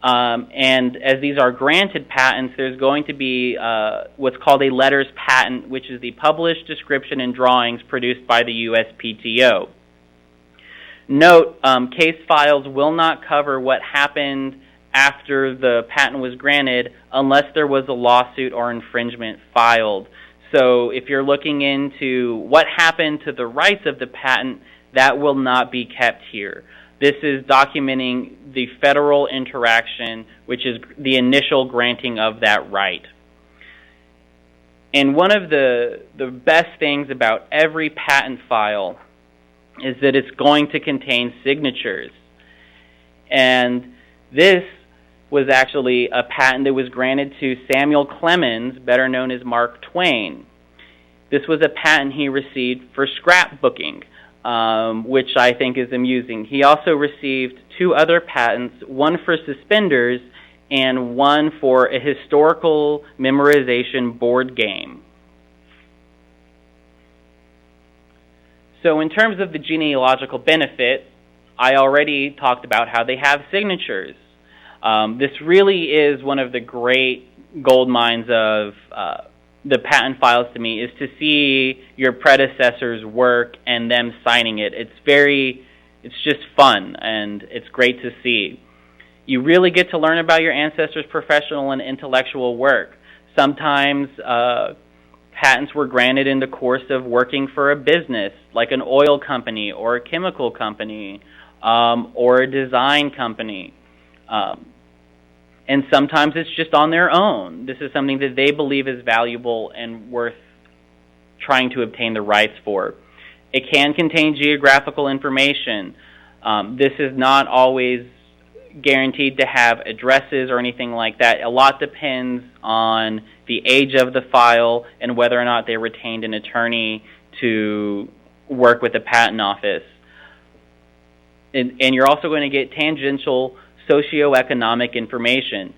And as these are granted patents, there's going to be what's called a letters patent, which is the published description and drawings produced by the USPTO. Note, case files will not cover what happened after the patent was granted unless there was a lawsuit or infringement filed. So if you're looking into what happened to the rights of the patent, that will not be kept here. This is documenting the federal interaction, which is the initial granting of that right. And one of the best things about every patent file is that it's going to contain signatures. And this was actually a patent that was granted to Samuel Clemens, better known as Mark Twain. This was a patent he received for scrapbooking, which I think is amusing. He also received 2 other patents, one for suspenders and one for a historical memorization board game. So in terms of the genealogical benefit, I already talked about how they have signatures. This really is one of the great gold mines of the patent files to me, is to see your predecessor's work and them signing it. It's just fun, and it's great to see. You really get to learn about your ancestors' professional and intellectual work. Sometimes patents were granted in the course of working for a business, like an oil company or a chemical company or a design company. And sometimes it's just on their own. This is something that they believe is valuable and worth trying to obtain the rights for. It can contain geographical information. This is not always guaranteed to have addresses or anything like that. A lot depends on the age of the file and whether or not they retained an attorney to work with the patent office. And you're also going to get tangential socioeconomic information.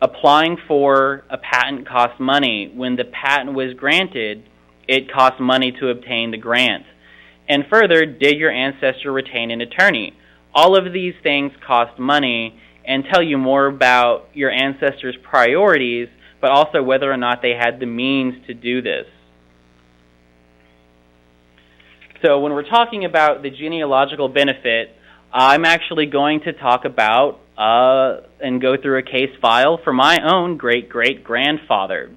Applying for a patent costs money. When the patent was granted, it cost money to obtain the grant. And further, did your ancestor retain an attorney? All of these things cost money and tell you more about your ancestors' priorities, but also whether or not they had the means to do this. So when we're talking about the genealogical benefit, I'm actually going to talk about and go through a case file for my own great-great-grandfather.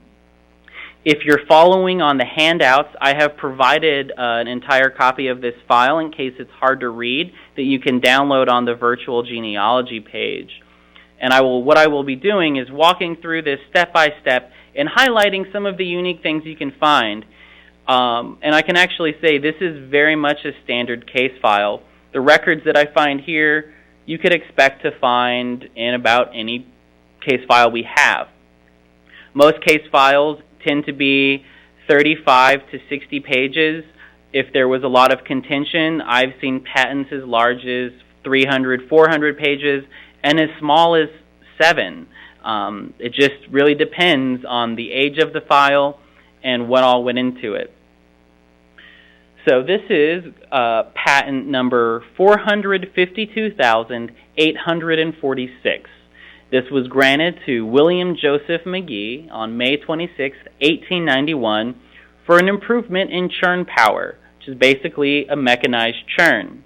If you're following on the handouts, I have provided an entire copy of this file in case it's hard to read that you can download on the virtual genealogy page. And what I will be doing is walking through this step by step and highlighting some of the unique things you can find. And I can actually say this is very much a standard case file. The records that I find here, you could expect to find in about any case file we have. Most case files tend to be 35 to 60 pages. If there was a lot of contention, I've seen patents as large as 300, 400 pages, and as small as 7. It just really depends on the age of the file and what all went into it. So this is patent number 452,846. This was granted to William Joseph Magee on May 26, 1891 for an improvement in churn power, which is basically a mechanized churn.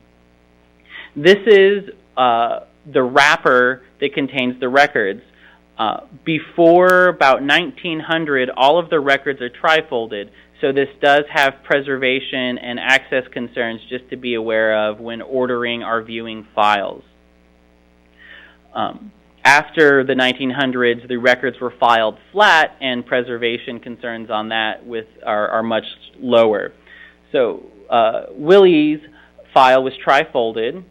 This is the wrapper that contains the records. Before about 1900, all of the records are trifolded, so this does have preservation and access concerns just to be aware of when ordering or viewing files. After the 1900s, the records were filed flat, and preservation concerns on that are much lower. So Willie's file was trifolded,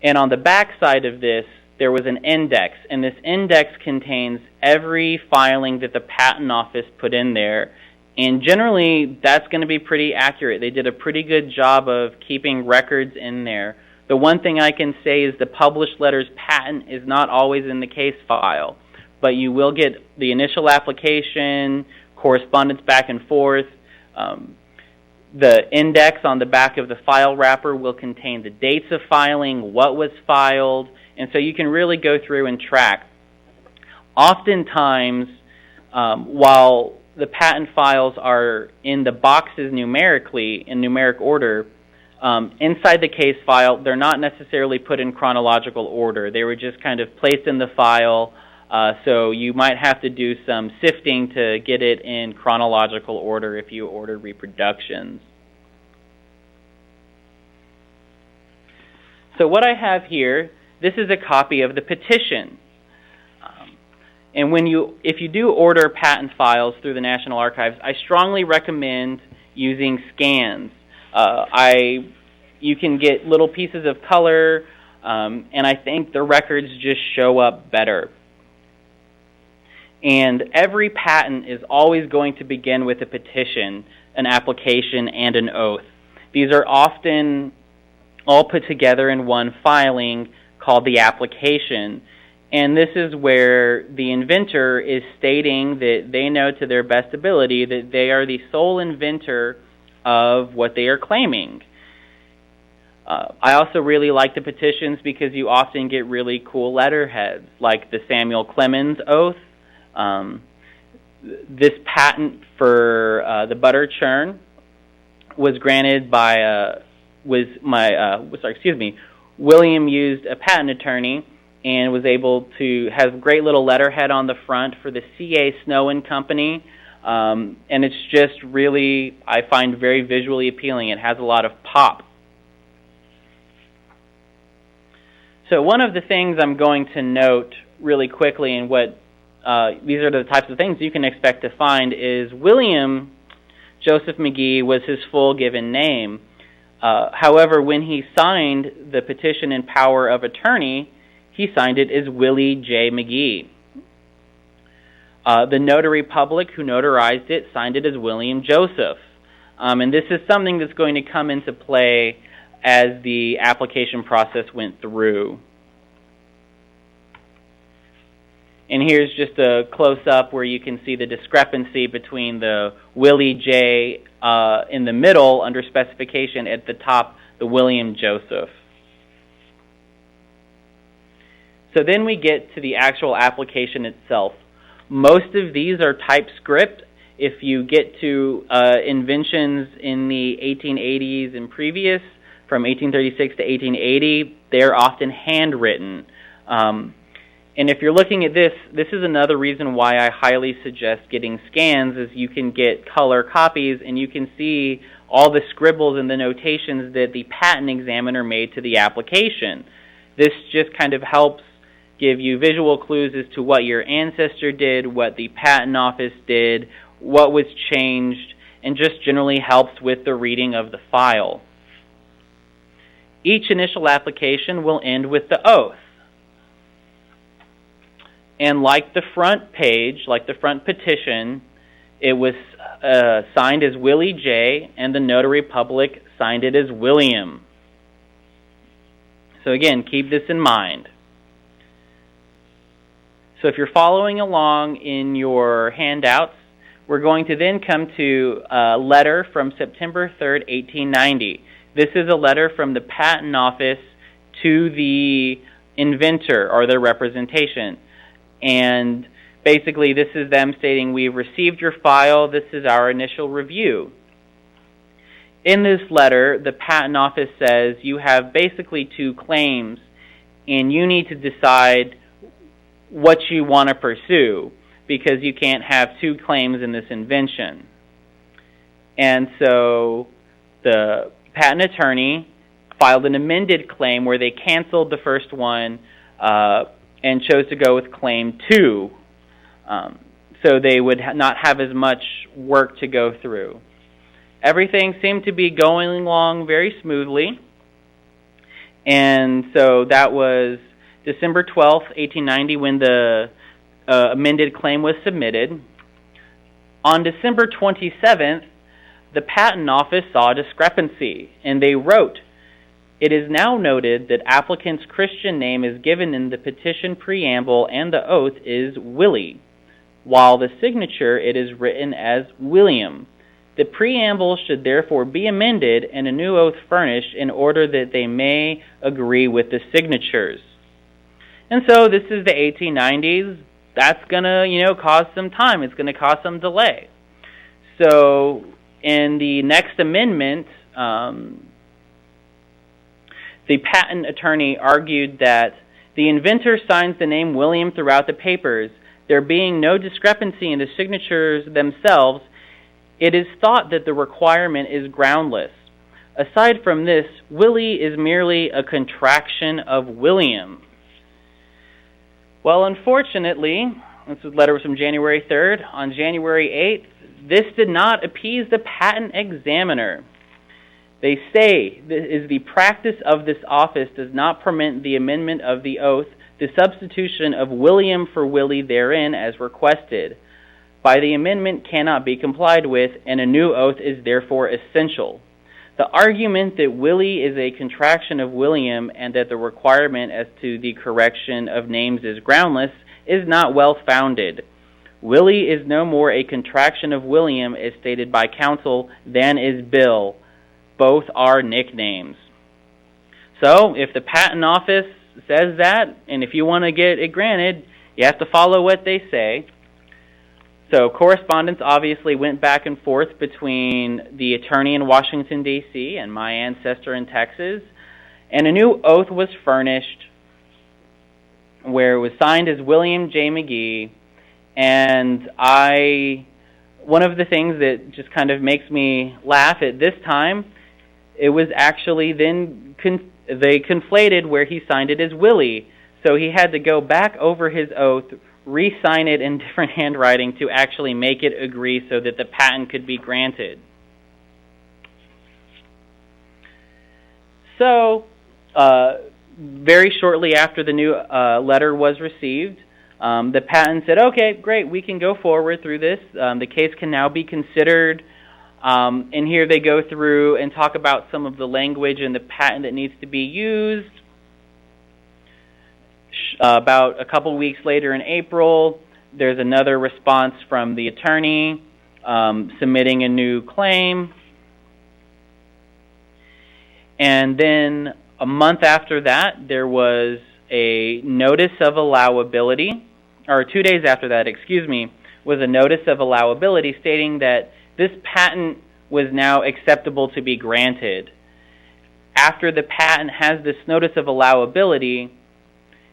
and on the back side of this, there was an index, and this index contains every filing that the Patent Office put in there, and generally that's going to be pretty accurate. They did a pretty good job of keeping records in there. The one thing I can say is the published letters patent is not always in the case file, but you will get the initial application, correspondence back and forth. The index on the back of the file wrapper will contain the dates of filing, what was filed, and so you can really go through and track. Oftentimes, while the patent files are in the boxes numerically, in numeric order, inside the case file, they're not necessarily put in chronological order. They were just kind of placed in the file, so you might have to do some sifting to get it in chronological order if you order reproductions. So what I have here, this is a copy of the petition. And if you do order patent files through the National Archives, I strongly recommend using scans. You can get little pieces of color, and I think the records just show up better. And every patent is always going to begin with a petition, an application, and an oath. These are often all put together in one filing called the application. And this is where the inventor is stating that they know to their best ability that they are the sole inventor of what they are claiming. I also really like the petitions because you often get really cool letterheads, like the Samuel Clemens Oath. This patent for the butter churn was granted by William used a patent attorney and was able to have great little letterhead on the front for the C.A. Snow and Company. And it's just really, I find, very visually appealing. It has a lot of pop. So one of the things I'm going to note really quickly, and what these are the types of things you can expect to find, is William Joseph Magee was his full given name. However, when he signed the petition in power of attorney, he signed it as Willie J. Magee. The notary public who notarized it signed it as William Joseph. And this is something that's going to come into play as the application process went through. And here's just a close-up where you can see the discrepancy between the Willie J in the middle under specification, at the top, the William Joseph. So then we get to the actual application itself. Most of these are TypeScript. If you get to inventions in the 1880s and previous, from 1836 to 1880, they're often handwritten. And if you're looking at this, this is another reason why I highly suggest getting scans, is you can get color copies and you can see all the scribbles and the notations that the patent examiner made to the application. This just kind of helps give you visual clues as to what your ancestor did, what the patent office did, what was changed, and just generally helps with the reading of the file. Each initial application will end with the oath. And like the front page, like the front petition, it was signed as Willie J, and the notary public signed it as William. So again, keep this in mind. So if you're following along in your handouts, we're going to then come to a letter from September 3rd, 1890. This is a letter from the Patent Office to the inventor or their representation. And basically this is them stating, we've received your file, this is our initial review. In this letter, the Patent Office says you have basically two claims and you need to decide what you want to pursue, because you can't have two claims in this invention. And so the patent attorney filed an amended claim where they canceled the first one and chose to go with Claim 2, so they would not have as much work to go through. Everything seemed to be going along very smoothly, and so that was December 12th, 1890, when the amended claim was submitted. On December 27th, the Patent Office saw a discrepancy, and they wrote, "It is now noted that applicant's Christian name is given in the petition preamble and the oath is Willie, while the signature it is written as William. The preamble should therefore be amended and a new oath furnished in order that they may agree with the signatures." And so this is the 1890s. That's going to, cause some time. It's going to cause some delay. So in the next amendment, the patent attorney argued that the inventor signs the name William throughout the papers. There being no discrepancy in the signatures themselves, it is thought that the requirement is groundless. Aside from this, Willie is merely a contraction of William. Well, unfortunately, this letter was from January 3rd. On January 8th, this did not appease the patent examiner. They say, "This is the practice of this office does not permit the amendment of the oath, the substitution of William for Willie therein as requested. By the amendment cannot be complied with, and a new oath is therefore essential. The argument that Willie is a contraction of William and that the requirement as to the correction of names is groundless is not well founded. Willie is no more a contraction of William, as stated by counsel, than is Bill. Both are nicknames." So if the Patent Office says that, and if you want to get it granted, you have to follow what they say. So correspondence obviously went back and forth between the attorney in Washington, D.C. and my ancestor in Texas, and a new oath was furnished where it was signed as William J. Magee. And one of the things that just kind of makes me laugh at this time, it was actually then they conflated where he signed it as Willie. So he had to go back over his oath, re-sign it in different handwriting to actually make it agree so that the patent could be granted. So, very shortly after the new letter was received, the patent said, "Okay, great, we can go forward through this. The case can now be considered." And here they go through and talk about some of the language in the patent that needs to be used. about a couple weeks later in April, there's another response from the attorney submitting a new claim. And then a month after that, there was a notice of allowability, or 2 days after that, was a notice of allowability stating that this patent was now acceptable to be granted. After the patent has this notice of allowability,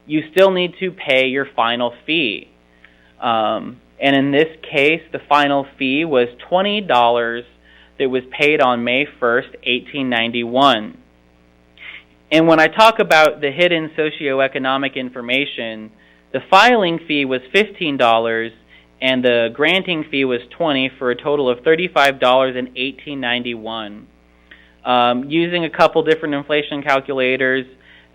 you still need to pay your final fee. And in this case, the final fee was $20 that was paid on May 1st, 1891. And when I talk about the hidden socioeconomic information, the filing fee was $15 and the granting fee was $20 for a total of $35 in 1891. Using a couple different inflation calculators,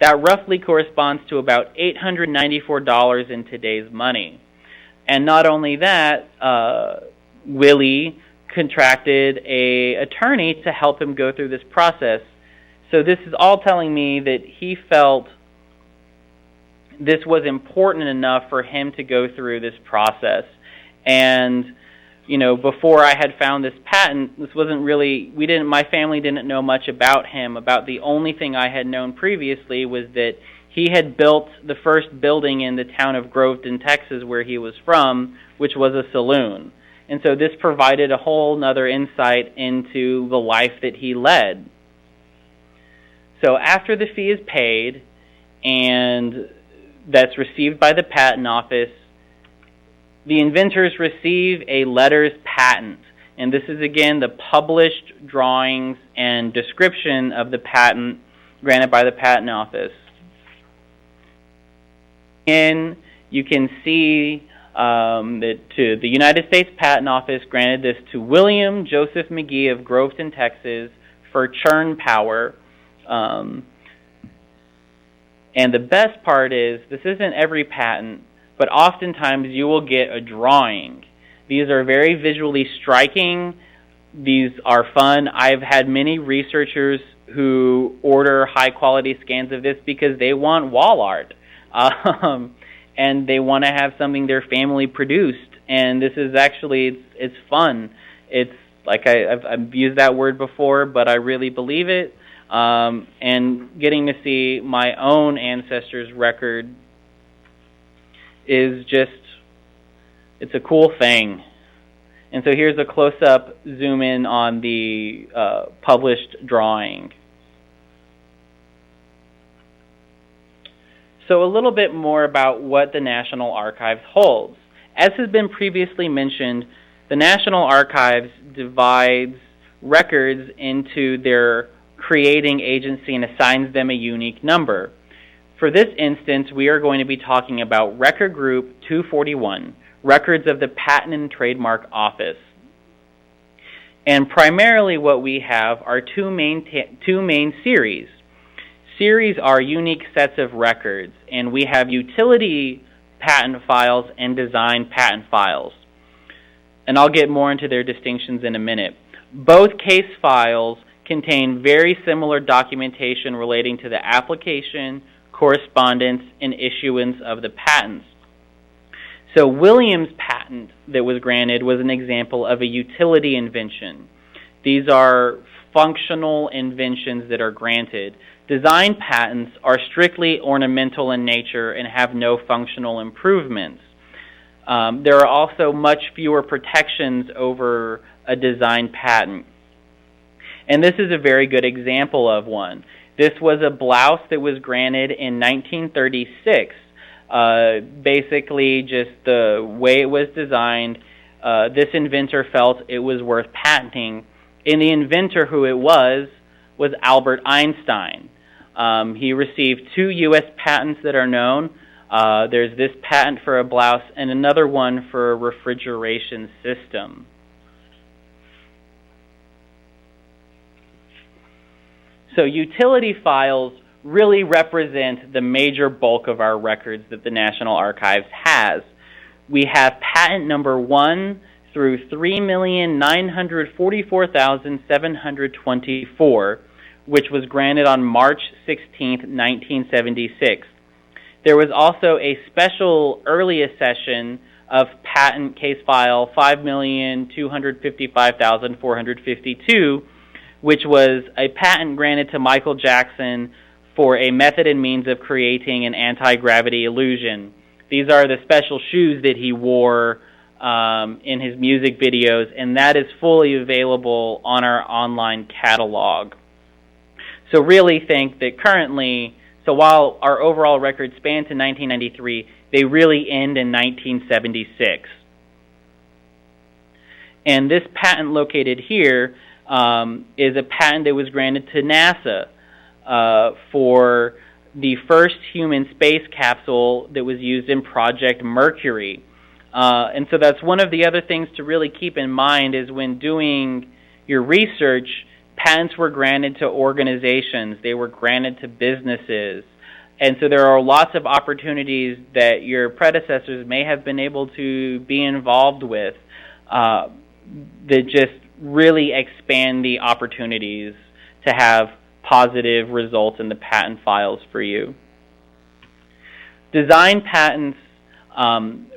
that roughly corresponds to about $894 in today's money. And not only that, Willie contracted an attorney to help him go through this process. So this is all telling me that he felt this was important enough for him to go through this process. And, you know, before I had found this patent, this wasn't really, my family didn't know much about him. About the only thing I had known previously was that he had built the first building in the town of Groveton, Texas, where he was from, which was a saloon. And so this provided a whole nother insight into the life that he led. So after the fee is paid, and that's received by the patent office, the inventors receive a letters patent. And this is, again, the published drawings and description of the patent granted by the patent office. And you can see that the United States Patent Office granted this to William Joseph Magee of Groveton, Texas, for churn power. And the best part is, this isn't every patent, but oftentimes you will get a drawing. These are very visually striking. These are fun. I've had many researchers who order high-quality scans of this because they want wall art. And they want to have something their family produced. And this is actually, it's fun. It's like I've used that word before, but I really believe it. And getting to see my own ancestors' record is just, it's a cool thing. And so here's a close-up zoom in on the published drawing. So a little bit more about what the National Archives holds. As has been previously mentioned, the National Archives divides records into their creating agency and assigns them a unique number. For this instance, we are going to be talking about Record Group 241, records of the Patent and Trademark Office. And primarily what we have are two main series. Series are unique sets of records, and we have utility patent files and design patent files. And I'll get more into their distinctions in a minute. Both case files contain very similar documentation relating to the application, correspondence, and issuance of the patents. So William's patent that was granted was an example of a utility invention. These are functional inventions that are granted. Design patents are strictly ornamental in nature and have no functional improvements. There are also much fewer protections over a design patent. And this is a very good example of one. This was a blouse that was granted in 1936. Basically, just the way it was designed, this inventor felt it was worth patenting. And the inventor, who it was Albert Einstein. He received 2 U.S. patents that are known. There's this patent for a blouse and another one for a refrigeration system. So utility files really represent the major bulk of our records that the National Archives has. We have patent number 1 through 3,944,724, which was granted on March 16, 1976. There was also a special early accession of patent case file 5,255,452, which was a patent granted to Michael Jackson for a method and means of creating an anti-gravity illusion. These are the special shoes that he wore in his music videos, and that is fully available on our online catalog. So really think that currently, so while our overall records span to 1993, they really end in 1976. And this patent located here is a patent that was granted to NASA for the first human space capsule that was used in Project Mercury. And so that's one of the other things to really keep in mind is when doing your research, patents were granted to organizations, they were granted to businesses. And so there are lots of opportunities that your predecessors may have been able to be involved with that just really expand the opportunities to have positive results in the patent files for you. Design patents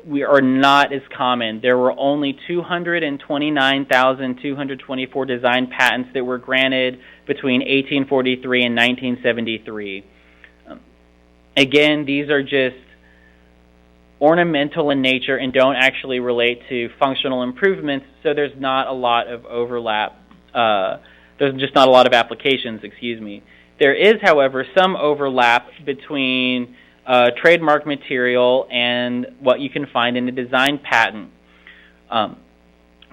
we are not as common. There were only 229,224 design patents that were granted between 1843 and 1973. Again, these are just ornamental in nature and don't actually relate to functional improvements, so there's not a lot of overlap. There's just not a lot of applications, excuse me. There is, however, some overlap between trademark material and what you can find in a design patent.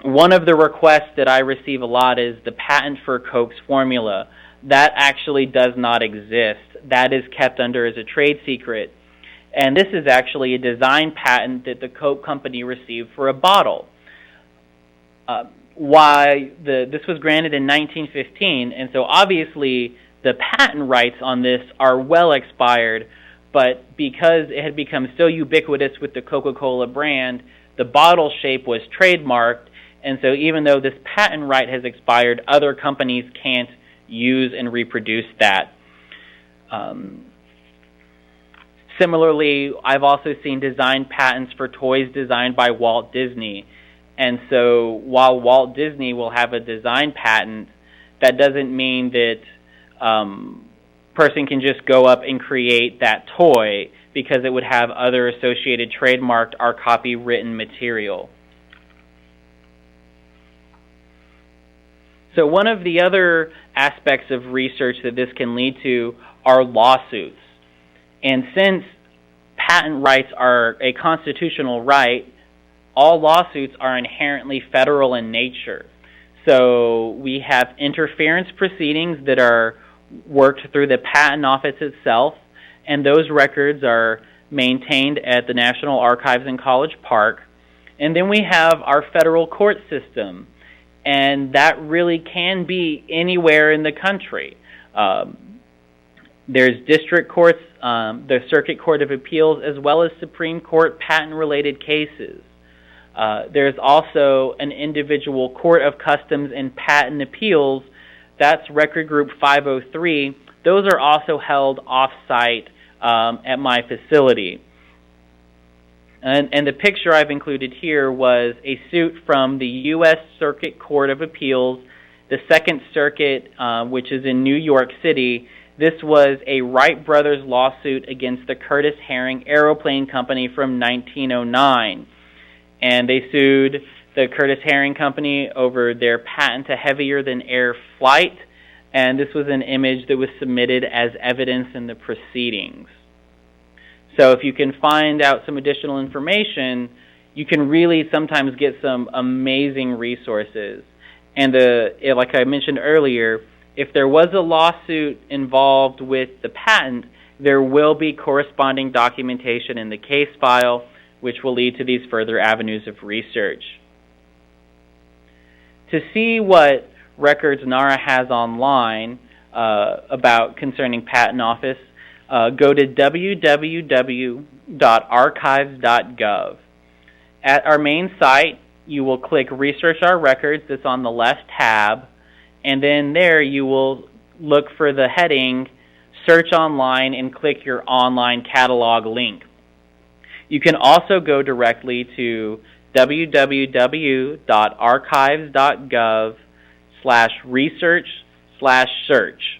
One of the requests that I receive a lot is the patent for Coke's formula. That actually does not exist. That is kept under as a trade secret. And this is actually a design patent that the Coke company received for a bottle. This was granted in 1915, and so obviously the patent rights on this are well expired, but because it had become so ubiquitous with the Coca-Cola brand, the bottle shape was trademarked, and so even though this patent right has expired, other companies can't use and reproduce that. Similarly, I've also seen design patents for toys designed by Walt Disney. And so while Walt Disney will have a design patent, that doesn't mean that person can just go up and create that toy because it would have other associated trademarked or copywritten material. So one of the other aspects of research that this can lead to are lawsuits. And since patent rights are a constitutional right, all lawsuits are inherently federal in nature. So we have interference proceedings that are worked through the Patent Office itself, and those records are maintained at the National Archives in College Park. And then we have our federal court system, and that really can be anywhere in the country. There's district courts, the Circuit Court of Appeals, as well as Supreme Court patent-related cases. There's also an individual Court of Customs and Patent Appeals. That's Record Group 503. Those are also held off-site at my facility. And the picture I've included here was a suit from the U.S. Circuit Court of Appeals, the Second Circuit, which is in New York City. This was a Wright Brothers lawsuit against the Curtis Herring Aeroplane Company from 1909. And they sued the Curtis Herring Company over their patent to heavier-than-air flight, and this was an image that was submitted as evidence in the proceedings. So if you can find out some additional information, you can really sometimes get some amazing resources. And like I mentioned earlier, if there was a lawsuit involved with the patent, there will be corresponding documentation in the case file, which will lead to these further avenues of research. To see what records NARA has online about concerning Patent Office, go to www.archives.gov. At our main site, you will click Research Our Records. That's on the left tab. And then there you will look for the heading search online and click your online catalog link. You can also go directly to www.archives.gov/research/search,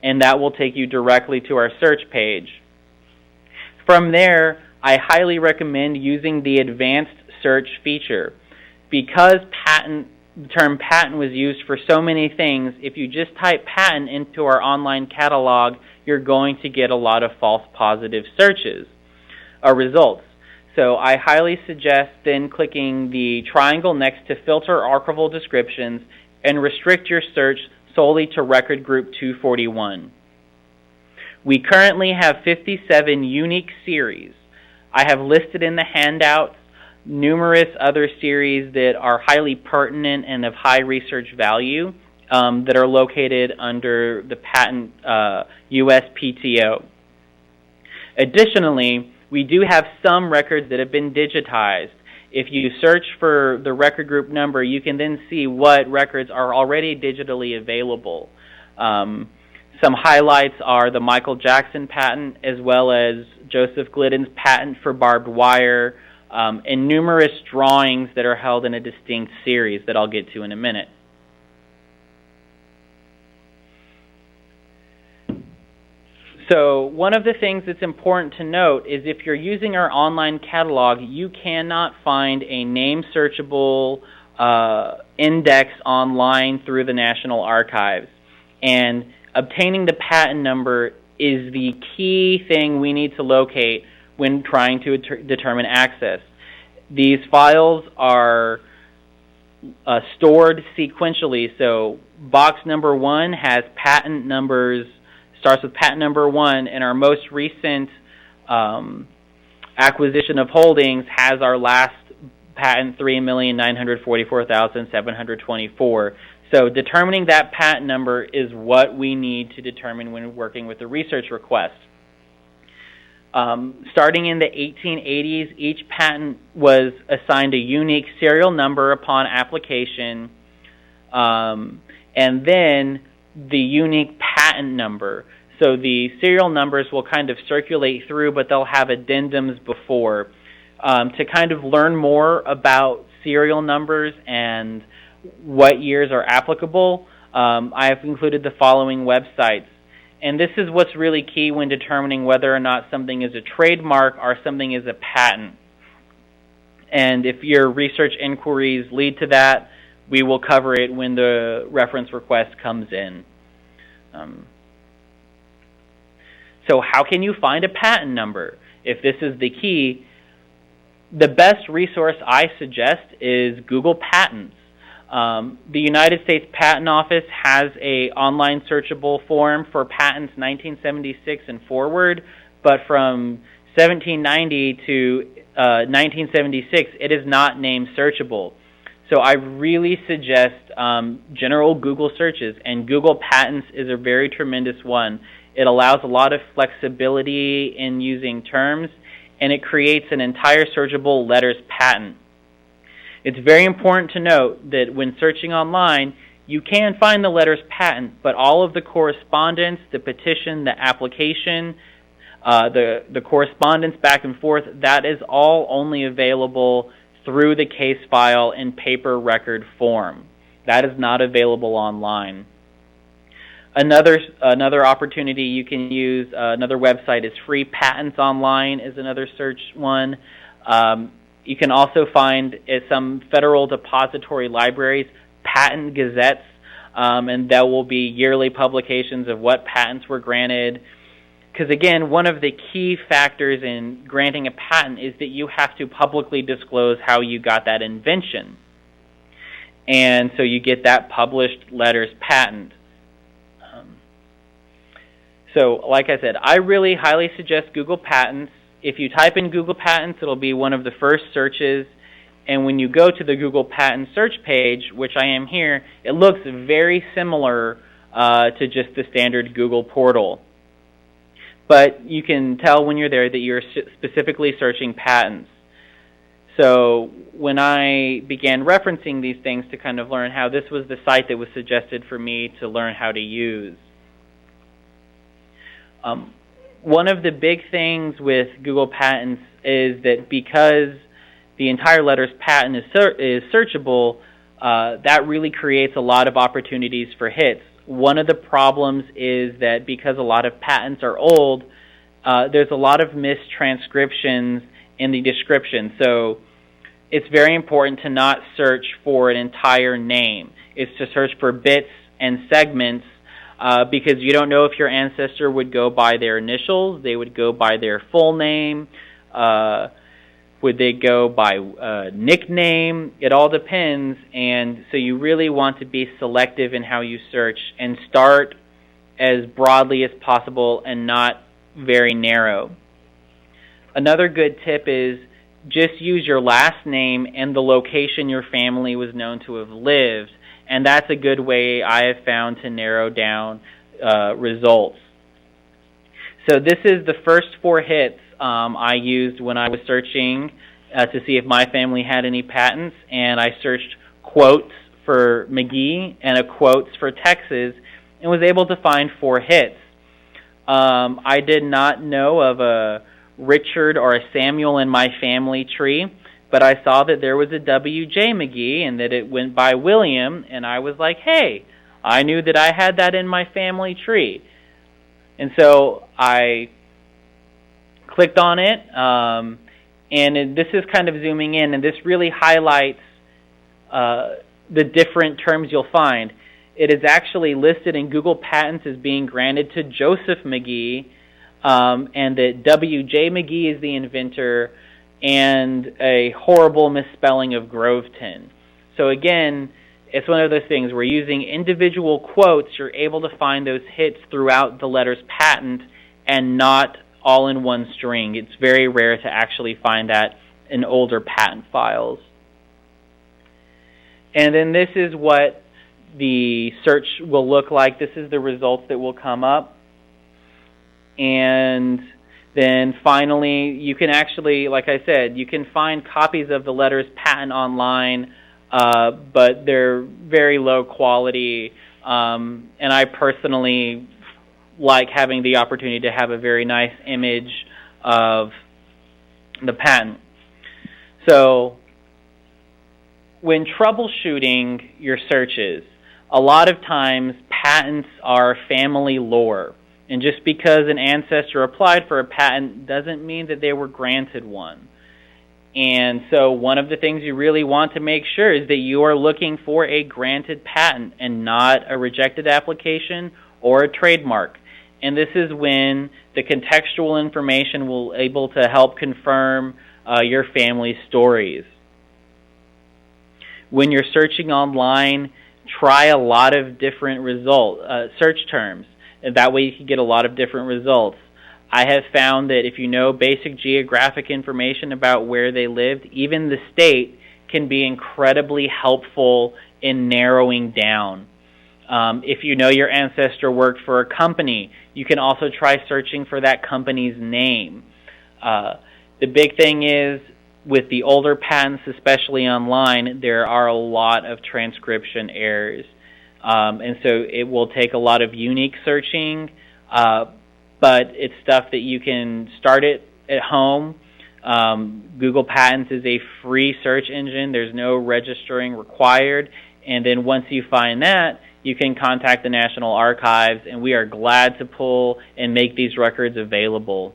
and that will take you directly to our search page. From there, I highly recommend using the advanced search feature. Because the term patent was used for so many things, if you just type patent into our online catalog, you're going to get a lot of false positive searches or results. So I highly suggest then clicking the triangle next to filter archival descriptions and restrict your search solely to record group 241. We currently have 57 unique series. I have listed in the handouts numerous other series that are highly pertinent and of high research value that are located under the patent USPTO. Additionally, we do have some records that have been digitized. If you search for the record group number, you can then see what records are already digitally available. Some highlights are the Michael Jackson patent, as well as Joseph Glidden's patent for barbed wire, and numerous drawings that are held in a distinct series that I'll get to in a minute. So one of the things that's important to note is if you're using our online catalog, you cannot find a name searchable index online through the National Archives. And obtaining the patent number is the key thing we need to locate when trying to determine access. These files are stored sequentially, so box number 1 has patent numbers, starts with patent number 1, and our most recent acquisition of holdings has our last patent 3,944,724. So determining that patent number is what we need to determine when working with the research request. Starting in the 1880s, each patent was assigned a unique serial number upon application, and then the unique patent number. So the serial numbers will kind of circulate through, but they'll have addendums before. To kind of learn more about serial numbers and what years are applicable, I have included the following websites. And this is what's really key when determining whether or not something is a trademark or something is a patent. And if your research inquiries lead to that, we will cover it when the reference request comes in. So how can you find a patent number? If this is the key, the best resource I suggest is Google Patents. The United States Patent Office has an online searchable form for patents 1976 and forward, but from 1790 to 1976, it is not named searchable. So I really suggest general Google searches, and Google Patents is a very tremendous one. It allows a lot of flexibility in using terms, and it creates an entire searchable letters patent. It's very important to note that when searching online, you can find the letters patent, but all of the correspondence, the petition, the application, the correspondence back and forth, that is all only available through the case file in paper record form. That is not available online. Another opportunity you can use, another website is Free Patents Online is another search one. You can also find at some federal depository libraries patent gazettes, and there will be yearly publications of what patents were granted. Because again, one of the key factors in granting a patent is that you have to publicly disclose how you got that invention. And so you get that published letters patent. So like I said, I really highly suggest Google Patents. If you type in Google Patents, it'll be one of the first searches. And when you go to the Google Patent search page, which I am here, it looks very similar to just the standard Google portal. But you can tell when you're there that you're specifically searching patents. So when I began referencing these things to kind of learn how, this was the site that was suggested for me to learn how to use. One of the big things with Google Patents is that because the entire letter's patent is searchable, that really creates a lot of opportunities for hits. One of the problems is that because a lot of patents are old, there's a lot of mistranscriptions in the description. So it's very important to not search for an entire name. It's to search for bits and segments, because you don't know if your ancestor would go by their initials, they would go by their full name, would they go by nickname? It all depends, and so you really want to be selective in how you search and start as broadly as possible and not very narrow. Another good tip is just use your last name and the location your family was known to have lived, and that's a good way I have found to narrow down results. So this is the first 4 hits I used when I was searching to see if my family had any patents, and I searched quotes for Magee and quotes for Texas and was able to find 4 hits. I did not know of a Richard or a Samuel in my family tree, but I saw that there was a W.J. Magee and that it went by William, and I was like, hey, I knew that I had that in my family tree. And so I clicked on it, and this is kind of zooming in, and this really highlights the different terms you'll find. It is actually listed in Google Patents as being granted to Joseph Magee, and that W.J. Magee is the inventor, and a horrible misspelling of Groveton. So again, it's one of those things where using individual quotes, you're able to find those hits throughout the letter's patent and not all in one string. It's very rare to actually find that in older patent files. And then this is what the search will look like. This is the results that will come up. And then finally, you can actually, like I said, you can find copies of the letter's patent online, but they're very low quality, and I personally like having the opportunity to have a very nice image of the patent. So when troubleshooting your searches, a lot of times patents are family lore. And just because an ancestor applied for a patent doesn't mean that they were granted one. And so one of the things you really want to make sure is that you are looking for a granted patent and not a rejected application or a trademark. And this is when the contextual information will be able to help confirm your family's stories. When you're searching online, try a lot of different search terms. And that way you can get a lot of different results. I have found that if you know basic geographic information about where they lived, even the state can be incredibly helpful in narrowing down. If you know your ancestor worked for a company, you can also try searching for that company's name. The big thing is, with the older patents, especially online, there are a lot of transcription errors. And so it will take a lot of unique searching, but it's stuff that you can start it at home. Google Patents is a free search engine. There's no registering required. And then once you find that, you can contact the National Archives, and we are glad to pull and make these records available.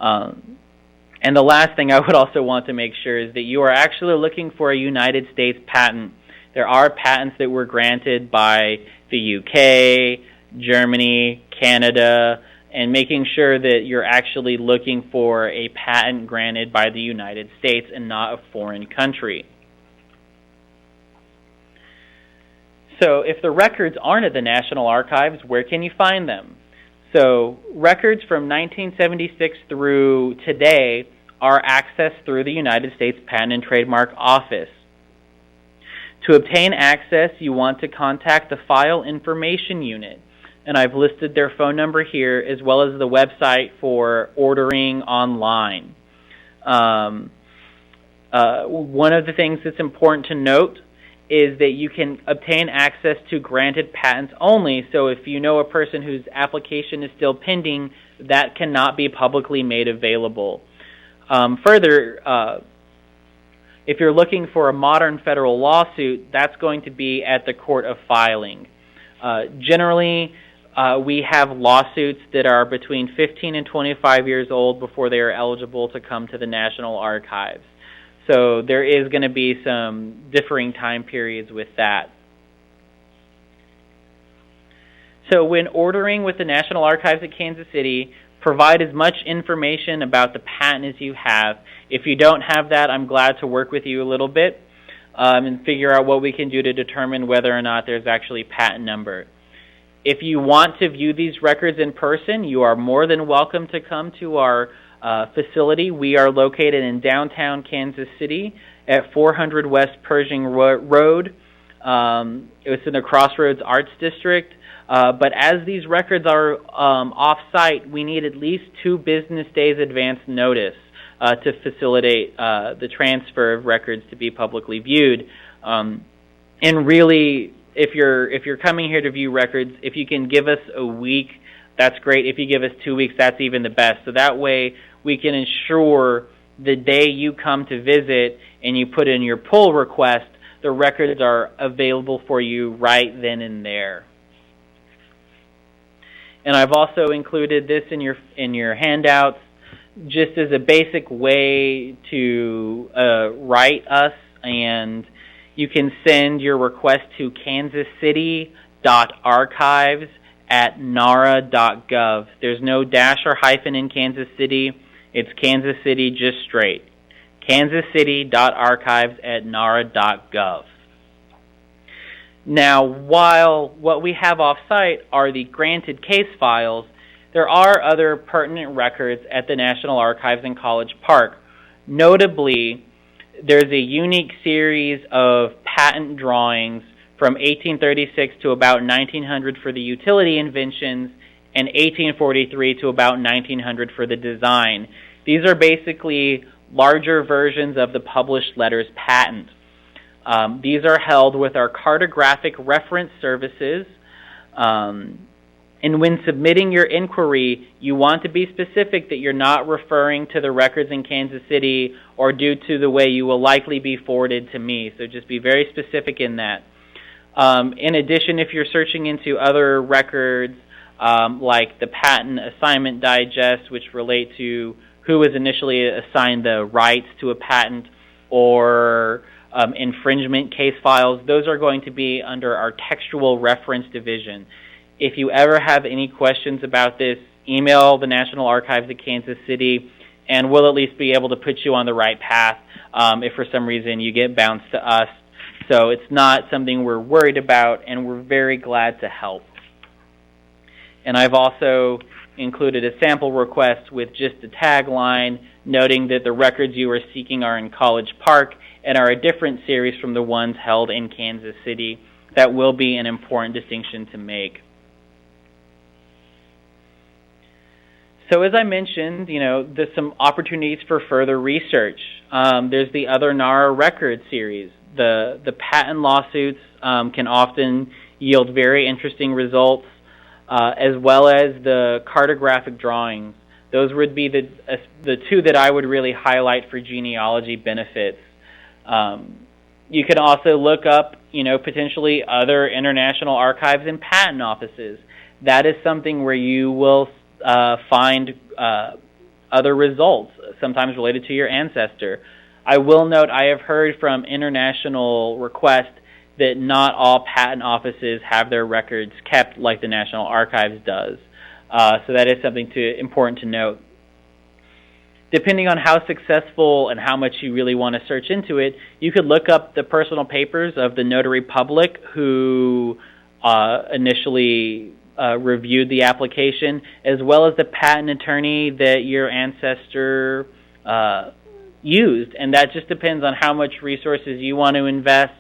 And the last thing I would also want to make sure is that you are actually looking for a United States patent. There are patents that were granted by the UK, Germany, Canada, and making sure that you're actually looking for a patent granted by the United States and not a foreign country. So if the records aren't at the National Archives, where can you find them? So records from 1976 through today are accessed through the United States Patent and Trademark Office. To obtain access, you want to contact the File Information Unit, and I've listed their phone number here as well as the website for ordering online. One of the things that's important to note is that you can obtain access to granted patents only. So if you know a person whose application is still pending, that cannot be publicly made available. Further, if you're looking for a modern federal lawsuit, that's going to be at the court of filing. Generally, we have lawsuits that are between 15 and 25 years old before they are eligible to come to the National Archives. So there is going to be some differing time periods with that. So when ordering with the National Archives at Kansas City, provide as much information about the patent as you have. If you don't have that, I'm glad to work with you a little bit and figure out what we can do to determine whether or not there's actually a patent number. If you want to view these records in person, you are more than welcome to come to our facility. We are located in downtown Kansas City at 400 West Pershing Road. It's in the Crossroads Arts District. But as these records are off-site, we need at least 2 business days advance notice to facilitate the transfer of records to be publicly viewed. And really, if you're coming here to view records, if you can give us a week, that's great. If you give us 2 weeks, that's even the best. So that way, we can ensure the day you come to visit and you put in your pull request, the records are available for you right then and there. And I've also included this in your handouts just as a basic way to write us, and you can send your request to kansascity.archives@nara.gov. There's no dash or hyphen in Kansas City. It's Kansas City just straight. kansascity.archives@nara.gov. Now, while what we have off-site are the granted case files, there are other pertinent records at the National Archives in College Park. Notably, there's a unique series of patent drawings from 1836 to about 1900 for the utility inventions and 1843 to about 1900 for the design. These are basically larger versions of the published letters patent. These are held with our cartographic reference services. And when submitting your inquiry, you want to be specific that you're not referring to the records in Kansas City or due to the way you will likely be forwarded to me. So just be very specific in that. In addition, if you're searching into other records like the Patent Assignment Digest, which relate to who was initially assigned the rights to a patent, or infringement case files, those are going to be under our textual reference division. If you ever have any questions about this, email the National Archives at Kansas City, and we'll at least be able to put you on the right path if for some reason you get bounced to us. So it's not something we're worried about, and we're very glad to help. And I've also included a sample request with just a tagline noting that the records you are seeking are in College Park and are a different series from the ones held in Kansas City. That will be an important distinction to make. So as I mentioned, there's some opportunities for further research. There's the other NARA record series. The patent lawsuits can often yield very interesting results, as well as the cartographic drawings. Those would be the two that I would really highlight for genealogy benefits. You can also look up, potentially other international archives and patent offices. That is something where you will find other results, sometimes related to your ancestor. I will note I have heard from international requests that not all patent offices have their records kept like the National Archives does. So that is something important to note. Depending on how successful and how much you really want to search into it, you could look up the personal papers of the notary public who initially reviewed the application, as well as the patent attorney that your ancestor used. And that just depends on how much resources you want to invest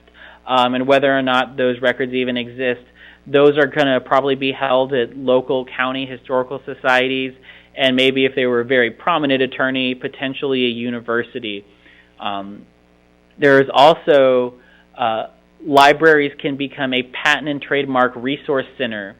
and whether or not those records even exist. Those are going to probably be held at local county historical societies, and maybe if they were a very prominent attorney, potentially a university. There is also libraries can become a patent and trademark resource center.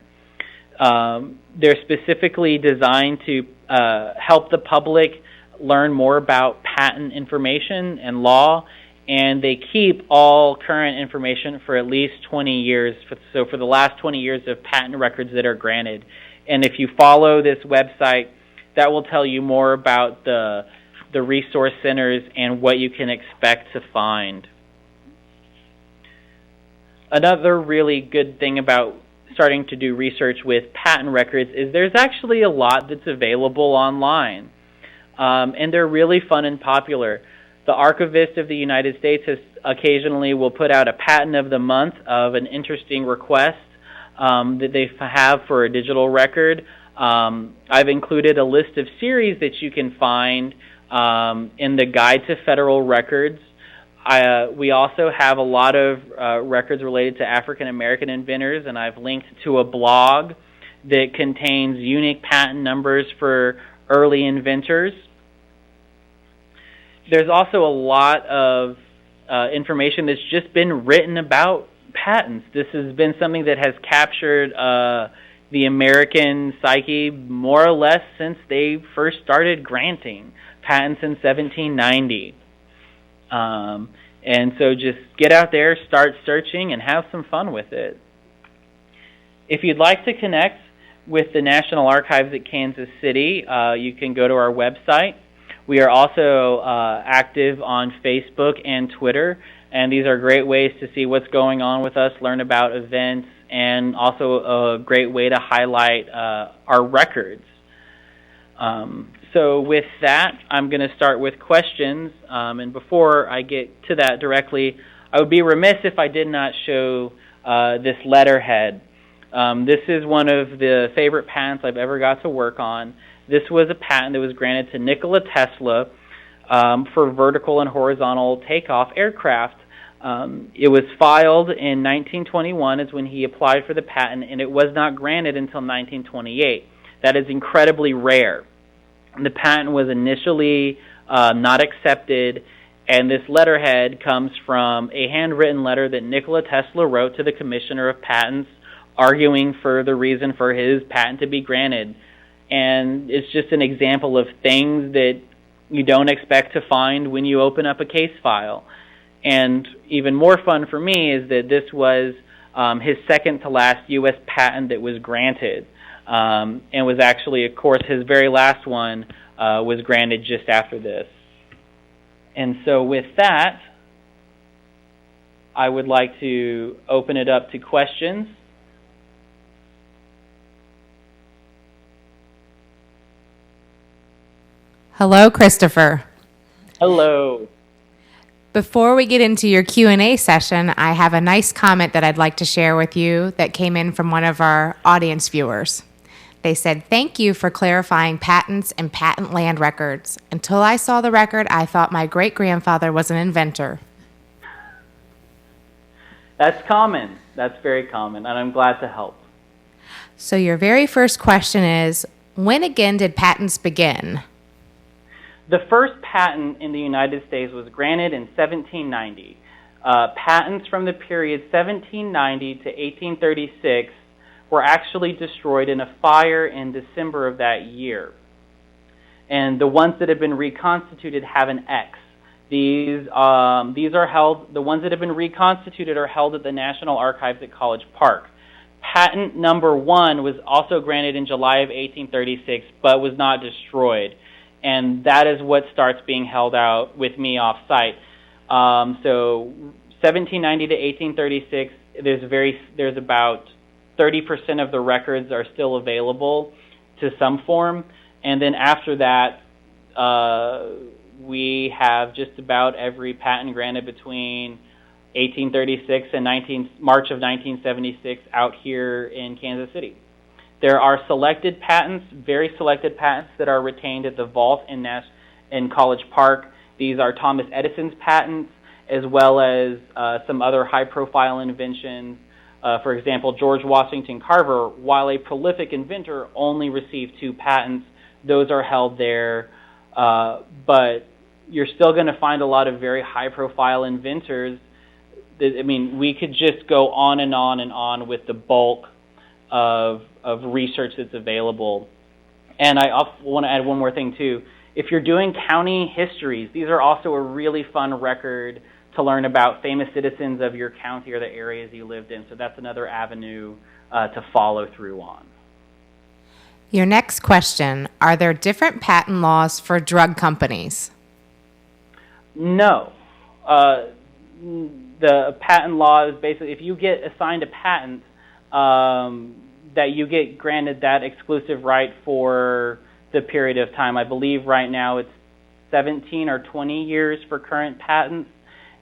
They're specifically designed to help the public learn more about patent information and law, and they keep all current information for at least 20 years, so for the last 20 years of patent records that are granted. And if you follow this website, that will tell you more about the resource centers and what you can expect to find. Another really good thing about starting to do research with patent records is there's actually a lot that's available online, and they're really fun and popular. The Archivist of the United States occasionally will put out a patent of the month of an interesting request that they have for a digital record. I've included a list of series that you can find in the Guide to Federal Records. We also have a lot of records related to African American inventors, and I've linked to a blog that contains unique patent numbers for early inventors. There's also a lot of information that's just been written about patents. This has been something that has captured the American psyche more or less since they first started granting patents in 1790. And so just get out there, start searching, and have some fun with it. If you'd like to connect with the National Archives at Kansas City, you can go to our website. We are also active on Facebook and Twitter, and these are great ways to see what's going on with us, learn about events, and also a great way to highlight our records. So with that, I'm going to start with questions, and before I get to that directly, I would be remiss if I did not show this letterhead. This is one of the favorite patents I've ever got to work on. This was a patent that was granted to Nikola Tesla for vertical and horizontal takeoff aircraft. It was filed in 1921 is when he applied for the patent, and it was not granted until 1928. That is incredibly rare. The patent was initially not accepted, and this letterhead comes from a handwritten letter that Nikola Tesla wrote to the Commissioner of Patents arguing for the reason for his patent to be granted. And it's just an example of things that you don't expect to find when you open up a case file. And even more fun for me is that this was his second to last U.S. patent that was granted, and was actually, of course, his very last one was granted just after this. And so with that, I would like to open it up to questions. Hello, Christopher. Hello. Before we get into your Q&A session, I have a nice comment that I'd like to share with you that came in from one of our audience viewers. They said, "Thank you for clarifying patents and patent land records. Until I saw the record, I thought my great-grandfather was an inventor." That's common. That's very common, and I'm glad to help. So your very first question is, when again did patents begin? The first patent in the United States was granted in 1790. Patents from the period 1790 to 1836 were actually destroyed in a fire in December of that year. And the ones that have been reconstituted have an X. These are held, the ones that have been reconstituted are held at the National Archives at College Park. Patent number 1 was also granted in July of 1836, but was not destroyed. And that is what starts being held out with me off-site. So 1790 to 1836, there's about 30% of the records are still available to some form. And then after that, we have just about every patent granted between 1836 and March of 1976 out here in Kansas City. There are selected patents, very selected patents that are retained at the vault in College Park. These are Thomas Edison's patents, as well as some other high-profile inventions. For example, George Washington Carver, while a prolific inventor, only received 2 patents. Those are held there, but you're still going to find a lot of very high-profile inventors. I mean, we could just go on and on and on with the bulk of research that's available. And I want to add one more thing too. If you're doing county histories, these are also a really fun record to learn about famous citizens of your county or the areas you lived in. So that's another avenue to follow through on. Your next question, are there different patent laws for drug companies? No. The patent law is basically, if you get assigned a patent, that you get granted that exclusive right for the period of time. I believe right now it's 17 or 20 years for current patents,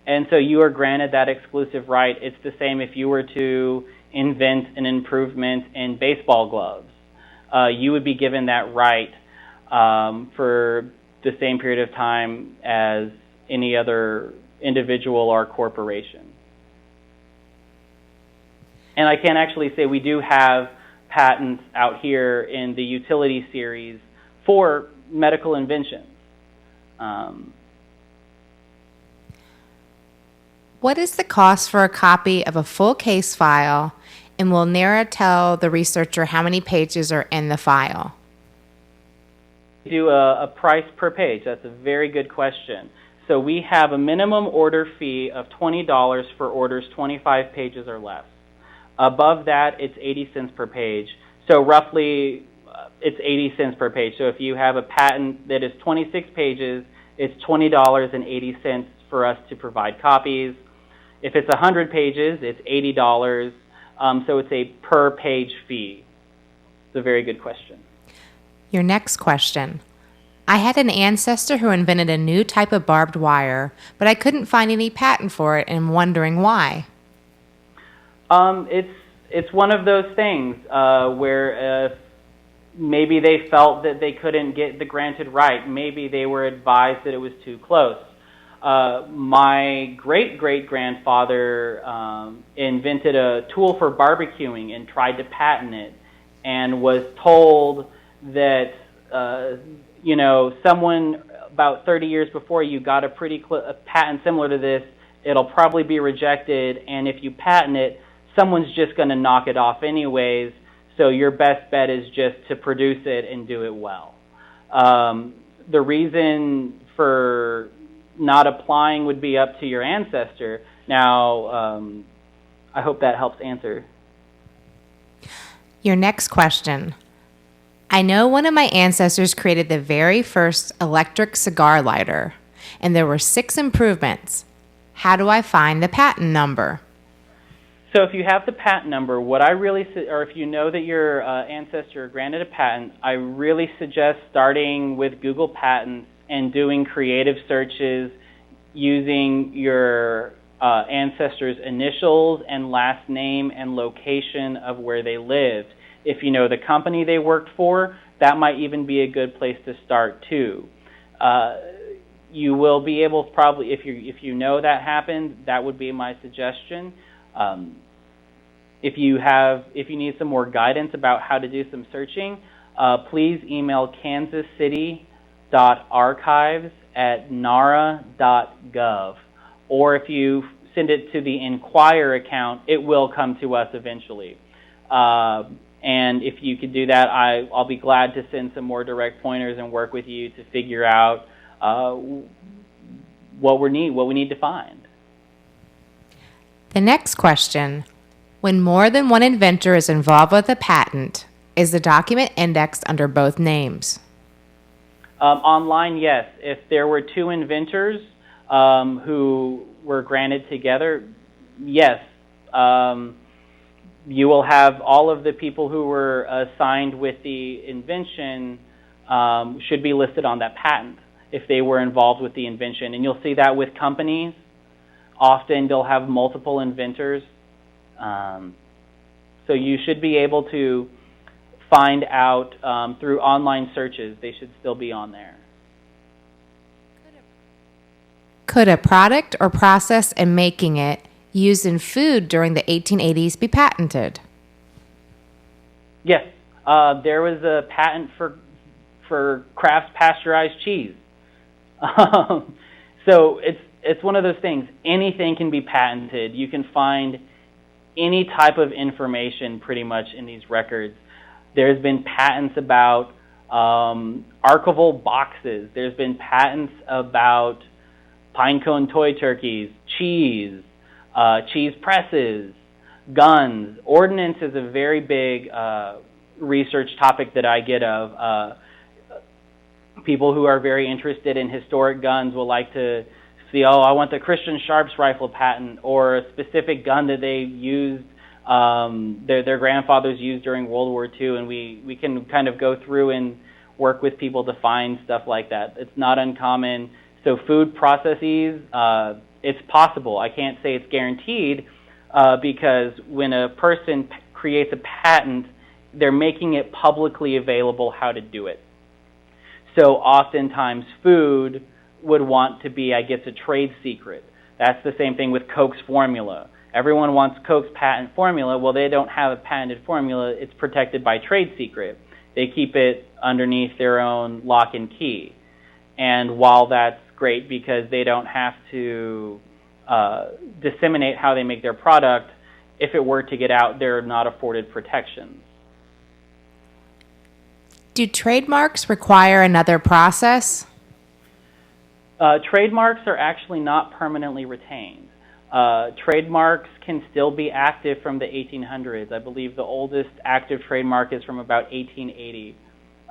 and so you are granted that exclusive right. It's the same if you were to invent an improvement in baseball gloves. You would be given that right for the same period of time as any other individual or corporation. And I can actually say we do have patents out here in the utility series for medical inventions. What is the cost for a copy of a full case file, and will NARA tell the researcher how many pages are in the file? We do a price per page. That's a very good question. So we have a minimum order fee of $20 for orders 25 pages or less. Above that, it's 80 cents per page. So roughly, it's 80 cents per page. So if you have a patent that is 26 pages, it's $20.80 for us to provide copies. If it's 100 pages, it's $80. So it's a per page fee. It's a very good question. Your next question. I had an ancestor who invented a new type of barbed wire, but I couldn't find any patent for it and I'm wondering why. It's one of those things where maybe they felt that they couldn't get the granted right. Maybe they were advised that it was too close. My great-great-grandfather invented a tool for barbecuing and tried to patent it, and was told that someone about 30 years before you got a patent similar to this. It'll probably be rejected, and if you patent it, someone's just going to knock it off anyways, so your best bet is just to produce it and do it well. The reason for not applying would be up to your ancestor. Now, I hope that helps answer. Your next question. I know one of my ancestors created the very first electric cigar lighter, and there were 6 improvements. How do I find the patent number? So if you have the patent number, or if you know that your ancestor granted a patent, I really suggest starting with Google Patents and doing creative searches using your ancestor's initials and last name and location of where they lived. If you know the company they worked for, that might even be a good place to start too. You will be able to probably, if you know that happened, that would be my suggestion. If you need some more guidance about how to do some searching, please email kansascity.archives@nara.gov. Or if you send it to the Inquire account, it will come to us eventually. And if you could do that, I'll be glad to send some more direct pointers and work with you to figure out what we need to find. The next question. When more than one inventor is involved with a patent, is the document indexed under both names? Online, yes. If there were 2 inventors who were granted together, yes. You will have all of the people who were assigned with the invention should be listed on that patent if they were involved with the invention. And you'll see that with companies. Often they'll have multiple inventors. So you should be able to find out through online searches. They should still be on there. Could a product or process in making it used in food during the 1880s be patented? Yes. There was a patent for Kraft's pasteurized cheese. So it's one of those things. Anything can be patented. You can find any type of information pretty much in these records. There's been patents about archival boxes. There's been patents about pinecone toy turkeys, cheese presses, guns. Ordnance is a very big research topic that I get of. People who are very interested in historic guns will like to see, I want the Christian Sharps rifle patent, or a specific gun that they used, their grandfathers used during World War II, and we can kind of go through and work with people to find stuff like that. It's not uncommon. So food processes, it's possible. I can't say it's guaranteed, because when a person creates a patent, they're making it publicly available how to do it. So oftentimes food would want to be, I guess, a trade secret. That's the same thing with Coke's formula. Everyone wants Coke's patent formula. Well, they don't have a patented formula. It's protected by trade secret. They keep it underneath their own lock and key. And while that's great because they don't have to disseminate how they make their product, if it were to get out, they're not afforded protections. Do trademarks require another process? Trademarks are actually not permanently retained. Trademarks can still be active from the 1800s. I believe the oldest active trademark is from about 1880,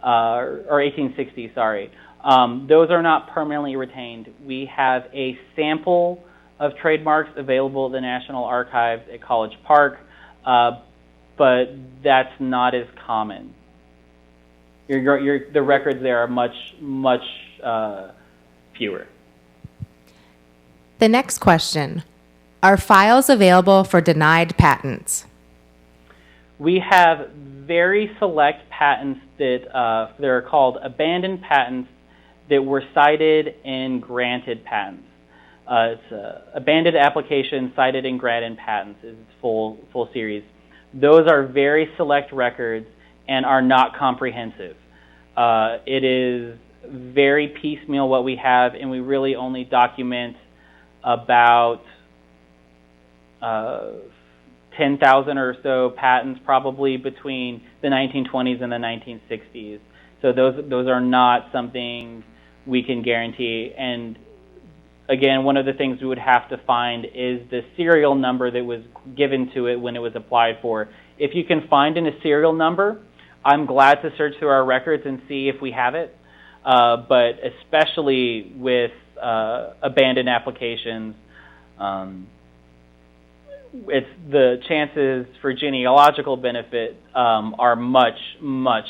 or 1860, sorry. Those are not permanently retained. We have a sample of trademarks available at the National Archives at College Park, but that's not as common. The records there are much fewer. The next question. Are files available for denied patents? We have very select patents that they're called abandoned patents that were cited and granted patents. It's abandoned applications, cited and granted patents is its full series. Those are very select records and are not comprehensive. It is very piecemeal what we have, and we really only document about 10,000 or so patents, probably between the 1920s and the 1960s. So those are not something we can guarantee. And again, one of the things we would have to find is the serial number that was given to it when it was applied for. If you can find in a serial number, I'm glad to search through our records and see if we have it. But especially with abandoned applications, it's the chances for genealogical benefit are much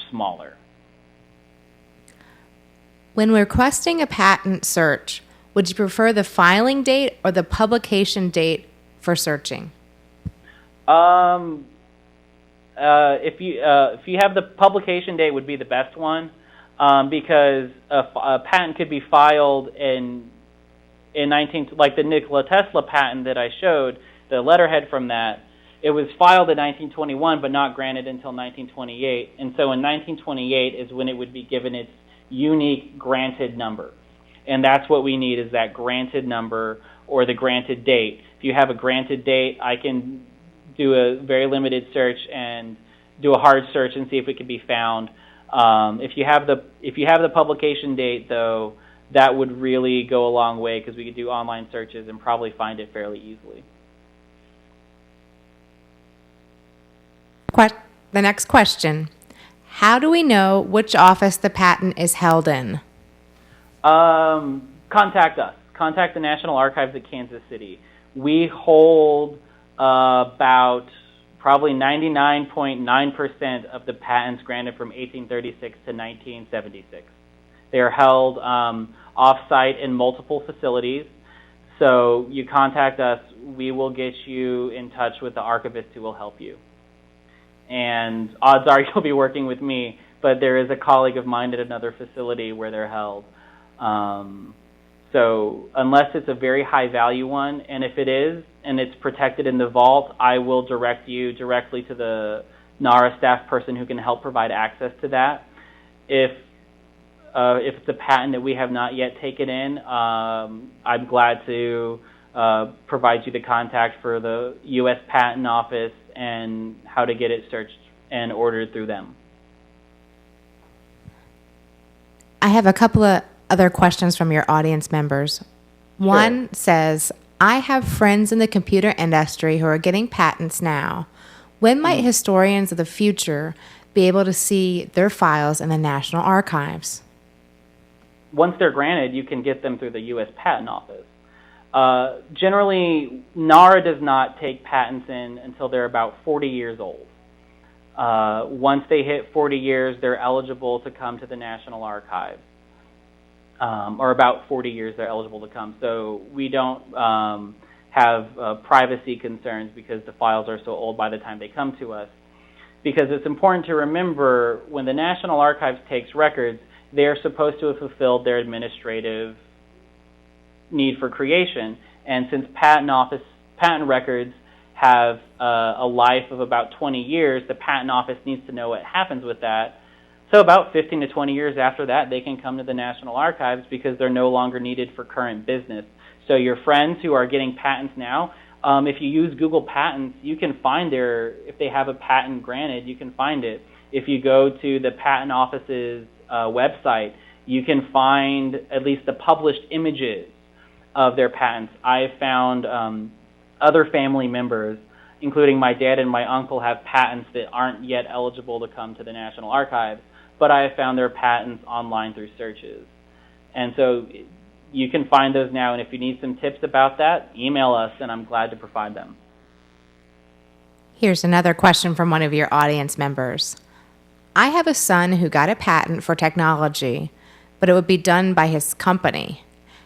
smaller. When requesting a patent search, would you prefer the filing date or the publication date for searching? If you have the publication date, would be the best one, because a patent could be filed in like the Nikola Tesla patent that I showed, the letterhead from that. It was filed in 1921, but not granted until 1928, and so in 1928 is when it would be given its unique granted number, and that's what we need, is that granted number or the granted date. If you have a granted date, I can do a very limited search and do a hard search and see if it can be found. If you have the publication date, though, that would really go a long way, because we could do online searches and probably find it fairly easily. The next question. How do we know which office the patent is held in? Contact us. Contact the National Archives at Kansas City. We hold about probably 99.9% of the patents granted from 1836 to 1976. They are held off-site in multiple facilities. So you contact us, we will get you in touch with the archivist who will help you. And odds are you'll be working with me, but there is a colleague of mine at another facility where they're held. So unless it's a very high value one, and if it is, and it's protected in the vault, I will direct you directly to the NARA staff person who can help provide access to that. If it's a patent that we have not yet taken in, I'm glad to provides you the contact for the U.S. Patent Office and how to get it searched and ordered through them. I have a couple of other questions from your audience members. One says, I have friends in the computer industry who are getting patents now. When might historians of the future be able to see their files in the National Archives? Once they're granted, you can get them through the U.S. Patent Office. Generally, NARA does not take patents in until they're about 40 years old. Once they hit 40 years, they're eligible to come to the National Archives. Or about 40 years, they're eligible to come. So we don't have privacy concerns because the files are so old by the time they come to us. Because it's important to remember, when the National Archives takes records, they're supposed to have fulfilled their administrative need for creation. And since patent records have a life of about 20 years, the Patent Office needs to know what happens with that. So about 15 to 20 years after that, they can come to the National Archives because they're no longer needed for current business. So your friends who are getting patents now, if you use Google Patents, you can find if they have a patent granted, you can find it. If you go to the Patent Office's website, you can find at least the published images of their patents. I have found other family members, including my dad and my uncle, have patents that aren't yet eligible to come to the National Archives, but I have found their patents online through searches. And so you can find those now, and if you need some tips about that, email us, and I'm glad to provide them. Here's another question from one of your audience members. I have a son who got a patent for technology, but it would be done by his company.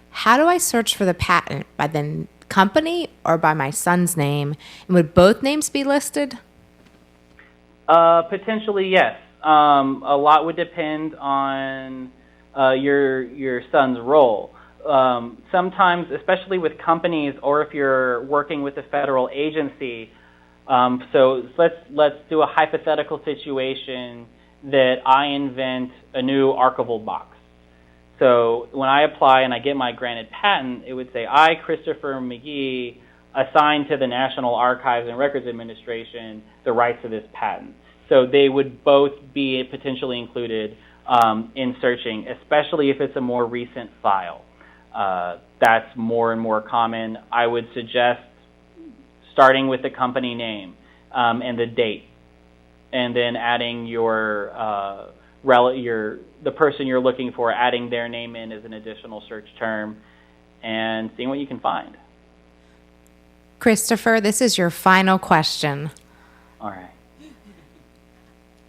How do I search for the patent? By the company or by my son's name? And would both names be listed? Potentially, yes. A lot would depend on your son's role. Sometimes, especially with companies, or if you're working with a federal agency, so let's do a hypothetical situation that I invent a new archival box. So when I apply and I get my granted patent, it would say, I, Christopher Magee, assign to the National Archives and Records Administration the rights to this patent. So they would both be potentially included in searching, especially if it's a more recent file. That's more and more common. I would suggest starting with the company name and the date, and then adding the person you're looking for, adding their name in as an additional search term, and seeing what you can find. Christopher, this is your final question. All right.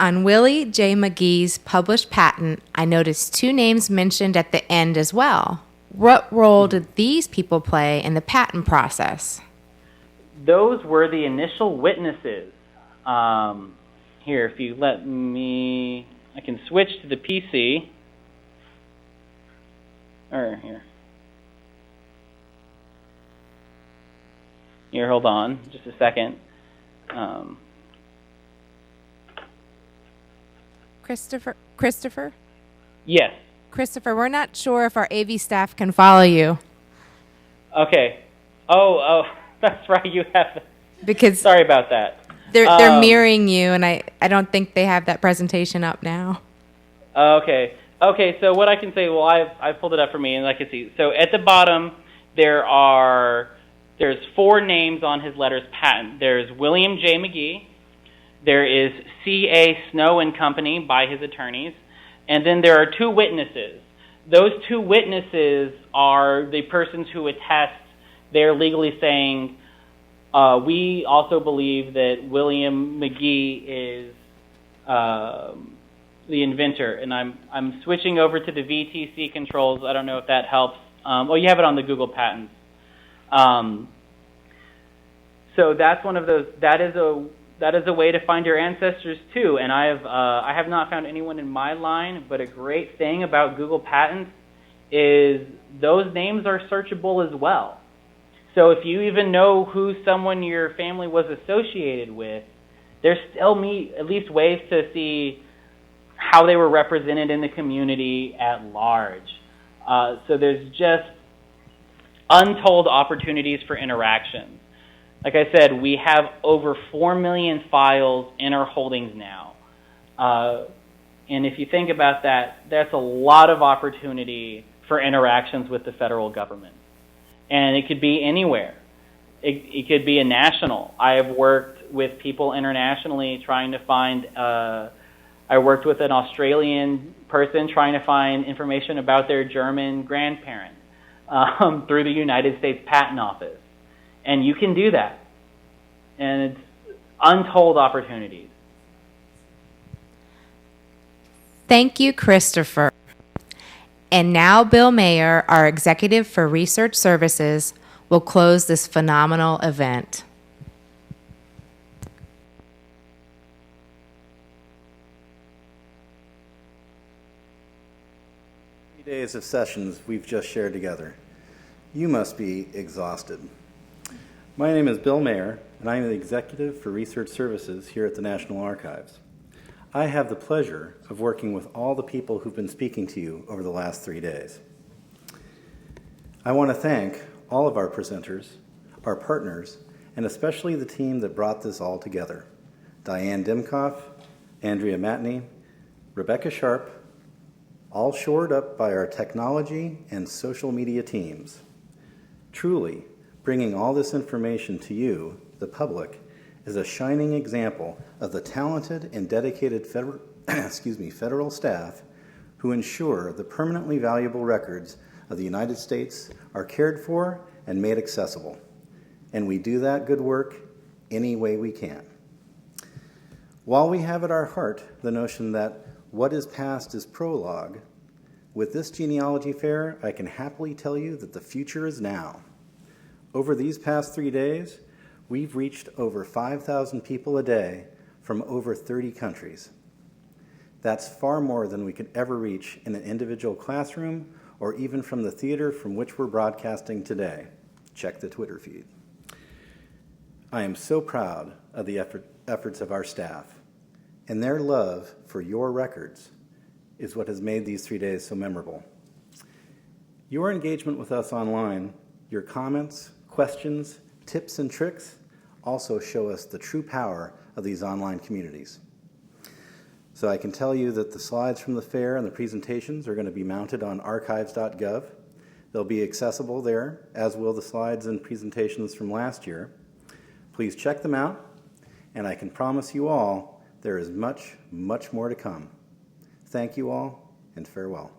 On Willie J. Magee's published patent, I noticed two names mentioned at the end as well. What role did these people play in the patent process? Those were the initial witnesses. Here, if you let me, I can switch to the PC. Or here. Here, hold on, just a second. Christopher? Yes. Christopher, we're not sure if our AV staff can follow you. Okay. Oh, that's right, you have. Because sorry about that. They're mirroring you, and I don't think they have that presentation up now. Okay, so what I can say, well, I've pulled it up for me, and I can see. So at the bottom, there's 4 names on his letter's patent. There's William J. Magee, there is C.A. Snow and Company by his attorneys, and then there are 2 witnesses. Those 2 witnesses are the persons who attest. They're legally saying, we also believe that William Magee is the inventor, and I'm switching over to the VTC controls. I don't know if that helps. You have it on the Google Patents. So that's one of those. That is a way to find your ancestors too. And I have not found anyone in my line, but a great thing about Google Patents is those names are searchable as well. So if you even know who someone your family was associated with, there's still at least ways to see how they were represented in the community at large. So there's just untold opportunities for interactions. Like I said, we have over 4 million files in our holdings now. And if you think about that, that's a lot of opportunity for interactions with the federal government. And it could be anywhere. It could be a national. I have worked with people internationally trying to find, I worked with an Australian person trying to find information about their German grandparent through the United States Patent Office. And you can do that. And it's untold opportunities. Thank you, Christopher. And now Bill Mayer, our Executive for Research Services, will close this phenomenal event. Days of sessions we've just shared together. You must be exhausted. My name is Bill Mayer, and I am the Executive for Research Services here at the National Archives. I have the pleasure of working with all the people who've been speaking to you over the last 3 days. I want to thank all of our presenters, our partners, and especially the team that brought this all together. Diane Dimkoff, Andrea Matney, Rebecca Sharp, all shored up by our technology and social media teams. Truly, bringing all this information to you, the public, is a shining example of the talented and dedicated federal staff who ensure the permanently valuable records of the United States are cared for and made accessible. And we do that good work any way we can. While we have at our heart the notion that what is past is prologue, with this Genealogy Fair, I can happily tell you that the future is now. Over these past 3 days, we've reached over 5,000 people a day from over 30 countries. That's far more than we could ever reach in an individual classroom or even from the theater from which we're broadcasting today. Check the Twitter feed. I am so proud of the efforts of our staff, and their love for your records is what has made these 3 days so memorable. Your engagement with us online, your comments, questions, tips, and tricks also show us the true power of these online communities. So I can tell you that the slides from the fair and the presentations are going to be mounted on archives.gov. They'll be accessible there, as will the slides and presentations from last year. Please check them out, and I can promise you all there is much, much more to come. Thank you all, and farewell.